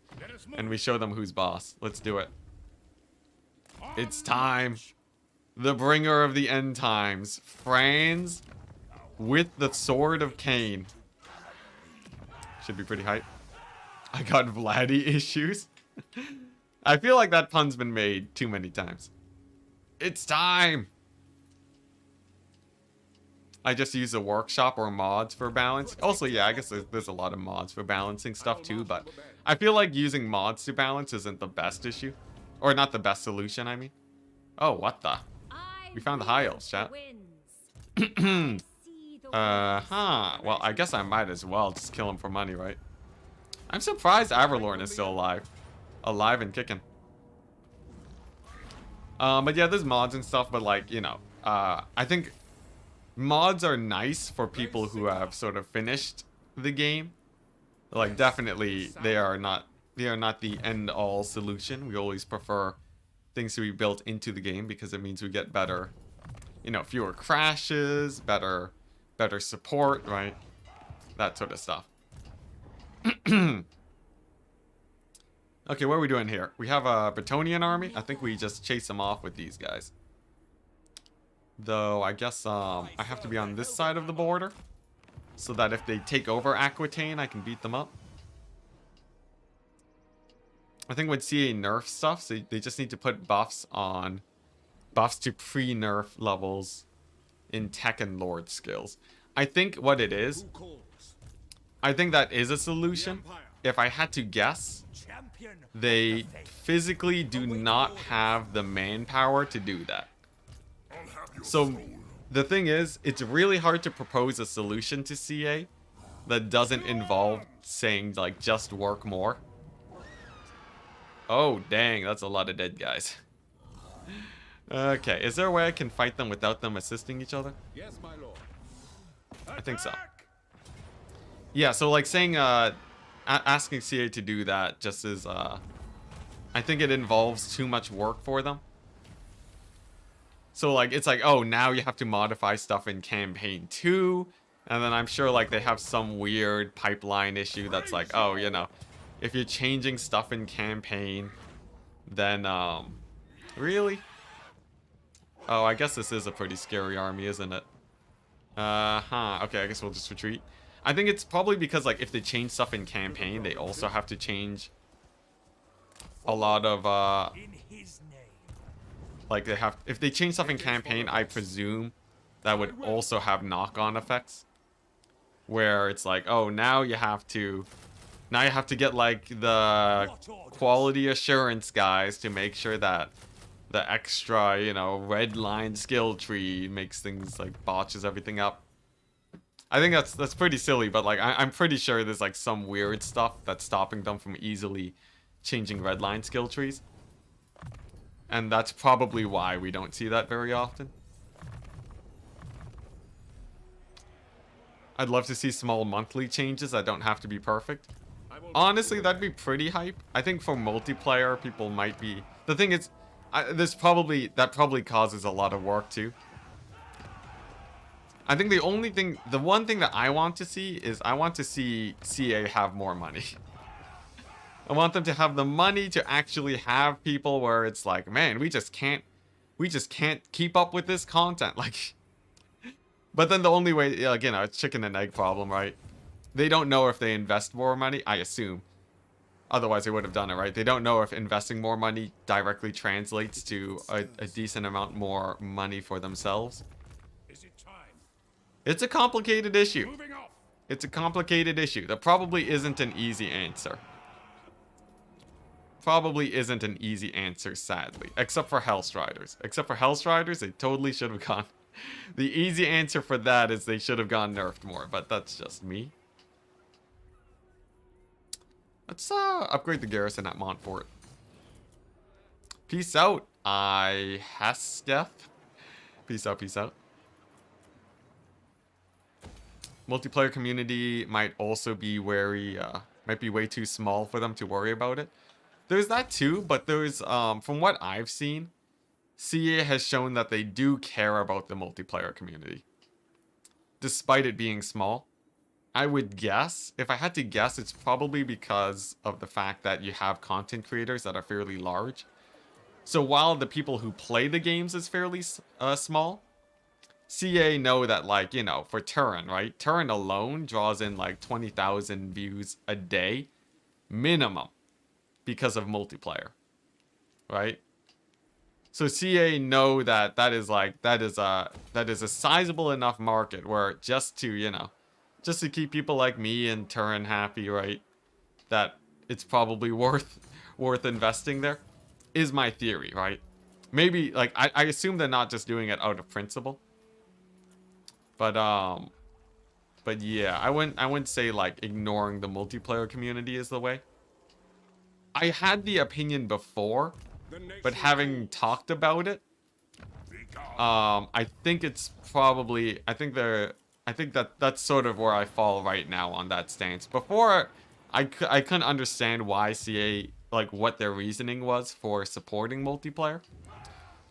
Speaker 1: And we show them who's boss. Let's do it. It's time. The bringer of the end times. Franz with the sword of Kane. Should be pretty hype. I got Vladdy issues. I feel like that pun's been made too many times. It's time. I just use a workshop or mods for balance. Also, yeah, I guess there's a lot of mods for balancing stuff too, but I feel like using mods to balance isn't the best issue. Or not the best solution, I mean. Oh, what the? We found the high elves, chat. Well, I guess I might as well just kill him for money, right? I'm surprised Averlorn is still alive. Alive and kicking. But yeah, there's mods and stuff, but like, you know, I think mods are nice for people who have sort of finished the game. Like, definitely, they are not the end-all solution. We always prefer things to be built into the game because it means we get better, you know, fewer crashes, better support, right? That sort of stuff. Okay, what are we doing here? We have a Bretonian army. I think we just chase them off with these guys. Though, I guess I have to be on this side of the border. So that if they take over Aquitaine, I can beat them up. I think with CA nerf stuff, so they just need to put buffs to pre-nerf levels in tech and lord skills. I think what it is, I think that is a solution. If I had to guess, they physically do not have the manpower to do that. So the thing is, it's really hard to propose a solution to CA that doesn't involve saying like just work more. Oh dang, that's a lot of dead guys. Okay, is there a way I can fight them without them assisting each other?
Speaker 5: Yes, my lord.
Speaker 1: I think so. Yeah, so like saying asking CA to do that just is I think it involves too much work for them. So like it's like, oh, now you have to modify stuff in campaign 2, and then I'm sure like they have some weird pipeline issue that's like, oh, you know, if you're changing stuff in campaign, then really? Oh, I guess this is a pretty scary army, isn't it? Okay, I guess we'll just retreat. I think it's probably because like if they change stuff in campaign, they also have to change a lot of like they have, if they change stuff in campaign, I presume that would also have knock-on effects where it's like, oh, now you have to get like the quality assurance guys to make sure that the extra, you know, red line skill tree makes things like botches everything up. I think that's pretty silly, but like I'm pretty sure there's like some weird stuff that's stopping them from easily changing red line skill trees. And that's probably why we don't see that very often. I'd love to see small monthly changes that don't have to be perfect. Honestly, that'd be pretty hype. I think for multiplayer, people might be... The thing is, that probably causes a lot of work too. I think the one thing that I want to see is I want to see CA have more money. I want them to have the money to actually have people where it's like, man, we just can't keep up with this content. Like, but then the only way, like, you know, it's chicken and egg problem, right? They don't know if they invest more money, I assume. Otherwise, they would have done it, right? They don't know if investing more money directly translates to a decent amount more money for themselves.
Speaker 5: Is it time?
Speaker 1: It's a complicated issue.
Speaker 5: Moving off.
Speaker 1: It's a complicated issue. That probably isn't an easy answer. Probably isn't an easy answer, sadly. Except for Hellstriders. Except for Hellstriders, they totally should have gone... The easy answer for that is they should have gone nerfed more, but that's just me. Let's upgrade the garrison at Montfort. Peace out, Hesteth. Peace out, peace out. Multiplayer community might also be wary, might be way too small for them to worry about it. There's that too, but there's, from what I've seen, CA has shown that they do care about the multiplayer community. Despite it being small. I would guess, if I had to guess, it's probably because of the fact that you have content creators that are fairly large. So while the people who play the games is fairly small, CA know that, like, you know, for Turin, right? Turin alone draws in like 20,000 views a day, minimum, because of multiplayer, right? So CA know that that is a sizable enough market where just to, you know, just to keep people like me and Turin happy, right? That it's probably worth investing there, is my theory, right? Maybe, like, I assume they're not just doing it out of principle. But yeah, I wouldn't say, like, ignoring the multiplayer community is the way. I had the opinion before, but having talked about it, I think it's probably, I think that's sort of where I fall right now on that stance. Before, I couldn't understand why CA, like, what their reasoning was for supporting multiplayer.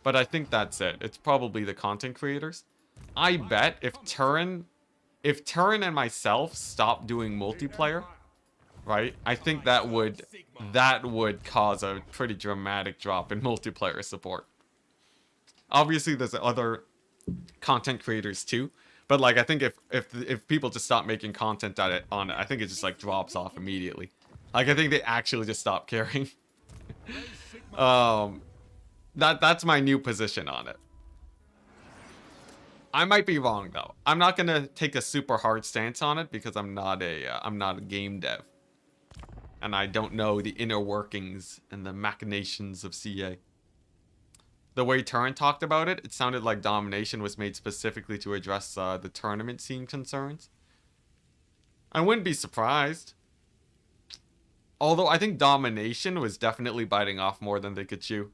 Speaker 1: But I think that's it. It's probably the content creators. I bet if Turin and myself stop doing multiplayer, right? I think that would cause a pretty dramatic drop in multiplayer support. Obviously, there's other content creators too, but like I think if people just stop making content on it, I think it just like drops off immediately. Like I think they actually just stop caring. That's my new position on it. I might be wrong though. I'm not gonna take a super hard stance on it because I'm not a game dev, and I don't know the inner workings and the machinations of CA. The way Turin talked about it, it sounded like Domination was made specifically to address the tournament scene concerns. I wouldn't be surprised. Although I think Domination was definitely biting off more than they could chew.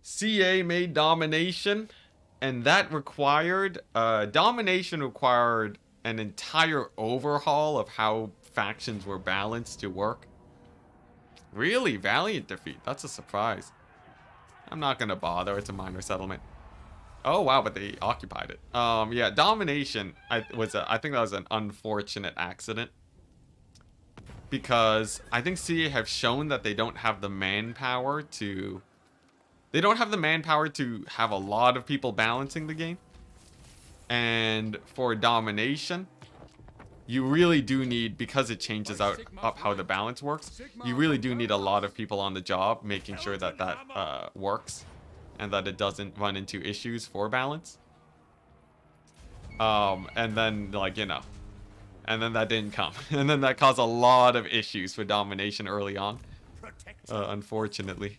Speaker 1: CA made Domination, and that required... Domination required an entire overhaul of how factions were balanced to work. Really? Valiant defeat? That's a surprise. I'm not gonna bother. It's a minor settlement. Oh wow, but they occupied it. Yeah, Domination. I think that was an unfortunate accident because I think CA have shown that they don't have the manpower to. They don't have the manpower to have a lot of people balancing the game. And for Domination, you really do need, because it changes up how the balance works, you really do need a lot of people on the job making sure that that works and that it doesn't run into issues for balance. And then, like, you know, and then that didn't come. And then that caused a lot of issues for Domination early on, unfortunately.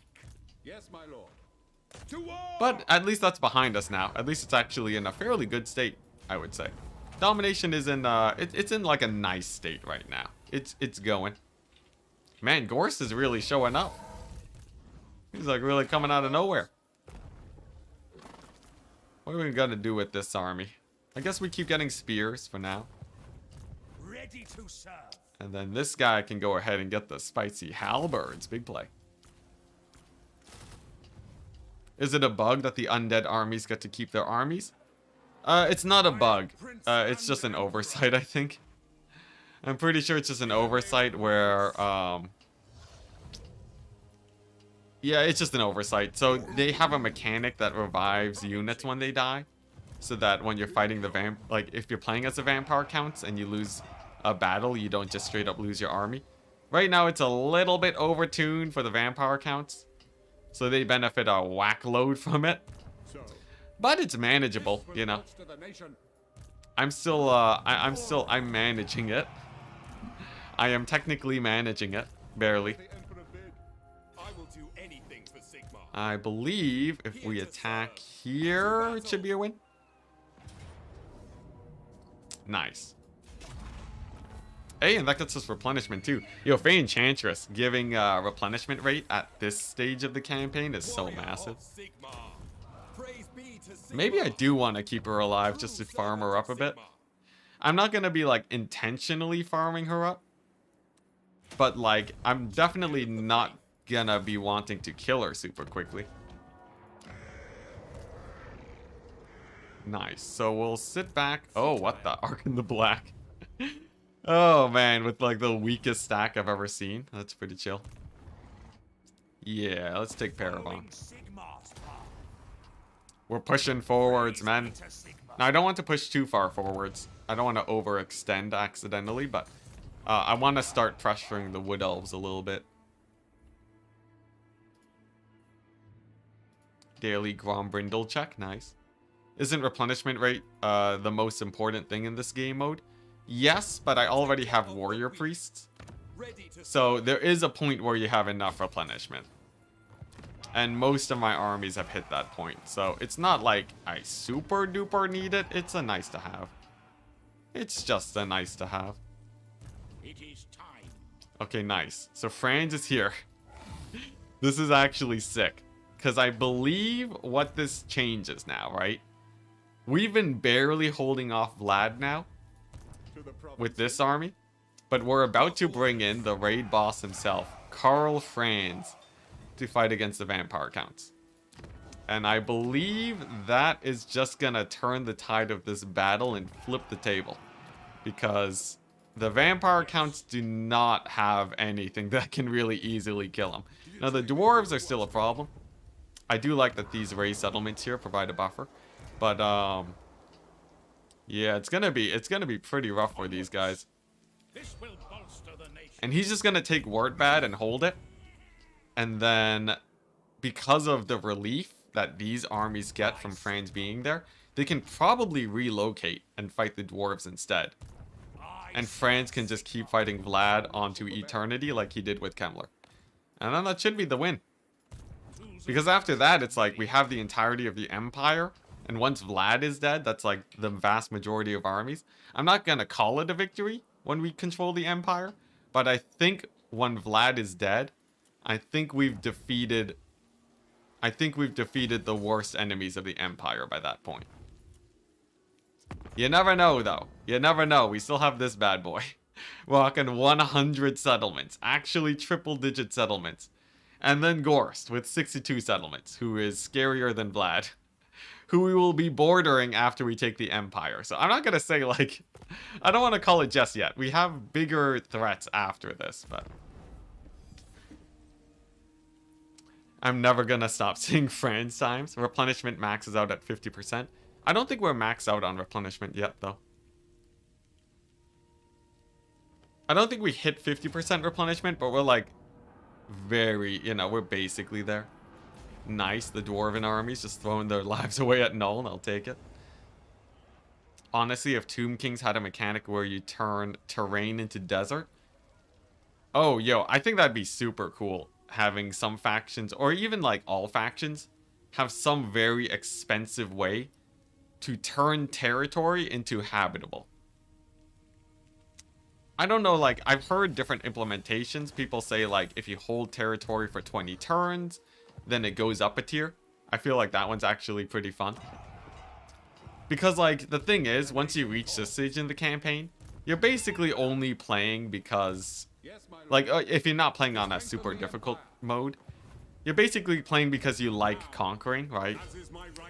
Speaker 5: Yes, my lord.
Speaker 1: But at least that's behind us now. At least it's actually in a fairly good state, I would say. Domination is in it's in like a nice state right now. It's going. Man, Gorse is really showing up. He's like really coming out of nowhere. What are we gonna do with this army? I guess we keep getting spears for now.
Speaker 2: Ready to serve.
Speaker 1: And then this guy can go ahead and get the spicy halberds. Big play. Is it a bug that the undead armies get to keep their armies? It's not a bug. It's just an oversight, I think. I'm pretty sure it's just an oversight where, yeah, it's just an oversight. So they have a mechanic that revives units when they die. So that when you're fighting the like, if you're playing as a vampire counts and you lose a battle, you don't just straight up lose your army. Right now, it's a little bit overtuned for the vampire counts. So they benefit a whack load from it. But it's manageable, you know. I'm still, I'm managing it. I am technically managing it, barely. I believe if we attack here, it should be a win. Nice. Hey, and that gets us replenishment too. Yo, Fey Enchantress giving replenishment rate at this stage of the campaign is so massive. Maybe I do want to keep her alive just to farm her up a bit. I'm not going to be like intentionally farming her up. But like, I'm definitely not going to be wanting to kill her super quickly. Nice. So we'll sit back. Oh, what the? Arc in the Black. Oh man, with like the weakest stack I've ever seen. That's pretty chill. Yeah, let's take Paragon. We're pushing forwards, man. Now, I don't want to push too far forwards. I don't want to overextend accidentally, but I want to start pressuring the Wood Elves a little bit. Daily Grom Brindle check, nice. Isn't replenishment rate the most important thing in this game mode? Yes, but I already have Warrior Priests. So there is a point where you have enough replenishment. And most of my armies have hit that point. So it's not like I super duper need it. It's a nice to have. It's just a nice to have.
Speaker 2: It is time.
Speaker 1: Okay, nice. So Franz is here. This is actually sick. Because I believe what this changes now, right? We've been barely holding off Vlad now. With this army. But we're about to bring in the raid boss himself. Karl Franz. To fight against the vampire counts. And I believe that is just gonna turn the tide of this battle and flip the table. Because The vampire counts do not have anything that can really easily kill them. Now, the dwarves are still a problem. I do like that these raised settlements here provide a buffer. But, yeah, it's gonna be pretty rough for these guys.
Speaker 5: This will bolster the nation.
Speaker 1: And he's just gonna take Wartbad and hold it. And then, because of the relief that these armies get from France being there, they can probably relocate and fight the dwarves instead. And France can just keep fighting Vlad onto eternity like he did with Kemmler. And then that should be the win. Because after that, it's like we have the entirety of the Empire. And once Vlad is dead, that's like the vast majority of armies. I'm not going to call it a victory when we control the Empire. But I think when Vlad is dead, I think we've defeated the worst enemies of the Empire by that point. You never know, though. You never know. We still have this bad boy. Rocking 100 settlements. Actually triple-digit settlements. And then Gorst with 62 settlements, who is scarier than Vlad. Who we will be bordering after we take the Empire. So I'm not going to say, like... I don't want to call it just yet. We have bigger threats after this, but... I'm never going to stop seeing France times. Replenishment maxes out at 50%. I don't think we're maxed out on replenishment yet, though. I don't think we hit 50% replenishment, but we're like very, you know, we're basically there. Nice, the Dwarven armies just throwing their lives away at null, and I'll take it. Honestly, if Tomb Kings had a mechanic where you turn terrain into desert. Oh, yo, I think that'd be super cool. Having some factions, or even like all factions, have some very expensive way to turn territory into habitable. I don't know, like, I've heard different implementations. People say, like, if you hold territory for 20 turns, then it goes up a tier. I feel like that one's actually pretty fun. Because, like, the thing is, once you reach this stage in the campaign, you're basically only playing because... Like, if you're not playing on a super difficult mode, you're basically playing because you like conquering, right?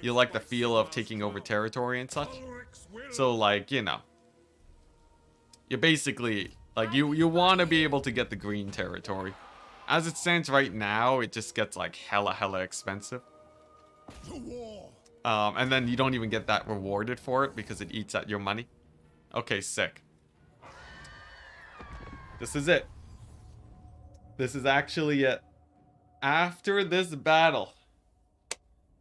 Speaker 1: You like the feel of taking over territory and such. So, like, you know. You're basically, like, you want to be able to get the green territory. As it stands right now, it just gets, like, hella expensive. And then you don't even get that rewarded for it because it eats at your money. Okay, sick. This is it. This is actually it. After this battle,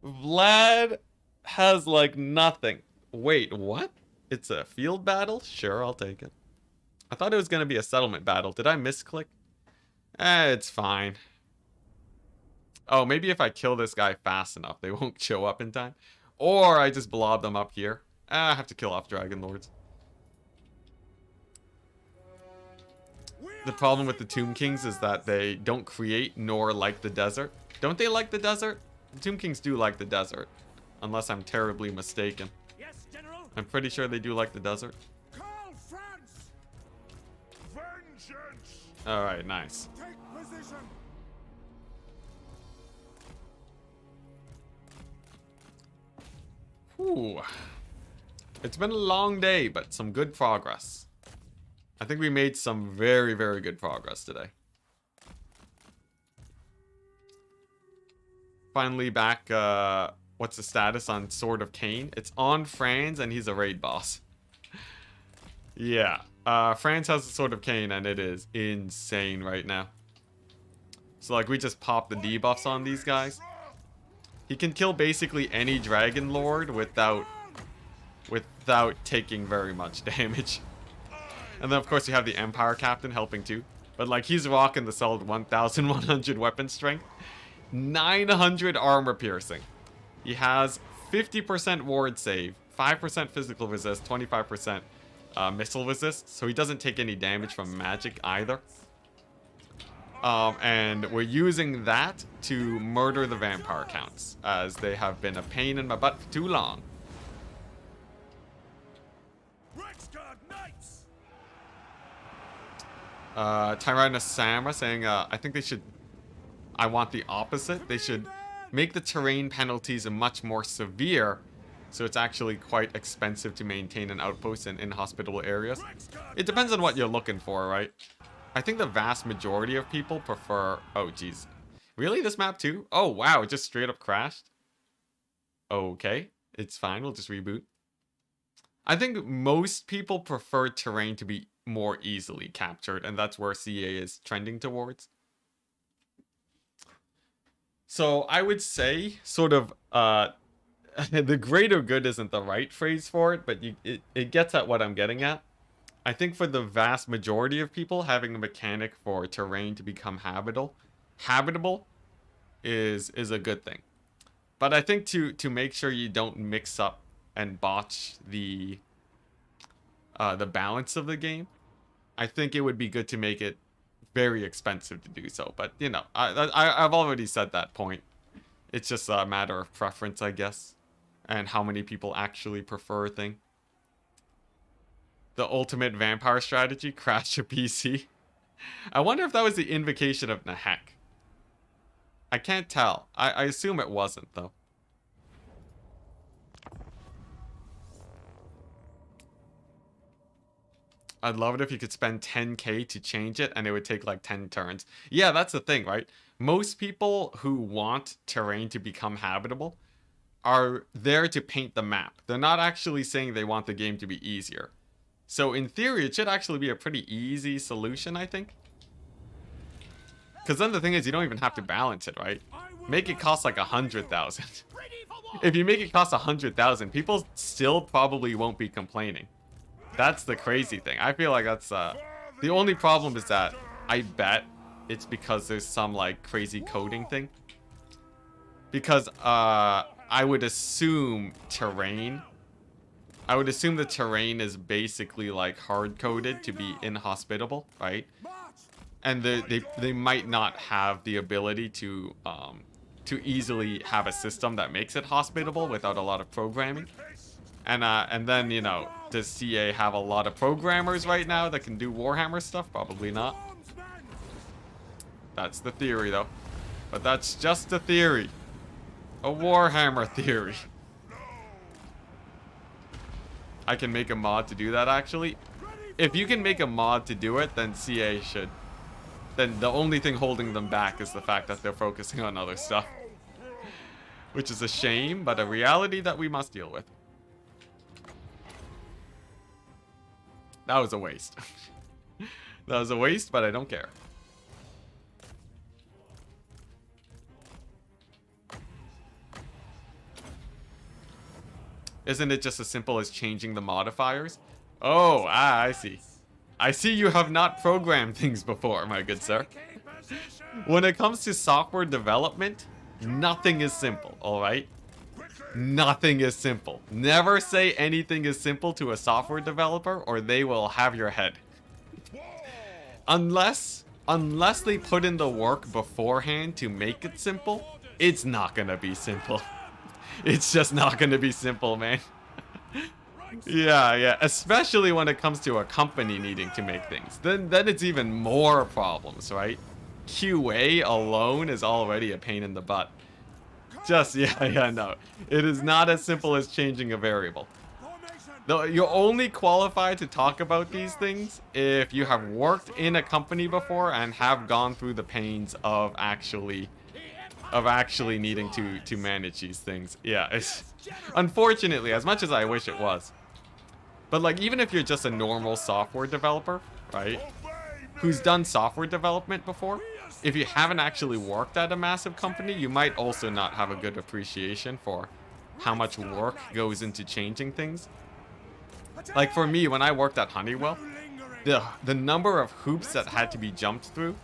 Speaker 1: Vlad has, like, nothing. Wait, what? It's a field battle? Sure, I'll take it. I thought it was going to be a settlement battle. Did I misclick? It's fine. Oh, maybe if I kill this guy fast enough, they won't show up in time. Or I just blob them up here. I have to kill off Dragon Lords. The problem with the Tomb Kings is that they don't create nor like the desert. Don't they like the desert? The Tomb Kings do like the desert. Unless I'm terribly mistaken.
Speaker 5: Yes, General.
Speaker 1: I'm pretty sure they do like the desert.
Speaker 5: Call France.
Speaker 3: Vengeance!
Speaker 1: Alright, nice.
Speaker 5: Take position.
Speaker 1: Whew. It's been a long day, but some good progress. I think we made some very good progress today. Finally back, what's the status on Sword of Kane? It's on Franz, and he's a raid boss. Yeah, Franz has the Sword of Kane, and it is insane right now. So, like, we just pop the debuffs on these guys. He can kill basically any Dragon Lord without taking very much damage. And then, of course, you have the Empire Captain helping too. But, like, he's rocking the solid 1,100 weapon strength. 900 armor piercing. He has 50% ward save, 5% physical resist, 25% missile resist. So he doesn't take any damage from magic either. And we're using that to murder the vampire counts, as they have been a pain in my butt for too long. Tyrannus Samra saying, I think they should... I want the opposite. They should make the terrain penalties much more severe So it's actually quite expensive to maintain an outpost in inhospitable areas. It depends on what you're looking for, right? I think the vast majority of people prefer... Oh, geez. Really? This map too? Oh, wow. It just straight up crashed? Okay. It's fine. We'll just reboot. I think most people prefer terrain to be more easily captured, and that's where CA is trending towards. So I would say sort of... the greater good isn't the right phrase for it, but it gets at what I'm getting at. I think for the vast majority of people, having a mechanic for terrain to become habitable is a good thing. But I think to make sure you don't mix up and botch the balance of the game, I think it would be good to make it very expensive to do so. But, you know, I've already said that point. It's just a matter of preference, I guess. And how many people actually prefer a thing. The ultimate vampire strategy, crash your PC. I wonder if that was the invocation of Nahek. I can't tell. I assume it wasn't, though. I'd love it if you could spend 10k to change it and it would take like 10 turns. Yeah, that's the thing, right? Most people who want terrain to become habitable are there to paint the map. They're not actually saying they want the game to be easier. So in theory, it should actually be a pretty easy solution, I think. Because then the thing is, you don't even have to balance it, right? Make it cost like 100,000. If you make it cost 100,000, people still probably won't be complaining. That's the crazy thing. I feel like that's the only problem is that I bet it's because there's some like crazy coding thing. Because I would assume terrain. I would assume the terrain is basically like hard coded to be inhospitable, right? And they might not have the ability to easily have a system that makes it hospitable without a lot of programming. And then, you know, does CA have a lot of programmers right now that can do Warhammer stuff? Probably not. That's the theory, though. But that's just a theory. A Warhammer theory. I can make a mod to do that, actually. If you can make a mod to do it, then CA should. Then the only thing holding them back is the fact that they're focusing on other stuff. Which is a shame, but a reality that we must deal with. That was a waste. That was a waste, but I don't care. Isn't it just as simple as changing the modifiers? Oh, I see. I see you have not programmed things before, my good sir. When it comes to software development, nothing is simple, alright? Nothing is simple. Never say anything is simple to a software developer or they will have your head. Unless they put in the work beforehand to make it simple, it's not gonna be simple. It's just not gonna be simple, man. Yeah, especially when it comes to a company needing to make things. Then it's even more problems, right? QA alone is already a pain in the butt. Just, no. It is not as simple as changing a variable. Though you're only qualified to talk about these things if you have worked in a company before and have gone through the pains of actually needing to manage these things. Yeah, it's unfortunately, as much as I wish it was. But like, even if you're just a normal software developer, right, who's done software development before, if you haven't actually worked at a massive company, you might also not have a good appreciation for how much work goes into changing things. Like for me, when I worked at Honeywell, the number of hoops that had to be jumped through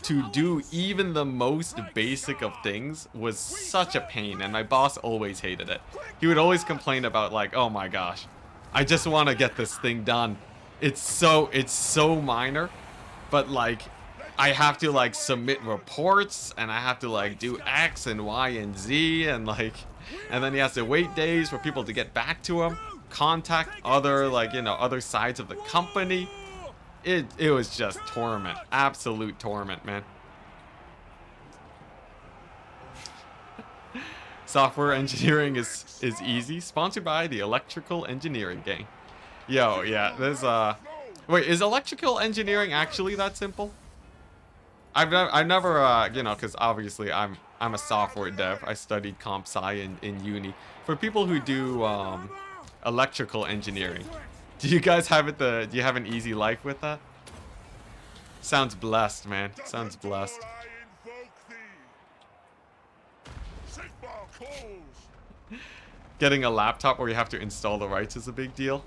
Speaker 1: to do even the most basic of things was such a pain, and my boss always hated it. He would always complain about like, oh my gosh, I just want to get this thing done. It's so minor, but like I have to like submit reports and I have to like do X and Y and Z and like, and then he has to wait days for people to get back to him, contact other like, you know, other sides of the company. It was just torment, absolute torment, man. Software engineering is easy. Sponsored by the Electrical Engineering Gang. Yo, yeah, there's wait, is electrical engineering actually that simple? I've never you know, because obviously I'm a software dev. I studied comp sci in uni. For people who do electrical engineering, do you guys have it do you have an easy life with that? Sounds blessed, man. Sounds blessed. Getting a laptop where you have to install the rights is a big deal.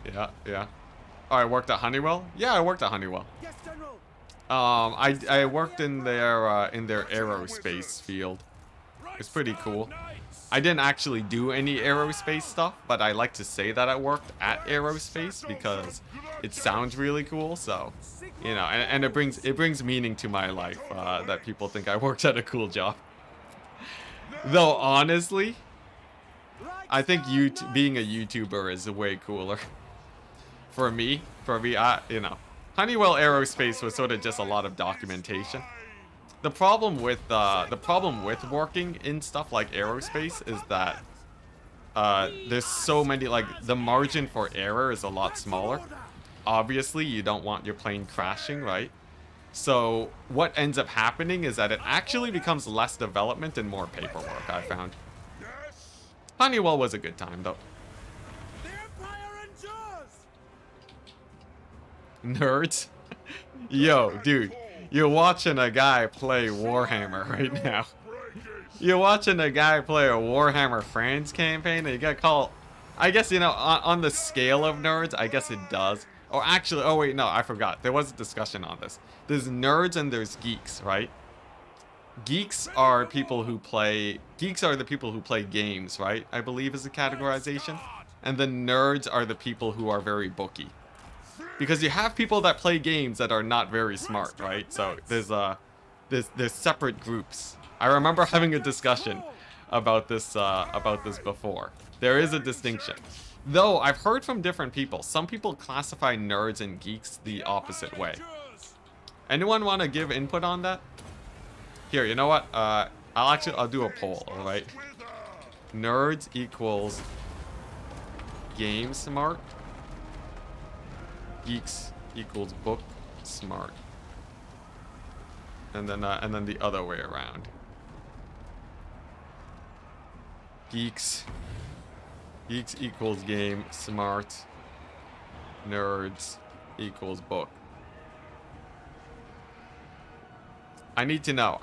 Speaker 1: Yeah, yeah. Oh, I worked at Honeywell? Yeah, I worked at Honeywell.
Speaker 5: Yes, General.
Speaker 1: I worked in their aerospace field. It's pretty cool. I didn't actually do any aerospace stuff, but I like to say that I worked at aerospace because it sounds really cool. So, you know, and it brings meaning to my life that people think I worked at a cool job. Though honestly, I think being a YouTuber is way cooler. For me, you know, Honeywell Aerospace was sort of just a lot of documentation. The problem with working in stuff like aerospace is that there's so many, like, the margin for error is a lot smaller. Obviously, you don't want your plane crashing, right? So what ends up happening is that it actually becomes less development and more paperwork, I found. Honeywell was a good time, though.
Speaker 5: The Empire endures.
Speaker 1: Nerds. Yo, dude. You're watching a guy play Warhammer right now. You're watching a guy play a Warhammer France campaign and you gotta call... I guess, you know, on the scale of nerds, I guess it does. Or actually, oh wait, no, I forgot. There was a discussion on this. There's nerds and there's geeks, right? Geeks are the people who play games, right? I believe is the categorization. And the nerds are the people who are very booky. Because you have people that play games that are not very smart, right? So there's separate groups. I remember having a discussion about this before. There is a distinction. Though I've heard from different people. Some people classify nerds and geeks the opposite way. Anyone want to give input on that? Here, you know what? I'll do a poll, alright? Nerds equals game smart. Geeks equals book smart. And then the other way around. Geeks equals game smart. Nerds equals book. I need to know.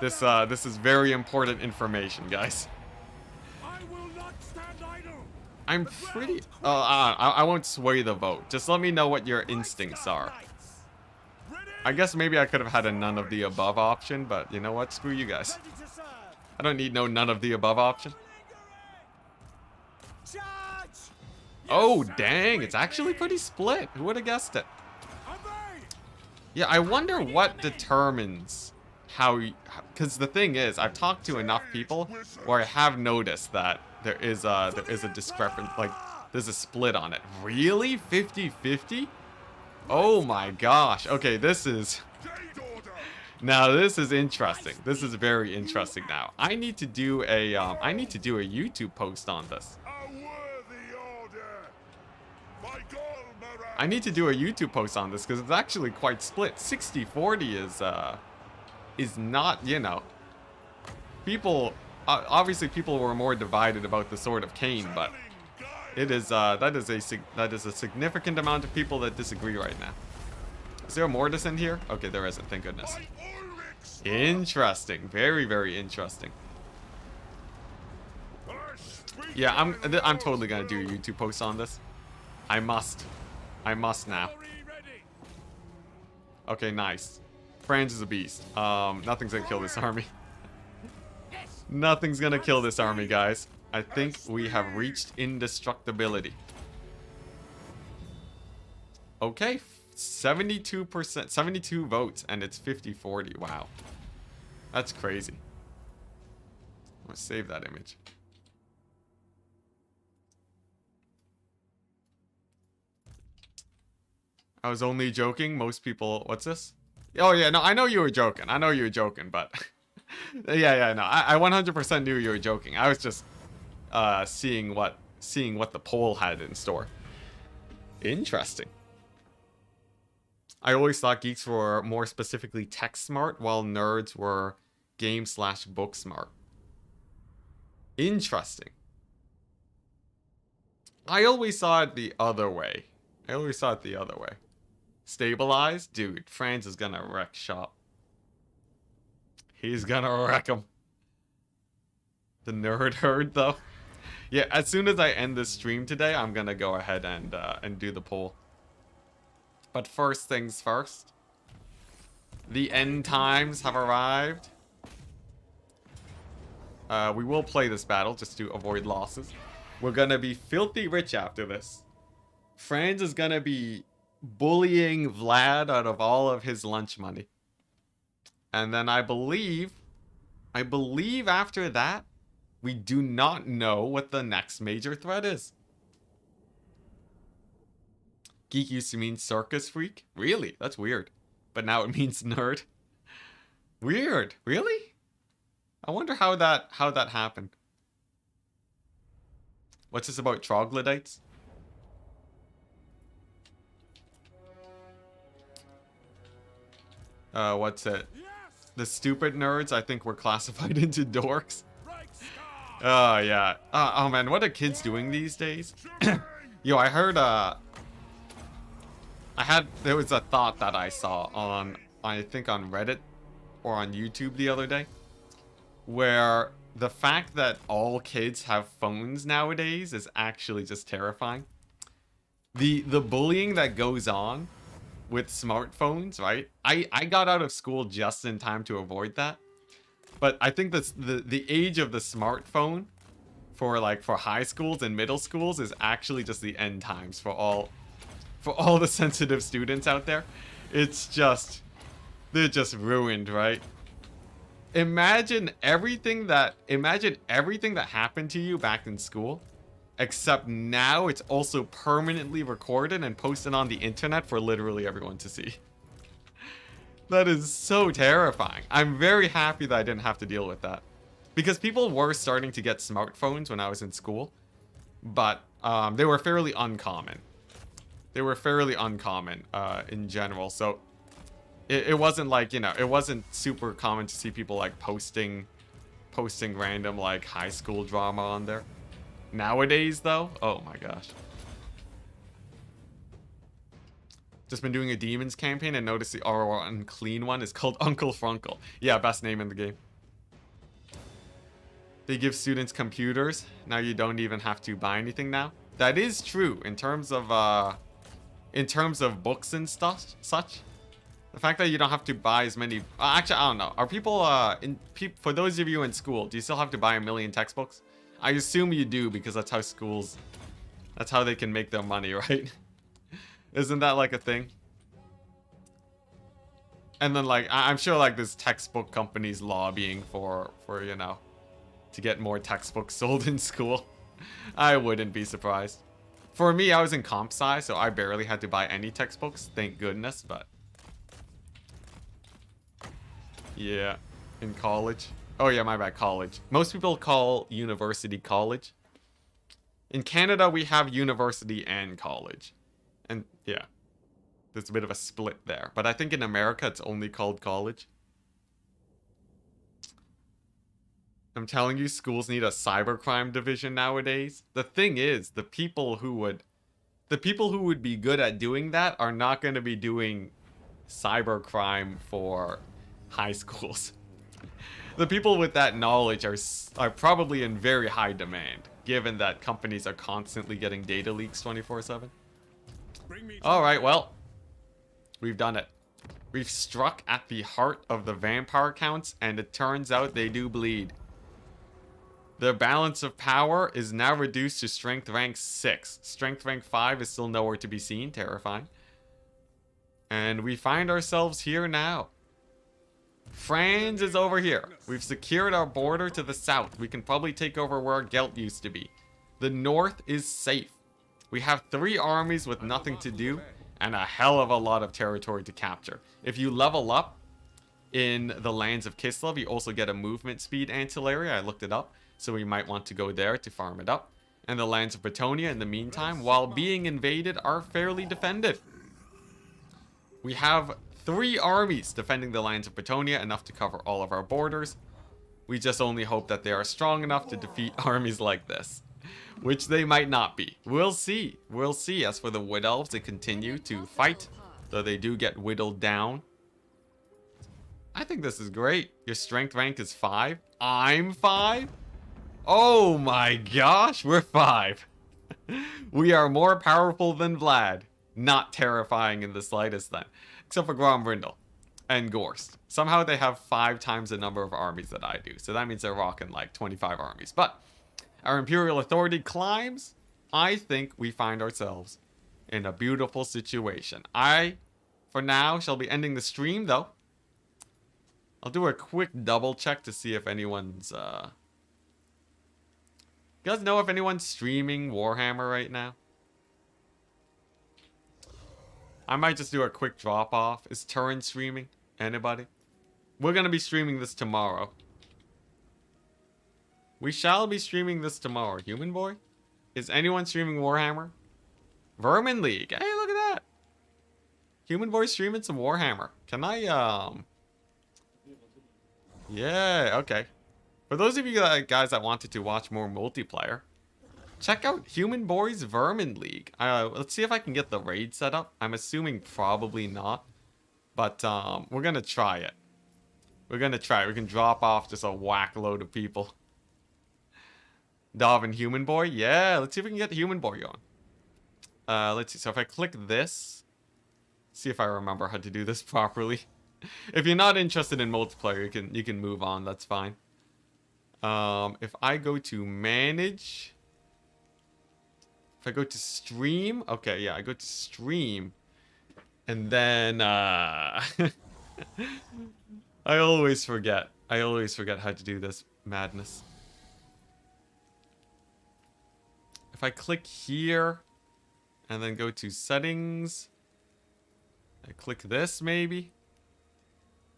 Speaker 1: This is very important information, guys.
Speaker 5: I will not stand idle.
Speaker 1: I'm pretty... I won't sway the vote. Just let me know what your instincts are. I guess maybe I could have had a none of the above option, but you know what? Screw you guys.
Speaker 5: Ready to serve.
Speaker 1: I don't need no none of the above option.
Speaker 5: Charge.
Speaker 1: Oh, dang. It's actually pretty split. Who would have guessed it?
Speaker 5: Obey.
Speaker 1: Yeah, I wonder what determines how... Because the thing is, I've talked to enough people where I have noticed that there is a discrepancy, like, there's a split on it. Really? 50-50? Oh my gosh. Okay, this is... Now, this is interesting. This is very interesting now. I need to do a YouTube post on this. I need to do a YouTube post on this because it's actually quite split. 60-40 is not, you know, people, obviously people were more divided about the Sword of Kane, but it is, that is a significant amount of people that disagree right now. Is there a mortis in here? Okay, there isn't, thank goodness. Interesting, very, very interesting. Yeah, I'm totally gonna do a YouTube post on this. I must now. Okay, nice. Franz is a beast. Nothing's gonna kill this army. Nothing's gonna kill this army, guys. I think we have reached indestructibility. Okay, 72%, 72 votes, and it's 50-40. Wow. That's crazy. I'm gonna save that image. I was only joking. Most people... What's this? Oh, yeah. No, I know you were joking. I know you were joking, but... Yeah, no. I 100% knew you were joking. I was just seeing what the poll had in store. Interesting. I always thought geeks were more specifically tech smart, while nerds were game/book smart. Interesting. I always saw it the other way. Stabilize? Dude, Franz is gonna wreck shop. He's gonna wreck him. The nerd herd, though. Yeah, as soon as I end this stream today, I'm gonna go ahead and do the poll. But first things first. The end times have arrived. We will play this battle just to avoid losses. We're gonna be filthy rich after this. Franz is gonna be bullying Vlad out of all of his lunch money. And then I believe after that, we do not know what the next major threat is. Geek used to mean circus freak? Really? That's weird. But now it means nerd. Weird. Really? I wonder how that happened. What's this about troglodytes? What's it? The stupid nerds, I think, were classified into dorks. Oh, yeah. Oh, man, what are kids doing these days? Yo, I heard, there was a thought that I saw on, I think on Reddit or on YouTube the other day, where the fact that all kids have phones nowadays is actually just terrifying. The bullying that goes on with smartphones, right? I got out of school just in time to avoid that. But I think that's the age of the smartphone for high schools and middle schools is actually just the end times for all the sensitive students out there. It's just, they're just ruined, right? Imagine everything that happened to you back in school, except now it's also permanently recorded and posted on the internet for literally everyone to see. That is so terrifying. I'm very happy that I didn't have to deal with that. Because people were starting to get smartphones when I was in school, but they were fairly uncommon. In general, so it wasn't like, it wasn't super common to see people like posting random like high school drama on there. Nowadays, though, oh my gosh. Just been doing a demons campaign and noticed the R1 clean one is called Uncle Frunkle. Yeah, best name in the game. They give students computers. Now you don't even have to buy anything now. That is true in terms of books and such. The fact that you don't have to buy as many... actually, I don't know. Are people... for those of you in school, do you still have to buy 1 million textbooks? I assume you do, because that's how schools... That's how they can make their money, right? Isn't that like a thing? And then like, I'm sure like there's textbook companies lobbying for to get more textbooks sold in school. I wouldn't be surprised. For me, I was in comp sci, so I barely had to buy any textbooks, thank goodness, but... Yeah, in college. Oh yeah, my bad, college. Most people call university college. In Canada, we have university and college. And yeah, there's a bit of a split there. But I think in America, it's only called college. I'm telling you, schools need a cybercrime division nowadays. The thing is, the people who would be good at doing that are not going to be doing cybercrime for high schools. The people with that knowledge are probably in very high demand, given that companies are constantly getting data leaks 24/7. Alright, well, we've done it. We've struck at the heart of the vampire counts, and it turns out they do bleed. Their balance of power is now reduced to strength rank 6. Strength rank 5 is still nowhere to be seen, terrifying. And we find ourselves here now. Franz is over here. We've secured our border to the south. We can probably take over where Gelt used to be. The north is safe. We have 3 armies with nothing to do, and a hell of a lot of territory to capture. If you level up, in the lands of Kislev, you also get a movement speed ancillary. I looked it up, so we might want to go there to farm it up. And the lands of Bretonia, in the meantime, while being invaded, are fairly defended. We have 3 armies defending the lands of Bretonia, enough to cover all of our borders. We just only hope that they are strong enough to defeat armies like this, which they might not be. We'll see. We'll see. As for the Wood Elves, they continue to fight, though they do get whittled down. I think this is great. Your strength rank is 5. I'm 5? Oh my gosh, we're 5. We are more powerful than Vlad. Not terrifying in the slightest then. Except for Grom and Gorst. Somehow they have 5 times the number of armies that I do. So that means they're rocking like 25 armies. But our Imperial authority climbs. I think we find ourselves in a beautiful situation. I, for now, shall be ending the stream though. I'll do a quick double check to see if anyone's, You guys know if anyone's streaming Warhammer right now? I might just do a quick drop off. Is Turin streaming? Anybody? We're gonna be streaming this tomorrow. We shall be streaming this tomorrow. Human Boy? Is anyone streaming Warhammer? Vermin League. Hey, look at that. Human Boy streaming some Warhammer. Can I, Yeah, okay. For those of you guys that wanted to watch more multiplayer, check out Human Boy's Vermin League. Let's see if I can get the raid set up. I'm assuming probably not. But we're going to try it. We're going to try it. We can drop off just a whack load of people. Dov and Human Boy? Yeah, let's see if we can get Human Boy going. Let's see. So if I click this, see if I remember how to do this properly. If you're not interested in multiplayer, you can move on. That's fine. If I go to manage, if I go to stream, okay, yeah, I go to stream, and then I always forget how to do this madness. If I click here, and then go to settings, I click this maybe.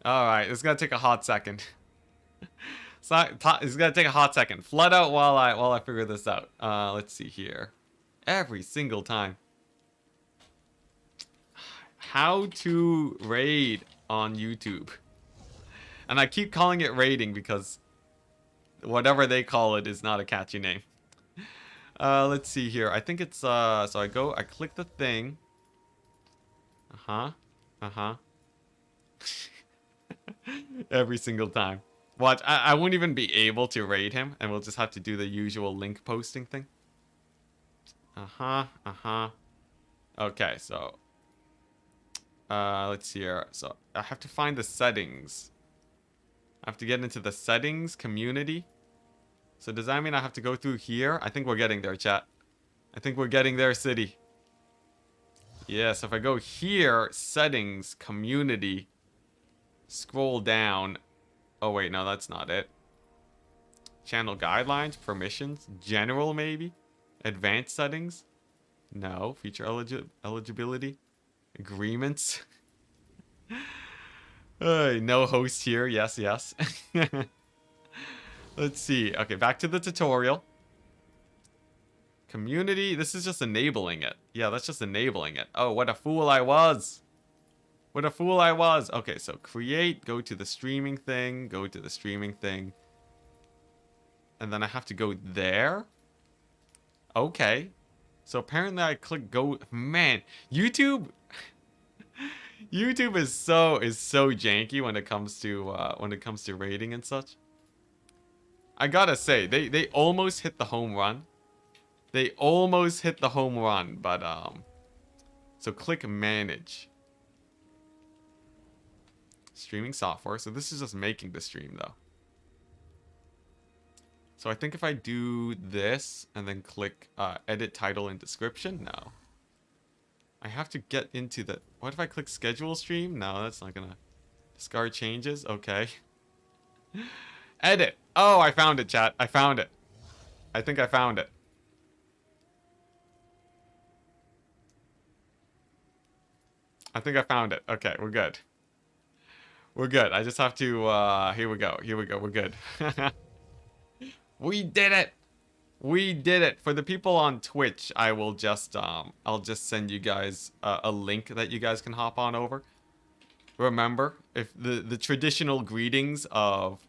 Speaker 1: All right, it's gonna take a hot second. It's gonna take a hot second. Flood out while I figure this out. Let's see here. Every single time. How to raid on YouTube. And I keep calling it raiding because whatever they call it is not a catchy name. Let's see here. I think it's so I click the thing. Every single time. Watch, I won't even be able to raid him, and we'll just have to do the usual link posting thing. Okay, so let's see here. So I have to find the settings. I have to get into the settings, community. So does that mean I have to go through here? I think we're getting there, chat. I think we're getting there, city. Yeah, so if I go here, settings, community, scroll down. Oh wait, no, that's not it. Channel guidelines, permissions, general maybe? Advanced settings? No. Feature eligibility? Agreements? No host here, yes. Let's see. Okay, back to the tutorial. Community, this is just enabling it. Yeah, that's just enabling it. Oh, what a fool I was. What a fool I was. Okay, so create, go to the streaming thing, and then I have to go there. Okay. So apparently I click go. Man, YouTube YouTube is so janky when it comes to rating and such. I gotta say, they almost hit the home run. They almost hit the home run, but so click manage. Streaming software. So this is just making the stream though. So I think if I do this and then click edit title and description, no. I have to get into the, what if I click schedule stream? No, that's not gonna, discard changes, okay. Edit. Oh, I found it, chat. I found it. I think I found it. I think I found it. Okay, we're good. We're good. I just have to, here we go. Here we go. We're good. We did it. We did it. For the people on Twitch, I will just, I'll just send you guys a link that you guys can hop on over. Remember, if the traditional greetings of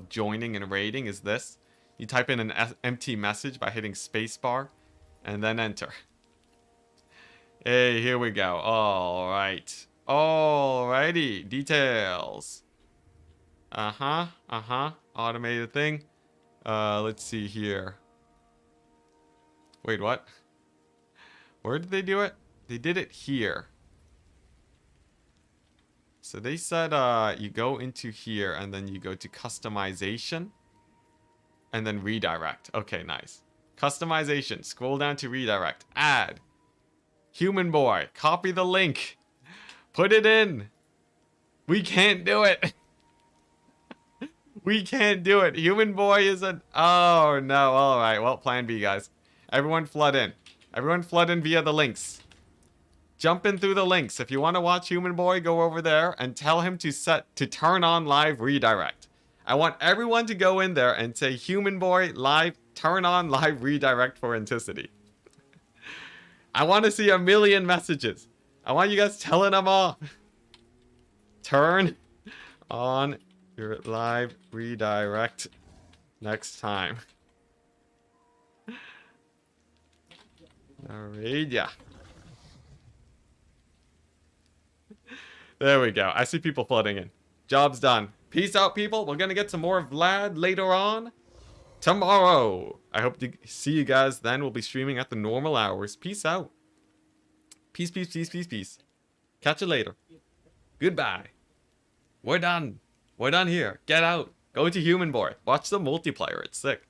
Speaker 1: joining and raiding is this. You type in an empty message by hitting spacebar and then enter. Hey, here we go. All right. Alrighty. Details. Automated thing. Let's see here. Wait, what? Where did they do it? They did it here. So they said you go into here and then you go to customization and then redirect. Okay, nice. Customization. Scroll down to redirect. Add. Human boy. Copy the link. Put it in. We can't do it. We can't do it. Human boy isn't. Oh, no. All right. Well, plan B, guys. Everyone flood in. Everyone flood in via the links. Jump in through the links. If you want to watch Human Boy, go over there and tell him to turn on live redirect. I want everyone to go in there and say Human Boy live, turn on live redirect for Enticity. I want to see 1 million messages. I want you guys telling them off. Turn on your live redirect next time. Alright, yeah. There we go. I see people flooding in. Job's done. Peace out, people. We're gonna get some more of Vlad later on. Tomorrow. I hope to see you guys then. We'll be streaming at the normal hours. Peace out. Peace, peace, peace, peace, peace. Catch you later. Goodbye. We're done. We're done here. Get out. Go into Human Boy. Watch the multiplayer. It's sick.